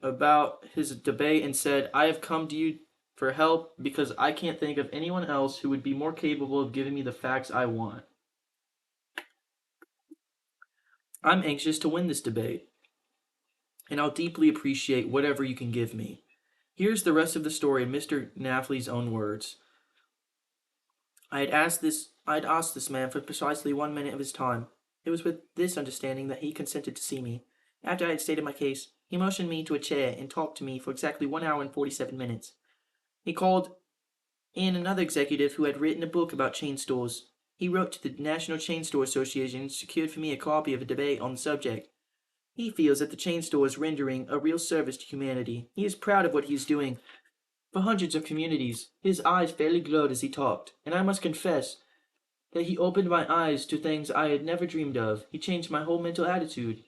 Speaker 1: about his debate and said, I have come to you for help because I can't think of anyone else who would be more capable of giving me the facts I want. I'm anxious to win this debate, and I'll deeply appreciate whatever you can give me. Here's the rest of the story in Mr. Nafley's own words. I had asked this man for precisely 1 minute of his time. It was with this understanding that he consented to see me. After I had stated my case, he motioned me to a chair and talked to me for exactly 1 hour and 47 minutes. He called in another executive who had written a book about chain stores. He wrote to the National Chain Store Association and secured for me a copy of a debate on the subject. He feels that the chain store is rendering a real service to humanity. He is proud of what he is doing for hundreds of communities. His eyes fairly glowed as he talked, and I must confess that he opened my eyes to things I had never dreamed of. He changed my whole mental attitude.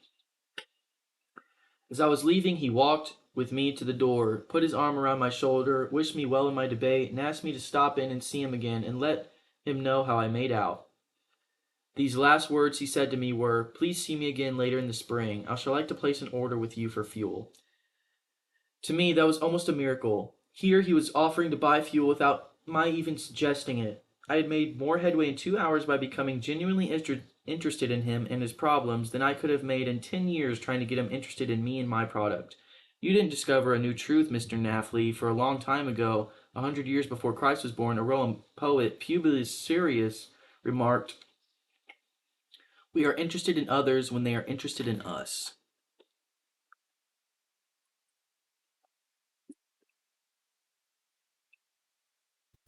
Speaker 1: As I was leaving, he walked with me to the door, put his arm around my shoulder, wished me well in my debate, and asked me to stop in and see him again and let him know how I made out. These last words he said to me were, Please see me again later in the spring. I shall like to place an order with you for fuel. To me, that was almost a miracle. Here he was offering to buy fuel without my even suggesting it. I had made more headway in 2 hours by becoming genuinely interested in him and his problems than I could have made in 10 years trying to get him interested in me and my product. You didn't discover a new truth, Mr. Nafley, for a long time ago, 100 years before Christ was born. A Roman poet, Publius Syrus, remarked, We are interested in others when they are interested in us.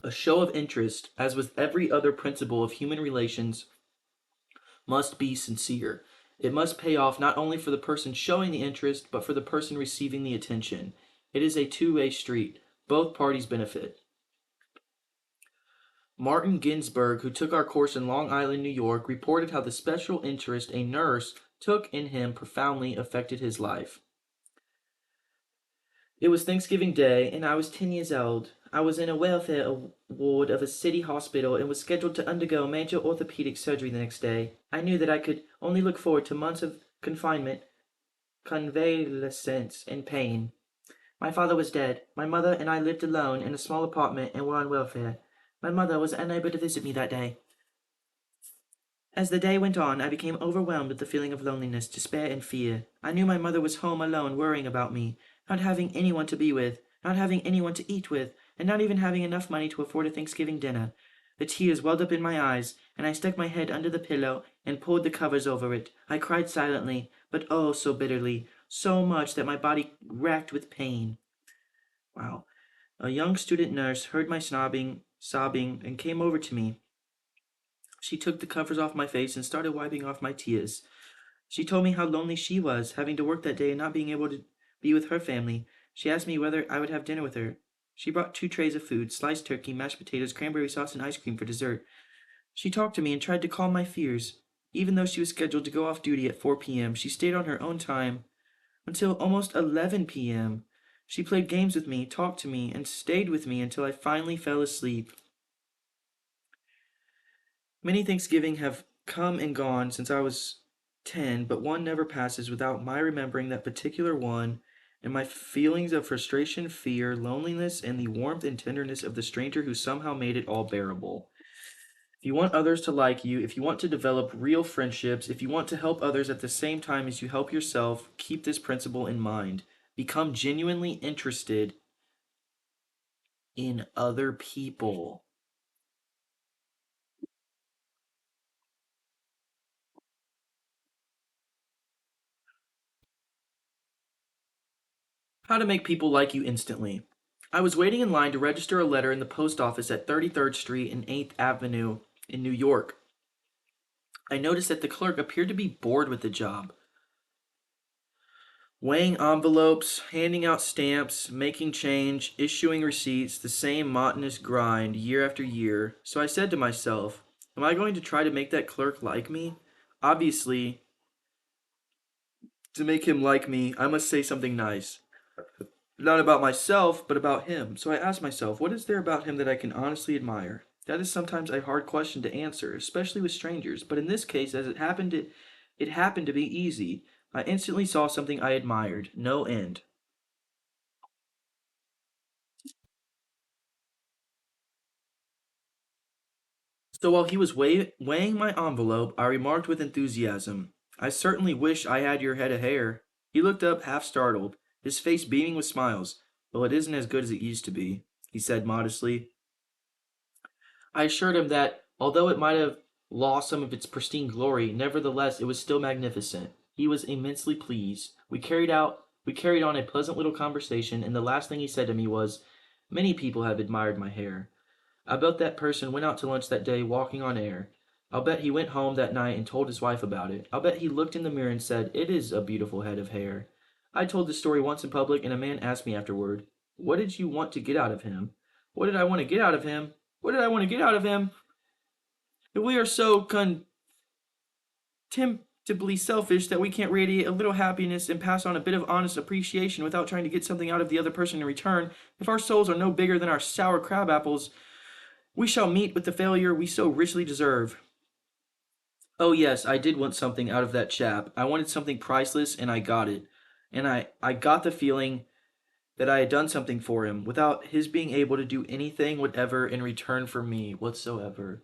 Speaker 1: A show of interest, as with every other principle of human relations, must be sincere. It must pay off not only for the person showing the interest, but for the person receiving the attention. It is a two-way street. Both parties benefit. Martin Ginsburg, who took our course in Long Island, New York, reported how the special interest a nurse took in him profoundly affected his life. It was Thanksgiving Day, and I was 10 years old. I was in a welfare ward of a city hospital and was scheduled to undergo major orthopedic surgery the next day. I knew that I could only look forward to months of confinement, convalescence, and pain. My father was dead. My mother and I lived alone in a small apartment and were on welfare. My mother was unable to visit me that day. As the day went on, I became overwhelmed with the feeling of loneliness, despair, and fear. I knew my mother was home alone, worrying about me, not having anyone to be with, not having anyone to eat with, and not even having enough money to afford a Thanksgiving dinner. The tears welled up in my eyes, and I stuck my head under the pillow and pulled the covers over it. I cried silently, but oh so bitterly, so much that my body racked with pain. Wow. A young student nurse heard my sobbing, and came over to me. She took the covers off my face and started wiping off my tears. She told me how lonely she was, having to work that day and not being able to be with her family. She asked me whether I would have dinner with her. She brought 2 trays of food, sliced turkey, mashed potatoes, cranberry sauce, and ice cream for dessert. She talked to me and tried to calm my fears. Even though she was scheduled to go off duty at 4 p.m., she stayed on her own time until almost 11 p.m. She played games with me, talked to me, and stayed with me until I finally fell asleep. Many Thanksgiving have come and gone since I was 10, but one never passes without my remembering that particular one and my feelings of frustration, fear, loneliness, and the warmth and tenderness of the stranger who somehow made it all bearable. If you want others to like you, if you want to develop real friendships, if you want to help others at the same time as you help yourself, keep this principle in mind. Become genuinely interested in other people. How to make people like you instantly. I was waiting in line to register a letter in the post office at 33rd Street and 8th Avenue in New York. I noticed that the clerk appeared to be bored with the job. Weighing envelopes, handing out stamps, making change, issuing receipts, the same monotonous grind year after year. So I said to myself, am I going to try to make that clerk like me? Obviously, to make him like me, I must say something nice. Not about myself, but about him. So I asked myself, what is there about him that I can honestly admire? That is sometimes a hard question to answer, especially with strangers. But in this case, as it happened to be easy. I instantly saw something I admired, no end. So while he was weighing my envelope, I remarked with enthusiasm, I certainly wish I had your head of hair. He looked up, half startled, his face beaming with smiles. Well, it isn't as good as it used to be, he said modestly. I assured him that, although it might have lost some of its pristine glory, nevertheless it was still magnificent. He was immensely pleased. We carried on a pleasant little conversation, and the last thing he said to me was, many people have admired my hair. I bet that person went out to lunch that day walking on air. I'll bet he went home that night and told his wife about it. I'll bet he looked in the mirror and said, it is a beautiful head of hair. I told this story once in public, and a man asked me afterward, what did you want to get out of him? What did I want to get out of him? What did I want to get out of him? If we are so contemptibly selfish that we can't radiate a little happiness and pass on a bit of honest appreciation without trying to get something out of the other person in return, if our souls are no bigger than our sour crab apples, we shall meet with the failure we so richly deserve. Oh, yes, I did want something out of that chap. I wanted something priceless, and I got it. And I got the feeling that I had done something for him without his being able to do anything whatever in return for me whatsoever.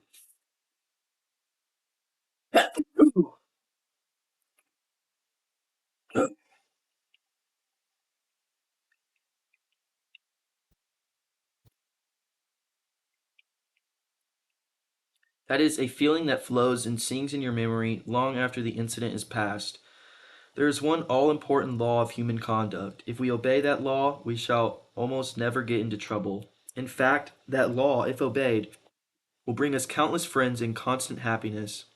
Speaker 1: That is a feeling that flows and sings in your memory long after the incident is past. There is one all important law of human conduct. If we obey that law, we shall almost never get into trouble. In fact, that law, if obeyed, will bring us countless friends and constant happiness.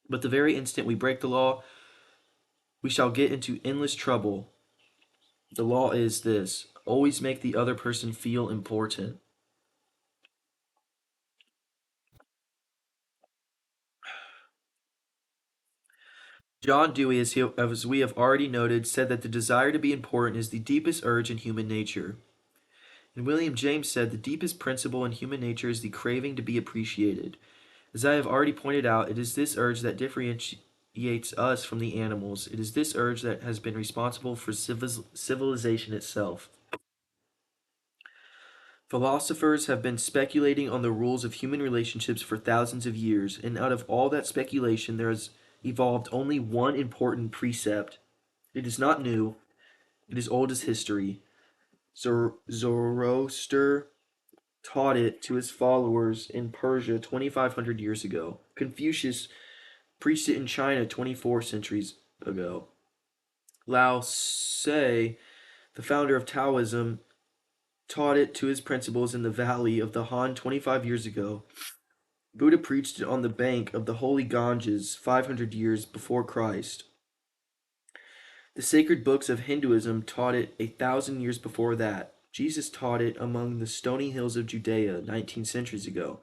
Speaker 1: But the very instant we break the law, we shall get into endless trouble. The law is this: always make the other person feel important. John Dewey, as we have already noted, said that the desire to be important is the deepest urge in human nature. And William James said the deepest principle in human nature is the craving to be appreciated. As I have already pointed out, it is this urge that differentiates us from the animals. It is this urge that has been responsible for civilization itself. Philosophers have been speculating on the rules of human relationships for thousands of years, and out of all that speculation, there has evolved only one important precept. It is not new, it is old as history. Zoroaster taught it to his followers in Persia 2,500 years ago. Confucius preached it in China 24 centuries ago. Lao Tse, the founder of Taoism, taught it to his principles in the valley of the Han 25 years ago. Buddha preached it on the bank of the holy Ganges 500 years before Christ. The sacred books of Hinduism taught it 1,000 years before that. Jesus taught it among the stony hills of Judea 19 centuries ago.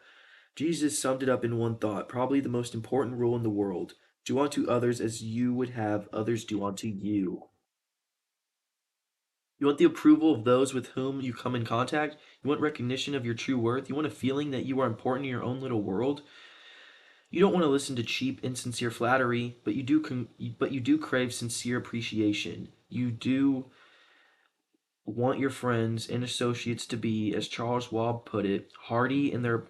Speaker 1: Jesus summed it up in one thought, probably the most important rule in the world: do unto others as you would have others do unto you. You want the approval of those with whom you come in contact? You want recognition of your true worth? You want a feeling that you are important in your own little world? You don't want to listen to cheap, insincere flattery, but you do crave sincere appreciation. You do want your friends and associates to be, as Charles Schwab put it, hearty in their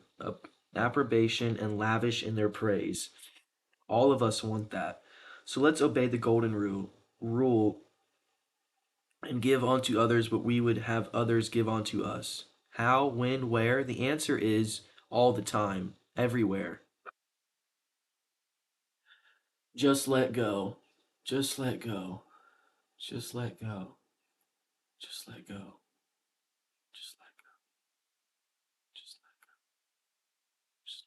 Speaker 1: approbation and lavish in their praise. All of us want that. So let's obey the golden rule and give unto others what we would have others give unto us. How, when, where? The answer is all the time, everywhere. Just let go. Just let go. Just let go. Just let go. Just let go. Just let go. Just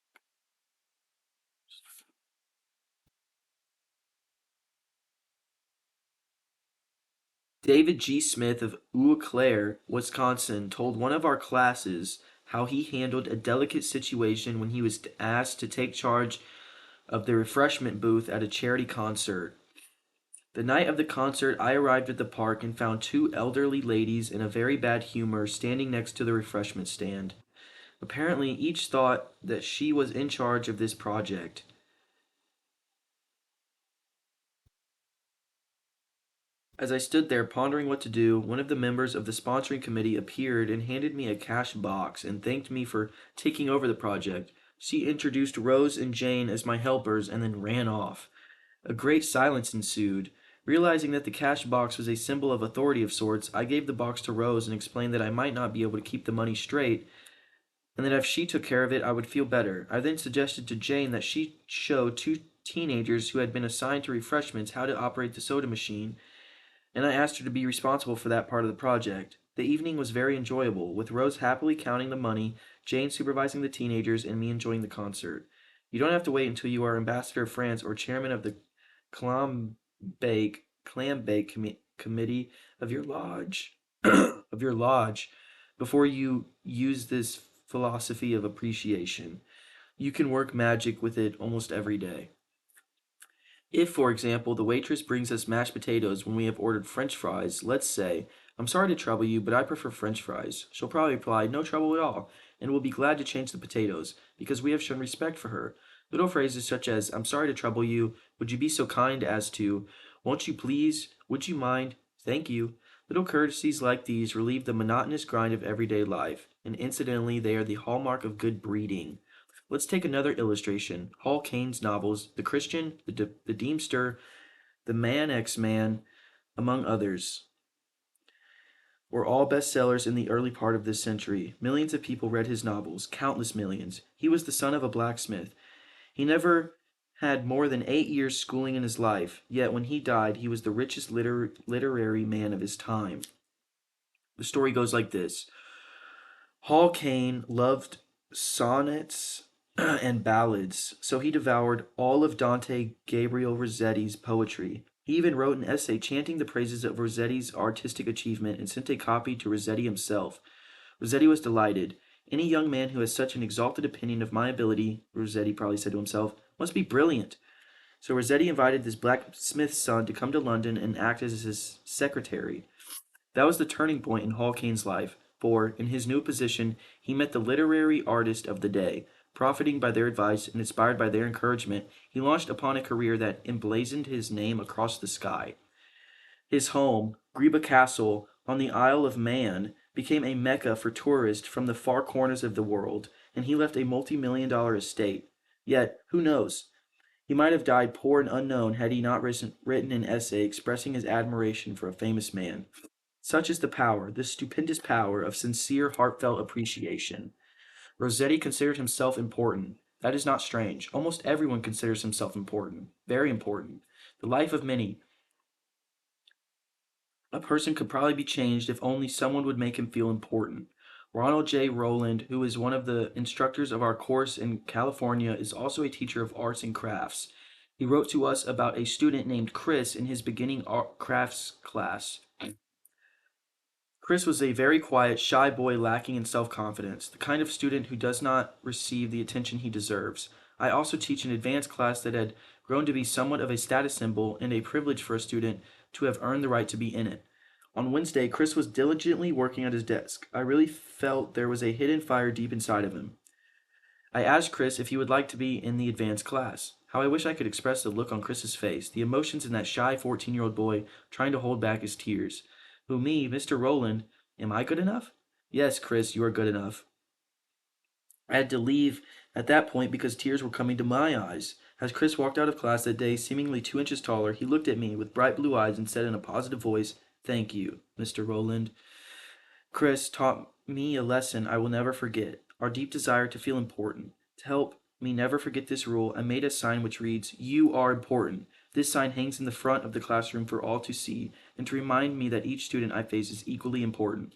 Speaker 1: let go. David G. Smith of Eau Claire, Wisconsin, told one of our classes how he handled a delicate situation when he was asked to take charge of the refreshment booth at a charity concert. The night of the concert, I arrived at the park and found two elderly ladies in a very bad humor standing next to the refreshment stand. Apparently, each thought that she was in charge of this project. As I stood there pondering what to do, one of the members of the sponsoring committee appeared and handed me a cash box and thanked me for taking over the project. She introduced Rose and Jane as my helpers and then ran off. A great silence ensued. Realizing that the cash box was a symbol of authority of sorts, I gave the box to Rose and explained that I might not be able to keep the money straight, and that if she took care of it, I would feel better. I then suggested to Jane that she show two teenagers who had been assigned to refreshments how to operate the soda machine, and I asked her to be responsible for that part of the project. The evening was very enjoyable, with Rose happily counting the money, Jane supervising the teenagers, and me enjoying the concert. You don't have to wait until you are Ambassador of France or Chairman of the Committee of your lodge of your lodge before you use this philosophy of appreciation. You can work magic with it almost every day. If, for example, the waitress brings us mashed potatoes when we have ordered French fries, let's say, "I'm sorry to trouble you, but I prefer French fries." She'll probably reply, "No trouble at all," and will be glad to change the potatoes, because we have shown respect for her. Little phrases such as, "I'm sorry to trouble you, would you be so kind as to," "Won't you please," "Would you mind," "Thank you." Little courtesies like these relieve the monotonous grind of everyday life, and incidentally, they are the hallmark of good breeding. Let's take another illustration. Hall Caine's novels, The Christian, The Deemster, The Man X Man, among others, were all bestsellers in the early part of this century. Millions of people read his novels, countless millions. He was the son of a blacksmith. He never had more than 8 years schooling in his life, yet when he died, he was the richest literary man of his time. The story goes like this. Hall Caine loved sonnets and ballads, so he devoured all of Dante Gabriel Rossetti's poetry. He even wrote an essay chanting the praises of Rossetti's artistic achievement and sent a copy to Rossetti himself. Rossetti was delighted. "Any young man who has such an exalted opinion of my ability," Rossetti probably said to himself, "must be brilliant." So Rossetti invited this blacksmith's son to come to London and act as his secretary. That was the turning point in Hall Caine's life, for, in his new position, he met the literary artist of the day. Profiting by their advice and inspired by their encouragement, he launched upon a career that emblazoned his name across the sky. His home, Greba Castle, on the Isle of Man, became a mecca for tourists from the far corners of the world, and he left a multi-million-dollar estate. Yet, who knows? He might have died poor and unknown had he not written an essay expressing his admiration for a famous man. Such is the power, this stupendous power of sincere, heartfelt appreciation. Rossetti considered himself important. That is not strange. Almost everyone considers himself important, very important. The life of many A person could probably be changed if only someone would make him feel important. Ronald J. Rowland, who is one of the instructors of our course in California, is also a teacher of arts and crafts. He wrote to us about a student named Chris in his beginning art crafts class. Chris was a very quiet, shy boy lacking in self confidence, the kind of student who does not receive the attention he deserves. I also teach an advanced class that had grown to be somewhat of a status symbol and a privilege for a student to have earned the right to be in it. On Wednesday, Chris was diligently working at his desk. I really felt there was a hidden fire deep inside of him. I asked Chris if he would like to be in the advanced class. How I wish I could express the look on Chris's face, the emotions in that shy 14-year-old boy trying to hold back his tears. Who, me, Mr. Rowland, am I good enough? Yes, Chris, you are good enough. I had to leave at that point because tears were coming to my eyes. As Chris walked out of class that day, seemingly 2 inches taller, he looked at me with bright blue eyes and said in a positive voice, "Thank you, Mr. Rowland." Chris taught me a lesson I will never forget, our deep desire to feel important. To help me never forget this rule, I made a sign which reads, "You are important." This sign hangs in the front of the classroom for all to see and to remind me that each student I face is equally important.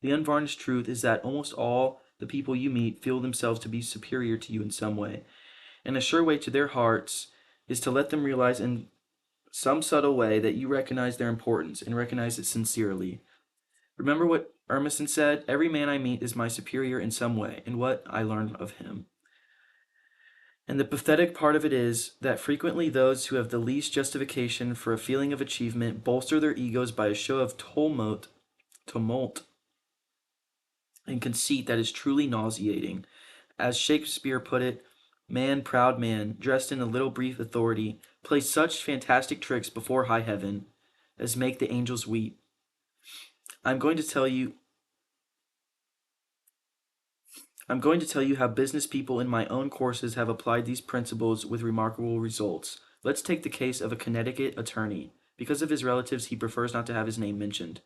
Speaker 1: The unvarnished truth is that almost all the people you meet feel themselves to be superior to you in some way, and a sure way to their hearts is to let them realize in some subtle way that you recognize their importance and recognize it sincerely. Remember what Emerson said? Every man I meet is my superior in some way, and what I learn of him. And the pathetic part of it is that frequently those who have the least justification for a feeling of achievement bolster their egos by a show of tumult and conceit that is truly nauseating. As Shakespeare put it, man, proud man, dressed in a little brief authority, plays such fantastic tricks before high heaven as make the angels weep. I'm going to tell you I'm going to tell you how business people in my own courses have applied these principles with remarkable results. Let's take the case of a Connecticut attorney. Because of his relatives, he prefers not to have his name mentioned.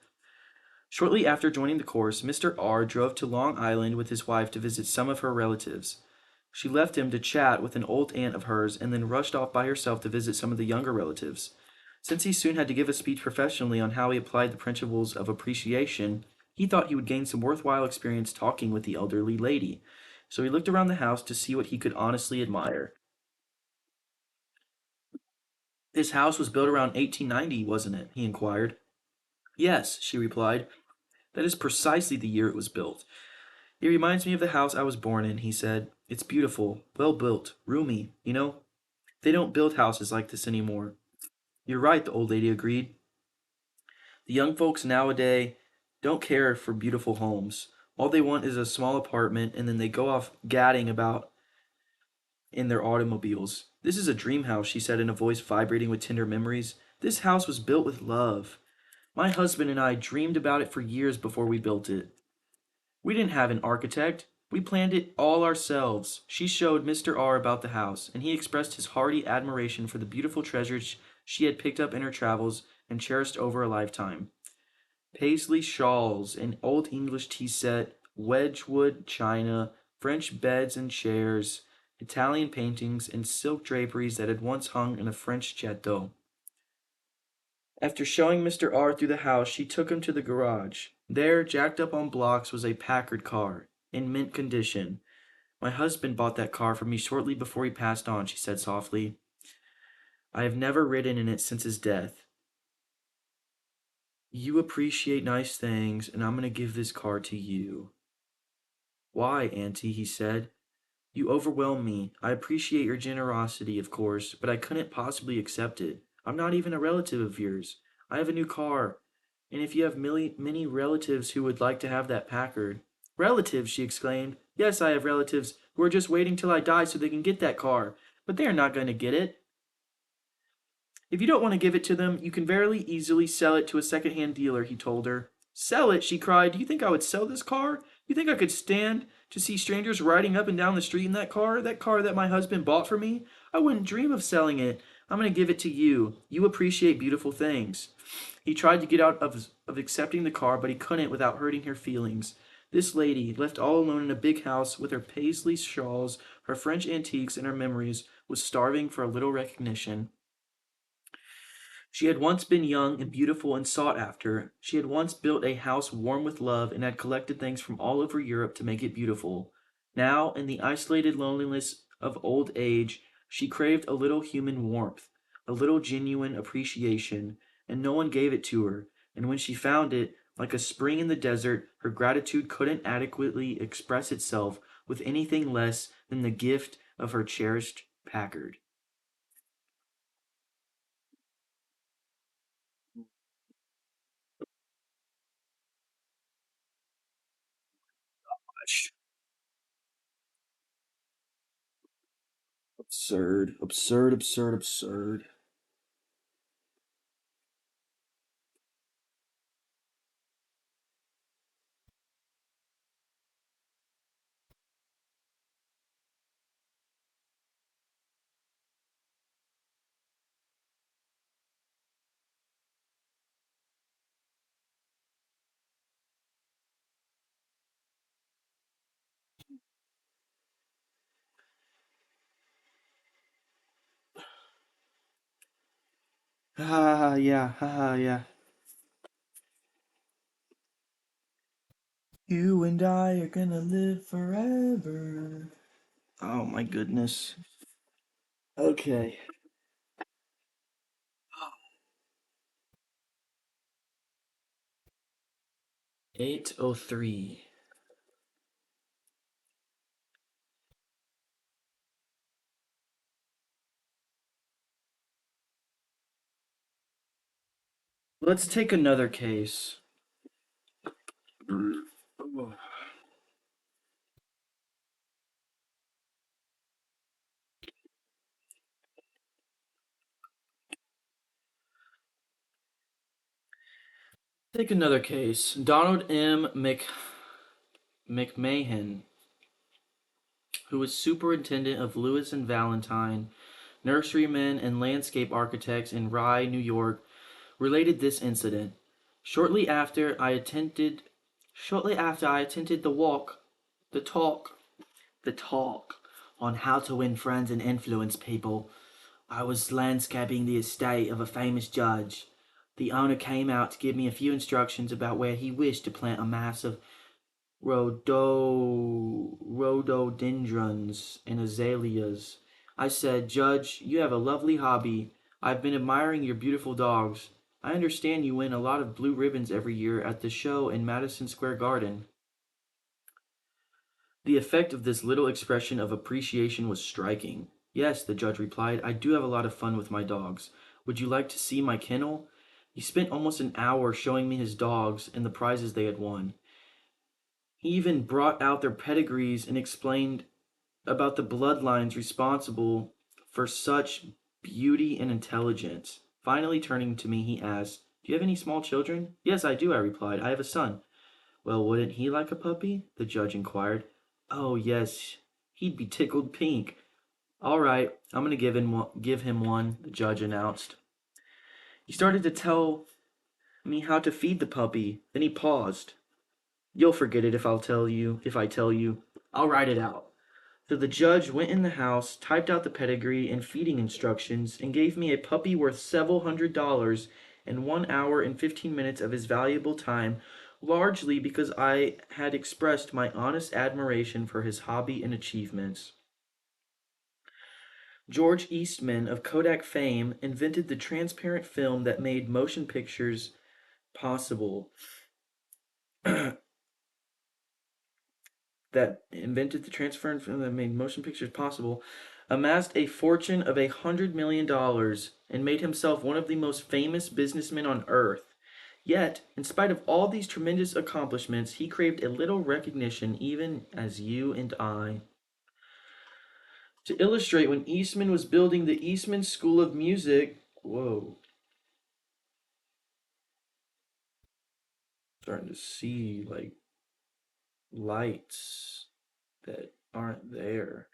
Speaker 1: Shortly after joining the course, Mr. R drove to Long Island with his wife to visit some of her relatives. She left him to chat with an old aunt of hers and then rushed off by herself to visit some of the younger relatives. Since he soon had to give a speech professionally on how he applied the principles of appreciation, he thought he would gain some worthwhile experience talking with the elderly lady. So he looked around the house to see what he could honestly admire. "This house was built around 1890, wasn't it?" he inquired. "Yes," she replied. "That is precisely the year it was built. It reminds me of the house I was born in," he said. "It's beautiful, well built, roomy, you know. They don't build houses like this anymore." "You're right," the old lady agreed. "The young folks nowadays don't care for beautiful homes. All they want is a small apartment, and then they go off gadding about in their automobiles. This is a dream house," she said in a voice vibrating with tender memories. "This house was built with love. My husband and I dreamed about it for years before we built it. We didn't have an architect. We planned it all ourselves." She showed Mr. R about the house, and he expressed his hearty admiration for the beautiful treasures she had picked up in her travels and cherished over a lifetime. Paisley shawls, an old English tea set, Wedgwood china, French beds and chairs, Italian paintings, and silk draperies that had once hung in a French chateau. After showing Mr. R through the house, she took him to the garage. There, jacked up on blocks, was a Packard car, in mint condition. "My husband bought that car for me shortly before he passed on," she said softly. "I have never ridden in it since his death. You appreciate nice things, and I'm going to give this car to you." "Why, Auntie?" he said. "You overwhelm me. I appreciate your generosity, of course, but I couldn't possibly accept it. I'm not even a relative of yours. I have a new car, and if you have many relatives who would like to have that Packard—" "Relatives!" she exclaimed. "Yes, I have relatives who are just waiting till I die so they can get that car, but they are not going to get it. If you don't want to give it to them, you can very easily sell it to a second-hand dealer," he told her. "Sell it!" she cried. "Do you think I would sell this car? You think I could stand to see strangers riding up and down the street in that car that my husband bought for me? I wouldn't dream of selling it. I'm going to give it to you. You appreciate beautiful things." He tried to get out of accepting the car, but he couldn't without hurting her feelings. This lady, left all alone in a big house with her paisley shawls, her French antiques, and her memories, was starving for a little recognition. She had once been young and beautiful and sought after. She had once built a house warm with love and had collected things from all over Europe to make it beautiful. Now, in the isolated loneliness of old age, she craved a little human warmth, a little genuine appreciation, and no one gave it to her. And when she found it, like a spring in the desert, her gratitude couldn't adequately express itself with anything less than the gift of her cherished Packard. Absurd, absurd, absurd, absurd. Ah, yeah, ah, yeah. You and I are gonna live forever. Oh my goodness. Okay. 8:03. Let's take another case. Take another case. Donald M. McMahon, who was superintendent of Lewis and Valentine, nurserymen and landscape architects in Rye, New York, related this incident. Shortly after I attended shortly after I attended the talk, the talk on how to win friends and influence people, I was landscaping the estate of a famous judge. The owner came out to give me a few instructions about where he wished to plant a mass of rhododendrons and azaleas. I said, Judge, you have a lovely hobby. I've been admiring your beautiful dogs. I understand you win a lot of blue ribbons every year at the show in Madison Square Garden. The effect of this little expression of appreciation was striking. Yes, the judge replied, I do have a lot of fun with my dogs. Would you like to see my kennel? He spent almost an hour showing me his dogs and the prizes they had won. He even brought out their pedigrees and explained about the bloodlines responsible for such beauty and intelligence. Finally, turning to me, he asked, Do you have any small children? Yes, I do, I replied. I have a son. Well, wouldn't he like a puppy? The judge inquired. Oh, yes, he'd be tickled pink. All right, I'm going to give him one, the judge announced. He started to tell me how to feed the puppy. Then he paused. You'll forget it if I tell you. I'll write it out. So the judge went in the house, typed out the pedigree and feeding instructions, and gave me a puppy worth several $100s in 1 hour and 15 minutes of his valuable time, largely because I had expressed my honest admiration for his hobby and achievements. George Eastman of Kodak fame invented the transparent film that made motion pictures possible. That invented the transparent film that made motion pictures possible, amassed a fortune of $100 million, and made himself one of the most famous businessmen on earth. Yet, in spite of all these tremendous accomplishments, he craved a little recognition, even as you and I. To illustrate, when Eastman was building the Eastman School of Music, whoa, starting to see like lights that aren't there.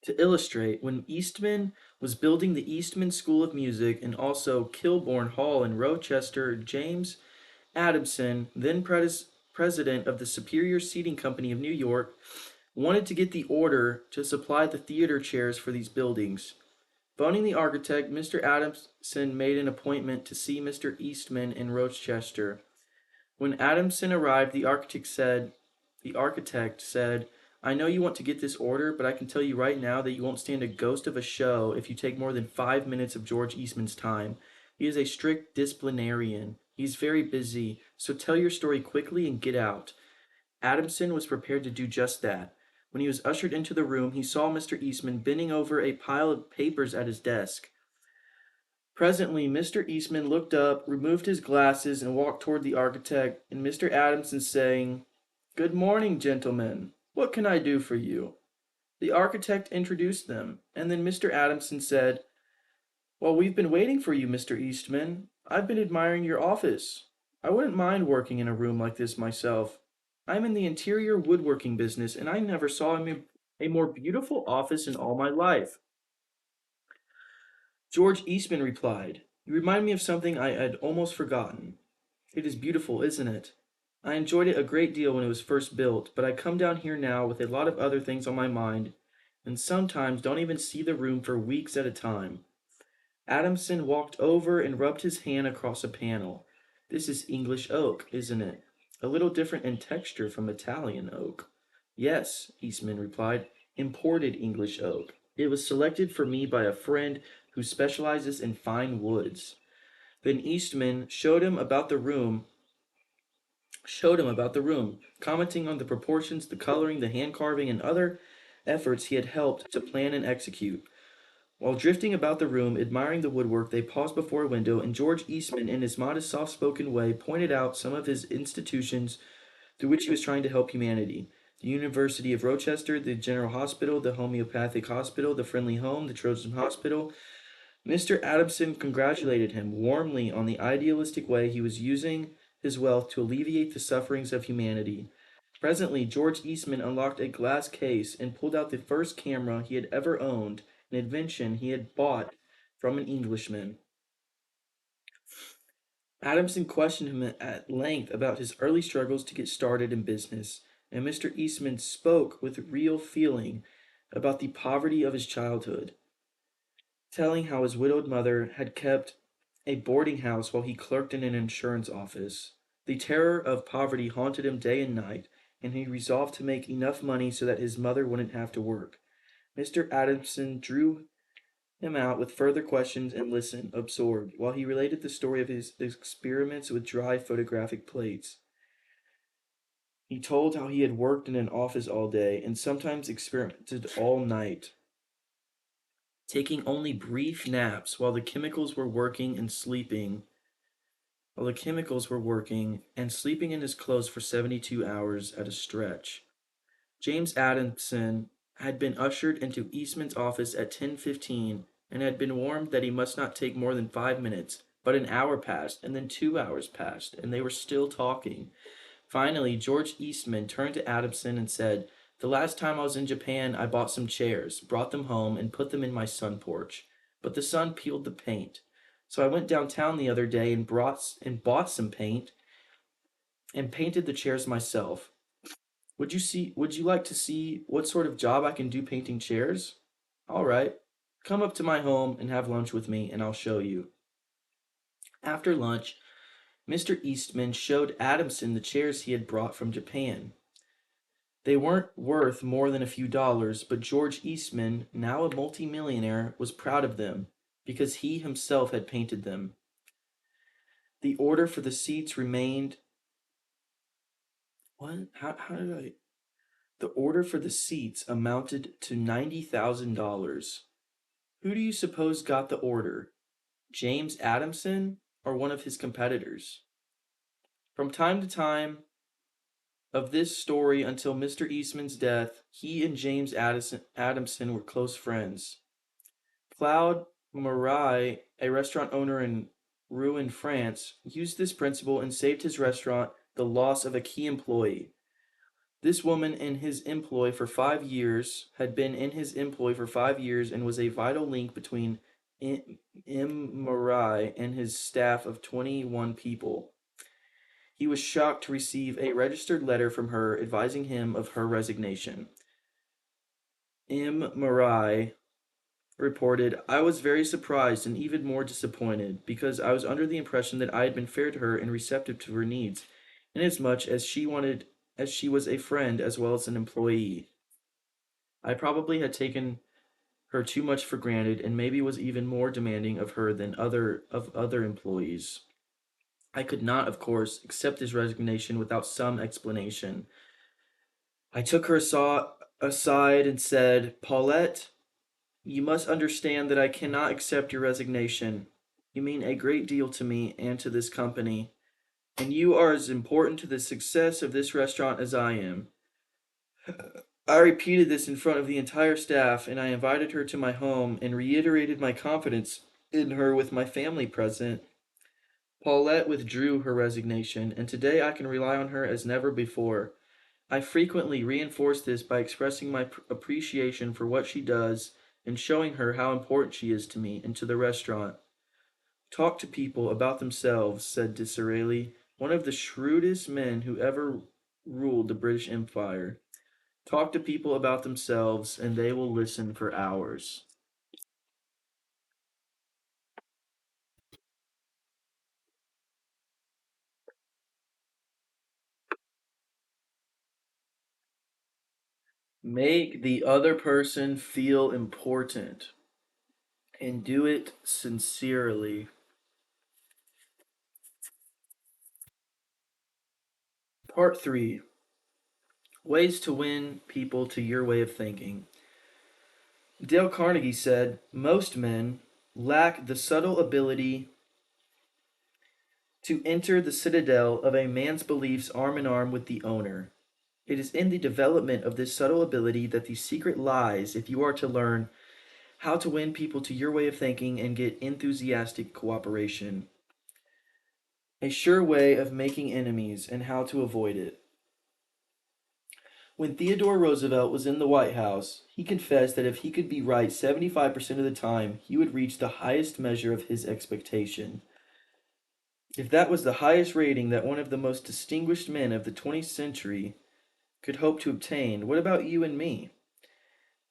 Speaker 1: To illustrate, when Eastman was building the Eastman School of Music and also Kilbourne Hall in Rochester, James Adamson, then president of the Superior Seating Company of New York, wanted to get the order to supply the theater chairs for these buildings. Phoning the architect, Mr. Adamson made an appointment to see Mr. Eastman in Rochester. When Adamson arrived, the architect said, I know you want to get this order, but I can tell you right now that you won't stand a ghost of a show if you take more than 5 minutes of George Eastman's time. He is a strict disciplinarian. He's very busy, so tell your story quickly and get out. Adamson was prepared to do just that. When he was ushered into the room, he saw Mr. Eastman bending over a pile of papers at his desk. Presently, Mr. Eastman looked up, removed his glasses, and walked toward the architect, and Mr. Adamson saying, Good morning, gentlemen. What can I do for you? The architect introduced them, and then Mr. Adamson said, Well, we've been waiting for you, Mr. Eastman. I've been admiring your office. I wouldn't mind working in a room like this myself. I'm in the interior woodworking business, and I never saw a more beautiful office in all my life. George Eastman replied, You remind me of something I had almost forgotten. It is beautiful, isn't it? I enjoyed it a great deal when it was first built, but I come down here now with a lot of other things on my mind, and sometimes don't even see the room for weeks at a time. Adamson walked over and rubbed his hand across a panel. This is English oak, isn't it? A little different in texture from Italian oak. Yes, Eastman replied, imported English oak. It was selected for me by a friend who specializes in fine woods. Then Eastman showed him about the room, commenting on the proportions, the coloring, the hand carving, and other efforts he had helped to plan and execute. While drifting about the room, admiring the woodwork, they paused before a window, and George Eastman, in his modest, soft spoken way, pointed out some of his institutions through which he was trying to help humanity. The University of Rochester, the General Hospital, the Homeopathic Hospital, the Friendly Home, the Trojan Hospital. Mr. Adamson congratulated him warmly on the idealistic way he was using his wealth to alleviate the sufferings of humanity. Presently, George Eastman unlocked a glass case and pulled out the first camera he had ever owned, an invention he had bought from an Englishman. Adamson questioned him at length about his early struggles to get started in business, and Mr. Eastman spoke with real feeling about the poverty of his childhood, telling how his widowed mother had kept a boarding house while he clerked in an insurance office. The terror of poverty haunted him day and night, and he resolved to make enough money so that his mother wouldn't have to work. Mr. Adamson drew him out with further questions and listened, absorbed, while he related the story of his experiments with dry photographic plates. He told how he had worked in an office all day and sometimes experimented all night, taking only brief naps while the chemicals were working and sleeping in his clothes for 72 hours at a stretch. James Adamson had been ushered into Eastman's office at 10:15 and had been warned that he must not take more than 5 minutes, but an hour passed, and then 2 hours passed, and they were still talking. Finally, George Eastman turned to Adamson and said, The last time I was in Japan, I bought some chairs, brought them home, and put them in my sun porch. But the sun peeled the paint. So I went downtown the other day and bought some paint and painted the chairs myself. Would you like to see what sort of job I can do painting chairs? All right. Come up to my home and have lunch with me, and I'll show you. After lunch, Mr. Eastman showed Adamson the chairs he had brought from Japan. They weren't worth more than a few dollars, but George Eastman, now a multimillionaire, was proud of them because he himself had painted them. The order for the seats remained. What? How did I. The order for the seats amounted to $90,000. Who do you suppose got the order? James Adamson or one of his competitors? From time to time of this story until Mr. Eastman's death, he and James Adamson were close friends. Claude Marais, a restaurant owner in Rouen, France, used this principle and saved his restaurant the loss of a key employee. This woman in his employ for 5 years had been in his employ for 5 years and was a vital link between Marais and his staff of 21 people. He was shocked to receive a registered letter from her advising him of her resignation. M. Marai reported, I was very surprised and even more disappointed because I was under the impression that I had been fair to her and receptive to her needs, inasmuch as she was a friend as well as an employee. I probably had taken her too much for granted and maybe was even more demanding of her than other employees. I could not, of course, accept his resignation without some explanation. I took her aside and said, Paulette, you must understand that I cannot accept your resignation. You mean a great deal to me and to this company, and you are as important to the success of this restaurant as I am. I repeated this in front of the entire staff, and I invited her to my home and reiterated my confidence in her with my family present. Paulette withdrew her resignation, and today I can rely on her as never before. I frequently reinforce this by expressing my appreciation for what she does and showing her how important she is to me and to the restaurant. Talk to people about themselves, said Disraeli, one of the shrewdest men who ever ruled the British Empire. Talk to people about themselves, and they will listen for hours. Make the other person feel important and do it sincerely. Part 3, Ways to Win People to Your Way of Thinking. Dale Carnegie said, most men lack the subtle ability to enter the citadel of a man's beliefs arm in arm with the owner. It is in the development of this subtle ability that the secret lies if you are to learn how to win people to your way of thinking and get enthusiastic cooperation. A sure way of making enemies and how to avoid it. When Theodore Roosevelt was in the White House, he confessed that if he could be right 75% of the time, he would reach the highest measure of his expectation. If that was the highest rating that one of the most distinguished men of the 20th century could hope to obtain, what about you and me?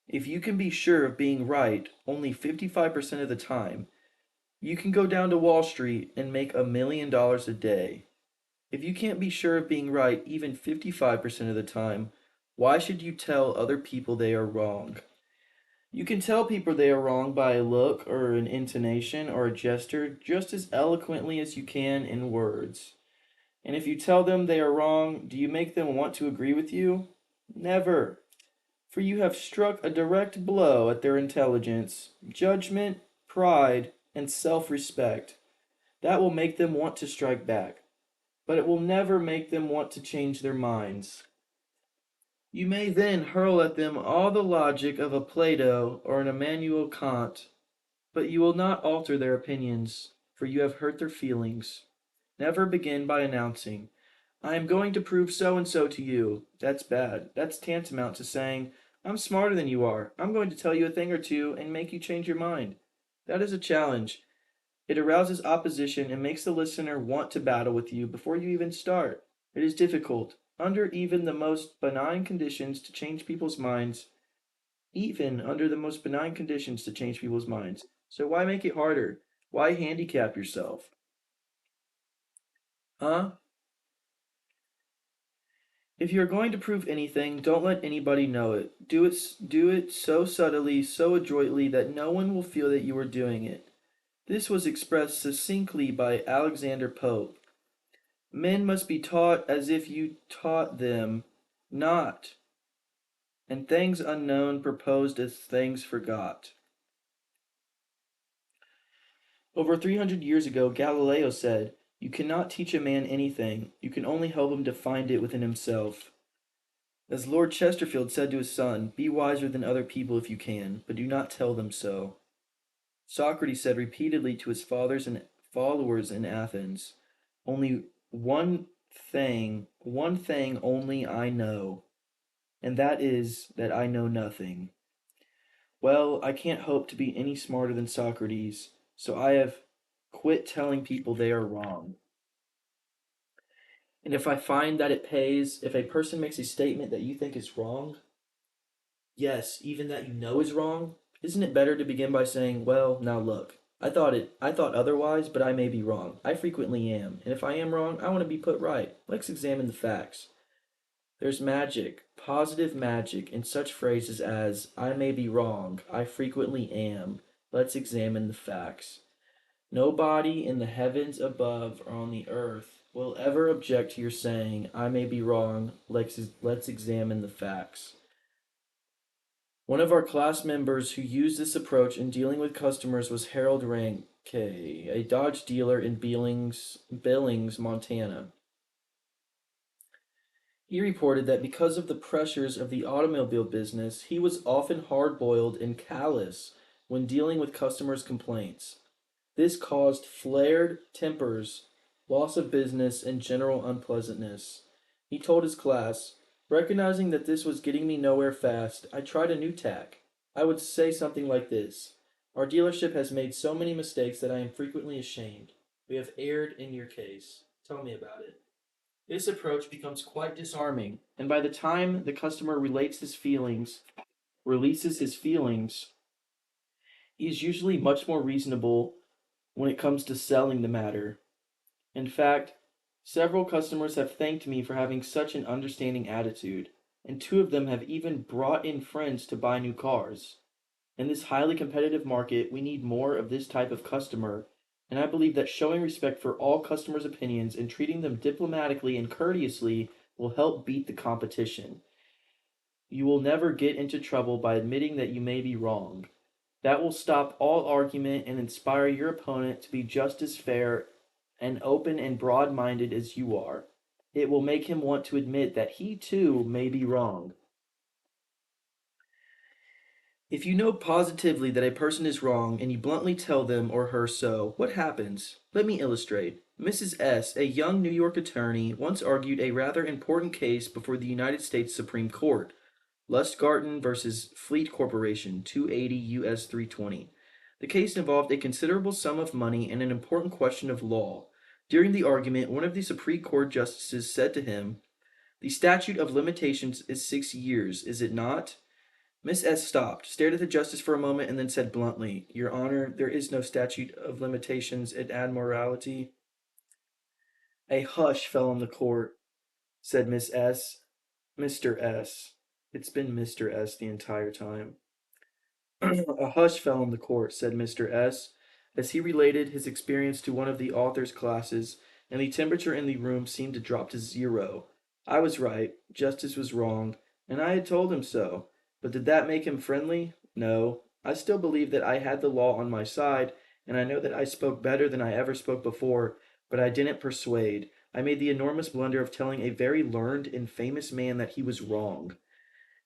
Speaker 1: If you can be sure of being right only 55% of the time, you can go down to Wall Street and make $1 million a day. If you can't be sure of being right even 55% of the time, why should you tell other people they are wrong? You can tell people they are wrong by a look or an intonation or a gesture just as eloquently as you can in words. And if you tell them they are wrong, do you make them want to agree with you? Never. For you have struck a direct blow at their intelligence, judgment, pride, and self respect. That will make them want to strike back, but it will never make them want to change their minds. You may then hurl at them all the logic of a Plato or an Immanuel Kant, but you will not alter their opinions, for you have hurt their feelings. Never begin by announcing, I am going to prove so and so to you. That's bad. That's tantamount to saying, I'm smarter than you are. I'm going to tell you a thing or two and make you change your mind. That is a challenge. It arouses opposition and makes the listener want to battle with you before you even start. It is difficult, under even the most benign conditions, to change people's minds. Even under the most benign conditions to change people's minds. So why make it harder? Why handicap yourself? Huh? If you're going to prove anything, don't let anybody know it. Do it so subtly, so adroitly that no one will feel that you are doing it. This was expressed succinctly by Alexander Pope. Men must be taught as if you taught them not, and things unknown proposed as things forgot. Over 300 years ago, Galileo said, you cannot teach a man anything, you can only help him to find it within himself. As Lord Chesterfield said to his son, be wiser than other people if you can, but do not tell them so. Socrates said repeatedly to his fathers and followers in Athens, only one thing only I know, and that is that I know nothing. Well, I can't hope to be any smarter than Socrates, so I have quit telling people they are wrong. And if I find that it pays, if a person makes a statement that you think is wrong, Yes, even that you know is wrong? Isn't it better to begin by saying, well, now look, I thought otherwise, but I may be wrong. I frequently am, and if I am wrong, I want to be put right. Let's examine the facts. There's magic, positive magic, in such phrases as, I may be wrong, I frequently am. Let's examine the facts. Nobody in the heavens above or on the earth will ever object to your saying, I may be wrong, let's examine the facts. One of our class members who used this approach in dealing with customers was Harold Ranke, a Dodge dealer in Billings, Montana. He reported that because of the pressures of the automobile business, he was often hard boiled and callous when dealing with customers' complaints. This caused flared tempers, loss of business, and general unpleasantness. He told his class, recognizing that this was getting me nowhere fast, I tried a new tack. I would say something like this: our dealership has made so many mistakes that I am frequently ashamed. We have erred in your case. Tell me about it. This approach becomes quite disarming, and by the time the customer releases his feelings, he is usually much more reasonable when it comes to selling the matter. In fact, several customers have thanked me for having such an understanding attitude, and two of them have even brought in friends to buy new cars. In this highly competitive market, we need more of this type of customer, and I believe that showing respect for all customers' opinions and treating them diplomatically and courteously will help beat the competition. You will never get into trouble by admitting that you may be wrong. That will stop all argument and inspire your opponent to be just as fair and open and broad minded as you are. It will make him want to admit that he too may be wrong. If you know positively that a person is wrong and you bluntly tell them or her so, what happens? Let me illustrate. Mrs. S., a young New York attorney, once argued a rather important case before the United States Supreme Court. Lustgarten versus Fleet Corporation, 280 U.S. 320. The case involved a considerable sum of money and an important question of law. During the argument, one of the Supreme Court justices said to him, the statute of limitations is 6 years, is it not? Miss S. stopped, stared at the justice for a moment, and then said bluntly, Your Honor, there is no statute of limitations in admiralty. A hush fell on the court, said Miss S. Mr. S. It's been Mr. S. the entire time. A hush fell on the court, said Mr. S., as he related his experience to one of the author's classes, and the temperature in the room seemed to drop to zero. I was right, Justice was wrong, and I had told him so. But did that make him friendly? No. I still believe that I had the law on my side, and I know that I spoke better than I ever spoke before, but I didn't persuade. I made the enormous blunder of telling a very learned and famous man that he was wrong.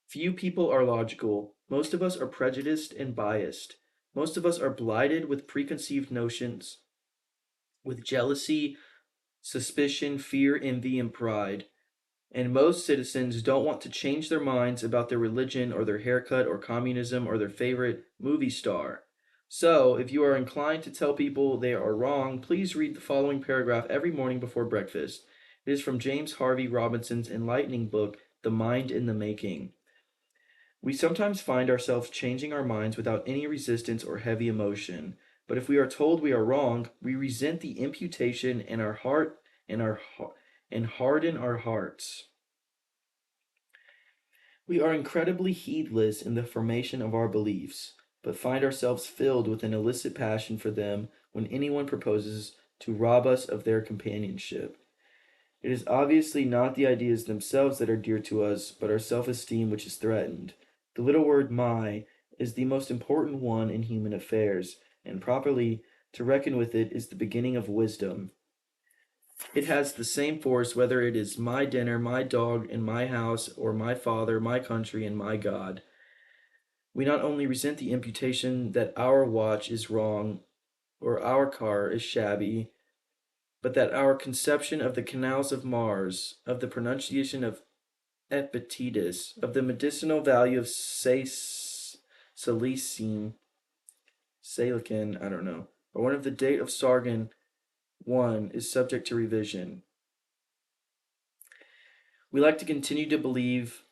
Speaker 1: Few people are logical. Most of us are prejudiced and biased. Most of us are blighted with preconceived notions, with jealousy, suspicion, fear, envy, and pride. And most citizens don't want to change their minds about their religion or their haircut or communism or their favorite movie star. So, if you are inclined to tell people they are wrong, please read the following paragraph every morning before breakfast. It is from James Harvey Robinson's enlightening book, The Mind in the Making. We sometimes find ourselves changing our minds without any resistance or heavy emotion. But if we are told we are wrong, we resent the imputation in our heart and harden our hearts. We are incredibly heedless in the formation of our beliefs, but find ourselves filled with an illicit passion for them when anyone proposes to rob us of their companionship. It is obviously not the ideas themselves that are dear to us, but our self-esteem which is threatened. The little word my is the most important one in human affairs, and properly to reckon with it is the beginning of wisdom. It has the same force whether it is my dinner, my dog, and my house, or my father, my country, and my God. We not only resent the imputation that our watch is wrong or our car is shabby, but that our conception of the canals of Mars, of the pronunciation of Epictetus, of the medicinal value of salicin, I don't know, or one of the date of Sargon 1 is subject to revision. We like to continue to believe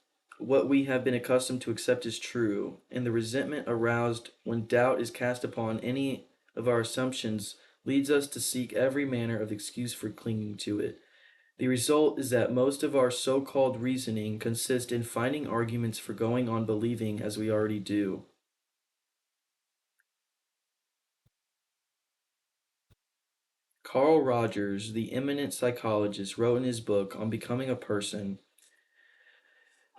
Speaker 1: what we have been accustomed to accept as true, and the resentment aroused when doubt is cast upon any of our assumptions leads us to seek every manner of excuse for clinging to it. The result is that most of our so called reasoning consists in finding arguments for going on believing as we already do. Carl Rogers, the eminent psychologist, wrote in his book on becoming a person,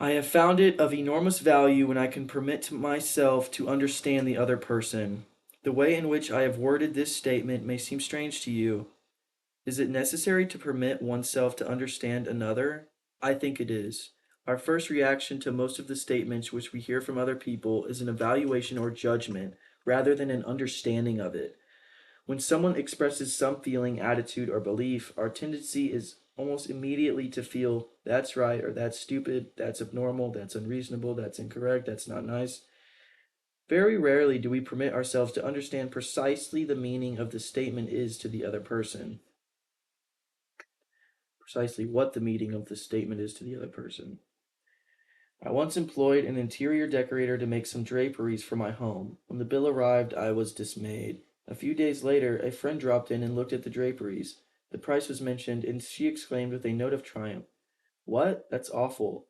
Speaker 1: I have found it of enormous value when I can permit to myself to understand the other person. The way in which I have worded this statement may seem strange to you. Is it necessary to permit oneself to understand another? I think it is. Our first reaction to most of the statements which we hear from other people is an evaluation or judgment rather than an understanding of it. When someone expresses some feeling, attitude, or belief, our tendency is almost immediately to feel that's right or that's stupid, that's abnormal, that's unreasonable, that's incorrect, that's not nice. Very rarely do we permit ourselves to understand precisely the meaning of the statement is to the other person. Precisely what the meaning of the statement is to the other person. I once employed an interior decorator to make some draperies for my home. When the bill arrived, I was dismayed. A few days later, a friend dropped in and looked at the draperies. The price was mentioned, and she exclaimed with a note of triumph, What? That's awful.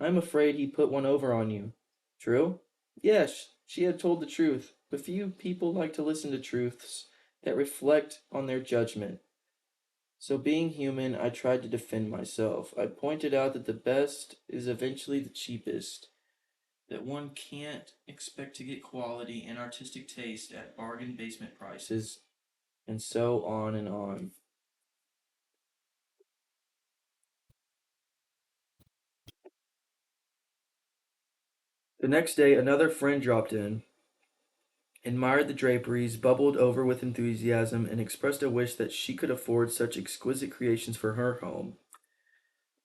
Speaker 1: I'm afraid he put one over on you. True? Yes, she had told the truth, but few people like to listen to truths that reflect on their judgment. So, being human, I tried to defend myself. I pointed out that the best is eventually the cheapest, that one can't expect to get quality and artistic taste at bargain basement prices, and so on and on. The next day, another friend dropped in, admired the draperies, bubbled over with enthusiasm, and expressed a wish that she could afford such exquisite creations for her home.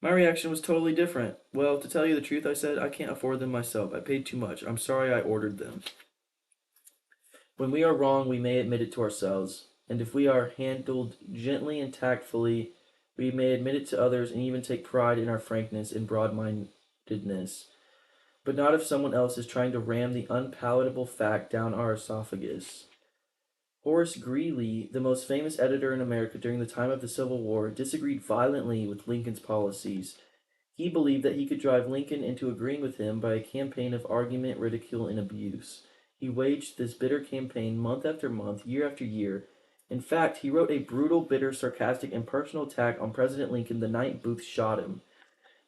Speaker 1: My reaction was totally different. Well, to tell you the truth, I said, I can't afford them myself. I paid too much. I'm sorry I ordered them. When we are wrong, we may admit it to ourselves, and if we are handled gently and tactfully, we may admit it to others and even take pride in our frankness and broad mindedness. But not if someone else is trying to ram the unpalatable fact down our esophagus. Horace Greeley, the most famous editor in America during the time of the Civil War, disagreed violently with Lincoln's policies. He believed that he could drive Lincoln into agreeing with him by a campaign of argument, ridicule, and abuse. He waged this bitter campaign month after month, year after year. In fact, he wrote a brutal, bitter, sarcastic, and personal attack on President Lincoln the night Booth shot him.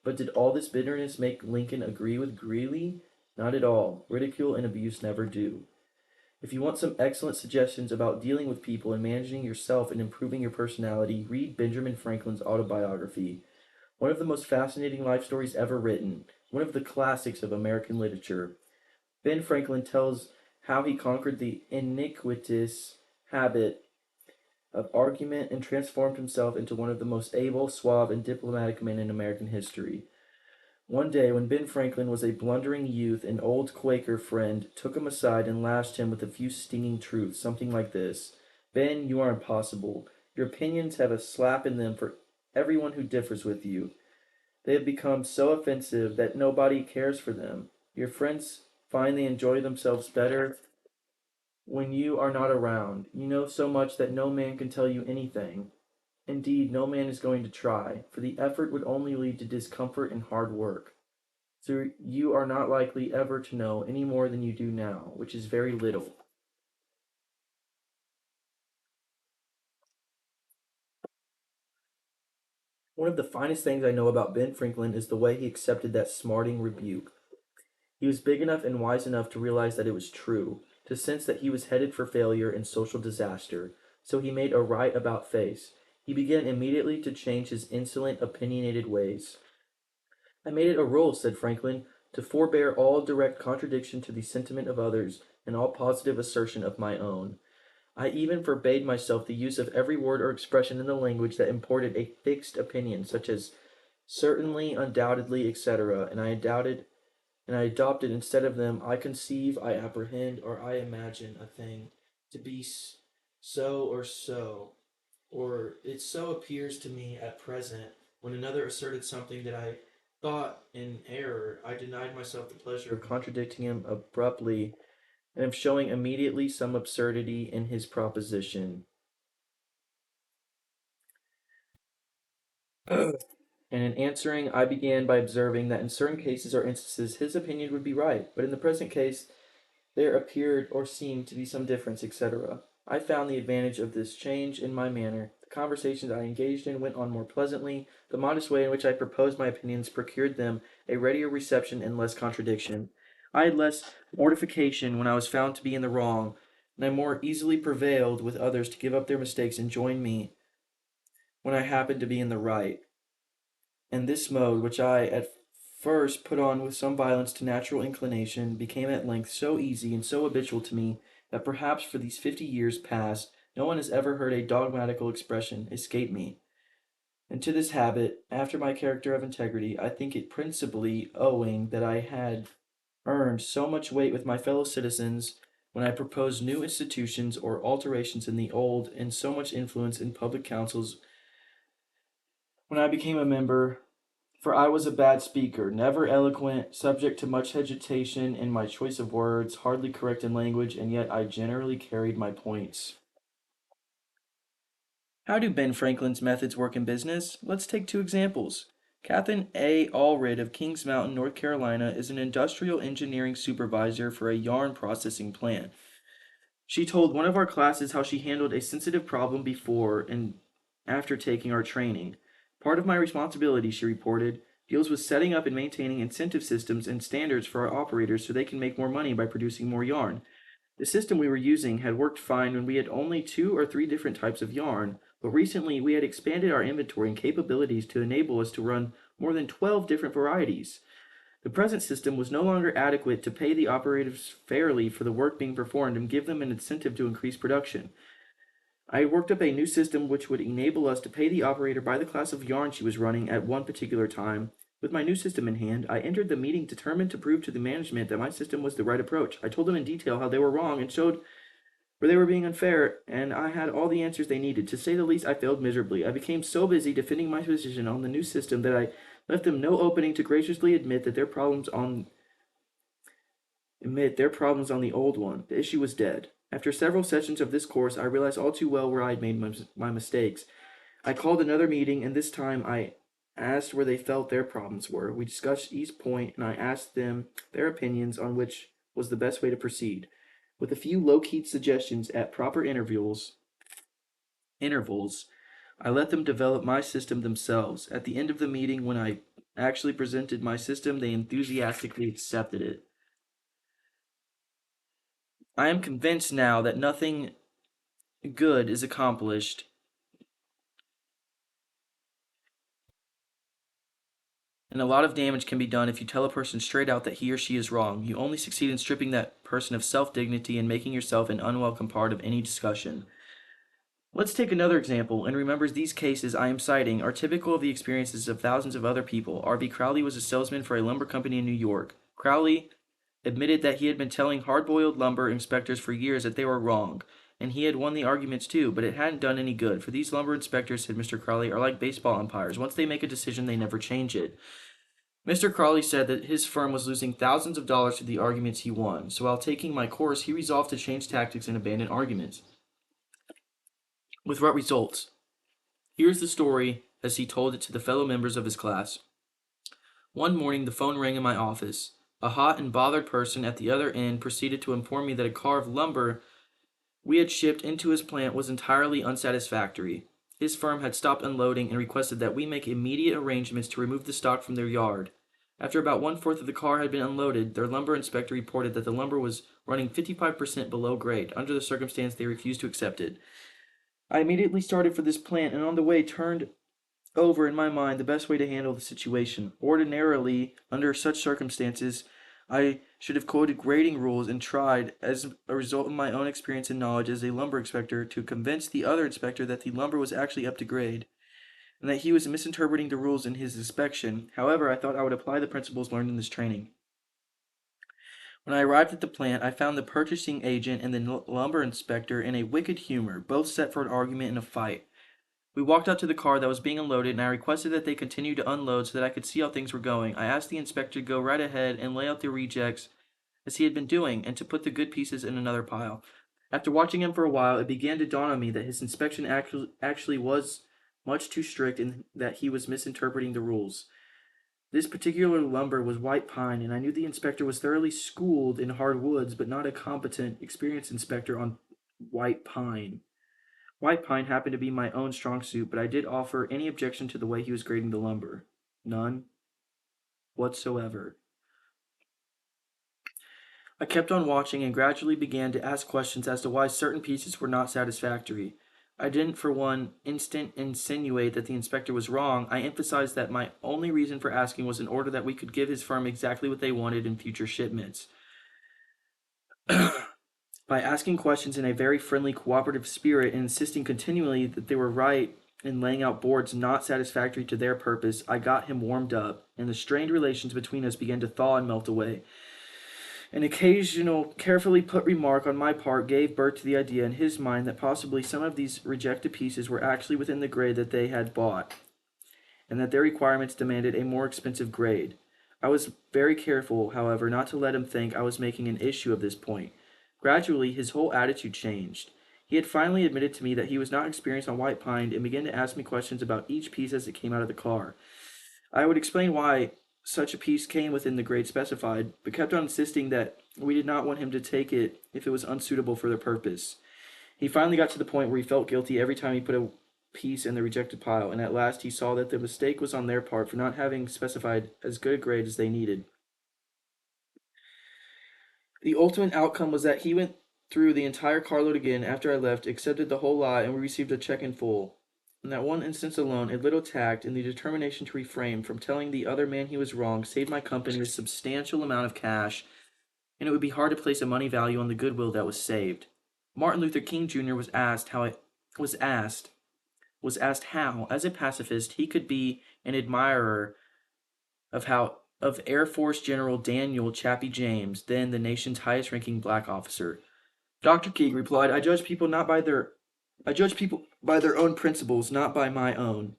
Speaker 1: But did all this bitterness make Lincoln agree with Greeley? Not at all. Ridicule and abuse never do. If you want some excellent suggestions about dealing with people and managing yourself and improving your personality, read Benjamin Franklin's autobiography. One of the most fascinating life stories ever written, one of the classics of American literature. Ben Franklin tells how he conquered the iniquitous habit of argument and transformed himself into one of the most able, suave, and diplomatic men in American history. One day, when Ben Franklin was a blundering youth, an old Quaker friend took him aside and lashed him with a few stinging truths, something like this: Ben, you are impossible. Your opinions have a slap in them for everyone who differs with you. They have become so offensive that nobody cares for them. Your friends find they enjoy themselves better when you are not around. You know so much that no man can tell you anything. Indeed, no man is going to try, for the effort would only lead to discomfort and hard work. So you are not likely ever to know any more than you do now, which is very little. One of the finest things I know about Ben Franklin is the way he accepted that smarting rebuke. He was big enough and wise enough to realize that it was true, to sense that he was headed for failure and social disaster, so he made a right about face. He began immediately to change his insolent, opinionated ways. I made it a rule, said Franklin, to forbear all direct contradiction to the sentiment of others and all positive assertion of my own. I even forbade myself the use of every word or expression in the language that imported a fixed opinion, such as certainly, undoubtedly, etc., and I adopted instead of them I conceive, I apprehend, or I imagine a thing to be so, or it so appears to me at present, when another asserted something that I Thought in error, I denied myself the pleasure of contradicting him abruptly and of showing immediately some absurdity in his proposition. And in answering, I began by observing that in certain cases or instances his opinion would be right, but in the present case there appeared or seemed to be some difference, etc. I found the advantage of this change in my manner. The conversations I engaged in went on more pleasantly. The modest way in which I proposed my opinions procured them a readier reception and less contradiction. I had less mortification when I was found to be in the wrong, and I more easily prevailed with others to give up their mistakes and join me when I happened to be in the right. And this mode, which I at first put on with some violence to natural inclination, became at length so easy and so habitual to me that perhaps for these 50 years past no one has ever heard a dogmatical expression escape me. And to this habit, after my character of integrity, I think it principally owing that I had earned so much weight with my fellow citizens when I proposed new institutions or alterations in the old, and so much influence in public councils when I became a member, for I was a bad speaker, never eloquent, subject to much hesitation in my choice of words, hardly correct in language, and yet I generally carried my points. How do Ben Franklin's methods work in business? Let's take two examples. Catherine A. Allred of Kings Mountain, North Carolina, is an industrial engineering supervisor for a yarn processing plant. She told one of our classes how she handled a sensitive problem before and after taking our training. Part of my responsibility, she reported, deals with setting up and maintaining incentive systems and standards for our operators so they can make more money by producing more yarn. The system we were using had worked fine when we had only 2 or 3 different types of yarn, but recently we had expanded our inventory and capabilities to enable us to run more than 12 different varieties. The present system was no longer adequate to pay the operators fairly for the work being performed and give them an incentive to increase production. I had worked up a new system which would enable us to pay the operator by the class of yarn she was running at one particular time. With my new system in hand, I entered the meeting determined to prove to the management that my system was the right approach. I told them in detail how they were wrong and showed where they were being unfair, and I had all the answers they needed. To say the least, I failed miserably. I became so busy defending my position on the new system that I left them no opening to graciously admit their problems on the old one. The issue was dead. After several sessions of this course, I realized all too well where I had made my mistakes. I called another meeting, and this time I asked where they felt their problems were. We discussed each point, and I asked them their opinions on which was the best way to proceed. With a few low-key suggestions at proper intervals, I let them develop my system themselves. At the end of the meeting, when I actually presented my system, they enthusiastically accepted it. I am convinced now that nothing good is accomplished, and a lot of damage can be done if you tell a person straight out that he or she is wrong. You only succeed in stripping that person of self dignity and making yourself an unwelcome part of any discussion. Let's take another example, and remember these cases I am citing are typical of the experiences of thousands of other people. R.B. Crowley was a salesman for a lumber company in New York. Crowley admitted that he had been telling hard-boiled lumber inspectors for years that they were wrong, and he had won the arguments too, but it hadn't done any good. For these lumber inspectors, said Mr. Crowley, are like baseball umpires. Once they make a decision, they never change it. Mr. Crowley said that his firm was losing thousands of dollars to the arguments he won, so while taking my course, he resolved to change tactics and abandon arguments. With what results? Here's the story as he told it to the fellow members of his class. One morning, the phone rang in my office. A hot and bothered person at the other end proceeded to inform me that a car of lumber we had shipped into his plant was entirely unsatisfactory. His firm had stopped unloading and requested that we make immediate arrangements to remove the stock from their yard. After about one-fourth of the car had been unloaded, their lumber inspector reported that the lumber was running 55% below grade. Under the circumstance, they refused to accept it. I immediately started for this plant and on the way turned over in my mind the best way to handle the situation. Ordinarily, under such circumstances, I should have quoted grading rules and tried, as a result of my own experience and knowledge as a lumber inspector, to convince the other inspector that the lumber was actually up to grade, and that he was misinterpreting the rules in his inspection. However, I thought I would apply the principles learned in this training. When I arrived at the plant, I found the purchasing agent and the lumber inspector in a wicked humor, both set for an argument and a fight. We walked out to the car that was being unloaded, and I requested that they continue to unload so that I could see how things were going. I asked the inspector to go right ahead and lay out the rejects as he had been doing, and to put the good pieces in another pile. After watching him for a while, it began to dawn on me that his inspection actually was much too strict and that he was misinterpreting the rules. This particular lumber was white pine, and I knew the inspector was thoroughly schooled in hardwoods, but not a competent, experienced inspector on white pine. White pine happened to be my own strong suit, but I did offer any objection to the way he was grading the lumber. None whatsoever. I kept on watching and gradually began to ask questions as to why certain pieces were not satisfactory. I didn't for one instant insinuate that the inspector was wrong. I emphasized that my only reason for asking was in order that we could give his firm exactly what they wanted in future shipments. By asking questions in a very friendly, cooperative spirit and insisting continually that they were right in laying out boards not satisfactory to their purpose, I got him warmed up, and the strained relations between us began to thaw and melt away. An occasional, carefully put remark on my part gave birth to the idea in his mind that possibly some of these rejected pieces were actually within the grade that they had bought, and that their requirements demanded a more expensive grade. I was very careful, however, not to let him think I was making an issue of this point. Gradually, his whole attitude changed. He had finally admitted to me that he was not experienced on white pine and began to ask me questions about each piece as it came out of the car. I would explain why such a piece came within the grade specified, but kept on insisting that we did not want him to take it if it was unsuitable for the purpose. He finally got to the point where he felt guilty every time he put a piece in the rejected pile, and at last he saw that the mistake was on their part for not having specified as good a grade as they needed. The ultimate outcome was that he went through the entire carload again after I left, accepted the whole lot, and we received a check in full. In that one instance alone, a little tact and the determination to refrain from telling the other man he was wrong saved my company a substantial amount of cash, and it would be hard to place a money value on the goodwill that was saved. Martin Luther King Jr. was asked how, as a pacifist, he could be an admirer of Air Force General Daniel Chappie James, then the nation's highest-ranking black officer. Dr. King replied, I judge people by their own principles, not by my own.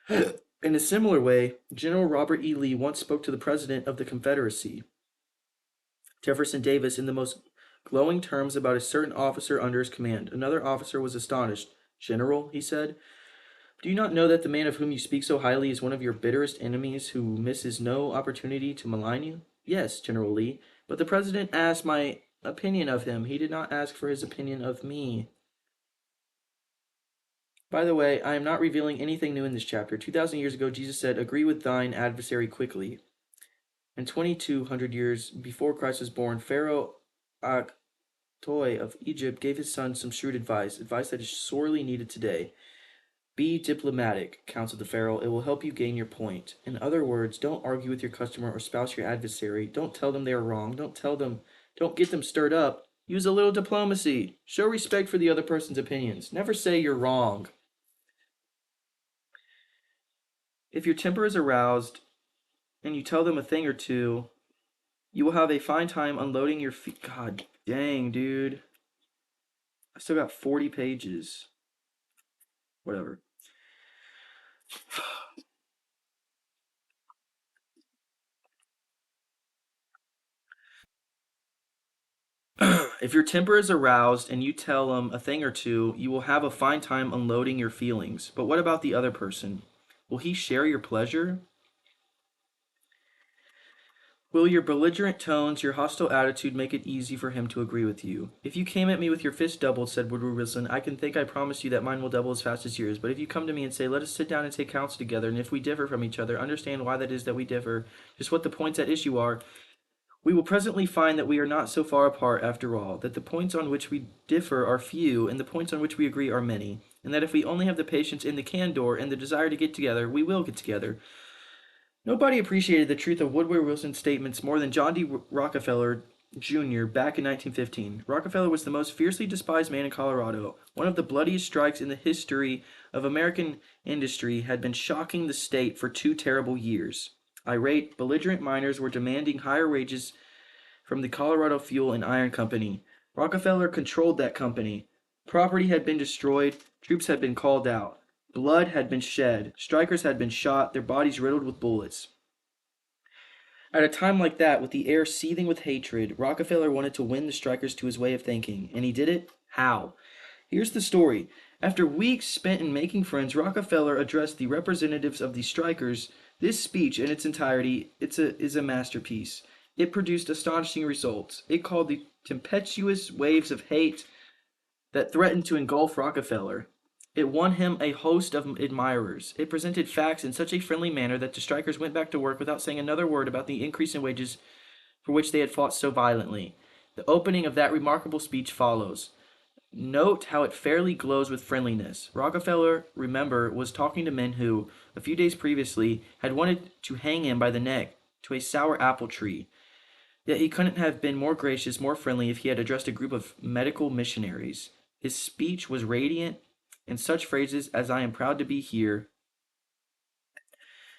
Speaker 1: In a similar way, General Robert E. Lee once spoke to the President of the Confederacy, Jefferson Davis, in the most glowing terms about a certain officer under his command. Another officer was astonished. General, he said, do you not know that the man of whom you speak so highly is one of your bitterest enemies who misses no opportunity to malign you? Yes, General Lee, but the President asked my opinion of him. He did not ask for his opinion of me. By the way, I am not revealing anything new in this chapter. 2,000 years ago, Jesus said, agree with thine adversary quickly. And 2,200 years before Christ was born, Pharaoh Akhtoy of Egypt gave his son some shrewd advice that is sorely needed today. Be diplomatic, counseled the Pharaoh. It will help you gain your point. In other words, don't argue with your customer or spouse your adversary. Don't tell them they are wrong. Don't get them stirred up. Use a little diplomacy. Show respect for the other person's opinions. Never say you're wrong. If your temper is aroused and you tell them a thing or two, you will have a fine time unloading your feet. God dang, dude. I still got 40 pages. Whatever. If your temper is aroused and you tell them a thing or two, you will have a fine time unloading your feelings. But what about the other person? Will he share your pleasure? Will your belligerent tones, your hostile attitude make it easy for him to agree with you? If you came at me with your fist doubled, said Woodrow Wilson, I promise you that mine will double as fast as yours. But if you come to me and say, let us sit down and take counsel together, and if we differ from each other, understand why that is that we differ, just what the points at issue are, we will presently find that we are not so far apart after all, that the points on which we differ are few, and the points on which we agree are many, and that if we only have the patience and the candor and the desire to get together, we will get together. Nobody appreciated the truth of Woodrow Wilson's statements more than John D. Rockefeller Jr. back in 1915. Rockefeller was the most fiercely despised man in Colorado. One of the bloodiest strikes in the history of American industry had been shocking the state for 2 terrible years. Irate, belligerent miners were demanding higher wages from the Colorado Fuel and Iron Company. Rockefeller controlled that company. Property had been destroyed, troops had been called out. Blood had been shed, strikers had been shot, their bodies riddled with bullets. At a time like that, with the air seething with hatred, Rockefeller wanted to win the strikers to his way of thinking. And he did it? How? Here's the story. After weeks spent in making friends, Rockefeller addressed the representatives of the strikers. This speech, in its entirety, is a masterpiece. It produced astonishing results. It called the tempestuous waves of hate that threatened to engulf Rockefeller. It won him a host of admirers. It presented facts in such a friendly manner that the strikers went back to work without saying another word about the increase in wages for which they had fought so violently. The opening of that remarkable speech follows. Note how it fairly glows with friendliness. Rockefeller, remember, was talking to men who, a few days previously, had wanted to hang him by the neck to a sour apple tree. Yet he couldn't have been more gracious, more friendly if he had addressed a group of medical missionaries. His speech was radiant, and such phrases as "I am proud to be here,"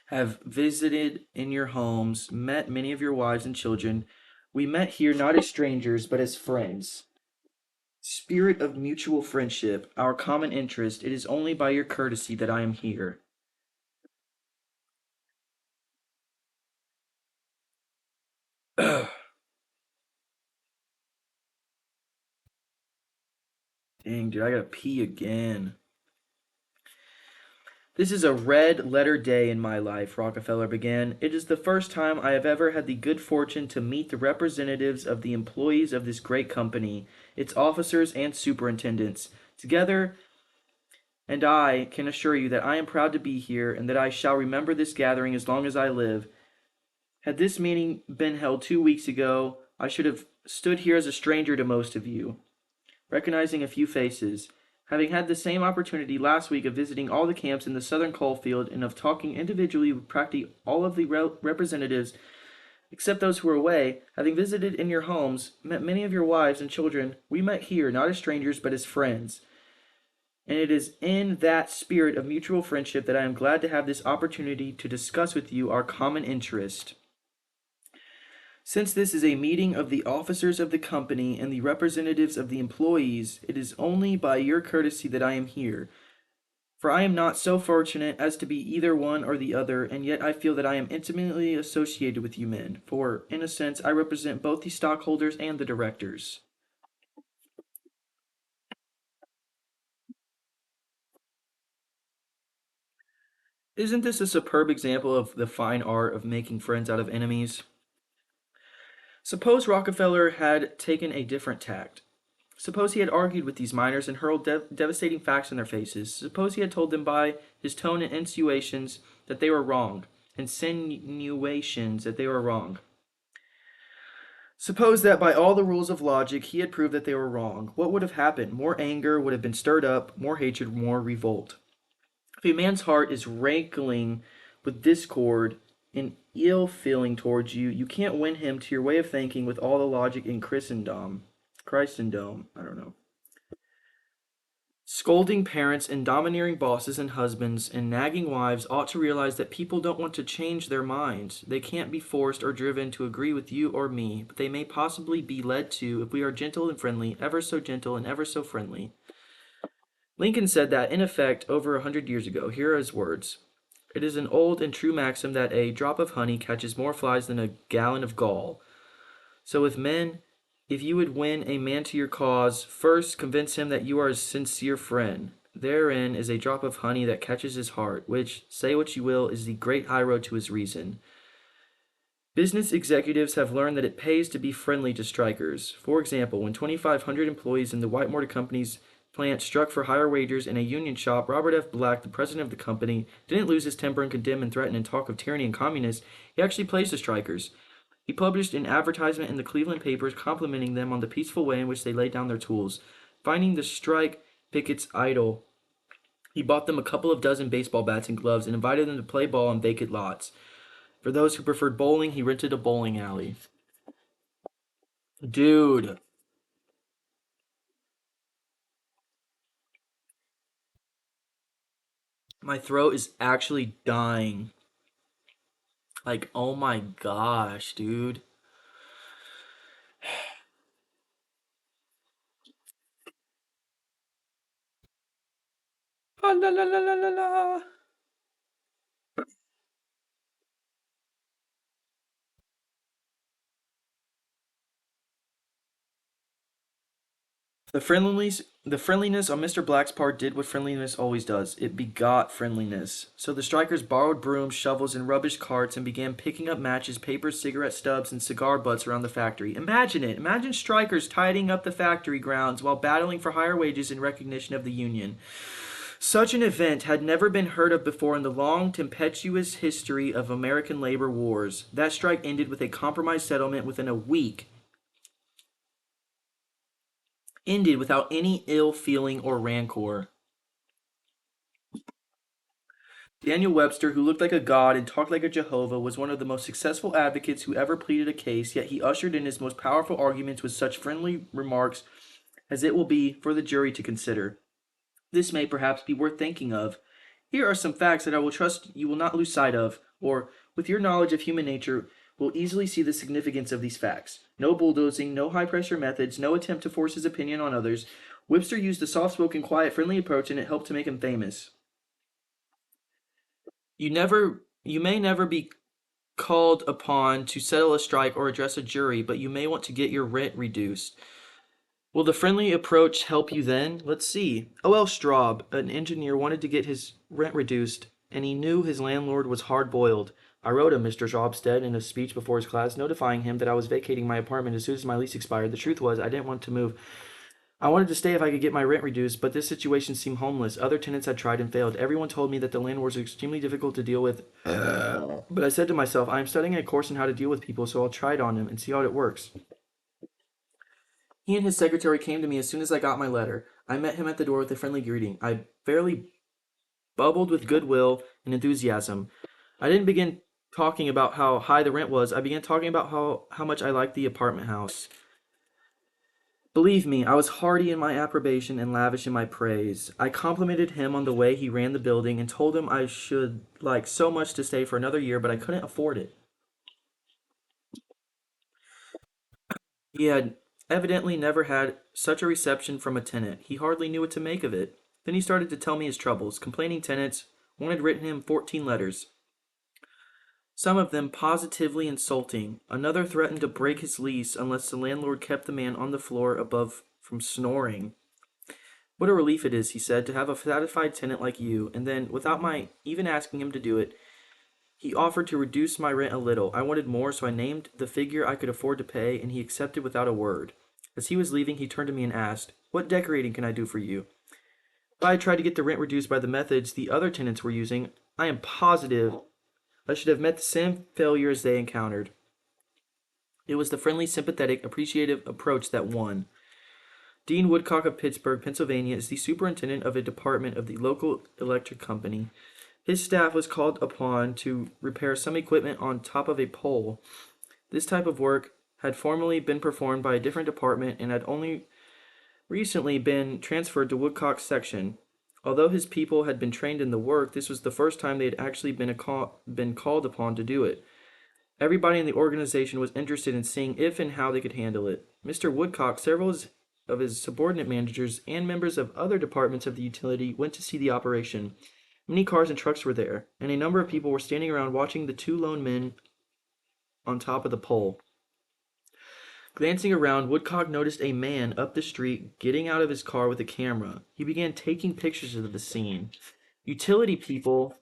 Speaker 1: "have visited in your homes, met many of your wives and children. We met here not as strangers, but as friends. Spirit of mutual friendship, our common interest, it is only by your courtesy that I am here." Dang, dude, I gotta pee again. "This is a red letter day in my life," Rockefeller began. "It is the first time I have ever had the good fortune to meet the representatives of the employees of this great company, its officers and superintendents. Together, and I can assure you that I am proud to be here and that I shall remember this gathering as long as I live. Had this meeting been held 2 weeks ago, I should have stood here as a stranger to most of you, recognizing a few faces. Having had the same opportunity last week of visiting all the camps in the southern coal field and of talking individually with practically all of the representatives except those who were away, having visited in your homes, met many of your wives and children, we met here not as strangers but as friends. And it is in that spirit of mutual friendship that I am glad to have this opportunity to discuss with you our common interest. Since this is a meeting of the officers of the company and the representatives of the employees, it is only by your courtesy that I am here. For I am not so fortunate as to be either one or the other, and yet I feel that I am intimately associated with you men, for, in a sense, I represent both the stockholders and the directors." Isn't this a superb example of the fine art of making friends out of enemies? Suppose Rockefeller had taken a different tact. Suppose he had argued with these miners and hurled devastating facts in their faces. Suppose he had told them by his tone and insinuations that they were wrong. Insinuations that they were wrong. Suppose that by all the rules of logic he had proved that they were wrong. What would have happened? More anger would have been stirred up, more hatred, more revolt. If a man's heart is rankling with discord and ill feeling towards you, you can't win him to your way of thinking with all the logic in Christendom. I don't know. Scolding parents and domineering bosses and husbands and nagging wives ought to realize that people don't want to change their minds. They can't be forced or driven to agree with you or me, but they may possibly be led to if we are gentle and friendly, ever so gentle and ever so friendly. Lincoln said that, in effect, over 100 years ago. Here are his words. It is an old and true maxim that a drop of honey catches more flies than a gallon of gall. So with men, if you would win a man to your cause, first convince him that you are his sincere friend. Therein is a drop of honey that catches his heart, which, say what you will, is the great highroad to his reason. Business executives have learned that it pays to be friendly to strikers. For example, when 2,500 employees in the Whitewater Company's plant struck for higher wages in a union shop, Robert F. Black, the president of the company, didn't lose his temper and condemn and threaten and talk of tyranny and communists. He actually praised the strikers. He published an advertisement in the Cleveland papers complimenting them on the peaceful way in which they laid down their tools. Finding the strike pickets idle, he bought them a couple of dozen baseball bats and gloves and invited them to play ball on vacant lots. For those who preferred bowling, he rented a bowling alley. Dude, my throat is actually dying. Like, oh my gosh, dude. Ah, la la la la la la. The friendliness on Mr. Black's part did what friendliness always does. It begot friendliness. So the strikers borrowed brooms, shovels, and rubbish carts and began picking up matches, papers, cigarette stubs, and cigar butts around the factory. Imagine it. Imagine strikers tidying up the factory grounds while battling for higher wages in recognition of the union. Such an event had never been heard of before in the long, tempestuous history of American labor wars. That strike ended with a compromise settlement within a week, ended without any ill feeling or rancor. Daniel Webster, who looked like a god and talked like a Jehovah, was one of the most successful advocates who ever pleaded a case, yet he ushered in his most powerful arguments with such friendly remarks as it will be for the jury to consider. This may perhaps be worth thinking of. Here are some facts that I will trust you will not lose sight of, or, with your knowledge of human nature, will easily see the significance of these facts. No bulldozing, no high pressure methods, no attempt to force his opinion on others. Webster used a soft spoken, quiet, friendly approach, and it helped to make him famous. You may never be called upon to settle a strike or address a jury, but you may want to get your rent reduced. Will the friendly approach help you then? Let's see. O.L. Straub, an engineer, wanted to get his rent reduced, and he knew his landlord was hard boiled. I wrote him, Mr. Straub said in a speech before his class, notifying him that I was vacating my apartment as soon as my lease expired. The truth was, I didn't want to move. I wanted to stay if I could get my rent reduced, but this situation seemed homeless. Other tenants had tried and failed. Everyone told me that the landlords are extremely difficult to deal with. But I said to myself, I am studying a course on how to deal with people, so I'll try it on them and see how it works. He and his secretary came to me as soon as I got my letter. I met him at the door with a friendly greeting. I fairly bubbled with goodwill and enthusiasm. I didn't begin talking about how high the rent was. I began talking about how much I liked the apartment house. Believe me, I was hearty in my approbation and lavish in my praise. I complimented him on the way he ran the building and told him I should like so much to stay for another year, but I couldn't afford it. He had evidently never had such a reception from a tenant. He hardly knew what to make of it. Then he started to tell me his troubles. Complaining tenants, one had written him 14 letters, some of them positively insulting. Another threatened to break his lease unless the landlord kept the man on the floor above from snoring. What a relief it is, he said, to have a satisfied tenant like you. And then, without my even asking him to do it, he offered to reduce my rent a little. I wanted more, so I named the figure I could afford to pay, and he accepted without a word. As he was leaving, he turned to me and asked, "What decorating can I do for you?" If I had tried to get the rent reduced by the methods the other tenants were using, I am positive I should have met the same failure as they encountered. It was the friendly, sympathetic, appreciative approach that won. Dean Woodcock of Pittsburgh, Pennsylvania, is the superintendent of a department of the local electric company. His staff was called upon to repair some equipment on top of a pole. This type of work had formerly been performed by a different department and had only recently been transferred to Woodcock's section. Although his people had been trained in the work, this was the first time they had actually been called upon to do it. Everybody in the organization was interested in seeing if and how they could handle it. Mr. Woodcock, several of his subordinate managers, and members of other departments of the utility went to see the operation. Many cars and trucks were there, and a number of people were standing around watching the two lone men on top of the pole. Glancing around, Woodcock noticed a man up the street getting out of his car with a camera. He began taking pictures of the scene. Utility people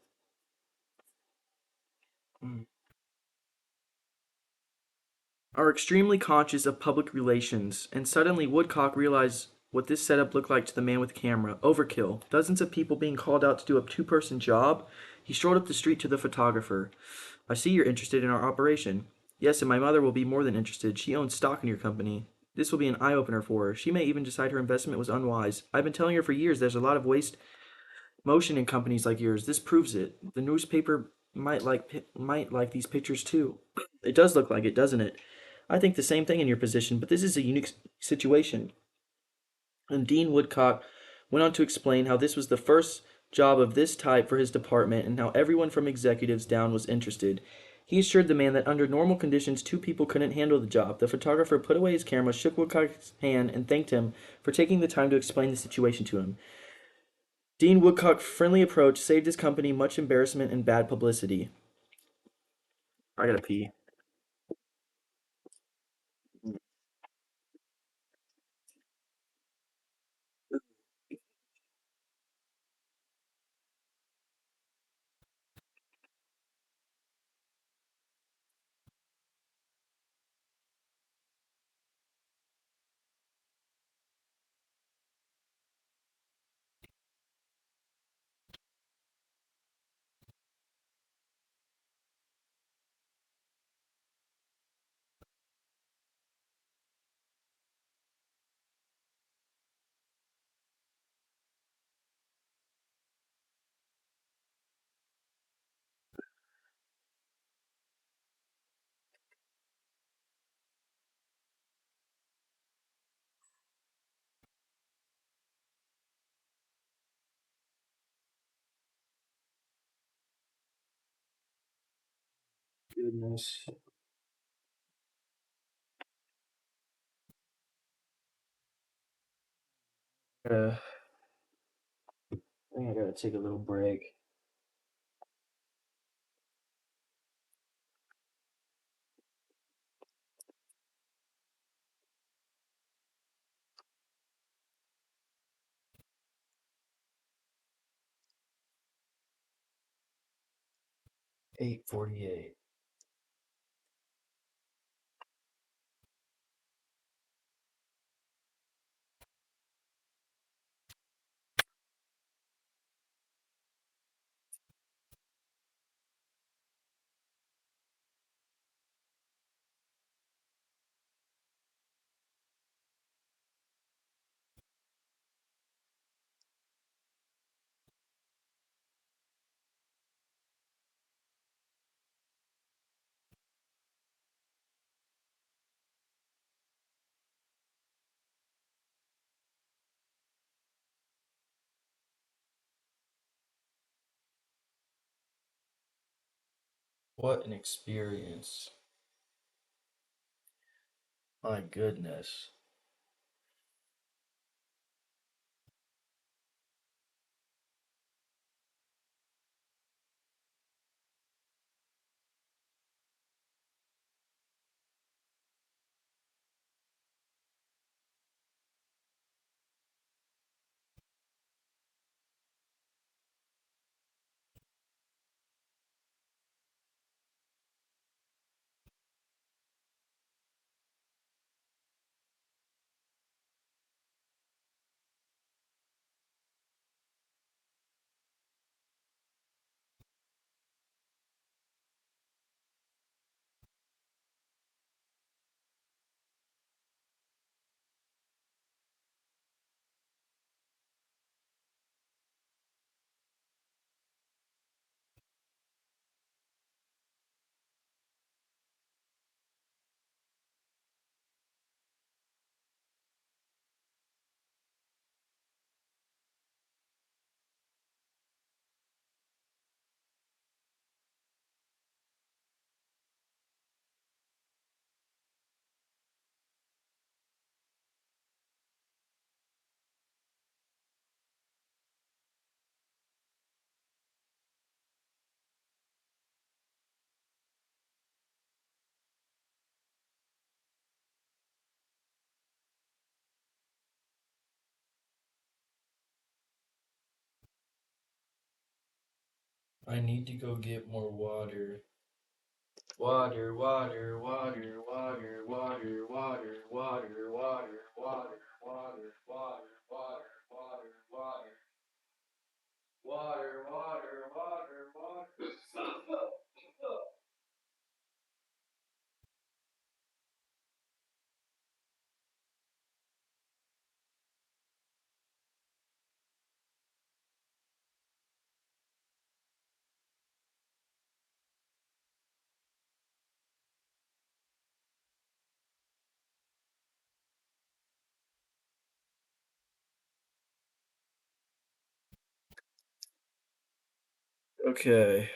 Speaker 1: are extremely conscious of public relations, and suddenly Woodcock realized what this setup looked like to the man with the camera. Overkill. Dozens of people being called out to do a two-person job. He strolled up the street to the photographer. I see you're interested in our operation. Yes, and my mother will be more than interested. She owns stock in your company. This will be an eye-opener for her. She may even decide her investment was unwise. I've been telling her for years there's a lot of waste motion in companies like yours. This proves it. The newspaper might like these pictures too. It does look like it, doesn't it? I think the same thing in your position, but this is a unique situation. And Dean Woodcock went on to explain how this was the first job of this type for his department and how everyone from executives down was interested. He assured the man that under normal conditions, two people couldn't handle the job. The photographer put away his camera, shook Woodcock's hand, and thanked him for taking the time to explain the situation to him. Dean Woodcock's friendly approach saved his company much embarrassment and bad publicity. I gotta pee. Goodness. I think I gotta take a little break. (8:48). What an experience. My goodness. I need to go get more water. Water, water, water, water, water, water, water, water, water, water, water, water, water, water. Water, water, water, water. Okay.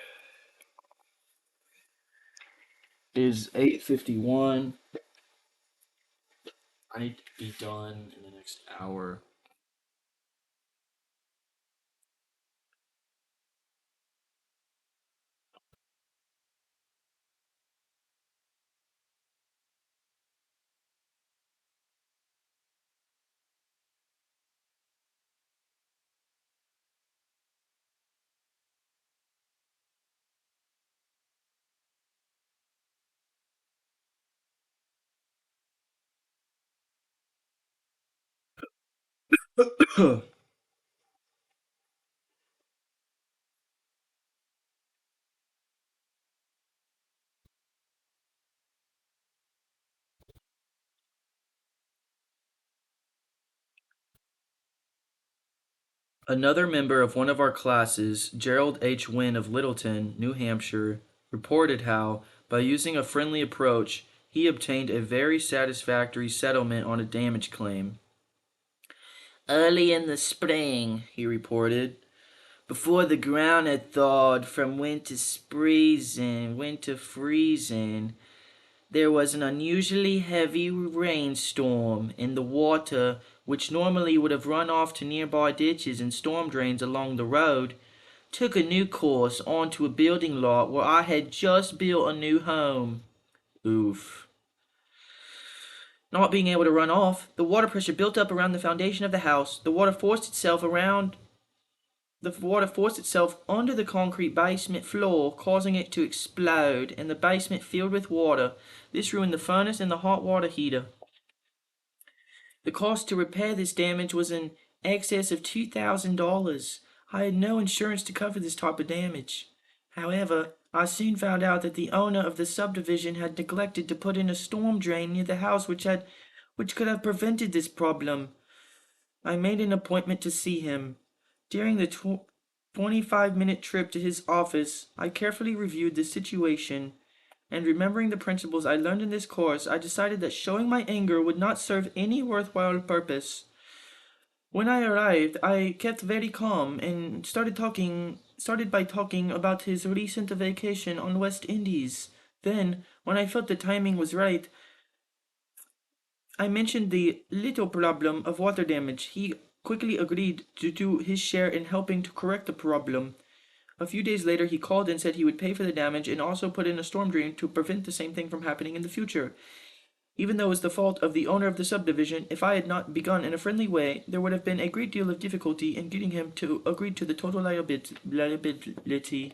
Speaker 1: It is 8:51. I need to be done in the next hour. Another member of one of our classes, Gerald H. Wynn of Littleton, New Hampshire, reported how, by using a friendly approach, he obtained a very satisfactory settlement on a damage claim. Early in the spring, he reported, before the ground had thawed from winter freezing, there was an unusually heavy rainstorm, and the water, which normally would have run off to nearby ditches and storm drains along the road, took a new course onto a building lot where I had just built a new home. Oof. Not being able to run off, the water pressure built up around the foundation of the house. The water forced itself onto the concrete basement floor, causing it to explode, and the basement filled with water. This ruined the furnace and the hot water heater. The cost to repair this damage was in excess of $2,000. I had no insurance to cover this type of damage. However, I soon found out that the owner of the subdivision had neglected to put in a storm drain near the house which could have prevented this problem. I made an appointment to see him. During the 25-minute trip to his office, I carefully reviewed the situation, and remembering the principles I learned in this course, I decided that showing my anger would not serve any worthwhile purpose. When I arrived, I kept very calm and started by talking about his recent vacation on West Indies. Then, when I felt the timing was right, I mentioned the little problem of water damage. He quickly agreed to do his share in helping to correct the problem. A few days later, he called and said he would pay for the damage and also put in a storm drain to prevent the same thing from happening in the future. Even though it was the fault of the owner of the subdivision, if I had not begun in a friendly way, there would have been a great deal of difficulty in getting him to agree to the total liability.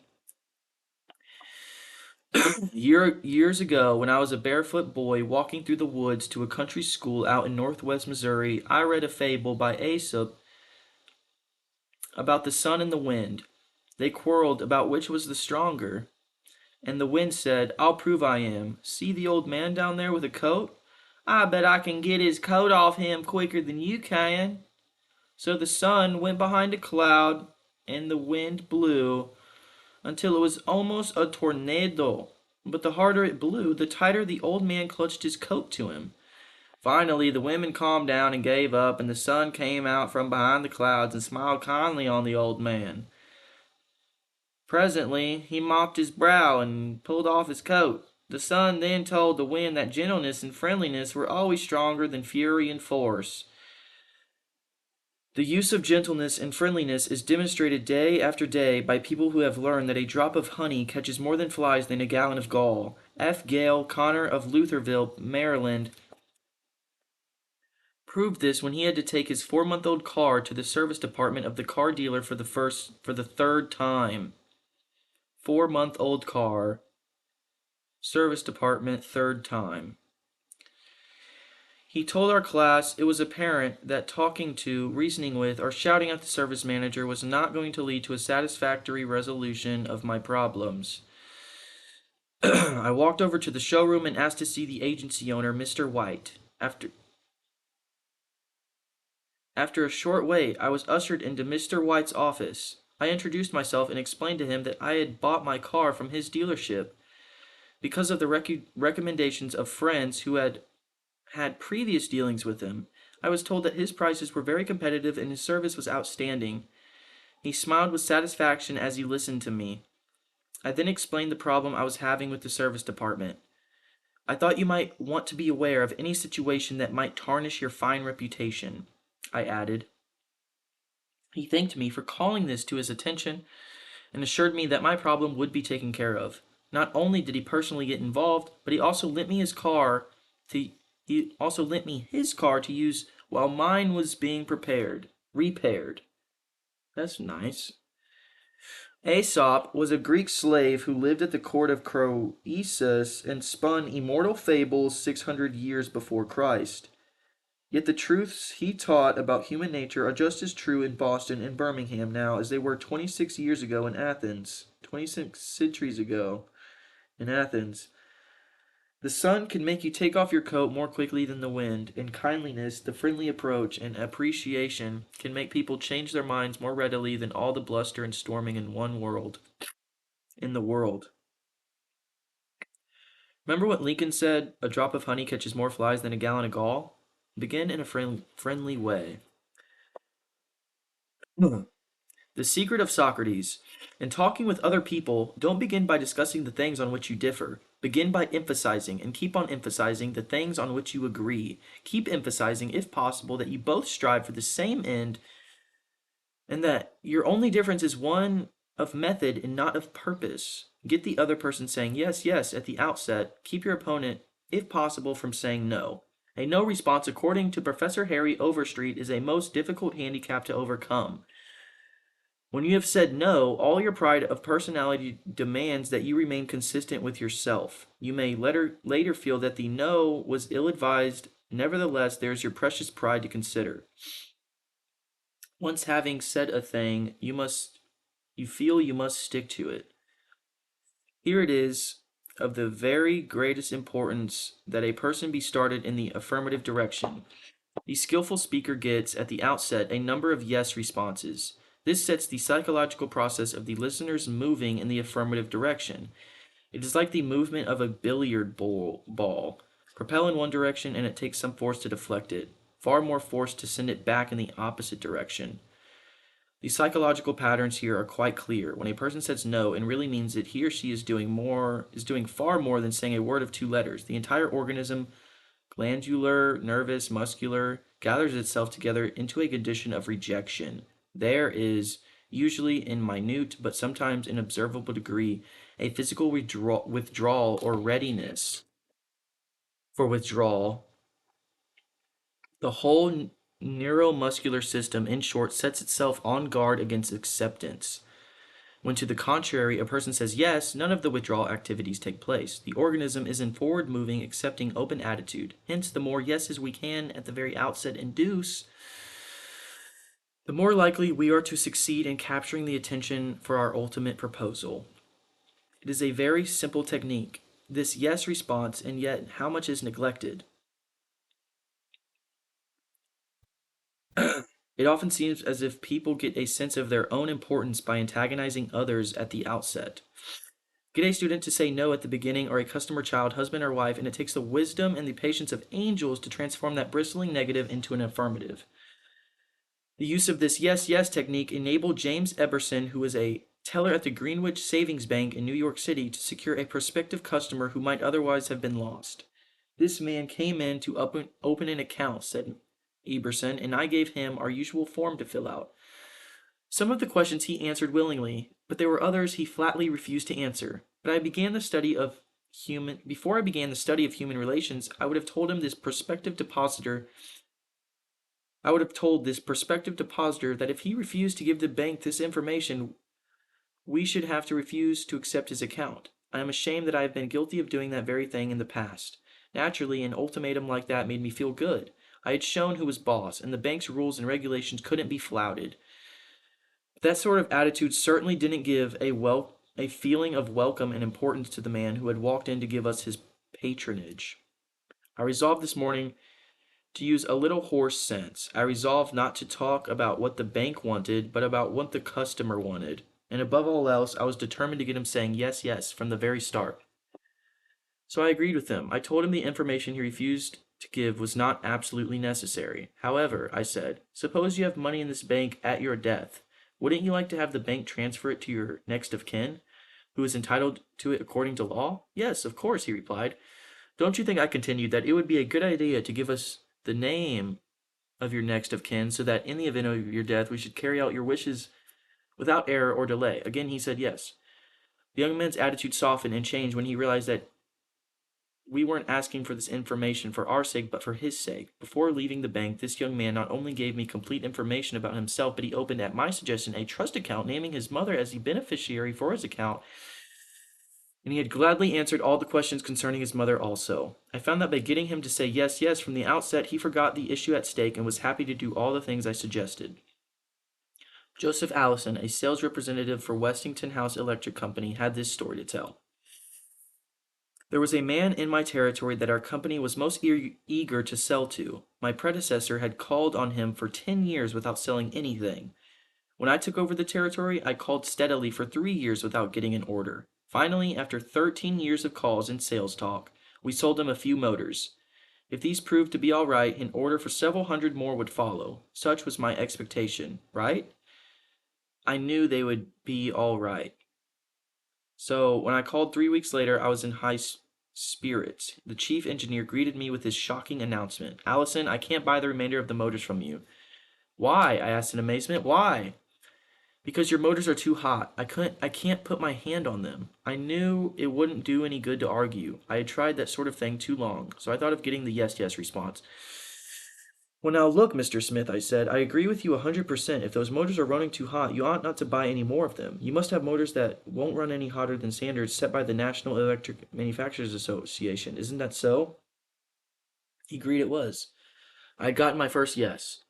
Speaker 1: Years ago, when I was a barefoot boy walking through the woods to a country school out in northwest Missouri, I read a fable by Aesop about the sun and the wind. They quarreled about which was the stronger, and the wind said, I'll prove I am. See the old man down there with a coat? I bet I can get his coat off him quicker than you can. So the sun went behind a cloud, and the wind blew until it was almost a tornado. But the harder it blew, the tighter the old man clutched his coat to him. Finally, the women calmed down and gave up, and the sun came out from behind the clouds and smiled kindly on the old man. Presently, he mopped his brow and pulled off his coat. The sun then told the wind that gentleness and friendliness were always stronger than fury and force. The use of gentleness and friendliness is demonstrated day after day by people who have learned that a drop of honey catches more than flies than a gallon of gall. F. Gale Connor of Lutherville, Maryland, proved this when he had to take his 4-month-old car to the service department of the car dealer for the third time. 4-month-old car, service department, third time. He told our class it was apparent that talking to, reasoning with, or shouting at the service manager was not going to lead to a satisfactory resolution of my problems. I walked over to the showroom and asked to see the agency owner, Mr. White. After a short wait, I was ushered into Mr. White's office. I introduced myself and explained to him that I had bought my car from his dealership. Because of the recommendations of friends who had previous dealings with him, I was told that his prices were very competitive and his service was outstanding. He smiled with satisfaction as he listened to me. I then explained the problem I was having with the service department. I thought you might want to be aware of any situation that might tarnish your fine reputation, I added. He thanked me for calling this to his attention and assured me that my problem would be taken care of. Not only did he personally get involved, but he also lent me his car to use while mine was being repaired. That's nice. Aesop was a Greek slave who lived at the court of Croesus and spun immortal fables 600 years before Christ. Yet the truths he taught about human nature are just as true in Boston and Birmingham now as they were 26 years ago in Athens, 26 centuries ago in Athens. The sun can make you take off your coat more quickly than the wind, and kindliness, the friendly approach, and appreciation can make people change their minds more readily than all the bluster and storming in the world. Remember what Lincoln said, a drop of honey catches more flies than a gallon of gall? Begin in a friendly way. The secret of Socrates. In talking with other people, don't begin by discussing the things on which you differ. Begin by emphasizing and keep on emphasizing the things on which you agree. Keep emphasizing, if possible, that you both strive for the same end and that your only difference is one of method and not of purpose. Get the other person saying yes, yes at the outset. Keep your opponent, if possible, from saying no. A no response, according to Professor Harry Overstreet, is a most difficult handicap to overcome. When you have said no, all your pride of personality demands that you remain consistent with yourself. You may later feel that the no was ill advised. Nevertheless, there is your precious pride to consider. Once having said a thing, you feel you must stick to it. Here it is of the very greatest importance that a person be started in the affirmative direction. The skillful speaker gets, at the outset, a number of yes responses. This sets the psychological process of the listeners moving in the affirmative direction. It is like the movement of a billiard ball. Propel in one direction and it takes some force to deflect it, far more force to send it back in the opposite direction. The psychological patterns here are quite clear. When a person says no and really means that he or she is doing far more than saying a word of two letters. The entire organism, glandular, nervous, muscular, gathers itself together into a condition of rejection. There is, usually in minute but sometimes in observable degree, a physical withdrawal or readiness for withdrawal. The whole neuromuscular system, in short, sets itself on guard against acceptance. When, to the contrary, a person says yes, none of the withdrawal activities take place. The organism is in forward moving, accepting, open attitude. Hence, the more yeses we can at the very outset induce, the more likely we are to succeed in capturing the attention for our ultimate proposal. It is a very simple technique, this yes response, and yet how much is neglected. It often seems as if people get a sense of their own importance by antagonizing others at the outset. Get a student to say no at the beginning, or a customer child, husband or wife, and it takes the wisdom and the patience of angels to transform that bristling negative into an affirmative. The use of this yes, yes technique enabled James Eberson, who was a teller at the Greenwich Savings Bank in New York City, to secure a prospective customer who might otherwise have been lost. This man came in to open an account, said Eberson, and I gave him our usual form to fill out. Some of the questions he answered willingly, but there were others he flatly refused to answer. Before I began the study of human relations, I would have told this prospective depositor that if he refused to give the bank this information, we should have to refuse to accept his account. I am ashamed that I have been guilty of doing that very thing in the past. Naturally, an ultimatum like that made me feel good. I had shown who was boss, and the bank's rules and regulations couldn't be flouted. But that sort of attitude certainly didn't give a feeling of welcome and importance to the man who had walked in to give us his patronage. I resolved this morning to use a little horse sense. I resolved not to talk about what the bank wanted, but about what the customer wanted. And above all else, I was determined to get him saying yes, yes from the very start. So I agreed with him. I told him the information he refused to give was not absolutely necessary. However, I said, suppose you have money in this bank at your death. Wouldn't you like to have the bank transfer it to your next of kin, who is entitled to it according to law? Yes, of course, he replied. Don't you think, I continued, that it would be a good idea to give us the name of your next of kin, so that in the event of your death we should carry out your wishes without error or delay? Again he said yes. The young man's attitude softened and changed when he realized that we weren't asking for this information for our sake, but for his sake. Before leaving the bank, this young man not only gave me complete information about himself, but he opened, at my suggestion, a trust account, naming his mother as the beneficiary for his account, and he had gladly answered all the questions concerning his mother also. I found that by getting him to say yes, yes from the outset, he forgot the issue at stake and was happy to do all the things I suggested. Joseph Allison, a sales representative for Westinghouse Electric Company, had this story to tell. There was a man in my territory that our company was most eager to sell to. My predecessor had called on him for 10 years without selling anything. When I took over the territory, I called steadily for 3 years without getting an order. Finally, after 13 years of calls and sales talk, we sold him a few motors. If these proved to be all right, an order for several hundred more would follow. Such was my expectation, right? I knew they would be all right. So when I called 3 weeks later, I was in high spirits. The chief engineer greeted me with his shocking announcement. Allison, I can't buy the remainder of the motors from you. Why? I asked in amazement. Why? Because your motors are too hot. I can't put my hand on them. I knew it wouldn't do any good to argue. I had tried that sort of thing too long, so I thought of getting the yes, yes response. Well, now look, Mr. Smith, I said, I agree with you 100%. If those motors are running too hot, you ought not to buy any more of them. You must have motors that won't run any hotter than standards set by the National Electric Manufacturers Association. Isn't that so? He agreed it was. I had gotten my first yes.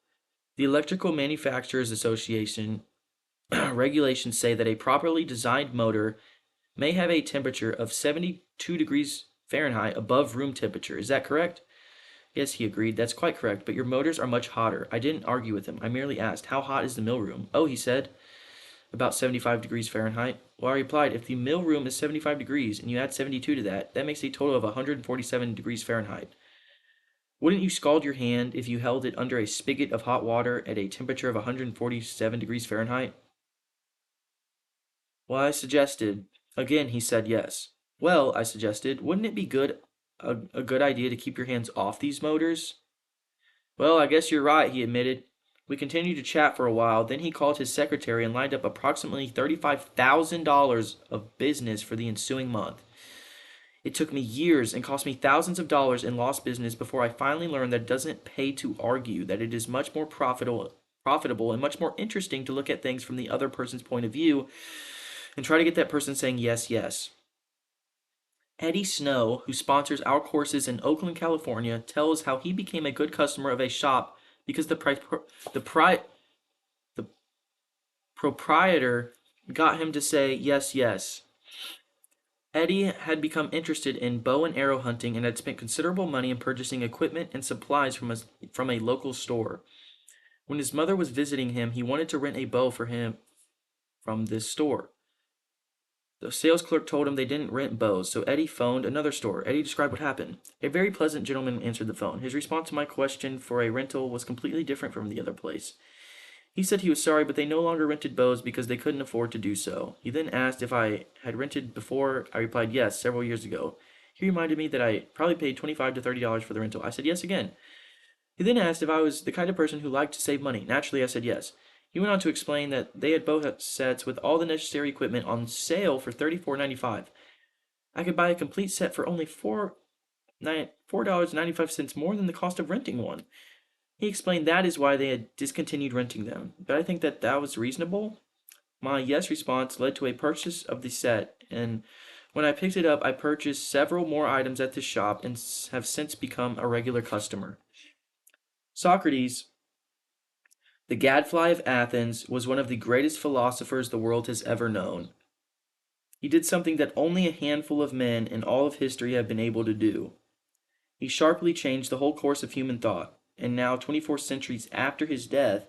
Speaker 1: The Electrical Manufacturers Association regulations say that a properly designed motor may have a temperature of 72 degrees Fahrenheit above room temperature. Is that correct? Yes, he agreed. That's quite correct, but your motors are much hotter. I didn't argue with him. I merely asked, how hot is the mill room? Oh, he said, about 75 degrees Fahrenheit. Well, I replied, if the mill room is 75 degrees and you add 72 to that, that makes a total of 147 degrees Fahrenheit. Wouldn't you scald your hand if you held it under a spigot of hot water at a temperature of 147 degrees Fahrenheit? Well, I suggested. Again, he said yes. Well, I suggested, wouldn't it be a good idea to keep your hands off these motors? Well, I guess you're right, he admitted. We continued to chat for a while, then he called his secretary and lined up approximately $35,000 of business for the ensuing month. It took me years and cost me thousands of dollars in lost business before I finally learned that it doesn't pay to argue, that it is much more profitable and much more interesting to look at things from the other person's point of view and try to get that person saying yes, yes. Eddie Snow, who sponsors our courses in Oakland, California, tells how he became a good customer of a shop because the proprietor got him to say yes, yes. Eddie had become interested in bow and arrow hunting and had spent considerable money in purchasing equipment and supplies from a local store. When his mother was visiting him, he wanted to rent a bow for him from this store. The sales clerk told him they didn't rent bows, so Eddie phoned another store. Eddie described what happened. A very pleasant gentleman answered the phone. His response to my question for a rental was completely different from the other place. He said he was sorry, but they no longer rented bows because they couldn't afford to do so. He then asked if I had rented before. I replied yes, several years ago. He reminded me that I probably paid $25 to $30 for the rental. I said yes again. He then asked if I was the kind of person who liked to save money. Naturally, I said yes. He went on to explain that they had bow sets with all the necessary equipment on sale for $34.95. I could buy a complete set for only $4.95 more than the cost of renting one. He explained that is why they had discontinued renting them, but I think that was reasonable. My yes response led to a purchase of the set, and when I picked it up, I purchased several more items at the shop and have since become a regular customer. Socrates, the gadfly of Athens, was one of the greatest philosophers the world has ever known. He did something that only a handful of men in all of history have been able to do. He sharply changed the whole course of human thought, and now, 24 centuries after his death,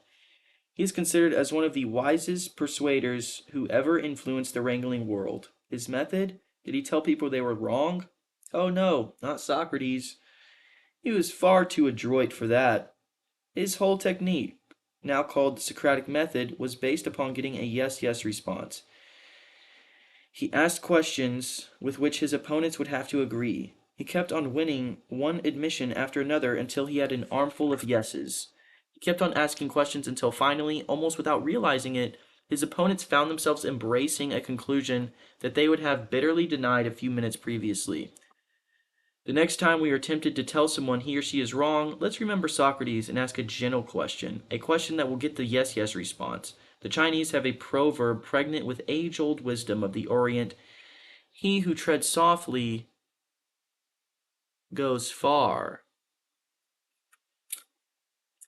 Speaker 1: he is considered as one of the wisest persuaders who ever influenced the wrangling world. His method? Did he tell people they were wrong? Oh no, not Socrates. He was far too adroit for that. His whole technique, now called the Socratic method, was based upon getting a yes, yes response. He asked questions with which his opponents would have to agree. He kept on winning one admission after another until he had an armful of yeses. He kept on asking questions until finally, almost without realizing it, his opponents found themselves embracing a conclusion that they would have bitterly denied a few minutes previously. The next time we are tempted to tell someone he or she is wrong, let's remember Socrates and ask a gentle question, a question that will get the yes, yes response. The Chinese have a proverb pregnant with age-old wisdom of the Orient. He who treads softly goes far.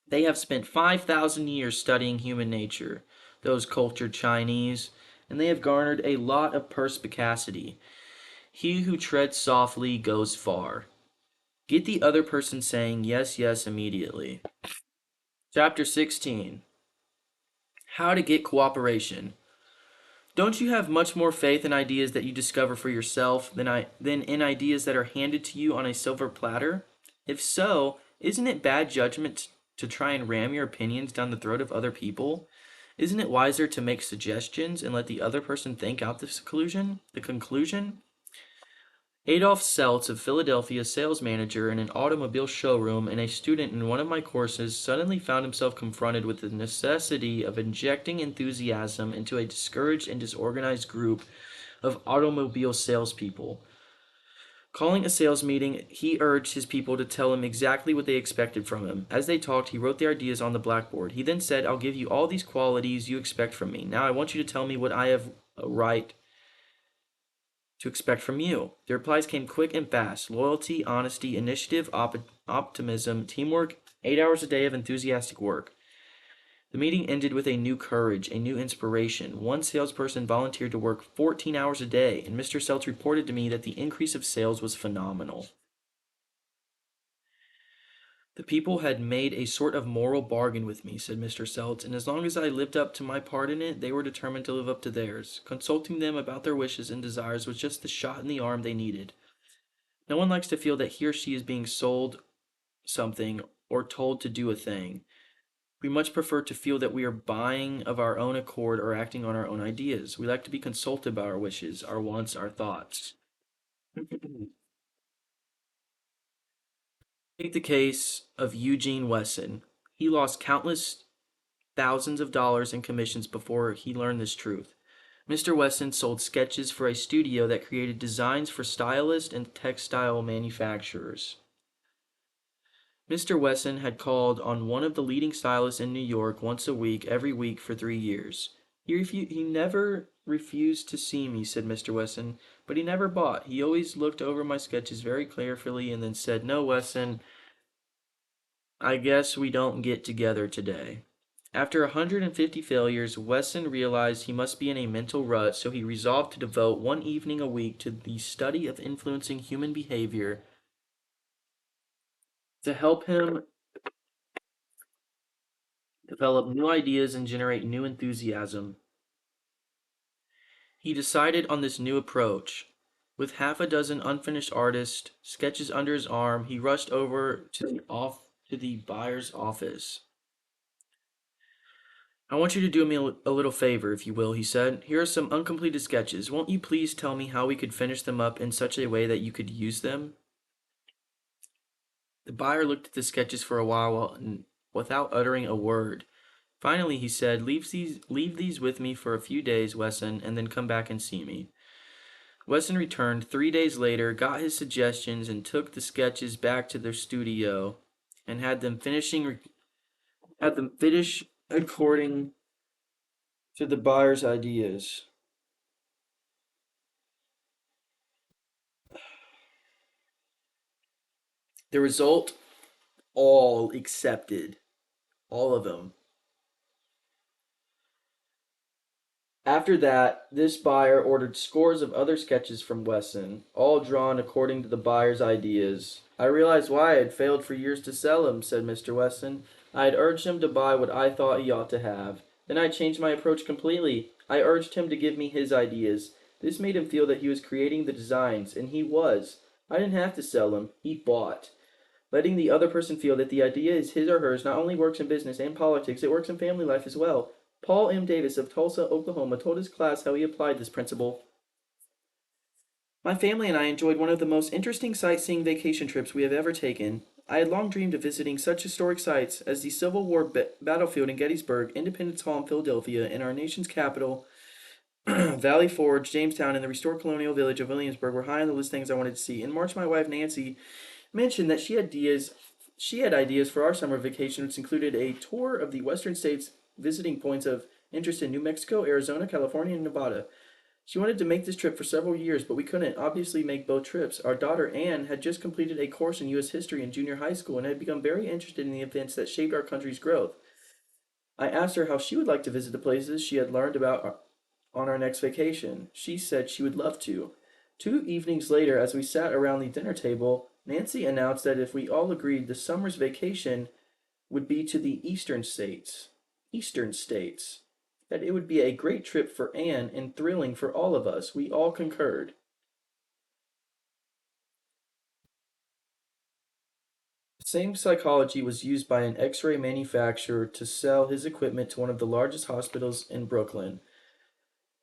Speaker 1: They have spent 5,000 years studying human nature, those cultured Chinese, and they have garnered a lot of perspicacity. He who treads softly goes far. Get the other person saying yes, yes immediately. Chapter 16. How to get cooperation. Don't you have much more faith in ideas that you discover for yourself than in ideas that are handed to you on a silver platter? If so, isn't it bad judgment to try and ram your opinions down the throat of other people? Isn't it wiser to make suggestions and let the other person think out the conclusion? Adolf Seltz of Philadelphia, sales manager in an automobile showroom and a student in one of my courses, suddenly found himself confronted with the necessity of injecting enthusiasm into a discouraged and disorganized group of automobile salespeople. Calling a sales meeting, he urged his people to tell him exactly what they expected from him. As they talked, he wrote their ideas on the blackboard. He then said, "I'll give you all these qualities you expect from me. Now I want you to tell me what I have a right to expect from you." The replies came quick and fast: loyalty, honesty, initiative, optimism, teamwork, 8 hours a day of enthusiastic work. The meeting ended with a new courage, a new inspiration. One salesperson volunteered to work 14 hours a day, and Mr. Seltz reported to me that the increase of sales was phenomenal. The people had made a sort of moral bargain with me, said Mr. Seltz, and as long as I lived up to my part in it, they were determined to live up to theirs. Consulting them about their wishes and desires was just the shot in the arm they needed. No one likes to feel that he or she is being sold something or told to do a thing. We much prefer to feel that we are buying of our own accord or acting on our own ideas. We like to be consulted about our wishes, our wants, our thoughts. Take the case of Eugene Wesson. He lost countless thousands of dollars in commissions before he learned this truth. Mr. Wesson sold sketches for a studio that created designs for stylists and textile manufacturers. Mr. Wesson had called on one of the leading stylists in New York once a week, every week for 3 years. He never refused to see me, said Mr. Wesson, but he never bought. He always looked over my sketches very carefully and then said, "No, Wesson, I guess we don't get together today." After 150 failures, Wesson realized he must be in a mental rut, so he resolved to devote one evening a week to the study of influencing human behavior to help him develop new ideas and generate new enthusiasm. He decided on this new approach. With half a dozen unfinished artist sketches under his arm, he rushed over to the buyer's office. "I want you to do me a little favor, if you will," he said. "Here are some uncompleted sketches. Won't you please tell me how we could finish them up in such a way that you could use them?" The buyer looked at the sketches for a while without uttering a word. Finally, he said, leave these with me for a few days, Wesson, and then come back and see me." Wesson returned 3 days later, got his suggestions, and took the sketches back to their studio and had them finish according to the buyer's ideas. The result, all accepted. All of them. After that, this buyer ordered scores of other sketches from Wesson, all drawn according to the buyer's ideas. "I realized why I had failed for years to sell him," said Mr. Wesson. "I had urged him to buy what I thought he ought to have. Then I changed my approach completely. I urged him to give me his ideas. This made him feel that he was creating the designs, and he was. I didn't have to sell him. He bought. Letting the other person feel that the idea is his or hers not only works in business and politics, it works in family life as well. Paul M. Davis of Tulsa, Oklahoma, told his class how he applied this principle. "My family and I enjoyed one of the most interesting sightseeing vacation trips we have ever taken. I had long dreamed of visiting such historic sites as the Civil War battlefield in Gettysburg, Independence Hall in Philadelphia, and our nation's capital, Valley Forge, Jamestown, and the restored colonial village of Williamsburg were high on the list of things I wanted to see. In March, my wife Nancy mentioned that she had ideas for our summer vacation, which included a tour of the western states, visiting points of interest in New Mexico, Arizona, California, and Nevada. She wanted to make this trip for several years, but we couldn't obviously make both trips. Our daughter Anne had just completed a course in U.S. history in junior high school and had become very interested in the events that shaped our country's growth. I asked her how she would like to visit the places she had learned about on our next vacation. She said she would love to. 2 evenings later, as we sat around the dinner table, Nancy announced that if we all agreed, the summer's vacation would be to the eastern states. Eastern states. That it would be a great trip for Anne and thrilling for all of us. We all concurred. The same psychology was used by an x ray manufacturer to sell his equipment to one of the largest hospitals in Brooklyn.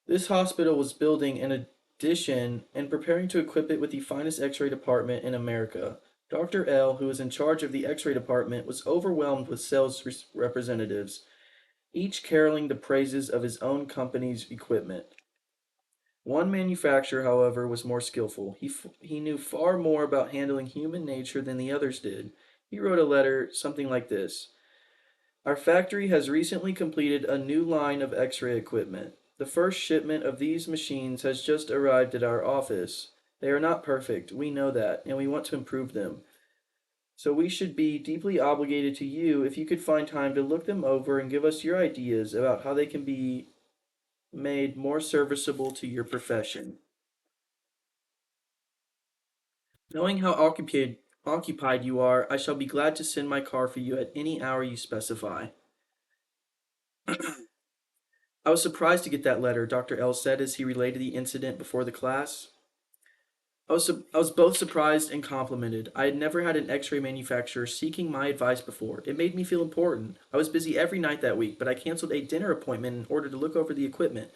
Speaker 1: This hospital was building an addition and preparing to equip it with the finest x ray department in America. Dr. L, who was in charge of the x ray department, was overwhelmed with sales representatives, each caroling the praises of his own company's equipment. One manufacturer, however, was more skillful. He knew far more about handling human nature than the others did. He wrote a letter, something like this: Our factory has recently completed a new line of x ray equipment. The first shipment of these machines has just arrived at our office. They are not perfect, we know that, and we want to improve them. So we should be deeply obligated to you if you could find time to look them over and give us your ideas about how they can be made more serviceable to your profession. Knowing how occupied you are, I shall be glad to send my car for you at any hour you specify. I was surprised to get that letter, Dr. L said as he related the incident before the class. I was both surprised and complimented. I had never had an x ray manufacturer seeking my advice before. It made me feel important. I was busy every night that week, but I canceled a dinner appointment in order to look over the equipment.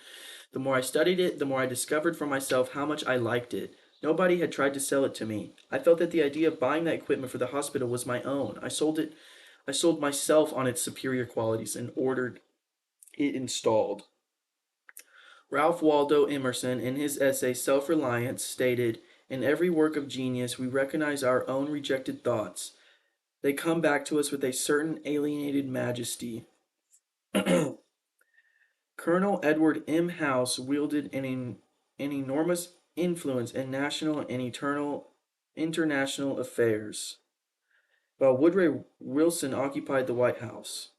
Speaker 1: The more I studied it, the more I discovered for myself how much I liked it. Nobody had tried to sell it to me. I felt that the idea of buying that equipment for the hospital was my own. I sold myself on its superior qualities and ordered it installed. Ralph Waldo Emerson, in his essay Self Reliance, stated, In every work of genius, we recognize our own rejected thoughts. They come back to us with a certain alienated majesty. Colonel Edward M. House wielded an enormous influence in national and international affairs, while Woodrow Wilson occupied the White House.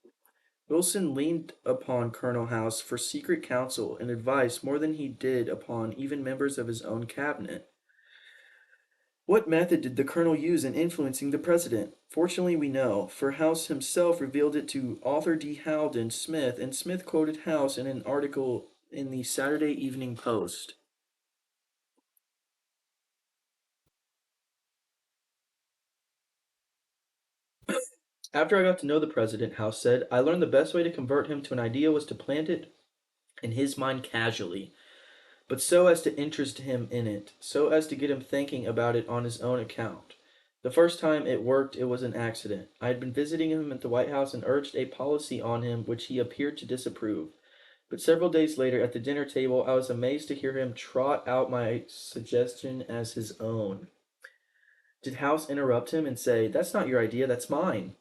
Speaker 1: Wilson leaned upon Colonel House for secret counsel and advice more than he did upon even members of his own cabinet. What method did the colonel use in influencing the president? Fortunately, we know, for House himself revealed it to Arthur D. Howden Smith, and Smith quoted House in an article in the Saturday Evening Post. After I got to know the president, House said, I learned the best way to convert him to an idea was to plant it in his mind casually, but so as to interest him in it, so as to get him thinking about it on his own account. The first time it worked, it was an accident. I had been visiting him at the White House and urged a policy on him which he appeared to disapprove. But several days later, at the dinner table, I was amazed to hear him trot out my suggestion as his own. Did House interrupt him and say, That's not your idea, that's mine?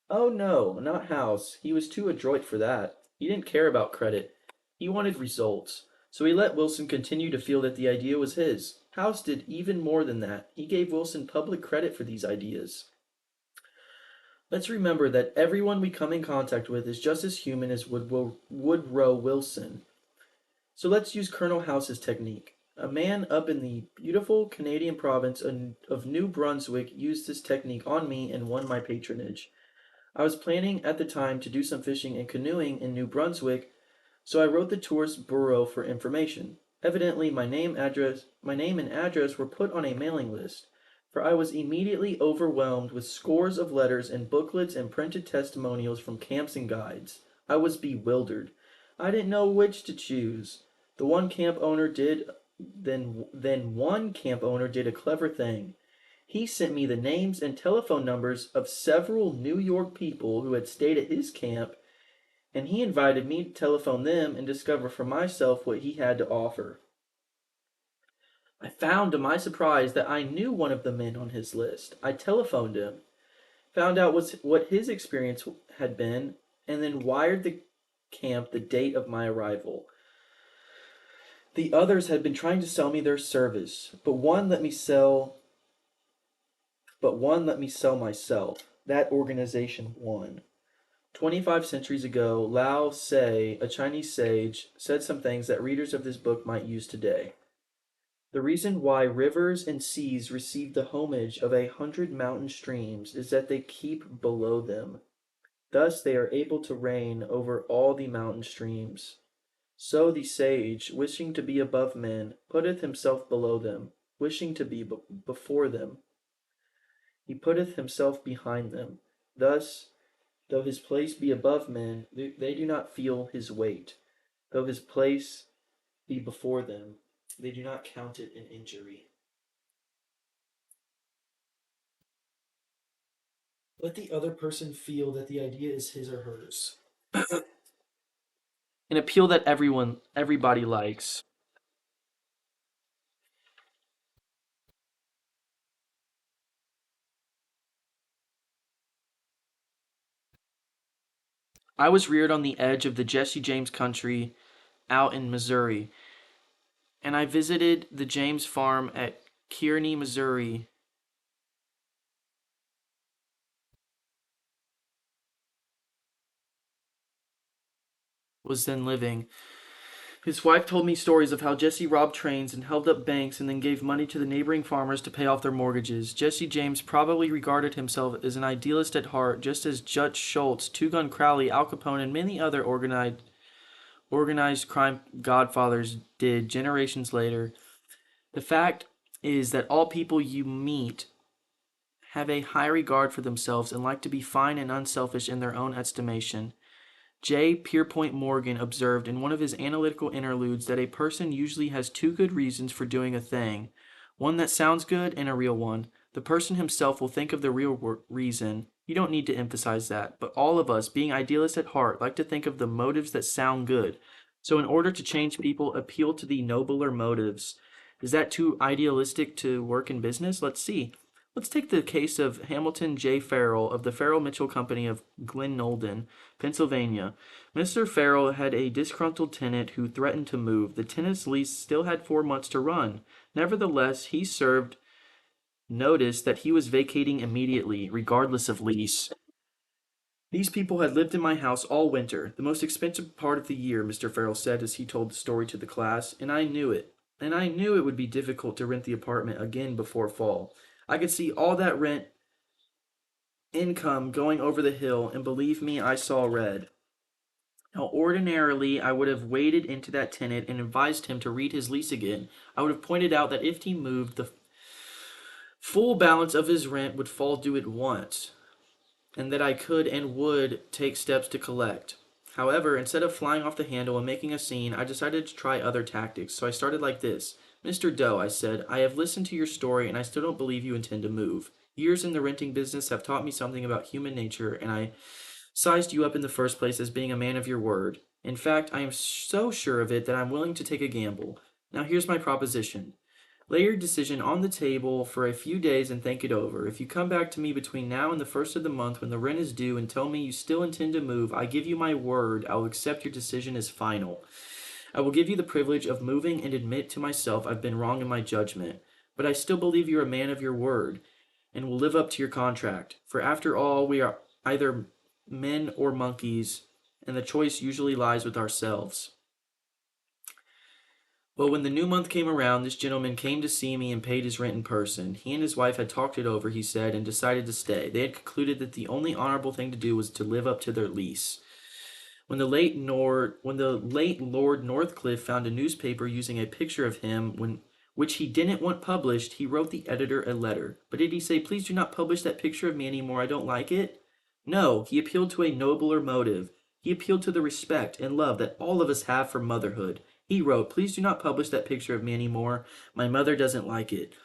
Speaker 1: Oh no, not House. He was too adroit for that. He didn't care about credit. He wanted results. So he let Wilson continue to feel that the idea was his. House did even more than that. He gave Wilson public credit for these ideas. Let's remember that everyone we come in contact with is just as human as Woodrow Wilson. So let's use Colonel House's technique. A man up in the beautiful Canadian province of New Brunswick used this technique on me and won my patronage. I was planning at the time to do some fishing and canoeing in New Brunswick, so I wrote the tourist bureau for information. Evidently, my name and address were put on a mailing list, for I was immediately overwhelmed with scores of letters and booklets and printed testimonials from camps and guides. I was bewildered. I didn't know which to choose. The one camp owner did then one camp owner did a clever thing. He sent me the names and telephone numbers of several New York people who had stayed at his camp, and he invited me to telephone them and discover for myself what he had to offer. I found to my surprise that I knew one of the men on his list. I telephoned him, found out what his experience had been, and then wired the camp the date of my arrival. The others had been trying to sell me their service, but one let me sell myself. That organization won. 25 centuries ago, Lao Tse, a Chinese sage, said some things that readers of this book might use today. The reason why rivers and seas receive the homage of 100 mountain streams is that they keep below them. Thus they are able to reign over all the mountain streams. So the sage, wishing to be above men, putteth himself below them, wishing to be before them. He putteth himself behind them. Thus, though his place be above men, they do not feel his weight. Though his place be before them, they do not count it an injury. Let the other person feel that the idea is his or hers. An appeal that everybody likes. I was reared on the edge of the Jesse James country out in Missouri, and I visited the James farm at Kearney, Missouri. Was then living. His wife told me stories of how Jesse robbed trains and held up banks and then gave money to the neighboring farmers to pay off their mortgages. Jesse James probably regarded himself as an idealist at heart, just as Judge Schultz, Two Gun Crowley, Al Capone, and many other organized crime godfathers did generations later. The fact is that all people you meet have a high regard for themselves and like to be fine and unselfish in their own estimation. J. Pierpont Morgan observed in one of his analytical interludes that a person usually has two good reasons for doing a thing, one that sounds good and a real one. The person himself will think of the real reason. You don't need to emphasize that, but all of us, being idealists at heart, like to think of the motives that sound good. So, in order to change people, appeal to the nobler motives. Is that too idealistic to work in business? Let's see. Let's take the case of Hamilton J. Farrell of the Farrell Mitchell Company of Glen Nolden, Pennsylvania. Mr. Farrell had a disgruntled tenant who threatened to move. The tenant's lease still had 4 months to run. Nevertheless, he served notice that he was vacating immediately, regardless of lease. These people had lived in my house all winter, the most expensive part of the year, Mr. Farrell said as he told the story to the class, and I knew it. And I knew it would be difficult to rent the apartment again before fall. I could see all that rent income going over the hill, and believe me, I saw red. Now, ordinarily, I would have waded into that tenant and advised him to read his lease again. I would have pointed out that if he moved, the full balance of his rent would fall due at once, and that I could and would take steps to collect. However, instead of flying off the handle and making a scene, I decided to try other tactics. So I started like this. Mr. Doe, I said, I have listened to your story and I still don't believe you intend to move. Years in the renting business have taught me something about human nature, and I sized you up in the first place as being a man of your word. In fact, I am so sure of it that I'm willing to take a gamble. Now here's my proposition. Lay your decision on the table for a few days and think it over. If you come back to me between now and the first of the month when the rent is due and tell me you still intend to move, I give you my word I will accept your decision as final. I will give you the privilege of moving and admit to myself I've been wrong in my judgment. But I still believe you're a man of your word and will live up to your contract. For after all, we are either men or monkeys, and the choice usually lies with ourselves. Well, when the new month came around, this gentleman came to see me and paid his rent in person. He and his wife had talked it over, he said, and decided to stay. They had concluded that the only honorable thing to do was to live up to their lease. When the late Lord Northcliffe found a newspaper using a picture of him which he didn't want published, he wrote the editor a letter. But did he say, please do not publish that picture of me anymore, I don't like it? No, he appealed to a nobler motive. He appealed to the respect and love that all of us have for motherhood. He wrote, please do not publish that picture of me anymore. My mother doesn't like it.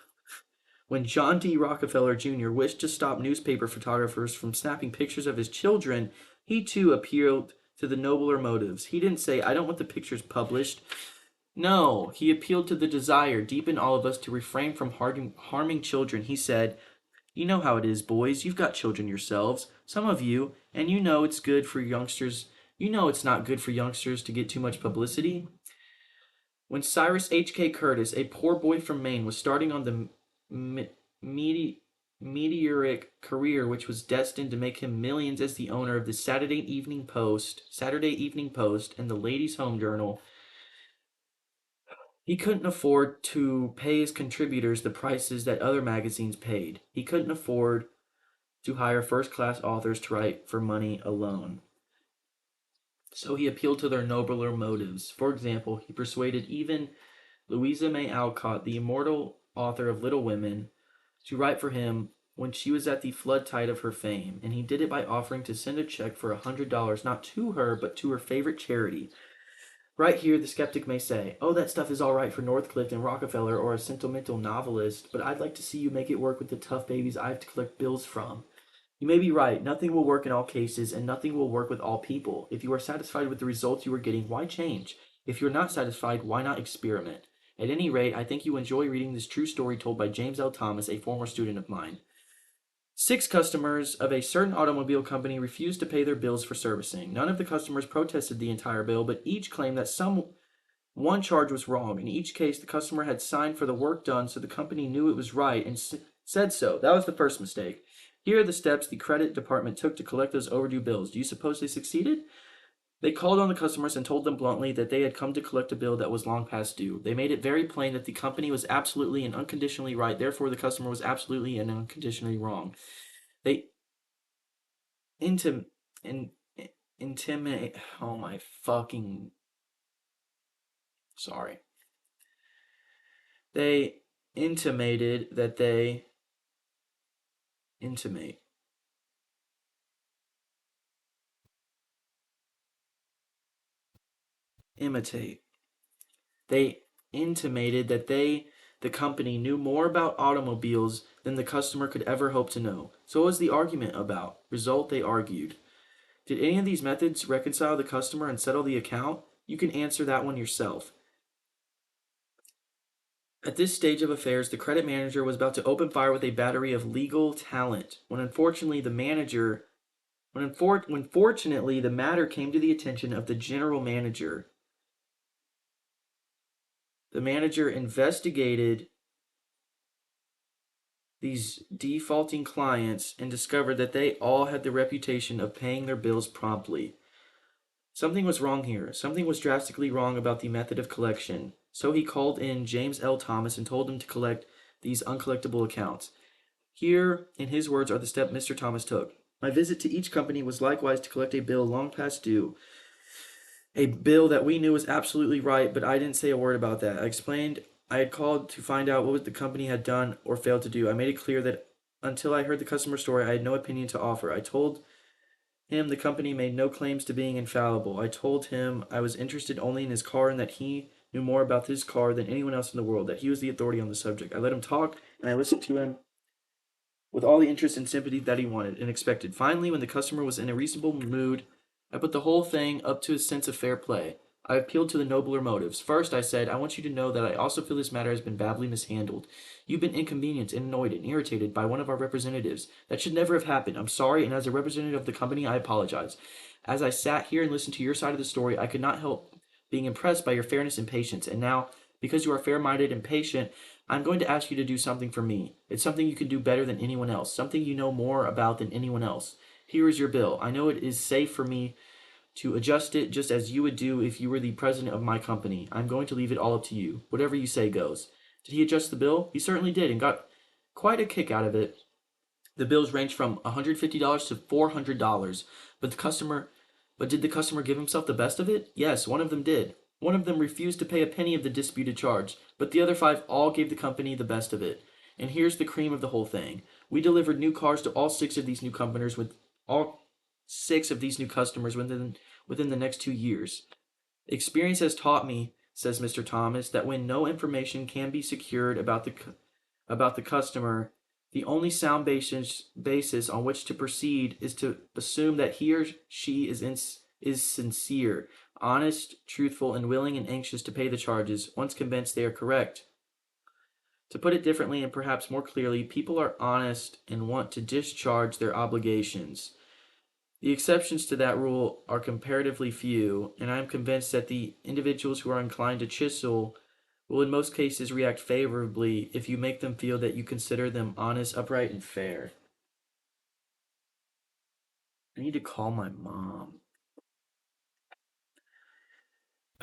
Speaker 1: When John D. Rockefeller Jr. wished to stop newspaper photographers from snapping pictures of his children, he too appealed to the nobler motives. He didn't say, I don't want the pictures published. No, he appealed to the desire deep in all of us to refrain from harming children. He said, you know how it is, boys. You've got children yourselves. Some of you, and you know it's good for youngsters. You know it's not good for youngsters to get too much publicity. When Cyrus H.K. Curtis, a poor boy from Maine, was starting on the meteoric career which was destined to make him millions as the owner of the Saturday Evening Post, and the Ladies' Home Journal, he couldn't afford to pay his contributors the prices that other magazines paid. He couldn't afford to hire first-class authors to write for money alone. So he appealed to their nobler motives. For example, he persuaded even Louisa May Alcott, the immortal author of Little Women, to write for him when she was at the flood tide of her fame, and he did it by offering to send a check for $100 not to her, but to her favorite charity. Right here, the skeptic may say, oh, that stuff is all right for Northcliffe and Rockefeller or a sentimental novelist, but I'd like to see you make it work with the tough babies I have to collect bills from. You may be right, nothing will work in all cases, and nothing will work with all people. If you are satisfied with the results you are getting, why change? If you're not satisfied, why not experiment? At any rate, I think you enjoy reading this true story told by James L. Thomas, a former student of mine. 6 customers of a certain automobile company refused to pay their bills for servicing. None of the customers protested the entire bill, but each claimed that one charge was wrong. In each case, the customer had signed for the work done, so the company knew it was right and said so. That was the first mistake. Here are the steps the credit department took to collect those overdue bills. Do you suppose they succeeded? They called on the customers and told them bluntly that they had come to collect a bill that was long past due. They made it very plain that the company was absolutely and unconditionally right, therefore the customer was absolutely and unconditionally wrong. They intim in intimidate. Oh my fucking. Sorry. They intimated that they intimate. Imitate. They intimated that the company, knew more about automobiles than the customer could ever hope to know. So what was the argument about? Result, they argued. Did any of these methods reconcile the customer and settle the account? You can answer that one yourself. At this stage of affairs, the credit manager was about to open fire with a battery of legal talent, when fortunately the matter came to the attention of the general manager. The manager investigated these defaulting clients and discovered that they all had the reputation of paying their bills promptly. Something was wrong here. Something was drastically wrong about the method of collection. So he called in James L. Thomas and told him to collect these uncollectible accounts. Here, in his words, are the steps Mr. Thomas took. My visit to each company was likewise to collect a bill long past due. A bill that we knew was absolutely right, but I didn't say a word about that. I explained I had called to find out what the company had done or failed to do. I made it clear that until I heard the customer story, I had no opinion to offer. I told him the company made no claims to being infallible. I told him I was interested only in his car and that he knew more about his car than anyone else in the world, that he was the authority on the subject. I let him talk, and I listened to him with all the interest and sympathy that he wanted and expected. Finally, when the customer was in a reasonable mood, I put the whole thing up to his sense of fair play. I appealed to the nobler motives. First, I said, I want you to know that I also feel this matter has been badly mishandled. You've been inconvenienced and annoyed and irritated by one of our representatives. That should never have happened. I'm sorry, and as a representative of the company, I apologize. As I sat here and listened to your side of the story, I could not help being impressed by your fairness and patience. And now, because you are fair-minded and patient, I'm going to ask you to do something for me. It's something you can do better than anyone else, something you know more about than anyone else. Here is your bill. I know it is safe for me to adjust it just as you would do if you were the president of my company. I'm going to leave it all up to you. Whatever you say goes. Did he adjust the bill? He certainly did and got quite a kick out of it. The bills ranged from $150 to $400, but did the customer give himself the best of it? Yes, one of them did. One of them refused to pay a penny of the disputed charge, but the other 5 all gave the company the best of it. And here's the cream of the whole thing. We delivered new cars to all 6 of these new companies with all 6 of these new customers within the next 2 years. Experience has taught me, says Mr. Thomas, that when no information can be secured about the customer, the only sound basis on which to proceed is to assume that he or she is sincere, honest, truthful, and willing and anxious to pay the charges, once convinced they are correct. To put it differently and perhaps more clearly, people are honest and want to discharge their obligations. The exceptions to that rule are comparatively few, and I am convinced that the individuals who are inclined to chisel will in most cases react favorably if you make them feel that you consider them honest, upright, and fair. I need to call my mom.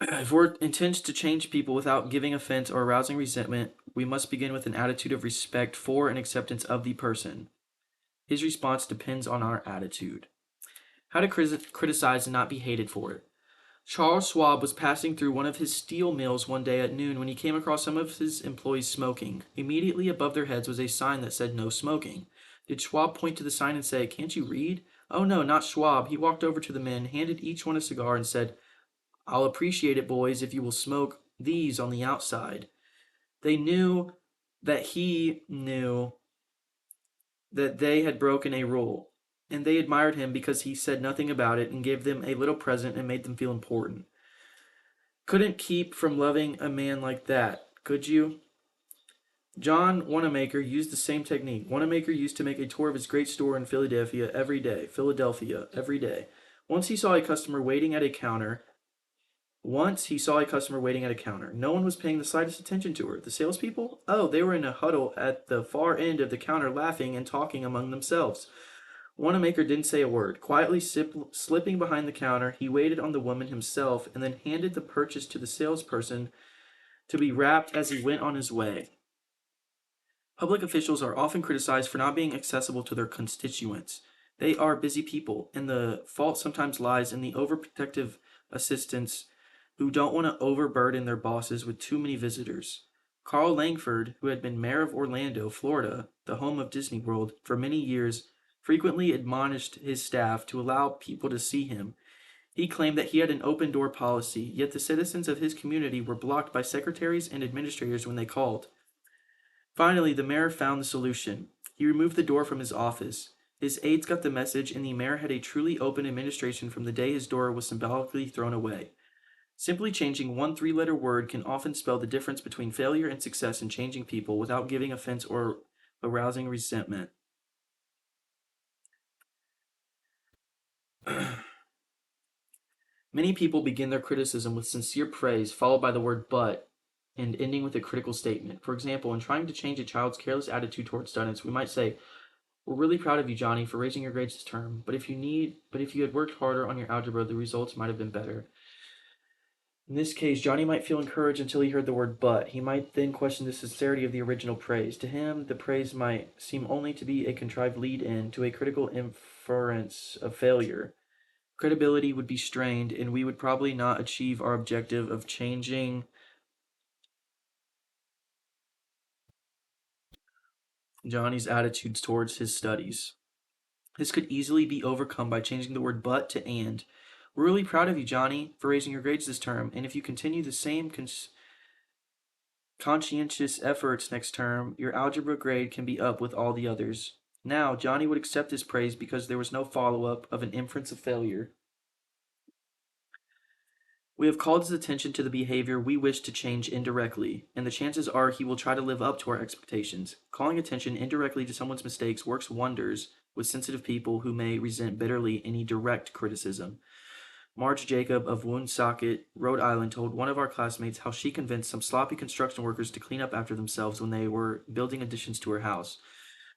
Speaker 1: If we're intent to change people without giving offense or arousing resentment, we must begin with an attitude of respect for and acceptance of the person. His response depends on our attitude. How to criticize and not be hated for it. Charles Schwab was passing through one of his steel mills one day at noon when he came across some of his employees smoking. Immediately above their heads was a sign that said no smoking. Did Schwab point to the sign and say, "Can't you read?" Oh no, not Schwab. He walked over to the men, handed each one a cigar, and said, "I'll appreciate it, boys, if you will smoke these on the outside." They knew that he knew that they had broken a rule, and they admired him because he said nothing about it and gave them a little present and made them feel important. Couldn't keep from loving a man like that, could you? John Wanamaker used the same technique. Wanamaker used to make a tour of his great store in Philadelphia every day. Once he saw a customer waiting at a counter. No one was paying the slightest attention to her. The salespeople? Oh, they were in a huddle at the far end of the counter laughing and talking among themselves. Wanamaker didn't say a word. Quietly slipping behind the counter, he waited on the woman himself and then handed the purchase to the salesperson to be wrapped as he went on his way. Public officials are often criticized for not being accessible to their constituents. They are busy people, and the fault sometimes lies in the overprotective assistants who don't want to overburden their bosses with too many visitors. Carl Langford, who had been mayor of Orlando, Florida, the home of Disney World, for many years, frequently admonished his staff to allow people to see him. He claimed that he had an open door policy, yet the citizens of his community were blocked by secretaries and administrators when they called. Finally, the mayor found the solution. He removed the door from his office. His aides got the message, and the mayor had a truly open administration from the day his door was symbolically thrown away. Simply changing one three-letter word can often spell the difference between failure and success in changing people without giving offense or arousing resentment. Many people begin their criticism with sincere praise, followed by the word but, and ending with a critical statement. For example, in trying to change a child's careless attitude towards studies, we might say, "We're really proud of you, Johnny, for raising your grades this term. But if you had worked harder on your algebra, the results might have been better." In this case, Johnny might feel encouraged until he heard the word but. He might then question the sincerity of the original praise. To him, the praise might seem only to be a contrived lead-in to a critical inference of failure. Credibility would be strained, and we would probably not achieve our objective of changing Johnny's attitudes towards his studies. This could easily be overcome by changing the word but to and. "We're really proud of you, Johnny, for raising your grades this term, and if you continue the same conscientious efforts next term, your algebra grade can be up with all the others." Now, Johnny would accept this praise because there was no follow-up of an inference of failure. We have called his attention to the behavior we wish to change indirectly, and the chances are he will try to live up to our expectations. Calling attention indirectly to someone's mistakes works wonders with sensitive people who may resent bitterly any direct criticism. Marge Jacob of Woonsocket, Rhode Island, told one of our classmates how she convinced some sloppy construction workers to clean up after themselves when they were building additions to her house.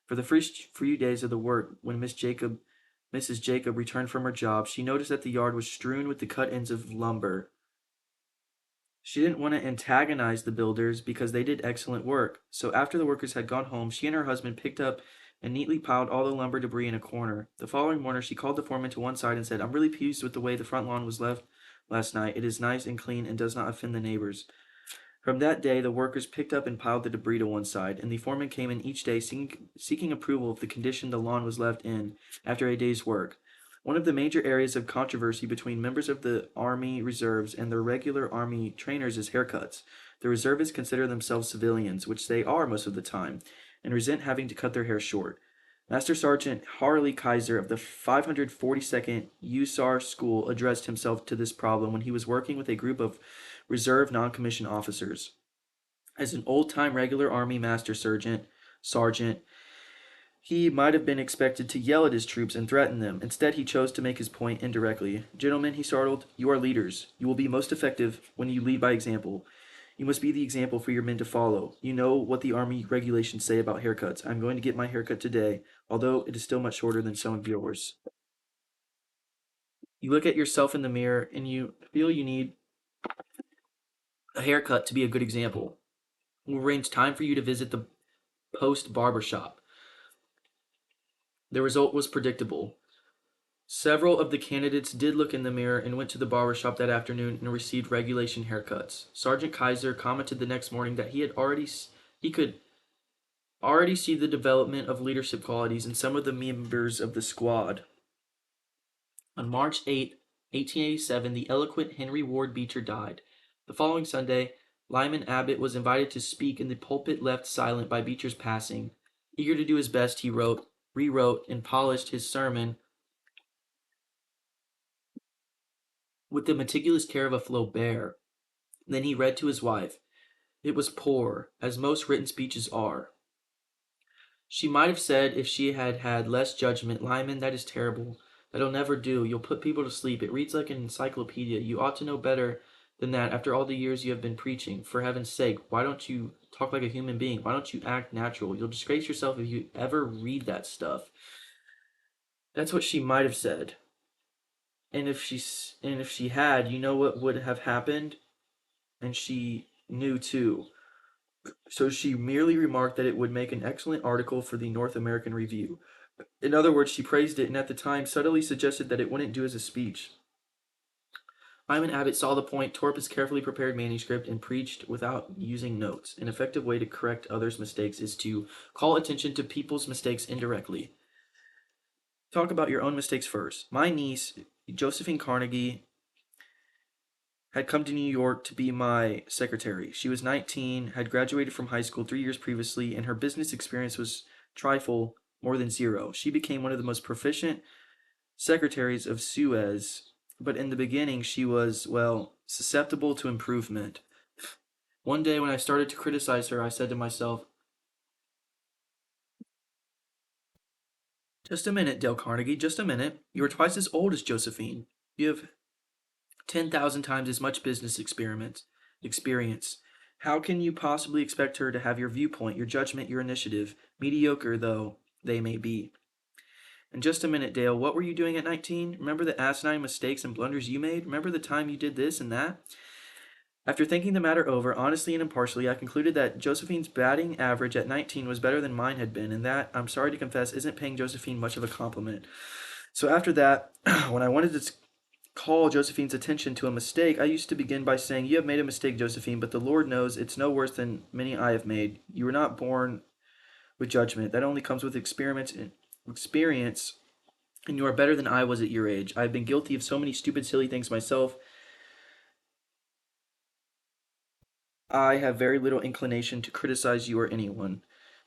Speaker 1: For the first few days of the work, when Mrs. Jacob returned from her job, she noticed that the yard was strewn with the cut ends of lumber. She didn't want to antagonize the builders because they did excellent work. So after the workers had gone home, she and her husband picked up and neatly piled all the lumber debris in a corner. The following morning, she called the foreman to one side and said, "I'm really pleased with the way the front lawn was left last night. It is nice and clean and does not offend the neighbors." From that day, the workers picked up and piled the debris to one side, and the foreman came in each day seeking approval of the condition the lawn was left in after a day's work. One of the major areas of controversy between members of the Army Reserves and their regular Army trainers is haircuts. The reservists consider themselves civilians, which they are most of the time, and resent having to cut their hair short. Master Sergeant Harley Kaiser of the 542nd USAR School addressed himself to this problem when he was working with a group of reserve non-commissioned officers. As an old-time regular Army Master Sergeant, He might have been expected to yell at his troops and threaten them. Instead, he chose to make his point indirectly. Gentlemen, he startled, you are leaders. You will be most effective when you lead by example. You must be the example for your men to follow. You know what the Army regulations say about haircuts. I'm going to get my haircut today, although it is still much shorter than some of yours. You look at yourself in the mirror and you feel you need a haircut to be a good example. We'll arrange time for you to visit the post barber shop. The result was predictable. Several of the candidates did look in the mirror and went to the barber shop that afternoon and received regulation haircuts. Sergeant Kaiser commented the next morning that he could already see the development of leadership qualities in some of the members of the squad. On March 8, 1887, the eloquent Henry Ward Beecher died. The following Sunday, Lyman Abbott was invited to speak, and the pulpit left silent by Beecher's passing. Eager to do his best, he rewrote, and polished his sermon with the meticulous care of a Flaubert. Then he read to his wife. It was poor, as most written speeches are. She might have said, if she had had less judgment, Lyman, that is terrible. That'll never do. You'll put people to sleep. It reads like an encyclopedia. You ought to know better than that after all the years you have been preaching. For heaven's sake, why don't you talk like a human being? Why don't you act natural? You'll disgrace yourself if you ever read that stuff. That's what she might have said. And if she had, you know what would have happened? And she knew too. So she merely remarked that it would make an excellent article for the North American Review. In other words, she praised it and at the time subtly suggested that it wouldn't do as a speech. Lyman Abbott saw the point, tore up his carefully prepared manuscript, and preached without using notes. An effective way to correct others' mistakes is to call attention to people's mistakes indirectly. Talk about your own mistakes first. My niece, Josephine Carnegie, had come to New York to be my secretary. She was 19, had graduated from high school 3 years previously, and her business experience was trifle more than zero. She became one of the most proficient secretaries of Suez, but in the beginning she was, well, susceptible to improvement. One day when I started to criticize her, I said to myself, just a minute, Dale Carnegie, just a minute. You are twice as old as Josephine. You have 10,000 times as much business experience. How can you possibly expect her to have your viewpoint, your judgment, your initiative, mediocre though they may be? In just a minute, Dale, what were you doing at 19? Remember the asinine mistakes and blunders you made? Remember the time you did this and that? After thinking the matter over, honestly and impartially, I concluded that Josephine's batting average at 19 was better than mine had been, and that, I'm sorry to confess, isn't paying Josephine much of a compliment. So after that, when I wanted to call Josephine's attention to a mistake, I used to begin by saying, you have made a mistake, Josephine, but the Lord knows it's no worse than many I have made. You were not born with judgment. That only comes with experience, and you are better than I was at your age. I have been guilty of so many stupid, silly things myself. I have very little inclination to criticize you or anyone.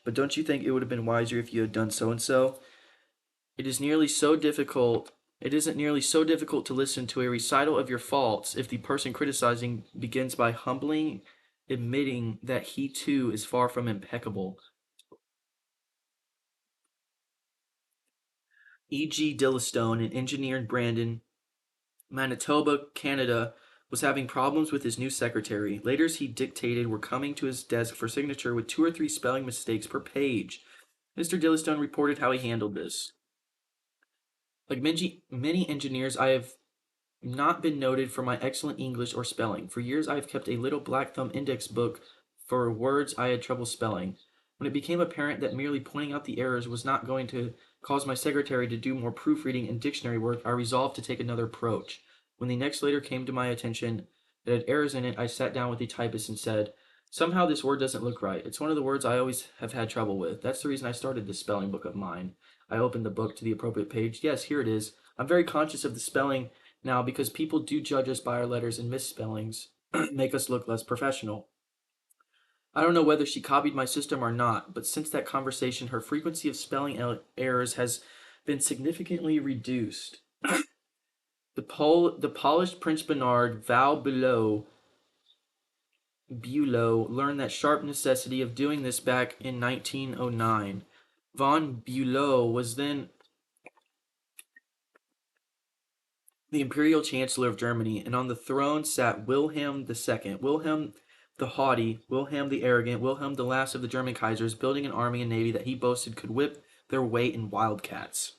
Speaker 1: But don't you think it would have been wiser if you had done so and so? It is nearly so difficult. It isn't nearly so difficult to listen to a recital of your faults if the person criticizing begins by humbly admitting that he too is far from impeccable. E.G. Dillistone, an engineer in Brandon, Manitoba, Canada, was having problems with his new secretary. Letters he dictated were coming to his desk for signature with 2 or 3 spelling mistakes per page. Mr. Dillistone reported how he handled this. Like many engineers, I have not been noted for my excellent English or spelling. For years, I have kept a little black thumb index book for words I had trouble spelling. When it became apparent that merely pointing out the errors was not going to cause my secretary to do more proofreading and dictionary work, I resolved to take another approach. When the next letter came to my attention that had errors in it, I sat down with the typist and said, somehow this word doesn't look right. It's one of the words I always have had trouble with. That's the reason I started this spelling book of mine. I opened the book to the appropriate page. Yes, here it is. I'm very conscious of the spelling now because people do judge us by our letters, and misspellings make us look less professional. I don't know whether she copied my system or not, but since that conversation, her frequency of spelling errors has been significantly reduced. The polished Prince Bernard Val Bulow learned that sharp necessity of doing this back in 1909. Von Bülow was then the imperial chancellor of Germany, and on the throne sat Wilhelm II. Wilhelm the haughty, Wilhelm the arrogant, Wilhelm the last of the German Kaisers, building an army and navy that he boasted could whip their weight in wildcats.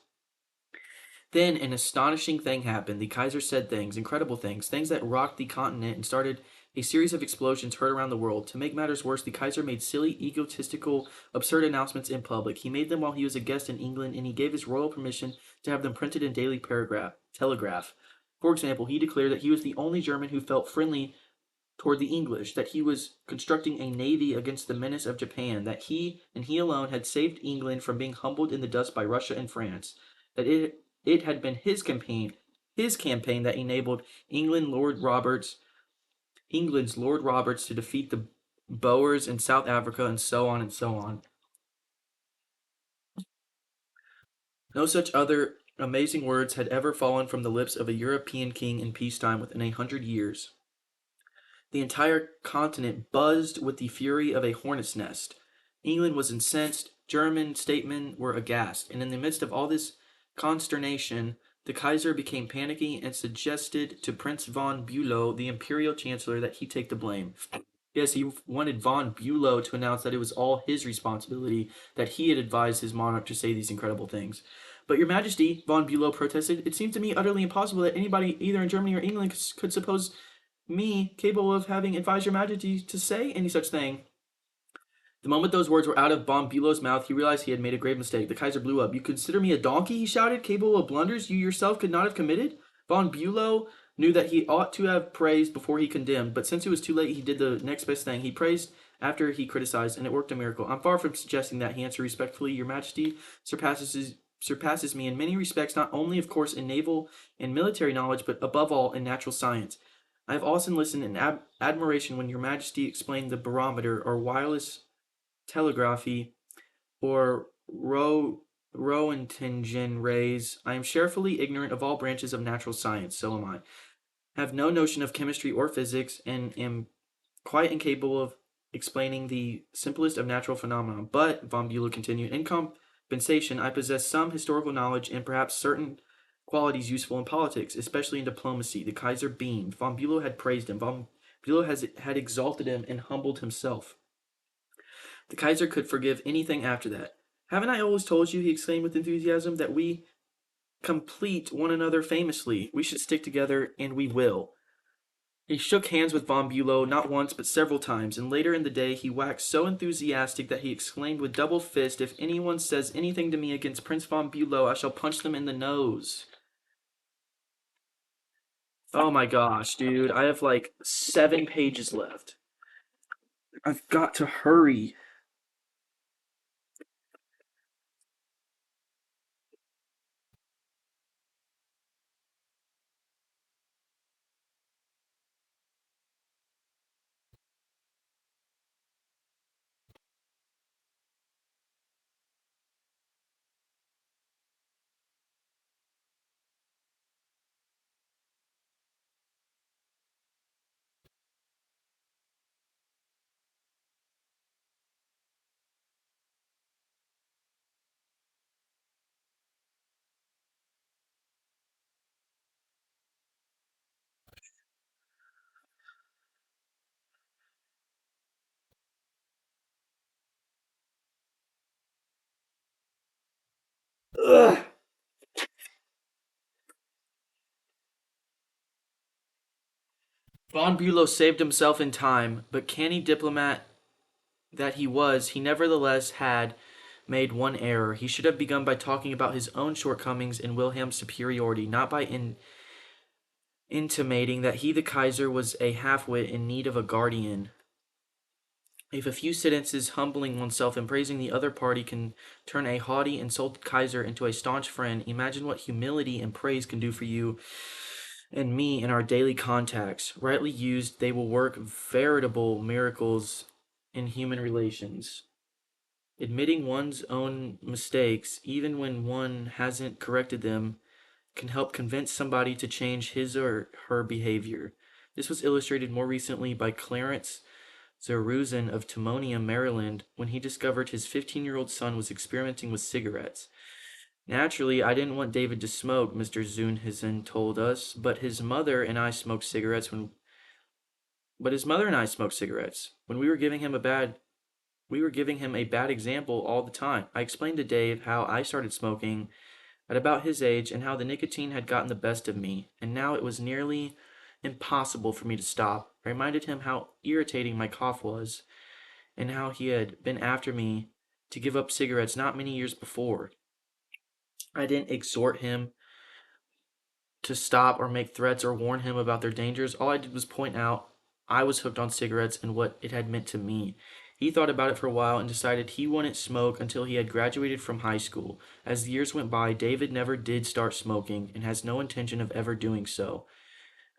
Speaker 1: Then an astonishing thing happened. The Kaiser said things, incredible things, things that rocked the continent and started a series of explosions heard around the world. To make matters worse, the Kaiser made silly, egotistical, absurd announcements in public. He made them while he was a guest in England, and he gave his royal permission to have them printed in daily telegraph. For example, he declared that he was the only German who felt friendly toward the English, that he was constructing a navy against the menace of Japan, that he and he alone had saved England from being humbled in the dust by Russia and France, that it had been his campaign that enabled England's Lord Roberts to defeat the Boers in South Africa, and so on and so on. No such other amazing words had ever fallen from the lips of a European king in peacetime within 100 years. The entire continent buzzed with the fury of a hornet's nest. England was incensed, German statesmen were aghast, and in the midst of all this consternation, the Kaiser became panicky and suggested to Prince von Bülow, the imperial chancellor, that he take the blame. Yes, he wanted von Bülow to announce that it was all his responsibility, that he had advised his monarch to say these incredible things. But your majesty, von Bülow protested, it seems to me utterly impossible that anybody, either in Germany or England, could suppose me capable of having advised your majesty to say any such thing. The moment those words were out of von Bülow's mouth, he realized he had made a grave mistake. The Kaiser blew up. You consider me a donkey, he shouted, capable of blunders you yourself could not have committed? Von Bülow knew that he ought to have praised before he condemned, but since it was too late, he did the next best thing. He praised after he criticized, and it worked a miracle. I'm far from suggesting that, he answered respectfully. Your majesty surpasses me in many respects, not only, of course, in naval and military knowledge, but above all in natural science. I have often listened in admiration when your majesty explained the barometer, or wireless telegraphy, or Roentgen rays. I am sharefully ignorant of all branches of natural science, so am I. Have no notion of chemistry or physics, and am quite incapable of explaining the simplest of natural phenomena. But, von Bülow continued, in compensation, I possess some historical knowledge and perhaps certain qualities useful in politics, especially in diplomacy. The Kaiser beamed. Von Bülow had praised him. Von Bülow had exalted him and humbled himself. The Kaiser could forgive anything after that. Haven't I always told you, he exclaimed with enthusiasm, that we complete one another famously? We should stick together, and we will. He shook hands with von Bülow not once but several times, and later in the day he waxed so enthusiastic that he exclaimed with doubled fist, if anyone says anything to me against Prince von Bülow, I shall punch them in the nose. Oh my gosh, dude. I have like 7 pages left. I've got to hurry. Ugh. Von Bülow saved himself in time, but canny diplomat that he was, he nevertheless had made one error. He should have begun by talking about his own shortcomings and Wilhelm's superiority, not by intimating that he, the Kaiser, was a half-wit in need of a guardian. If a few sentences humbling oneself and praising the other party can turn a haughty, insulted Kaiser into a staunch friend, imagine what humility and praise can do for you and me in our daily contacts. Rightly used, they will work veritable miracles in human relations. Admitting one's own mistakes, even when one hasn't corrected them, can help convince somebody to change his or her behavior. This was illustrated more recently by Clarence Arousing of Timonium, Maryland, when he discovered his 15-year-old son was experimenting with cigarettes. Naturally, I didn't want David to smoke, Mr. Zunhisen told us, but his mother and I smoked cigarettes when we were giving him a bad example all the time. I explained to Dave how I started smoking at about his age and how the nicotine had gotten the best of me, and now it was nearly impossible for me to stop. I reminded him how irritating my cough was and how he had been after me to give up cigarettes not many years before. I didn't exhort him to stop or make threats or warn him about their dangers. All I did was point out I was hooked on cigarettes and what it had meant to me. He thought about it for a while and decided he wouldn't smoke until he had graduated from high school. As the years went by, David never did start smoking and has no intention of ever doing so.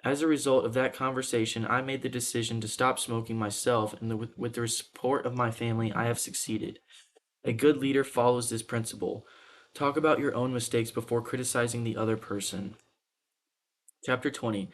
Speaker 1: As a result of that conversation, I made the decision to stop smoking myself, and with the support of my family, I have succeeded. A good leader follows this principle. Talk about your own mistakes before criticizing the other person. Chapter 20.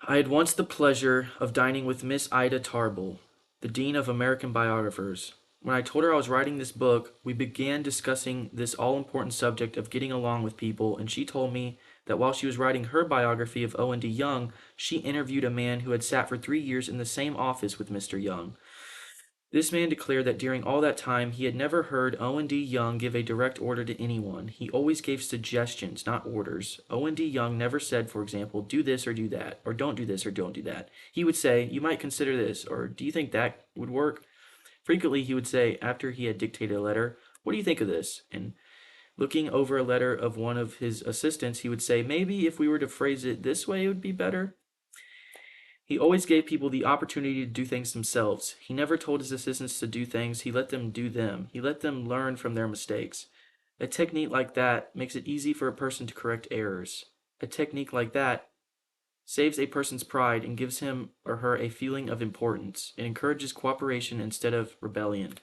Speaker 1: I had once the pleasure of dining with Miss Ida Tarbell, the Dean of American Biographers. When I told her I was writing this book, we began discussing this all-important subject of getting along with people, and she told me that while she was writing her biography of Owen D. Young, she interviewed a man who had sat for 3 years in the same office with Mr. Young. This man declared that during all that time he had never heard Owen D. Young give a direct order to anyone. He always gave suggestions, not orders. Owen D. Young never said, for example, do this or do that, or don't do this or don't do that. He would say, you might consider this, or do you think that would work? Frequently he would say, after he had dictated a letter, what do you think of this? And looking over a letter of one of his assistants, he would say, maybe if we were to phrase it this way, it would be better. He always gave people the opportunity to do things themselves. He never told his assistants to do things, he let them do them. He let them learn from their mistakes. A technique like that makes it easy for a person to correct errors. A technique like that saves a person's pride and gives him or her a feeling of importance. It encourages cooperation instead of rebellion.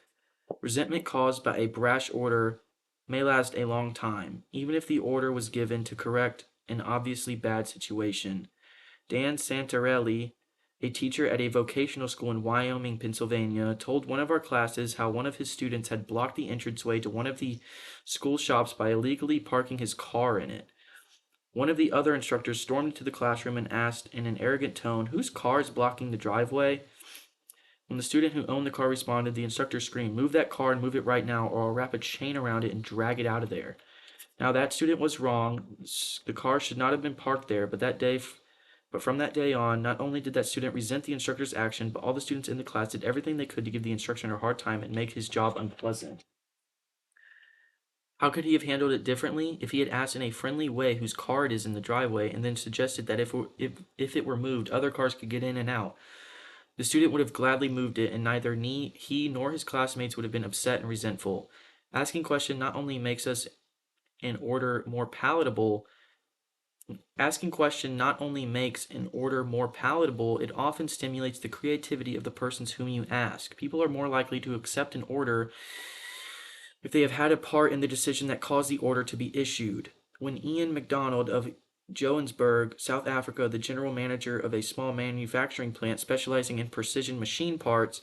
Speaker 1: Resentment caused by a brash order may last a long time, even if the order was given to correct an obviously bad situation. Dan Santarelli, a teacher at a vocational school in Wyoming, Pennsylvania, told one of our classes how one of his students had blocked the entranceway to one of the school shops by illegally parking his car in it. One of the other instructors stormed into the classroom and asked in an arrogant tone, whose car is blocking the driveway? When the student who owned the car responded, the instructor screamed, move that car and move it right now, or I'll wrap a chain around it and drag it out of there. Now that student was wrong. The car should not have been parked there, but from that day on, not only did that student resent the instructor's action, but all the students in the class did everything they could to give the instructor a hard time and make his job unpleasant. How could he have handled it differently? If he had asked in a friendly way whose car it is in the driveway and then suggested that if it were moved, other cars could get in and out, the student would have gladly moved it, and neither he nor his classmates would have been upset and resentful. Asking question not only makes us an order more palatable, Asking question not only makes an order more palatable, it often stimulates the creativity of the persons whom you ask. People are more likely to accept an order if they have had a part in the decision that caused the order to be issued. When Ian MacDonald of Johannesburg, South Africa, the general manager of a small manufacturing plant specializing in precision machine parts,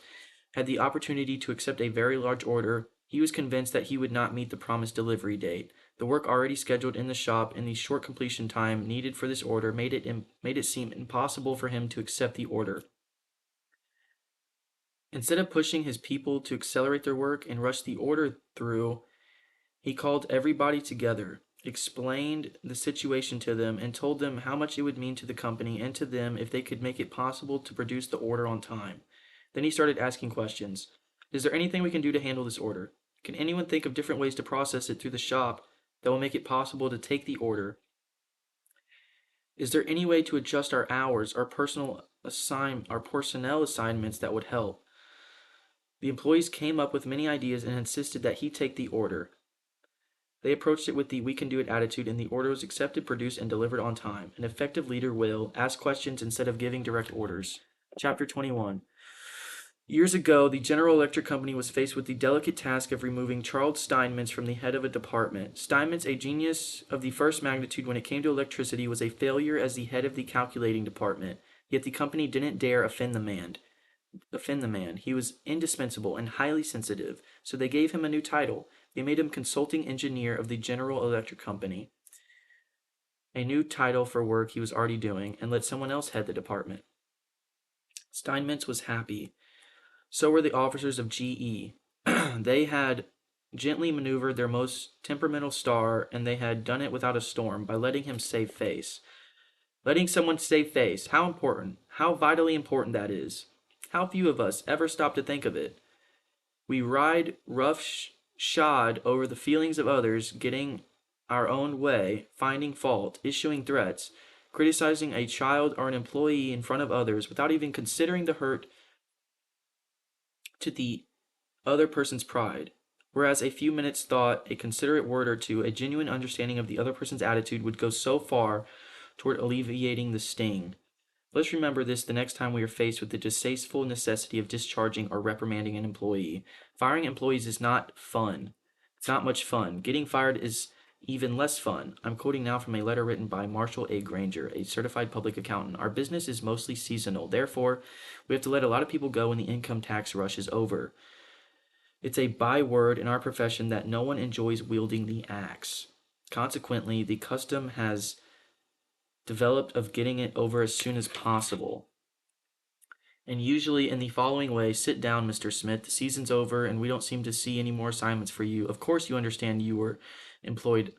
Speaker 1: had the opportunity to accept a very large order, he was convinced that he would not meet the promised delivery date. The work already scheduled in the shop and the short completion time needed for this order made it seem impossible for him to accept the order. Instead of pushing his people to accelerate their work and rush the order through, he called everybody together, explained the situation to them, and told them how much it would mean to the company and to them if they could make it possible to produce the order on time. Then he started asking questions. Is there anything we can do to handle this order? Can anyone think of different ways to process it through the shop that will make it possible to take the order? Is there any way to adjust our hours, our personnel assignments that would help? The employees came up with many ideas and insisted that he take the order. They approached it with the we can do it attitude, and the order was accepted, produced, and delivered on time. An effective leader will ask questions instead of giving direct orders. Chapter 21. Years ago, the General Electric Company was faced with the delicate task of removing Charles Steinmetz from the head of a department. Steinmetz, a genius of the first magnitude when it came to electricity, was a failure as the head of the calculating department. Yet the company didn't dare offend the man. offend the man. He was indispensable and highly sensitive, so they gave him a new title. They made him consulting engineer of the General Electric Company, a new title for work he was already doing, and let someone else head the department. Steinmetz was happy. So were the officers of GE. They had gently maneuvered their most temperamental star, and they had done it without a storm by letting him save face. Letting someone save face, how important, how vitally important that is. How few of us ever stop to think of it. We ride roughshod over the feelings of others, getting our own way, finding fault, issuing threats, criticizing a child or an employee in front of others without even considering the hurt to the other person's pride. Whereas a few minutes' thought, a considerate word or two, a genuine understanding of the other person's attitude would go so far toward alleviating the sting. Let's remember this the next time we are faced with the distasteful necessity of discharging or reprimanding an employee. Firing employees is not fun. It's not much fun. Getting fired is even less fun. I'm quoting now from a letter written by Marshall A. Granger, a certified public accountant. Our business is mostly seasonal. Therefore, we have to let a lot of people go when the income tax rush is over. It's a byword in our profession that no one enjoys wielding the axe. Consequently, the custom has developed of getting it over as soon as possible. And usually in the following way: sit down, Mr. Smith, the season's over and we don't seem to see any more assignments for you. Of course you understand you were employed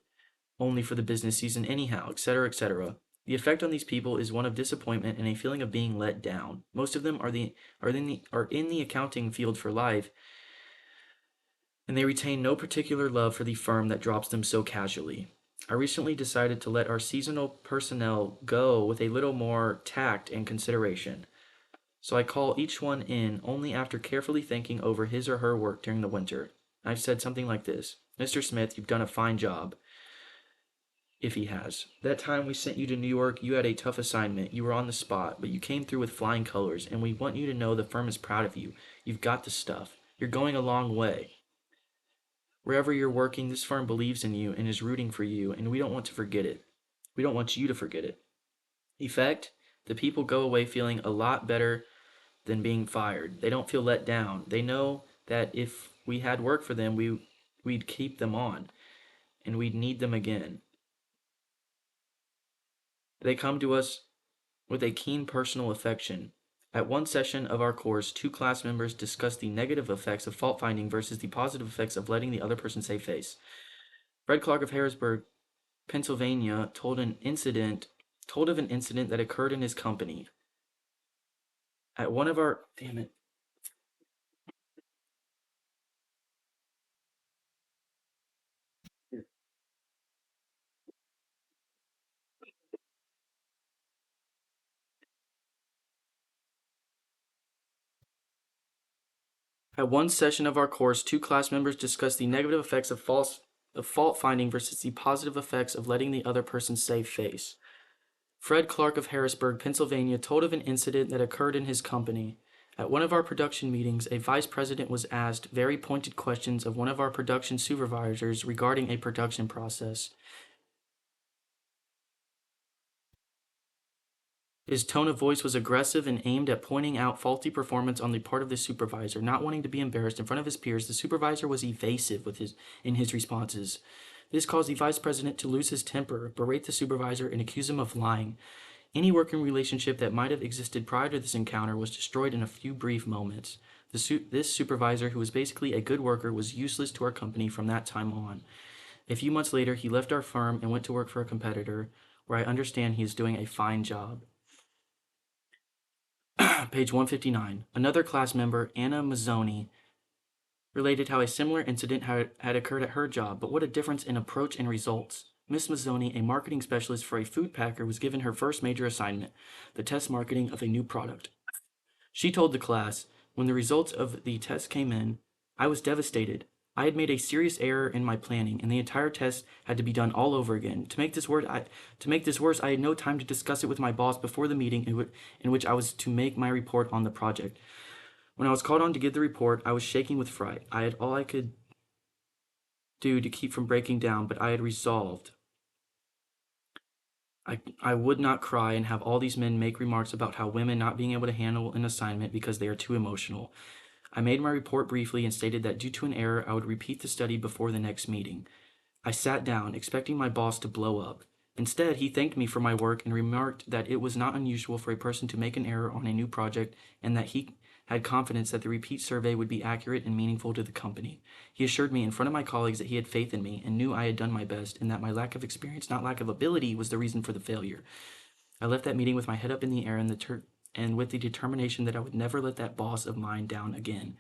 Speaker 1: only for the business season anyhow, etc., etc. The effect on these people is one of disappointment and a feeling of being let down. Most of them are in the accounting field for life, and they retain no particular love for the firm that drops them so casually. I recently decided to let our seasonal personnel go with a little more tact and consideration. So I call each one in only after carefully thinking over his or her work during the winter. I've said something like this: Mr. Smith, you've done a fine job. If he has. That time we sent you to New York, you had a tough assignment. You were on the spot, but you came through with flying colors, and we want you to know the firm is proud of you. You've got the stuff. You're going a long way. Wherever you're working, this firm believes in you and is rooting for you, and we don't want to forget it. We don't want you to forget it. Effect: the people go away feeling a lot better than being fired. They don't feel let down. They know that if we had work for them, we'd keep them on, and we'd need them again. They come to us with a keen personal affection. At one session of our course, two class members discussed the negative effects of fault finding versus the positive effects of letting the other person save face. Fred Clark of Harrisburg, Pennsylvania, told of an incident that occurred in his company. At one of our At one session of our course, two class members discussed the negative effects of fault finding versus the positive effects of letting the other person save face. Fred Clark of Harrisburg, Pennsylvania, told of an incident that occurred in his company. At one of our production meetings, a vice president was asked very pointed questions of one of our production supervisors regarding a production process. His tone of voice was aggressive and aimed at pointing out faulty performance on the part of the supervisor. Not wanting to be embarrassed in front of his peers, the supervisor was evasive in his responses. This caused the vice president to lose his temper, berate the supervisor, and accuse him of lying. Any working relationship that might have existed prior to this encounter was destroyed in a few brief moments. This supervisor, who was basically a good worker, was useless to our company from that time on. A few months later, he left our firm and went to work for a competitor, where I understand he is doing a fine job. Page 159. Another class member, Anna Mazzoni, related how a similar incident had occurred at her job, but what a difference in approach and results. Miss Mazzoni, a marketing specialist for a food packer, was given her first major assignment, the test marketing of a new product. She told the class, when the results of the test came in, I was devastated. I had made a serious error in my planning, and the entire test had to be done all over again. To make this worse, I had no time to discuss it with my boss before the meeting in which I was to make my report on the project. When I was called on to give the report, I was shaking with fright. I had all I could do to keep from breaking down, but I had resolved. I would not cry and have all these men make remarks about how women not being able to handle an assignment because they are too emotional. I made my report briefly and stated that due to an error, I would repeat the study before the next meeting. I sat down, expecting my boss to blow up. Instead, he thanked me for my work and remarked that it was not unusual for a person to make an error on a new project and that he had confidence that the repeat survey would be accurate and meaningful to the company. He assured me in front of my colleagues that he had faith in me and knew I had done my best and that my lack of experience, not lack of ability, was the reason for the failure. I left that meeting with my head up in the air and with the determination that I would never let that boss of mine down again.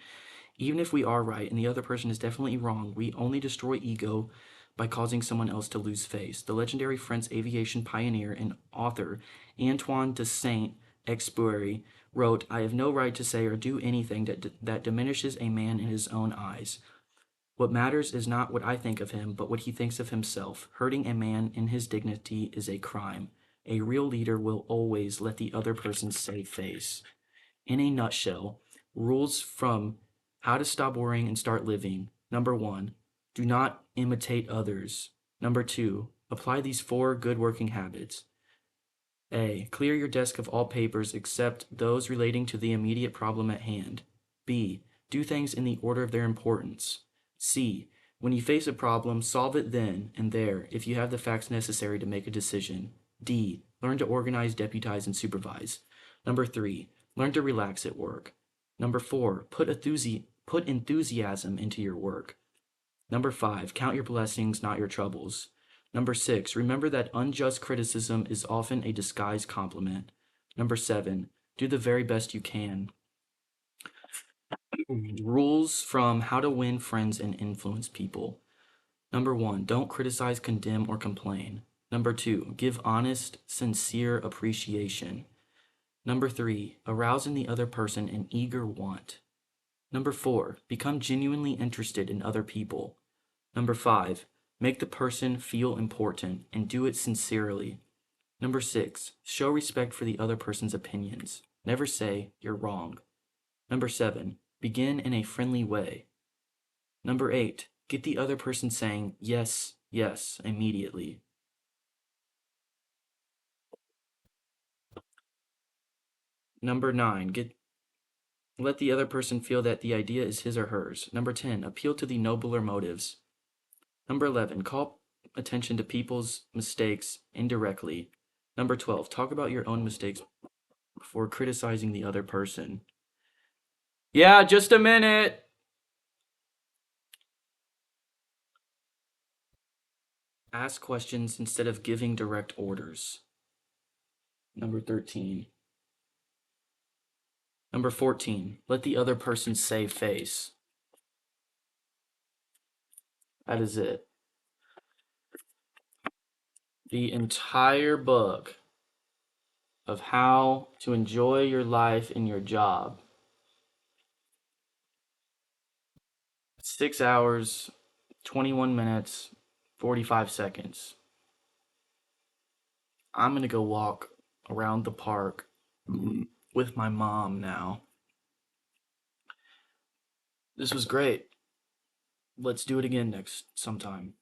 Speaker 1: Even if we are right and the other person is definitely wrong, we only destroy ego by causing someone else to lose face. The legendary French aviation pioneer and author Antoine de Saint-Exupéry wrote, "I have no right to say or do anything that diminishes a man in his own eyes. What matters is not what I think of him, but what he thinks of himself. Hurting a man in his dignity is a crime. A real leader will always let the other person save face." In a nutshell, rules from how to stop worrying and start living. Number one, do not imitate others. Number two, apply these four good working habits. A. Clear your desk of all papers except those relating to the immediate problem at hand. B. Do things in the order of their importance. C. When you face a problem, solve it then and there if you have the facts necessary to make a decision. D. Learn to organize, deputize, and supervise. Number 3. Learn to relax at work. Number 4. Put enthusiasm into your work. Number 5. Count your blessings, not your troubles. Number 6. Remember that unjust criticism is often a disguised compliment. Number 7. Do the very best you can. Rules from how to win friends and influence people. Number 1. Don't criticize, condemn, or complain. Number 2. Give honest, sincere appreciation. Number 3. Arouse in the other person an eager want. Number 4. Become genuinely interested in other people. Number 5. Make the person feel important and do it sincerely. Number 6. Show respect for the other person's opinions. Never say, "You're wrong." Number 7. Begin in a friendly way. Number 8. Get the other person saying, "Yes, yes," immediately. Number 9. Let the other person feel that the idea is his or hers. Number 10. Appeal to the nobler motives. Number 11. Call attention to people's mistakes indirectly. Number 12. Talk about your own mistakes before criticizing the other person. Yeah, just a minute. Ask questions instead of giving direct orders. Number 13. Number 14. Let the other person save face. That is it. The entire book of how to enjoy your life in your job. 6 hours, 21 minutes, 45 seconds. I'm going to go walk around the park with my mom now. This was great. Let's do it again sometime.